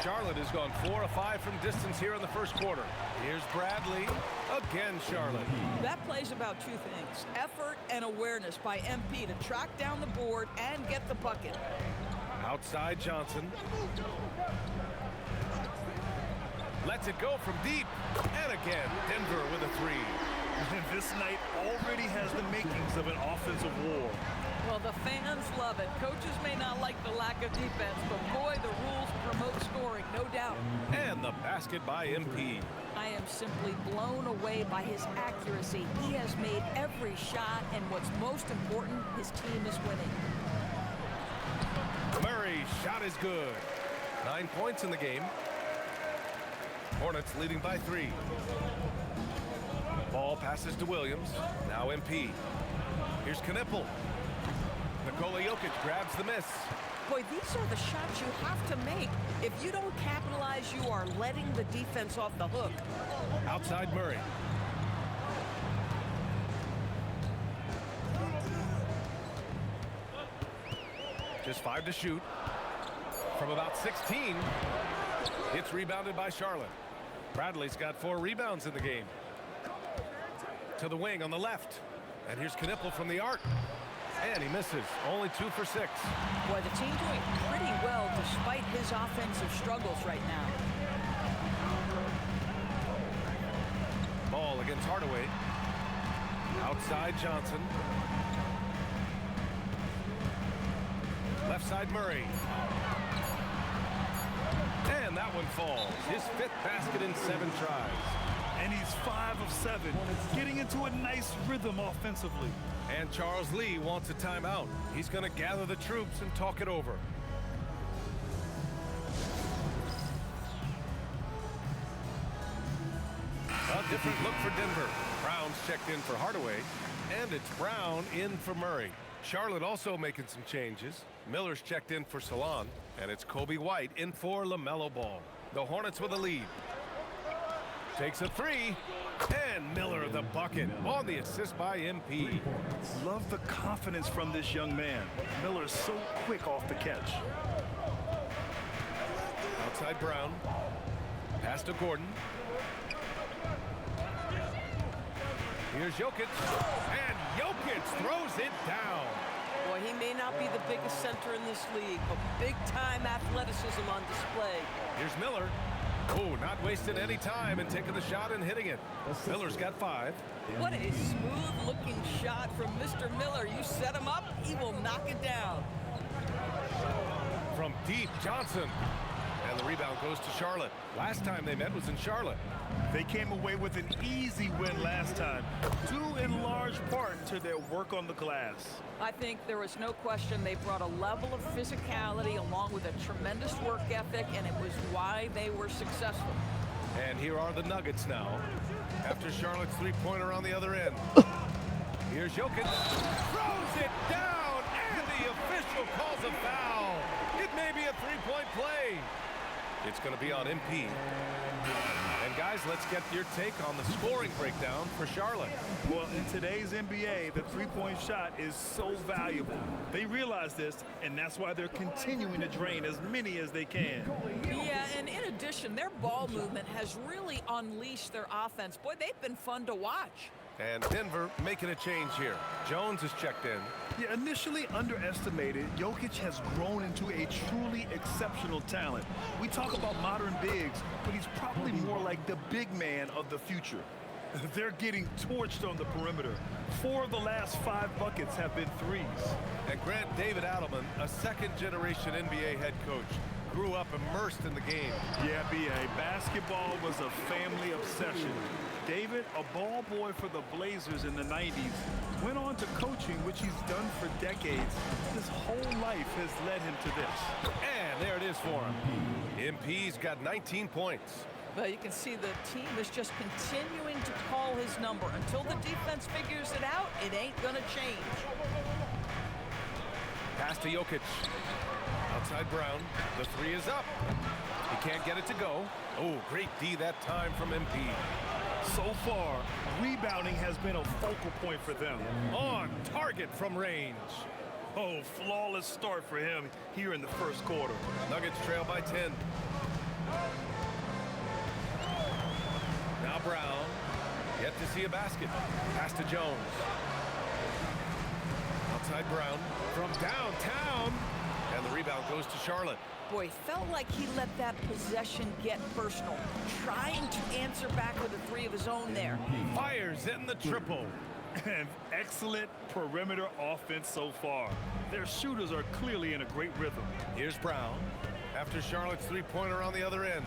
Charlotte has gone 4 of 5 from distance here in the first quarter. Here's Bradley. Again, Charlotte. That plays about 2 things. Effort and awareness by MP to track down the board and get the bucket. Outside Johnson. Lets it go from deep. And again, Denver with a 3. And this night already has the makings of an offensive war. Well, the fans love it. Coaches may not like the lack of defense, but boy, the rules promote scoring, no doubt. And the basket by MP. I am simply blown away by his accuracy. He has made every shot, and what's most important, his team is winning. Murray's shot is good. 9 points in the game. Hornets leading by 3. Ball passes to Williams. Now MP. Here's Knipple. Nikola Jokic grabs the miss. Boy, these are the shots you have to make. If you don't capitalize, you are letting the defense off the hook. Outside Murray. Just 5 to shoot. From about 16. It's rebounded by Charlotte. Bradley's got 4 rebounds in the game. To the wing on the left. And here's Knipple from the arc. And he misses. Only 2 for 6. Boy, the team doing pretty well despite his offensive struggles right now. Ball against Hardaway. Outside Johnson. Left side Murray. And that one falls. His 5th basket in 7 tries. And he's 5 of 7, getting into a nice rhythm offensively. And Charles Lee wants a timeout. He's going to gather the troops and talk it over. A different look for Denver. Brown's checked in for Hardaway, and it's Brown in for Murray. Charlotte also making some changes. Miller's checked in for Salon, and it's Kobe White in for LaMelo Ball. The Hornets with a lead. Takes a 3, and Miller the bucket on the assist by MP. Love the confidence from this young man. Miller is so quick off the catch. Outside Brown. Pass to Gordon. Here's Jokic, and Jokic throws it down. Boy, he may not be the biggest center in this league, but big-time athleticism on display. Here's Miller. Oh, not wasting any time and taking the shot and hitting it. Miller's got 5. What a smooth-looking shot from Mr. Miller. You set him up, he will knock it down. From deep, Johnson. And And the rebound goes to Charlotte. Last time they met was in Charlotte. They came away with an easy win last time, due in large part to their work on the glass. I think there was no question they brought a level of physicality along with a tremendous work ethic, and it was why they were successful. And here are the Nuggets now. After Charlotte's three-pointer on the other end. Here's Jokic. Throws it down, and the official calls a foul. It may be a three-point play. It's going to be on MP. And guys, let's get your take on the scoring breakdown for Charlotte. Well, in today's NBA, the three-point shot is so valuable. They realize this, and that's why they're continuing to drain as many as they can. Yeah, and in addition, their ball movement has really unleashed their offense. Boy, they've been fun to watch. And Denver making a change here. Jones is checked in. Yeah, initially underestimated, Jokic has grown into a truly exceptional talent. We talk about modern bigs, but he's probably more like the big man of the future. They're getting torched on the perimeter. 4 of the last 5 buckets have been threes. And Grant David Adelman, a second-generation NBA head coach, grew up immersed in the game. Yeah, B.A., basketball was a family obsession. David, a ball boy for the Blazers in the 90s, went on to coaching, which he's done for decades. His whole life has led him to this. And there it is for him. MP's got 19 points. But you can see the team is just continuing to call his number. Until the defense figures it out, it ain't gonna change. Pass to Jokic. Outside Brown. The three is up. He can't get it to go. Oh, great D that time from MP. So far, rebounding has been a focal point for them. On target from range. Oh, flawless start for him here in the first quarter. Nuggets trail by 10. Now Brown. Yet to see a basket. Pass to Jones. Outside Brown. From downtown. And the rebound goes to Charlotte. Boy, felt like he let that possession get personal. Trying to answer back with a three of his own there. Fires in the triple. And excellent perimeter offense so far. Their shooters are clearly in a great rhythm. Here's Brown. After Charlotte's three-pointer on the other end.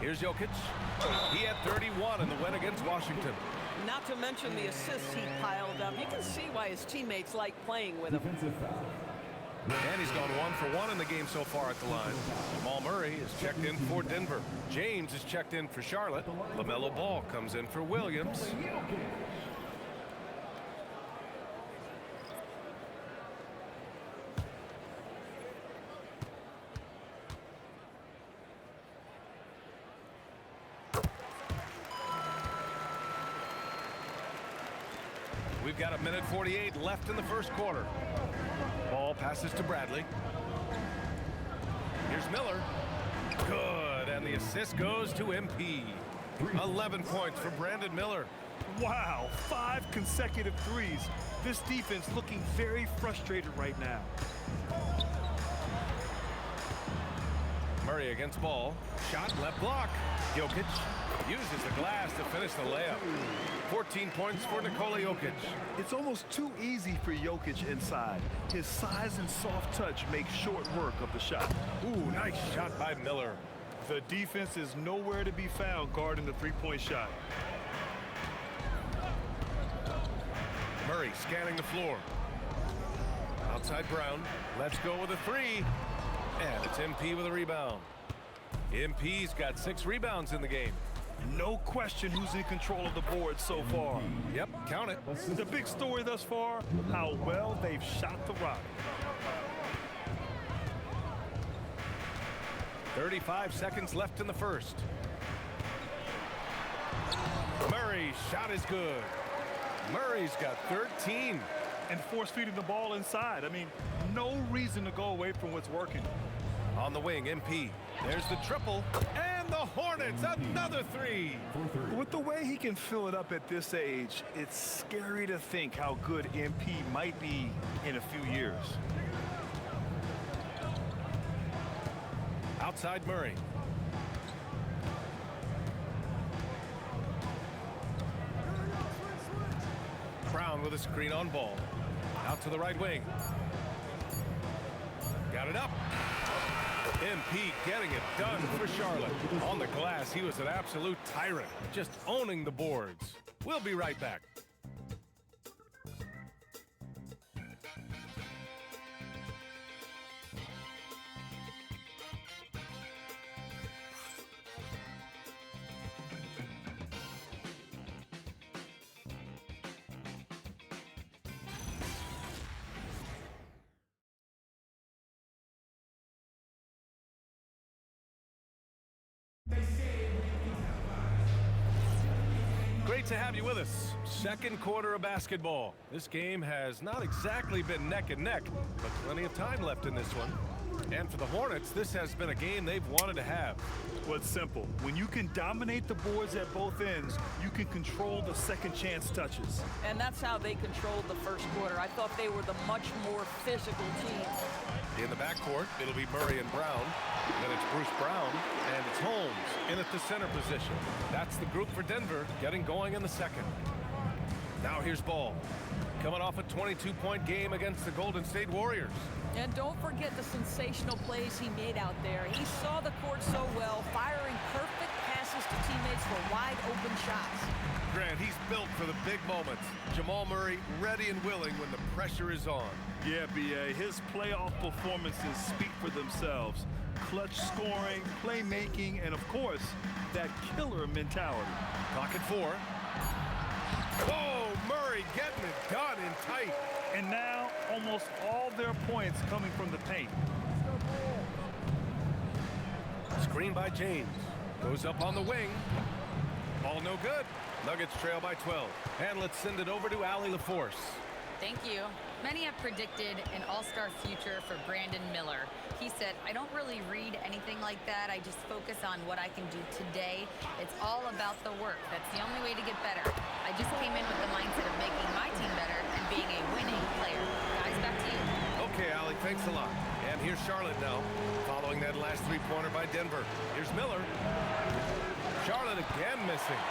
Here's Jokic. He had 31 in the win against Washington. Not to mention the assists he piled up. You can see why his teammates like playing with him. And he's gone 1 for 1 in the game so far at the line. Jamal Murray is checked in for Denver. James is checked in for Charlotte. LaMelo Ball comes in for Williams. We've got 1:48 left in the first quarter. Ball passes to Bradley. Here's Miller. Good, and the assist goes to MP. 11 points for Brandon Miller. Wow, 5 consecutive threes. This defense looking very frustrated right now. Murray against Ball. Shot left block. Jokic uses the glass to finish the layup. 14 points for Nikola Jokic. It's almost too easy for Jokic inside. His size and soft touch make short work of the shot. Ooh, nice shot by Miller. The defense is nowhere to be found guarding the three-point shot. Murray scanning the floor. Outside Brown. Let's go with a three. And it's MP with a rebound. MP's got 6 rebounds in the game. No question who's in control of the board so far. Yep, count it. The big story thus far, how well they've shot the rock. 35 seconds left in the first. Murray's shot is good. Murray's got 13. And force-feeding the ball inside. I mean, no reason to go away from what's working. On the wing, MP. There's the triple. And the Hornets, another three. With the way he can fill it up at this age, it's scary to think how good MP might be in a few years. Outside Murray. Brown with a screen on Ball. Out to the right wing. Got it up. MP getting it done for Charlotte. On the glass, he was an absolute tyrant, just owning the boards. We'll be right back. Great to have you with us. Second quarter of basketball. This game has not exactly been neck and neck, but plenty of time left in this one. And for the Hornets, this has been a game they've wanted to have. Well, it's simple. When you can dominate the boards at both ends, you can control the second chance touches. And that's how they controlled the first quarter. I thought they were the much more physical team. In the backcourt, it'll be Murray and Brown. Then it's Bruce Brown, and it's Holmes in at the center position. That's the group for Denver, getting going in the second. Now here's Ball, coming off a 22-point game against the Golden State Warriors. And don't forget the sensational plays he made out there. He saw the court so well, firing perfect passes to teammates for wide-open shots. Grant, he's built for the big moments. Jamal Murray ready and willing when the pressure is on. Yeah, B.A., his playoff performances speak for themselves. Clutch scoring, playmaking, and of course, that killer mentality. Pocket 4. Whoa, Murray getting it done in tight. And now, almost all their points coming from the paint. Screen by James. Goes up on the wing. Ball no good. Nuggets trail by 12. And let's send it over to Allie LaForce. Thank you. Many have predicted an all-star future for Brandon Miller. He said, I don't really read anything like that. I just focus on what I can do today. It's all about the work. That's the only way to get better. I just came in with the mindset of making my team better and being a winning player. Guys, back to you. Okay, Allie, thanks a lot. And here's Charlotte now, following that last three-pointer by Denver. Here's Miller. Charlotte again missing.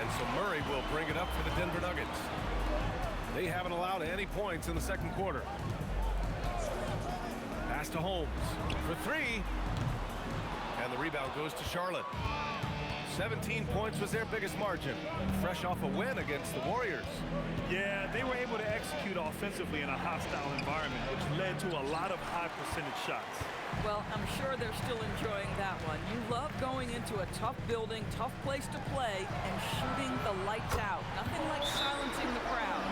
And so Murray will bring it up for the Denver Nuggets. They haven't allowed any points in the second quarter. Pass to Holmes for three. And the rebound goes to Charlotte. 17 points was their biggest margin, fresh off a win against the Warriors. Yeah, they were able to execute offensively in a hostile environment, which led to a lot of high percentage shots. Well, I'm sure they're still enjoying that one. You love going into a tough building, tough place to play, and shooting the lights out. Nothing like silencing the crowd.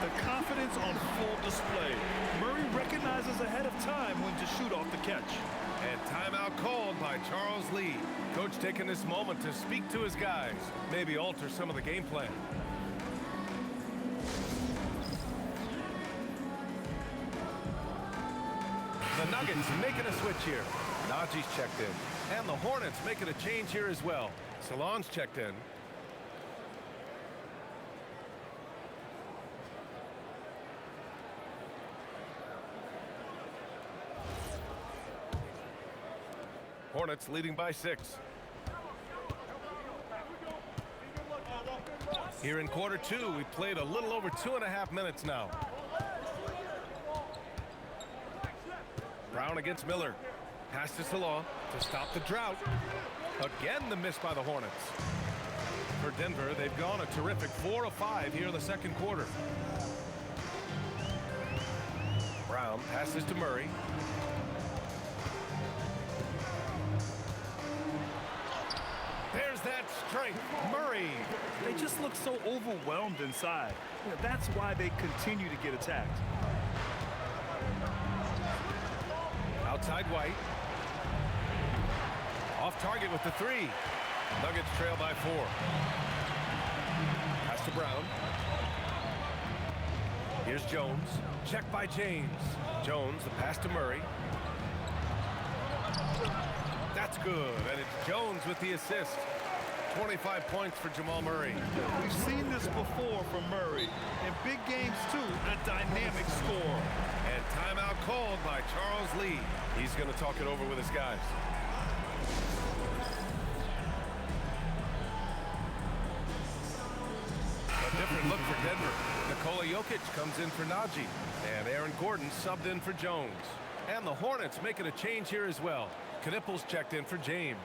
The confidence on full display. Murray recognizes ahead of time when to shoot off the catch. And timeout called by Charles Lee. Coach taking this moment to speak to his guys, maybe alter some of the game plan. The Nuggets making a switch here. Najee's checked in. And the Hornets making a change here as well. Salon's checked in. Hornets leading by 6. Here in quarter 2, we played a little over 2.5 minutes now. Brown against Miller. Pass to Salon to stop the drought. Again, the miss by the Hornets. For Denver, they've gone a terrific 4 of 5 here in the second quarter. Brown passes to Murray. There's that strength. Murray. They just look so overwhelmed inside. That's why they continue to get attacked. Outside White. Off target with the 3. Nuggets trail by 4. Pass to Brown. Here's Jones. Check by James. Jones, the pass to Murray. That's good, and it's Jones with the assist. 25 points for Jamal Murray. We've seen this before from Murray. In big games, too, a dynamic score. And timeout called by Charles Lee. He's going to talk it over with his guys. A different look for Denver. The Nikola Jokic comes in for Najee. And Aaron Gordon subbed in for Jones. And the Hornets making a change here as well. Knipple's checked in for James.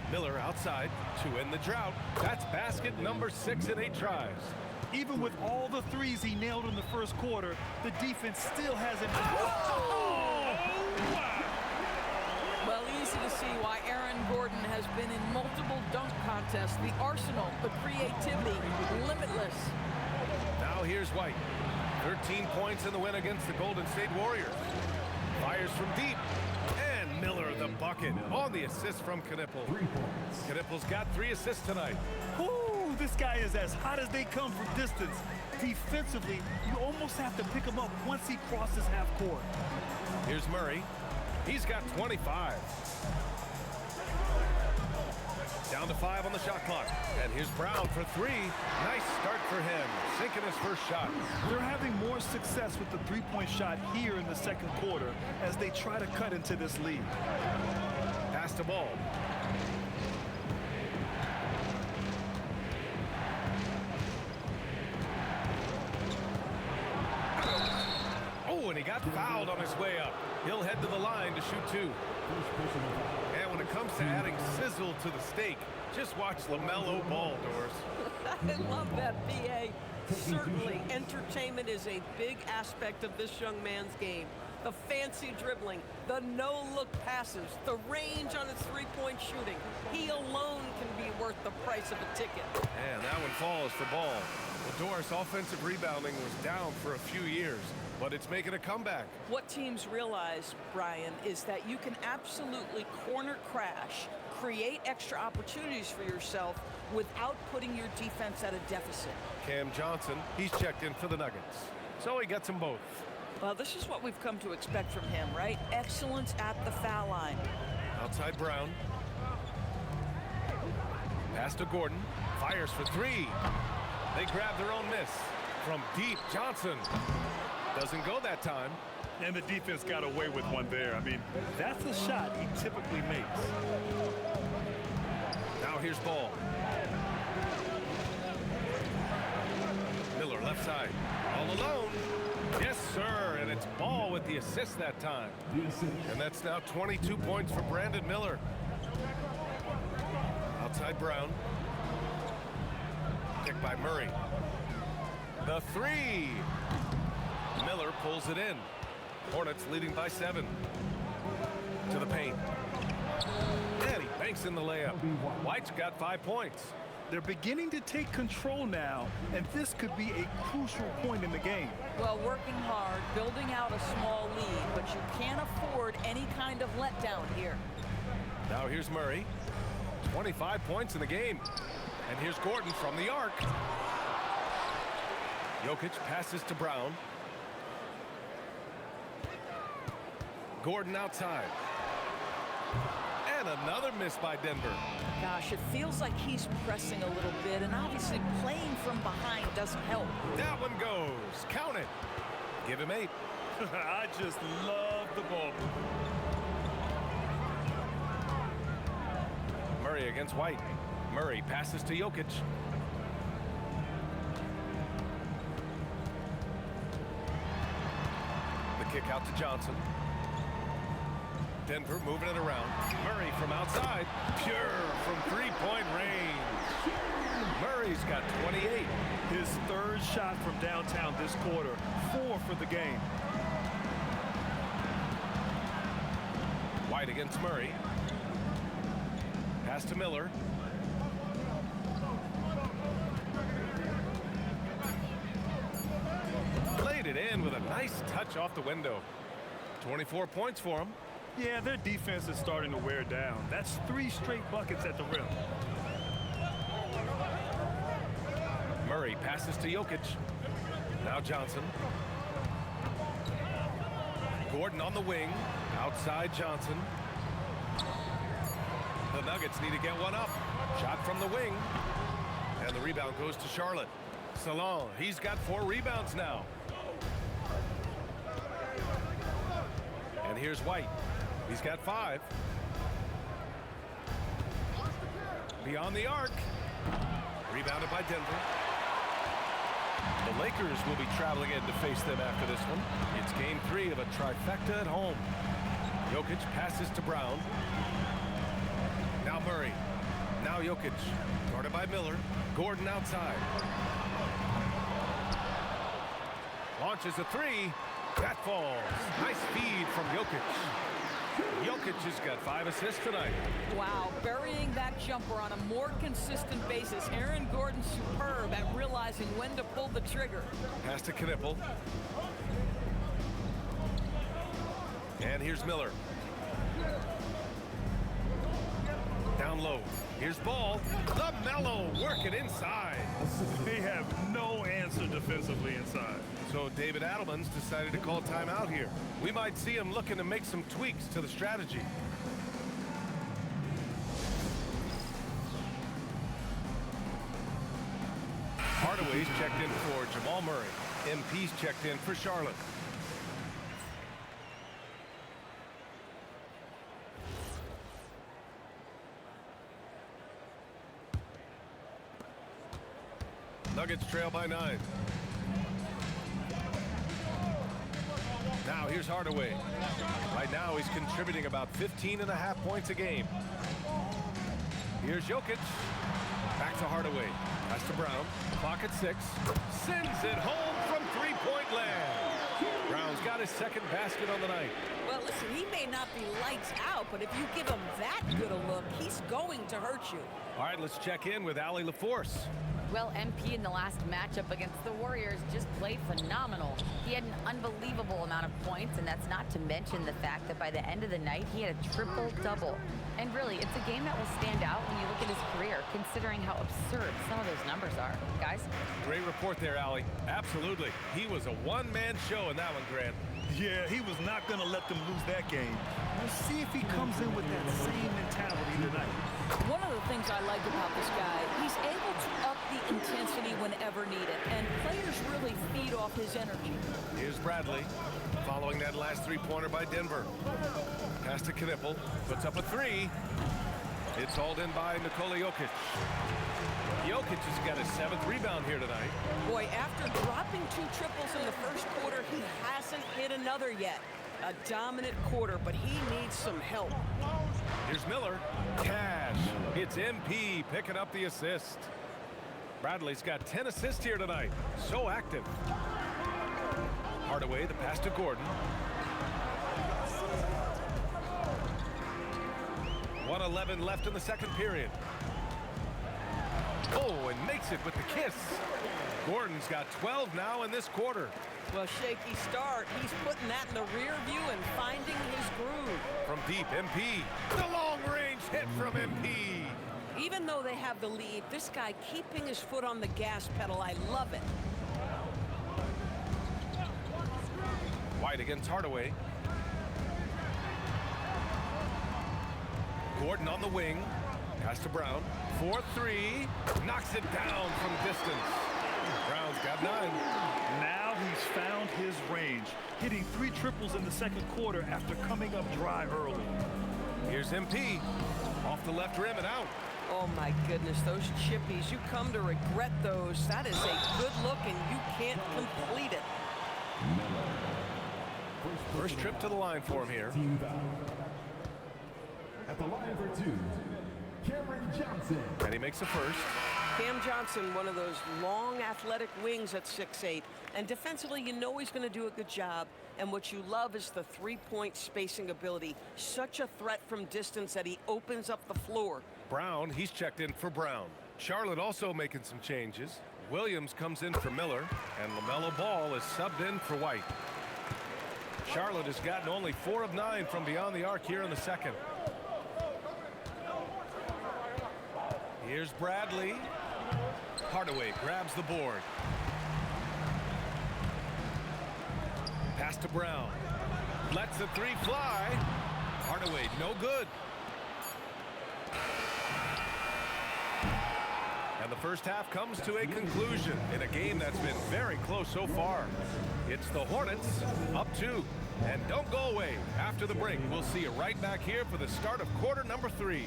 Miller outside to end the drought. That's basket number 6 in 8 tries. Even with all the threes he nailed in the first quarter, the defense still hasn't been... Well, easy to see why Aaron Gordon has been in multiple dunk contests. The arsenal, the creativity, limitless. Now here's White. 13 points in the win against the Golden State Warriors. Fires from deep. And Miller the bucket on the assist from Knipple. Knipple's got 3 assists tonight. Ooh, this guy is as hot as they come from distance. Defensively, you almost have to pick him up once he crosses half court. Here's Murray. He's got 25. Down to 5 on the shot clock. And here's Brown for 3. Nice start for him, sinking his first shot. They're having more success with the three-point shot here in the second quarter as they try to cut into this lead. Pass the ball. Oh, and he got fouled on his way up. He'll head to the line to shoot 2. And when it comes to adding sizzle to the steak, just watch LaMelo Ball, Doris. I love that, B.A. Certainly, entertainment is a big aspect of this young man's game. The fancy dribbling, the no-look passes, the range on his three-point shooting. He alone can be worth the price of a ticket. And that one falls for Ball. Well, Doris' offensive rebounding was down for a few years, but it's making a comeback. What teams realize, Brian, is that you can absolutely corner crash, create extra opportunities for yourself without putting your defense at a deficit. Cam Johnson, he's checked in for the Nuggets. So he gets them both. Well, this is what we've come to expect from him, right? Excellence at the foul line. Outside Brown. Pass to Gordon. Fires for 3. They grab their own miss. From deep, Johnson. Doesn't go that time. And the defense got away with one there. I mean, that's the shot he typically makes. Now here's Ball. Miller left side. All alone. Yes, sir. And it's Ball with the assist that time. And that's now 22 points for Brandon Miller. Outside Brown. Kick by Murray. The 3. Miller pulls it in. Hornets leading by 7. To the paint. And he banks in the layup. White's got 5 points. They're beginning to take control now, and this could be a crucial point in the game. Well, working hard, building out a small lead, but you can't afford any kind of letdown here. Now here's Murray. 25 points in the game. And here's Gordon from the arc. Jokic passes to Brown. Gordon outside. And another miss by Denver. Gosh, it feels like he's pressing a little bit, and obviously playing from behind doesn't help. That one goes. Count it. Give him 8. I just love the ball. Murray against White. Murray passes to Jokic. The kick out to Johnson. Denver moving it around. Murray from outside. Pure from three-point range. Murray's got 28. His third shot from downtown this quarter. 4 for the game. White against Murray. Pass to Miller. Laid it in with a nice touch off the window. 24 points for him. Yeah, their defense is starting to wear down. That's 3 straight buckets at the rim. Murray passes to Jokic. Now Johnson. Gordon on the wing. Outside Johnson. The Nuggets need to get one up. Shot from the wing. And the rebound goes to Charlotte. Salon, he's got 4 rebounds now. And here's White. He's got 5. Beyond the arc. Rebounded by Denver. The Lakers will be traveling in to face them after this one. It's game 3 of a trifecta at home. Jokic passes to Brown. Now Murray. Now Jokic. Guarded by Miller. Gordon outside. Launches a 3. That falls. Nice feed from Jokic. Jokic has got 5 assists tonight. Wow, burying that jumper on a more consistent basis. Aaron Gordon superb at realizing when to pull the trigger. Pass to Knipple. And here's Miller. Down low. Here's Ball. LaMelo working inside. They have no answer defensively inside. So David Adelman's decided to call timeout here. We might see him looking to make some tweaks to the strategy. Hardaway's checked in for Jamal Murray. MP's checked in for Charlotte. Nuggets trail by 9. Now here's Hardaway. Right now he's contributing about 15.5 points a game. Here's Jokic. Back to Hardaway. Pass to Brown. Clock at 6. Sends it home from 3-point land. Brown's got his second basket on the night. Well, listen, he may not be lights out, but if you give him that good a look, he's going to hurt you. All right, let's check in with Allie LaForce. Well, MP in the last matchup against the Warriors just played phenomenal. He had an unbelievable amount of points, and that's not to mention the fact that by the end of the night, he had a triple-double. And really, it's a game that will stand out when you look at his career, considering how absurd some of those numbers are. Guys? Great report there, Allie. Absolutely. He was a one-man show in that one, Grant. Yeah, he was not going to let them lose that game. We'll see if he comes in with that same mentality tonight. One of the things I like about this guy, he's able to up the intensity whenever needed, and players really feed off his energy. Here's Bradley, following that last 3-pointer by Denver. Pass to Knipple, puts up a 3. It's hauled in by Nikola Jokic. Jokic has got his 7th rebound here tonight. Boy, after dropping 2 triples in the first quarter, he hasn't hit another yet. A dominant quarter, but he needs some help. Here's Miller. Cash. It's MP picking up the assist. Bradley's got 10 assists here tonight. So active. Hardaway, the pass to Gordon. 1:11 left in the second period. Oh, and makes it with the kiss. Gordon's got 12 now in this quarter. Well, shaky start. He's putting that in the rear view and finding his groove. From deep, MP. The long-range hit from MP. Even though they have the lead, this guy keeping his foot on the gas pedal, I love it. White against Hardaway. Gordon on the wing. Pass to Brown. 4-3. Knocks it down from distance. Brown's got 9. Now he's found his range, hitting 3 triples in the second quarter after coming up dry early. Here's MP. Off the left rim and out. Oh, my goodness, those chippies. You come to regret those. That is a good look, and you can't complete it. First trip to the line for him here. At the line for 2, Cameron Johnson. And he makes the first. Cam Johnson, one of those long athletic wings at 6'8", and defensively you know he's going to do a good job, and what you love is the 3-point spacing ability. Such a threat from distance that he opens up the floor. Brown, he's checked in for Brown. Charlotte also making some changes. Williams comes in for Miller, and LaMelo Ball is subbed in for White. Charlotte has gotten only 4 of 9 from beyond the arc here in the second. Here's Bradley. Hardaway grabs the board. Pass to Brown. Lets the 3 fly. Hardaway, no good. And the first half comes to a conclusion in a game that's been very close so far. It's the Hornets up 2. And don't go away. After the break, we'll see you right back here for the start of quarter number 3.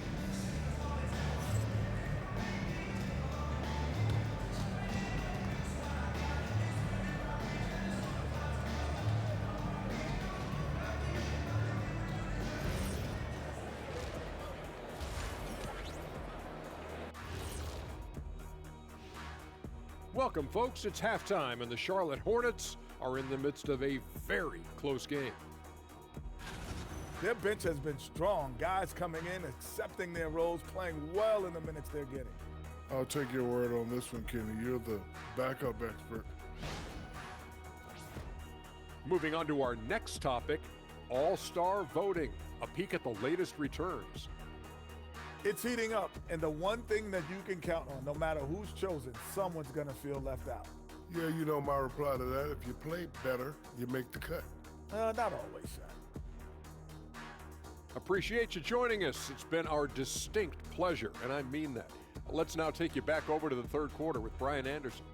Welcome, folks. It's halftime, and the Charlotte Hornets are in the midst of a very close game. Their bench has been strong. Guys coming in, accepting their roles, playing well in the minutes they're getting. I'll take your word on this one, Kenny. You're the backup expert. Moving on to our next topic, All-Star voting. A peek at the latest returns. It's heating up, and the one thing that you can count on, no matter who's chosen, someone's going to feel left out. Yeah, you know my reply to that. If you play better, you make the cut. Not always, Shaq. Appreciate you joining us. It's been our distinct pleasure, and I mean that. Let's now take you back over to the third quarter with Brian Anderson.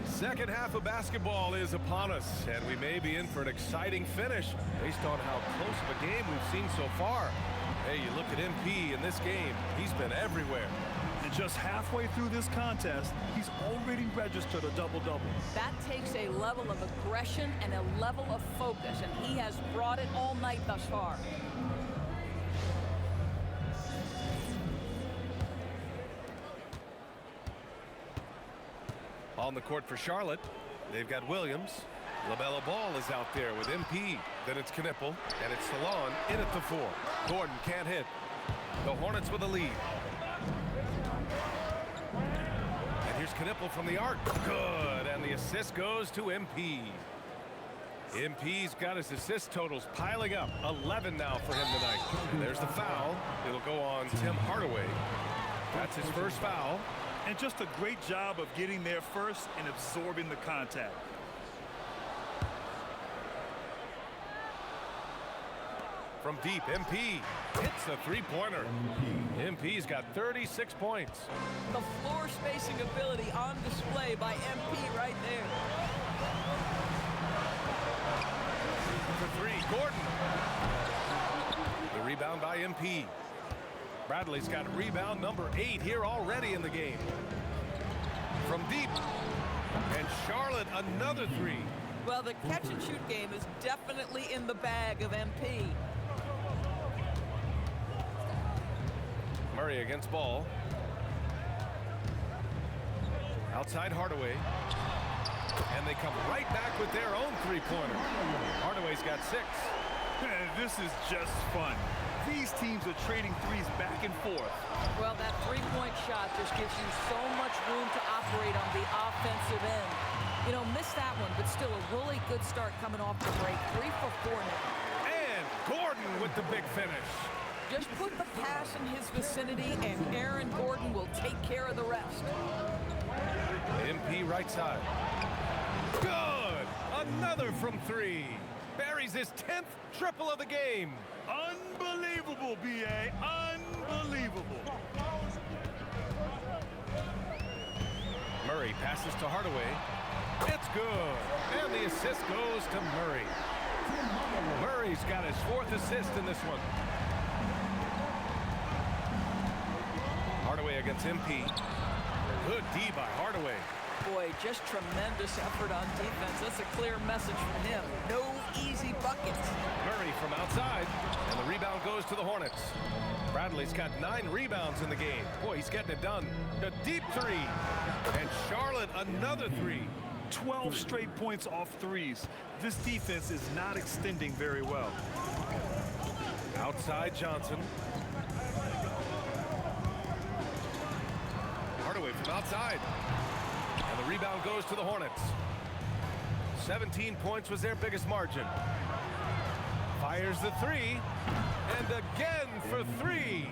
Second half of basketball is upon us, and we may be in for an exciting finish based on how close of a game we've seen so far. Hey, you look at MP in this game, he's been everywhere. And just halfway through this contest, he's already registered a double-double. That takes a level of aggression and a level of focus, and he has brought it all night thus far. On the court for Charlotte, they've got Williams. LaMelo Ball is out there with MP. Then it's Knipple, and it's Salon in at the 4. Gordon can't hit. The Hornets with a lead. And here's Knipple from the arc. Good, and the assist goes to MP. MP's got his assist totals piling up. 11 now for him tonight. And there's the foul. It'll go on Tim Hardaway. That's his first foul. And just a great job of getting there first and absorbing the contact. From deep, MP hits the three-pointer. MP's got 36 points. The floor spacing ability on display by MP right there. For 3, Gordon. The rebound by MP. Bradley's got rebound number 8 here already in the game. From deep. And Charlotte another 3. Well, the catch-and-shoot game is definitely in the bag of MP. Murray against Ball. Outside Hardaway. And they come right back with their own three-pointer. Hardaway's got 6. This is just fun. These teams are trading threes back and forth. Well, that three-point shot just gives you so much room to operate on the offensive end. You know, missed that one, but still a really good start coming off the break. 3 for 4 now. And Gordon with the big finish. Just put the pass in his vicinity, and Aaron Gordon will take care of the rest. MP right side. Good! Another from 3. Buries his 10th triple of the game. Unbelievable, B.A. Unbelievable. Murray passes to Hardaway. It's good. And the assist goes to Murray. Murray's got his 4th assist in this one. Hardaway against MP. Good D by Hardaway. Boy, just tremendous effort on defense. That's a clear message from him. No easy buckets. Murray from outside, and the rebound goes to the Hornets. Bradley's got 9 rebounds in the game. Boy, he's getting it done. A deep 3. And Charlotte another 3. 12 straight points off threes. This defense is not extending very well. Outside Johnson. Hardaway from outside. And the rebound goes to the Hornets. 17 points was their biggest margin. Fires the 3. And again for 3.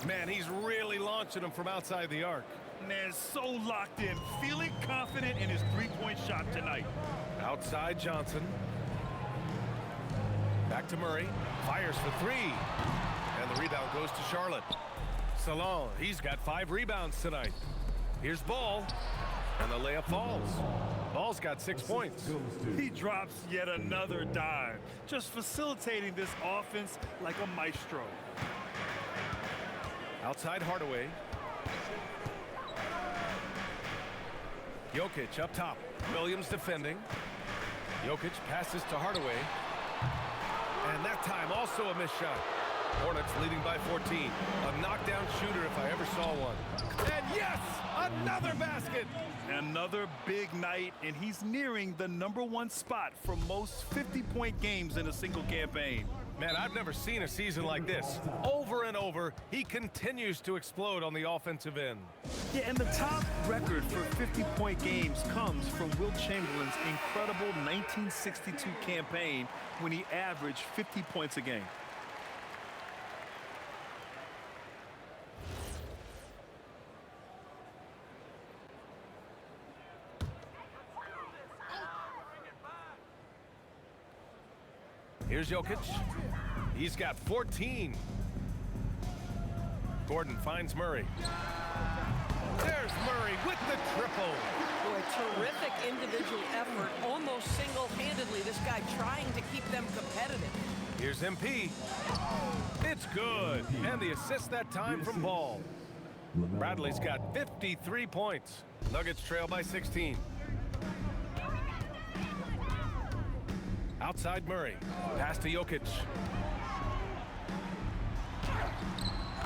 Man, he's really launching them from outside the arc. Man, so locked in, feeling confident in his three-point shot tonight. Outside Johnson. Back to Murray. Fires for three. And the rebound goes to Charlotte. Salon, he's got 5 rebounds tonight. Here's Ball. And the layup falls. Ball's got 6 points. He drops yet another dime, just facilitating this offense like a maestro. Outside Hardaway. Jokic up top. Williams defending. Jokic passes to Hardaway. And that time also a missed shot. Hornets leading by 14. A knockdown shooter if I ever saw one. And yes, another basket. Another big night, and he's nearing the #1 spot for most 50-point games in a single campaign. Man, I've never seen a season like this. Over and over, he continues to explode on the offensive end. Yeah, and the top record for 50-point games comes from Wilt Chamberlain's incredible 1962 campaign when he averaged 50 points a game. Here's Jokic. He's got 14. Gordon finds Murray. There's Murray with the triple. Boy, terrific individual effort, almost single-handedly. This guy trying to keep them competitive. Here's MP. It's good. And the assist that time from Ball. Bradley's got 53 points. Nuggets trail by 16. Outside Murray. Pass to Jokic.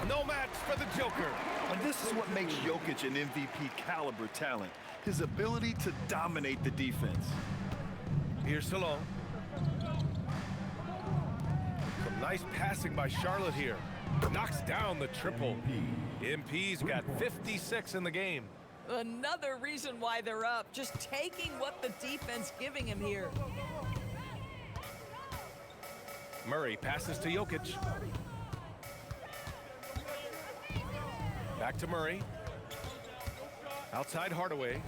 No match for the Joker. And this is what makes Jokic an MVP caliber talent. His ability to dominate the defense. Here's Salon. Some nice passing by Charlotte here. Knocks down the triple. MP's got 56 in the game. Another reason why they're up. Just taking what the defense giving him here. Murray passes to Jokic. Back to Murray. Outside Hardaway.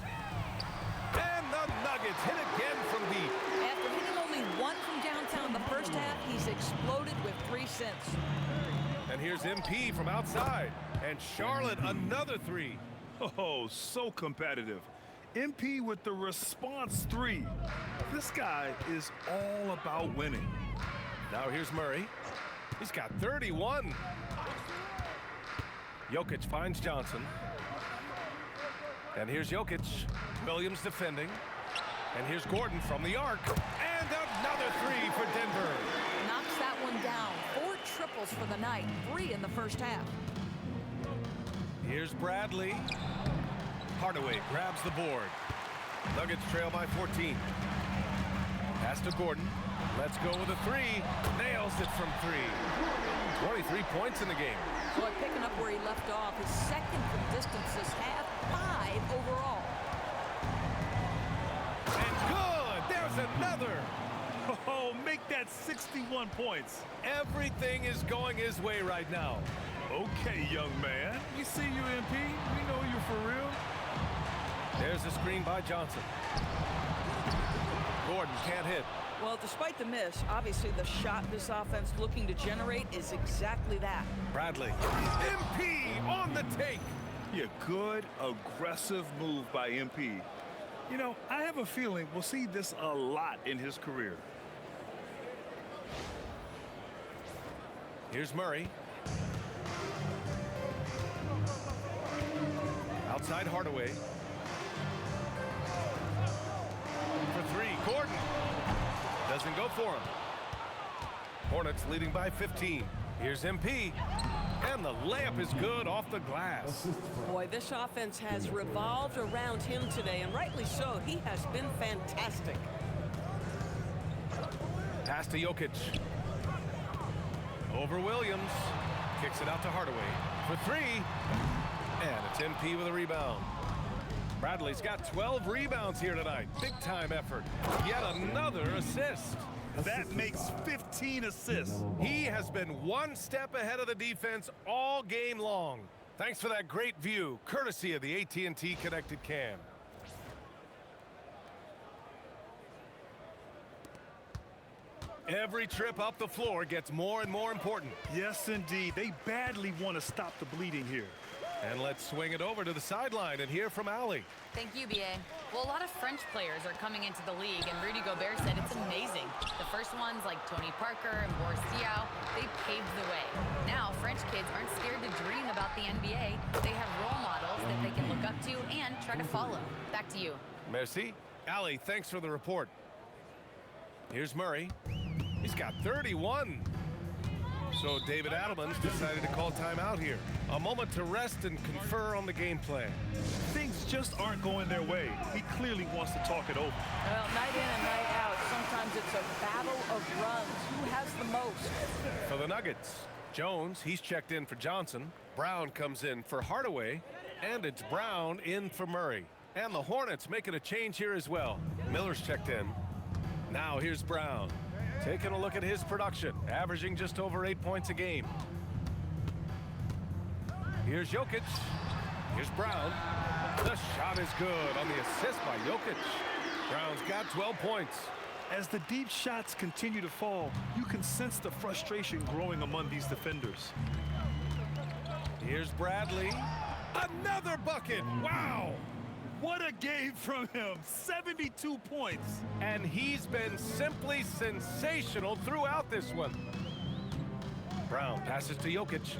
And the Nuggets hit again from deep. After hitting only 1 from downtown in the first half, he's exploded with 3 since. And here's MP from outside. And Charlotte another 3. Oh, so competitive. MP with the response 3. This guy is all about winning. Now here's Murray. He's got 31. Jokic finds Johnson. And here's Jokic. Williams defending. And here's Gordon from the arc. And another 3 for Denver. Knocks that one down. 4 triples for the night. 3 in the first half. Here's Bradley. Hardaway grabs the board. Nuggets trail by 14. Pass to Gordon. Let's go with a 3. Nails it from 3. 23 points in the game. Boy, picking up where he left off. His second from distance this half. 5 overall. And good. There's another. Oh, make that 61 points. Everything is going his way right now. Okay, young man. We see you, MP. We know you for real. There's a screen by Johnson. Gordon can't hit. Well, despite the miss, obviously the shot this offense looking to generate is exactly that. Bradley. MP on the take. Yeah, good, aggressive move by MP. You know, I have a feeling we'll see this a lot in his career. Here's Murray. Outside Hardaway. For 3, Gordon. Doesn't go for him. Hornets leading by 15. Here's MP. And the layup is good off the glass. Boy, this offense has revolved around him today, and rightly so. He has been fantastic. Pass to Jokic. Over Williams. Kicks it out to Hardaway. For 3. And it's MP with a rebound. Bradley's got 12 rebounds here tonight. Big-time effort. Yet another assist. That makes 15 assists. He has been one step ahead of the defense all game long. Thanks for that great view, courtesy of the AT&T Connected Cam. Every trip up the floor gets more and more important. Yes, indeed. They badly want to stop the bleeding here. And let's swing it over to the sideline and hear from Allie. Thank you, BA. Well, a lot of French players are coming into the league, and Rudy Gobert said it's amazing. The first ones, like Tony Parker and Boris Diaw, they paved the way. Now, French kids aren't scared to dream about the NBA. They have role models that they can look up to and try to follow. Back to you. Merci. Allie, thanks for the report. Here's Murray. He's got 31. So David Adelman's decided to call timeout here. A moment to rest and confer on the game plan. Things just aren't going their way. He clearly wants to talk it over. Well, night in and night out, sometimes it's a battle of runs. Who has the most? For the Nuggets, Jones, he's checked in for Johnson. Brown comes in for Hardaway. And it's Brown in for Murray. And the Hornets making a change here as well. Miller's checked in. Now here's Brown. Taking a look at his production, averaging just over 8 points a game. Here's Jokic. Here's Brown. The shot is good on the assist by Jokic. Brown's got 12 points. As the deep shots continue to fall, you can sense the frustration growing among these defenders. Here's Bradley. Another bucket. Wow. What a game from him. 72 points. And he's been simply sensational throughout this one. Brown passes to Jokic.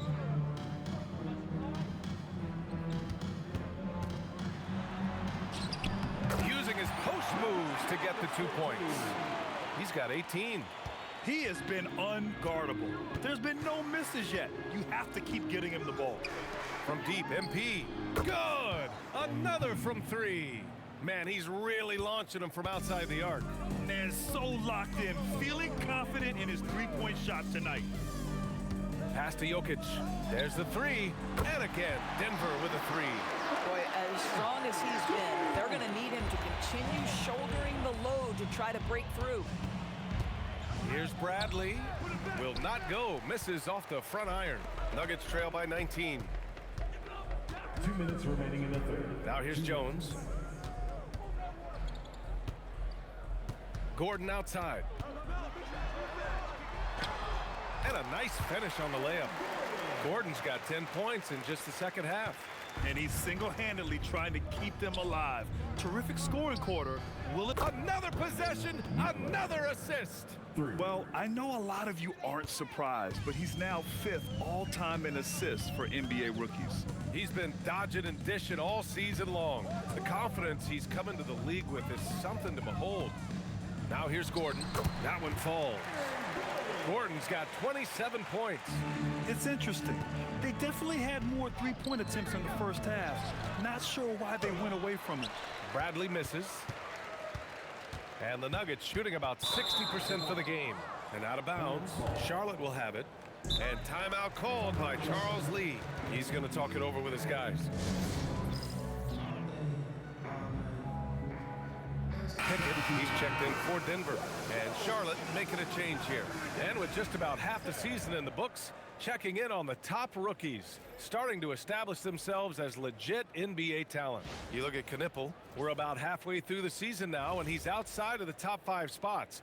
Using his post moves to get the 2 points. He's got 18. He has been unguardable. There's been no misses yet. You have to keep getting him the ball. From deep, MP. Good! Another from three. Man, he's really launching them from outside the arc. And so locked in, feeling confident in his three-point shot tonight. Pass to Jokic. There's the three. And again, Denver with a three. Boy, as strong as he's been, they're going to need him to continue shouldering the load to try to break through. Here's Bradley. Will not go. Misses off the front iron. Nuggets trail by 19. 2 minutes remaining in the third. Now here's Jones. Gordon outside. And a nice finish on the layup. Gordon's got 10 points in just the second half. And he's single-handedly trying to keep them alive. Terrific scoring quarter. Will it? Another possession, another assist. Well, I know a lot of you aren't surprised, but he's now 5th all-time in assists for NBA rookies. He's been dodging and dishing all season long. The confidence he's come into the league with is something to behold. Now here's Gordon. That one falls. Gordon's got 27 points. It's interesting. They definitely had more three-point attempts in the first half. Not sure why they went away from it. Bradley misses. And the Nuggets shooting about 60% for the game. And out of bounds, Charlotte will have it. And timeout called by Charles Lee. He's going to talk it over with his guys. Pickett, he's checked in for Denver. And Charlotte making a change here. And with just about half the season in the books, checking in on the top rookies, starting to establish themselves as legit NBA talent. You look at Knipple, we're about halfway through the season now, and he's outside of the top 5 spots.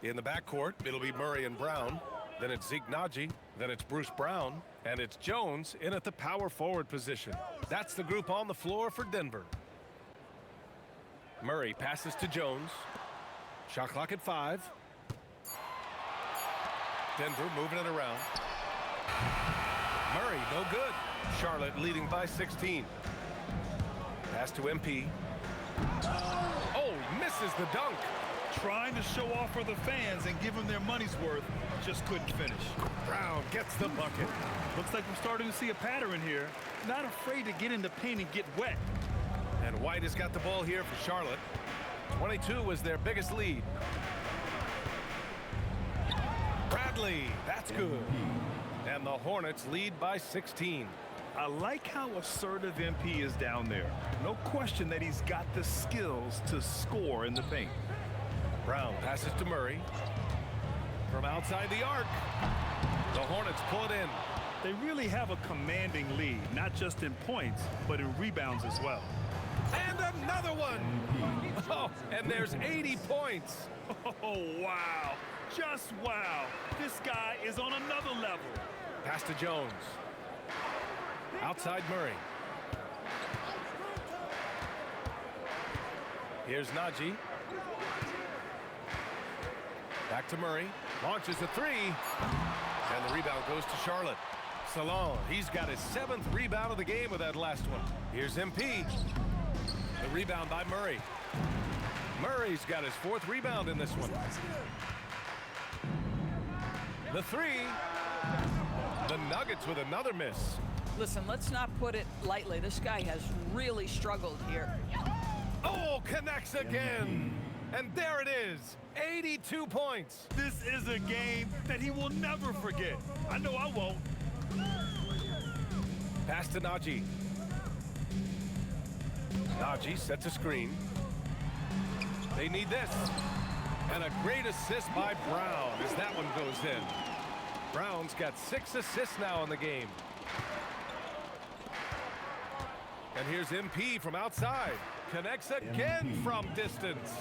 In the backcourt, it'll be Murray and Brown. Then it's Zeke Naji. Then it's Bruce Brown. And it's Jones in at the power forward position. That's the group on the floor for Denver. Murray passes to Jones. Shot clock at 5. Denver moving it around. Murray, no good. Charlotte leading by 16. Pass to MP. Oh, misses the dunk. Trying to show off for the fans and give them their money's worth, just couldn't finish. Brown gets the bucket. Looks like we're starting to see a pattern here. Not afraid to get in the paint and get wet. And White has got the ball here for Charlotte. 22 was their biggest lead. Bradley, that's good. And the Hornets lead by 16. I like how assertive MP is down there. No question that he's got the skills to score in the paint. Brown passes to Murray. From outside the arc, the Hornets pull it in. They really have a commanding lead, not just in points, but in rebounds as well. And another one. Oh, and there's 80 points. Oh, wow. Just wow. This guy is on another level. Pass to Jones. Outside Murray. Here's Najee. Back to Murray. Launches a three. And the rebound goes to Charlotte. Salon, he's got his 7th rebound of the game with that last one. Here's MP. The rebound by Murray. Murray's got his 4th rebound in this one. The three. The Nuggets with another miss. Listen, let's not put it lightly. This guy has really struggled here. Oh, connects again. And there it is. 82 points. This is a game that he will never forget. I know I won't. Pass to Najee. Najee sets a screen. They need this. And a great assist by Brown as that one goes in. Brown's got 6 assists now in the game. And here's MP from outside. Connects again from distance.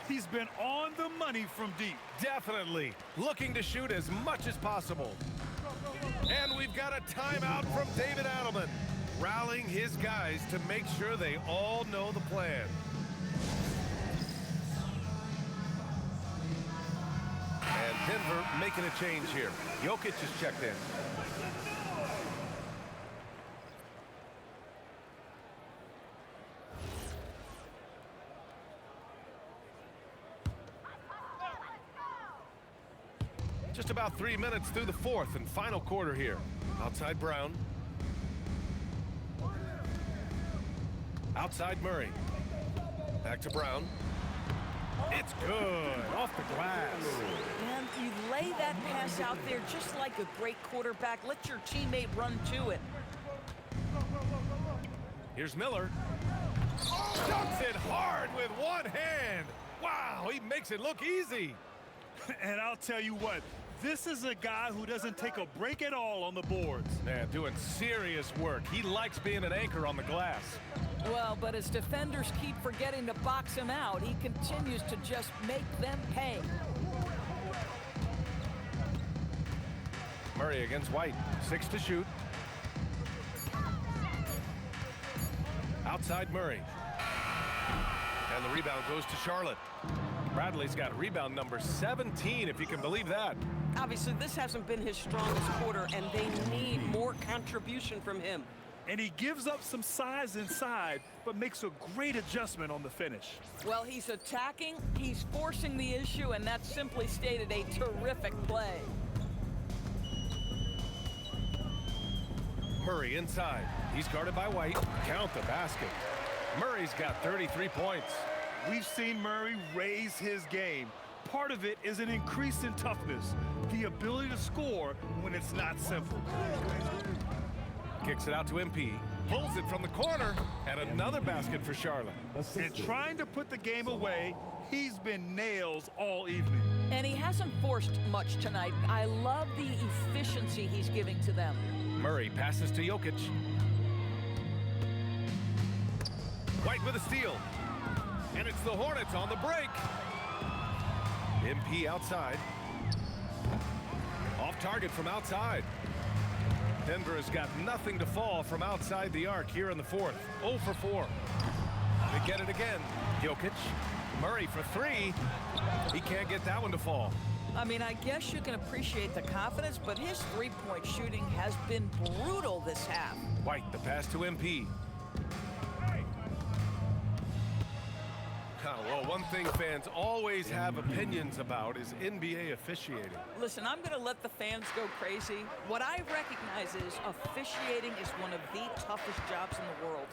He's been on the money from deep. Definitely. Looking to shoot as much as possible. And we've got a timeout from David Adelman, rallying his guys to make sure they all know the plan. And Denver making a change here. Jokic is checked in. Just about 3 minutes through the 4th and final quarter here. Outside Brown. Outside Murray. Back to Brown. It's good. Off the glass. And you lay that pass out there just like a great quarterback. Let your teammate run to it. Here's Miller. Dunks it hard with one hand. Wow, he makes it look easy. And I'll tell you what, this is a guy who doesn't take a break at all on the boards. Man, doing serious work. He likes being an anchor on the glass. Well, but as defenders keep forgetting to box him out, he continues to just make them pay. Murray against White. 6 to shoot. Outside Murray. And the rebound goes to Charlotte. Bradley's got rebound number 17, if you can believe that. Obviously, this hasn't been his strongest quarter, and they need more contribution from him. And he gives up some size inside, but makes a great adjustment on the finish. Well, he's attacking, he's forcing the issue, and that's simply stated a terrific play. Murray inside. He's guarded by White. Count the basket. Murray's got 33 points. We've seen Murray raise his game. Part of it is an increase in toughness, the ability to score when it's not simple. Kicks it out to MP. Pulls it from the corner, and another basket for Charlotte. And trying to put the game away, he's been nails all evening. And he hasn't forced much tonight. I love the efficiency he's giving to them. Murray passes to Jokic. White with a steal. And it's the Hornets on the break. MP outside. Off target from outside. Denver has got nothing to fall from outside the arc here in the 4th. 0 for 4. They get it again. Jokic. Murray for 3. He can't get that one to fall. I mean, I guess you can appreciate the confidence, but his three-point shooting has been brutal this half. White, the pass to MP. Well, one thing fans always have opinions about is NBA officiating. Listen, I'm going to let the fans go crazy. What I recognize is officiating is one of the toughest jobs in the world.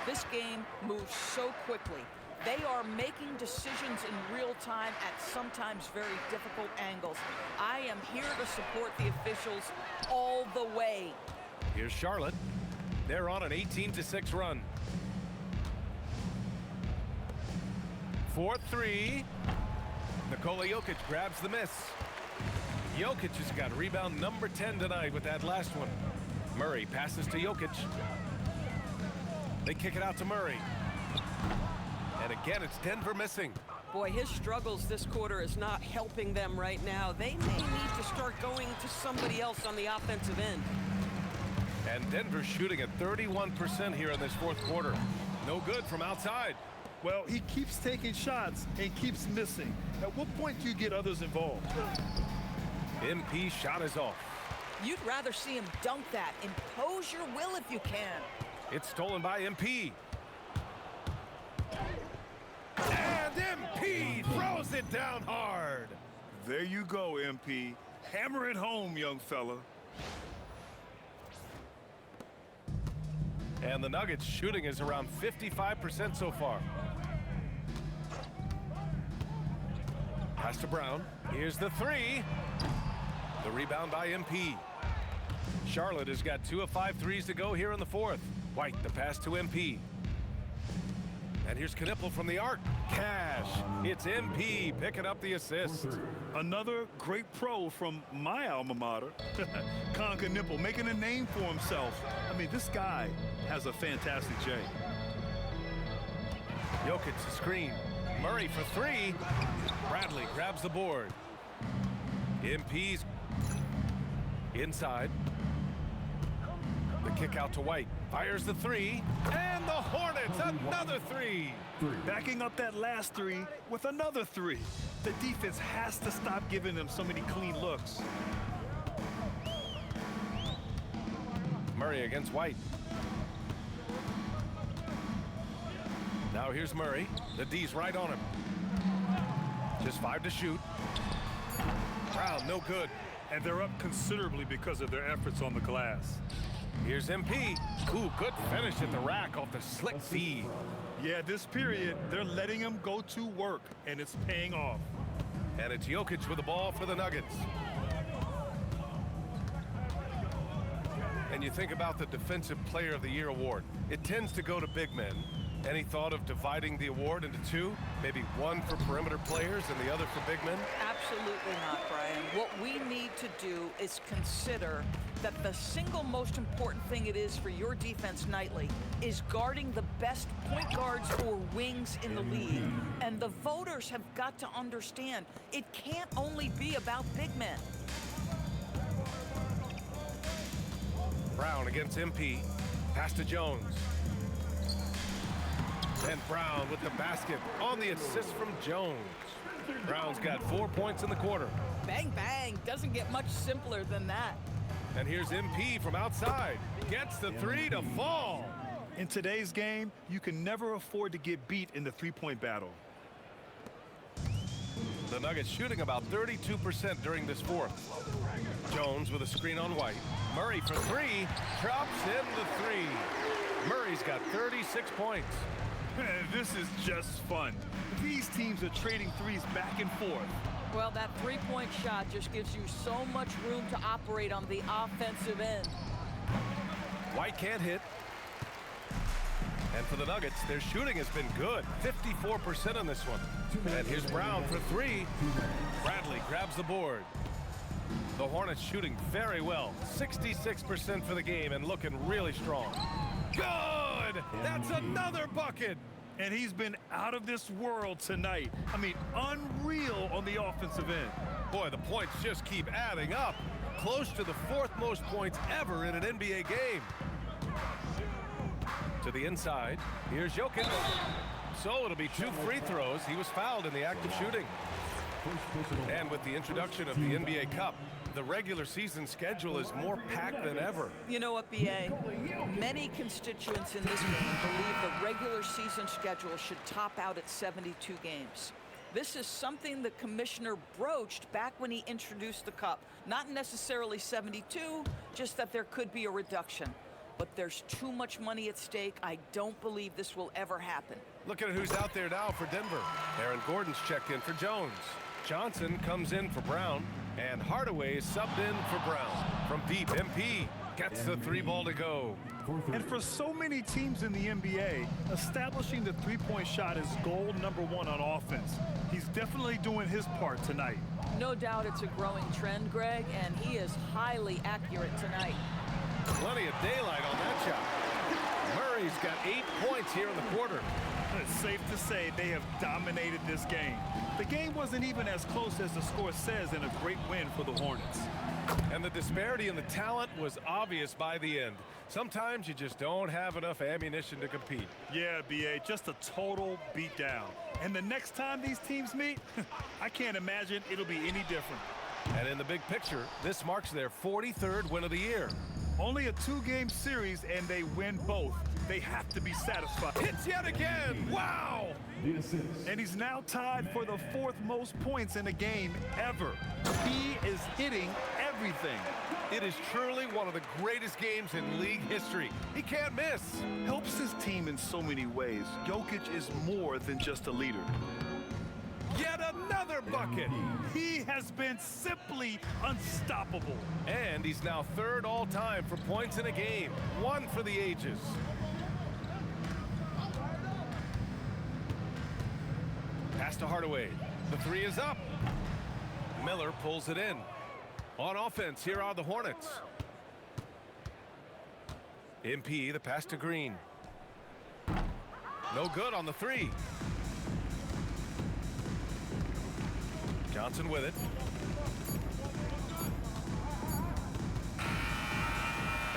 This game moves so quickly. They are making decisions in real time at sometimes very difficult angles. I am here to support the officials all the way. Here's Charlotte. They're on an 18-6 run. 4-3. Nikola Jokic grabs the miss. Jokic has got rebound number 10 tonight with that last one. Murray passes to Jokic. They kick it out to Murray. And again, it's Denver missing. Boy, his struggles this quarter is not helping them right now. They may need to start going to somebody else on the offensive end. And Denver's shooting at 31% here in this fourth quarter. No good from outside. Well, he keeps taking shots and keeps missing. At what point do you get others involved? MP shot is off. You'd rather see him dunk that. Impose your will if you can. It's stolen by MP. And MP throws it down hard. There you go, MP. Hammer it home, young fella. And the Nuggets shooting is around 55% so far. Pass to Brown. Here's the three. The rebound by MP. Charlotte has got 2 of 5 threes to go here in the fourth. White, the pass to MP. And here's Knipple from the arc. Cash. It's MP picking up the assist. Another great pro from my alma mater. Con Knipple making a name for himself. I mean, this guy has a fantastic J. Jokic the screen. Murray for three. Bradley grabs the board. MP's inside. The kick out to White. Fires the three. And the Hornets, another three. Backing up that last three with another three. The defense has to stop giving them so many clean looks. Murray against White. Now here's Murray. The D's right on him. Just 5 to shoot. Brown, no good. And they're up considerably because of their efforts on the glass. Here's MP. Ooh, good finish at the rack off the slick feed. Yeah, this period, they're letting him go to work, and it's paying off. And it's Jokic with the ball for the Nuggets. And you think about the Defensive Player of the Year award. It tends to go to big men. Any thought of dividing the award into two? Maybe one for perimeter players and the other for big men? Absolutely not, Brian. What we need to do is consider that the single most important thing it is for your defense nightly is guarding the best point guards or wings in the league. And the voters have got to understand it can't only be about big men. Brown against MP. Pass to Jones. And Brown with the basket on the assist from Jones. Brown's got 4 points in the quarter. Bang, bang. Doesn't get much simpler than that. And here's MP from outside. Gets the three to fall. In today's game, you can never afford to get beat in the three-point battle. The Nuggets shooting about 32% during this fourth. Jones with a screen on White. Murray for three. Drops in the three. Murray's got 36 points. This is just fun. These teams are trading threes back and forth. Well, that three-point shot just gives you so much room to operate on the offensive end. White can't hit. And for the Nuggets, their shooting has been good. 54% on this one. And here's Brown for three. Bradley grabs the board. The Hornets shooting very well. 66% for the game and looking really strong. Good! That's another bucket! And he's been out of this world tonight. I mean, unreal on the offensive end. Boy, the points just keep adding up. Close to the 4th most points ever in an NBA game. To the inside, here's Jokic. So it'll be 2 free throws. He was fouled in the act of shooting. And with the introduction of the NBA Cup, the regular season schedule is more packed than ever. You know what, BA? Many constituents in this game believe the regular season schedule should top out at 72 games. This is something the commissioner broached back when he introduced the Cup. Not necessarily 72, just that there could be a reduction. but there's too much money at stake. I don't believe this will ever happen. Look at who's out there now for Denver. Aaron Gordon's checked in for Jones. Johnson comes in for Brown, and Hardaway is subbed in for Brown. From deep, MP gets the three ball to go. And for so many teams in the NBA, establishing the three-point shot is goal number one on offense. He's definitely doing his part tonight. No doubt it's a growing trend, Greg, and he is highly accurate tonight. Plenty of daylight on that shot. Murray's got 8 points here in the quarter. It's safe to say they have dominated this game. The game wasn't even as close as the score says in a great win for the Hornets. And the disparity in the talent was obvious by the end. Sometimes you just don't have enough ammunition to compete. Yeah, B.A., just a total beatdown. And the next time these teams meet, I can't imagine it'll be any different. And in the big picture, this marks their 43rd win of the year. Only a two-game series, and they win both. They have to be satisfied. Hits yet again! Wow! And he's now tied for the fourth most points in a game ever. He is hitting everything. It is truly one of the greatest games in league history. He can't miss. Helps his team in so many ways. Jokic is more than just a leader. Yet another bucket. He has been simply unstoppable. And he's now third all-time for points in a game. One for the ages. Pass to Hardaway. The three is up. Miller pulls it in. On offense, here are the Hornets. MP, the pass to Green. No good on the three. Johnson with it.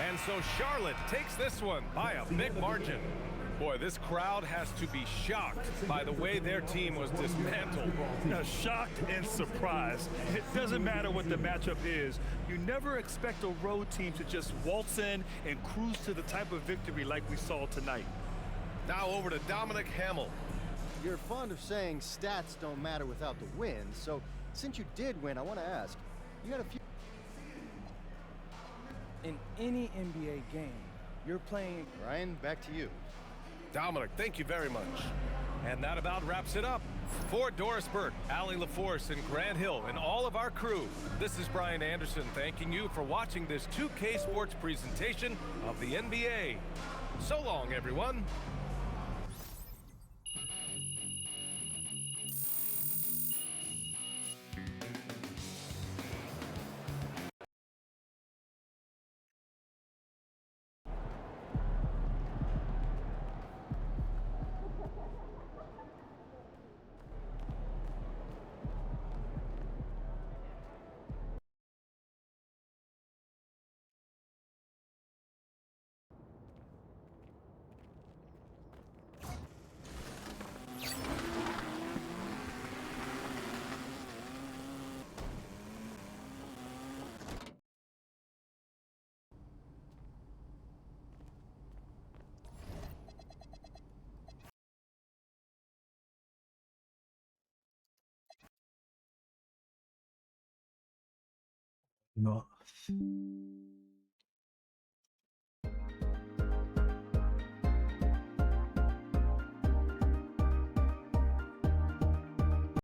And so Charlotte takes this one by a big margin. Boy, this crowd has to be shocked by the way their team was dismantled. Shocked and surprised. It doesn't matter what the matchup is. You never expect a road team to just waltz in and cruise to the type of victory like we saw tonight. Now over to Dominic Hamill. You're fond of saying stats don't matter without the win, so since you did win, I want to ask, you got a few... In any NBA game, you're playing... Ryan, back to you. Dominic, thank you very much. And that about wraps it up. For Doris Burke, Allie LaForce, and Grant Hill, and all of our crew, this is Brian Anderson thanking you for watching this 2K Sports presentation of the NBA. So long, everyone. No.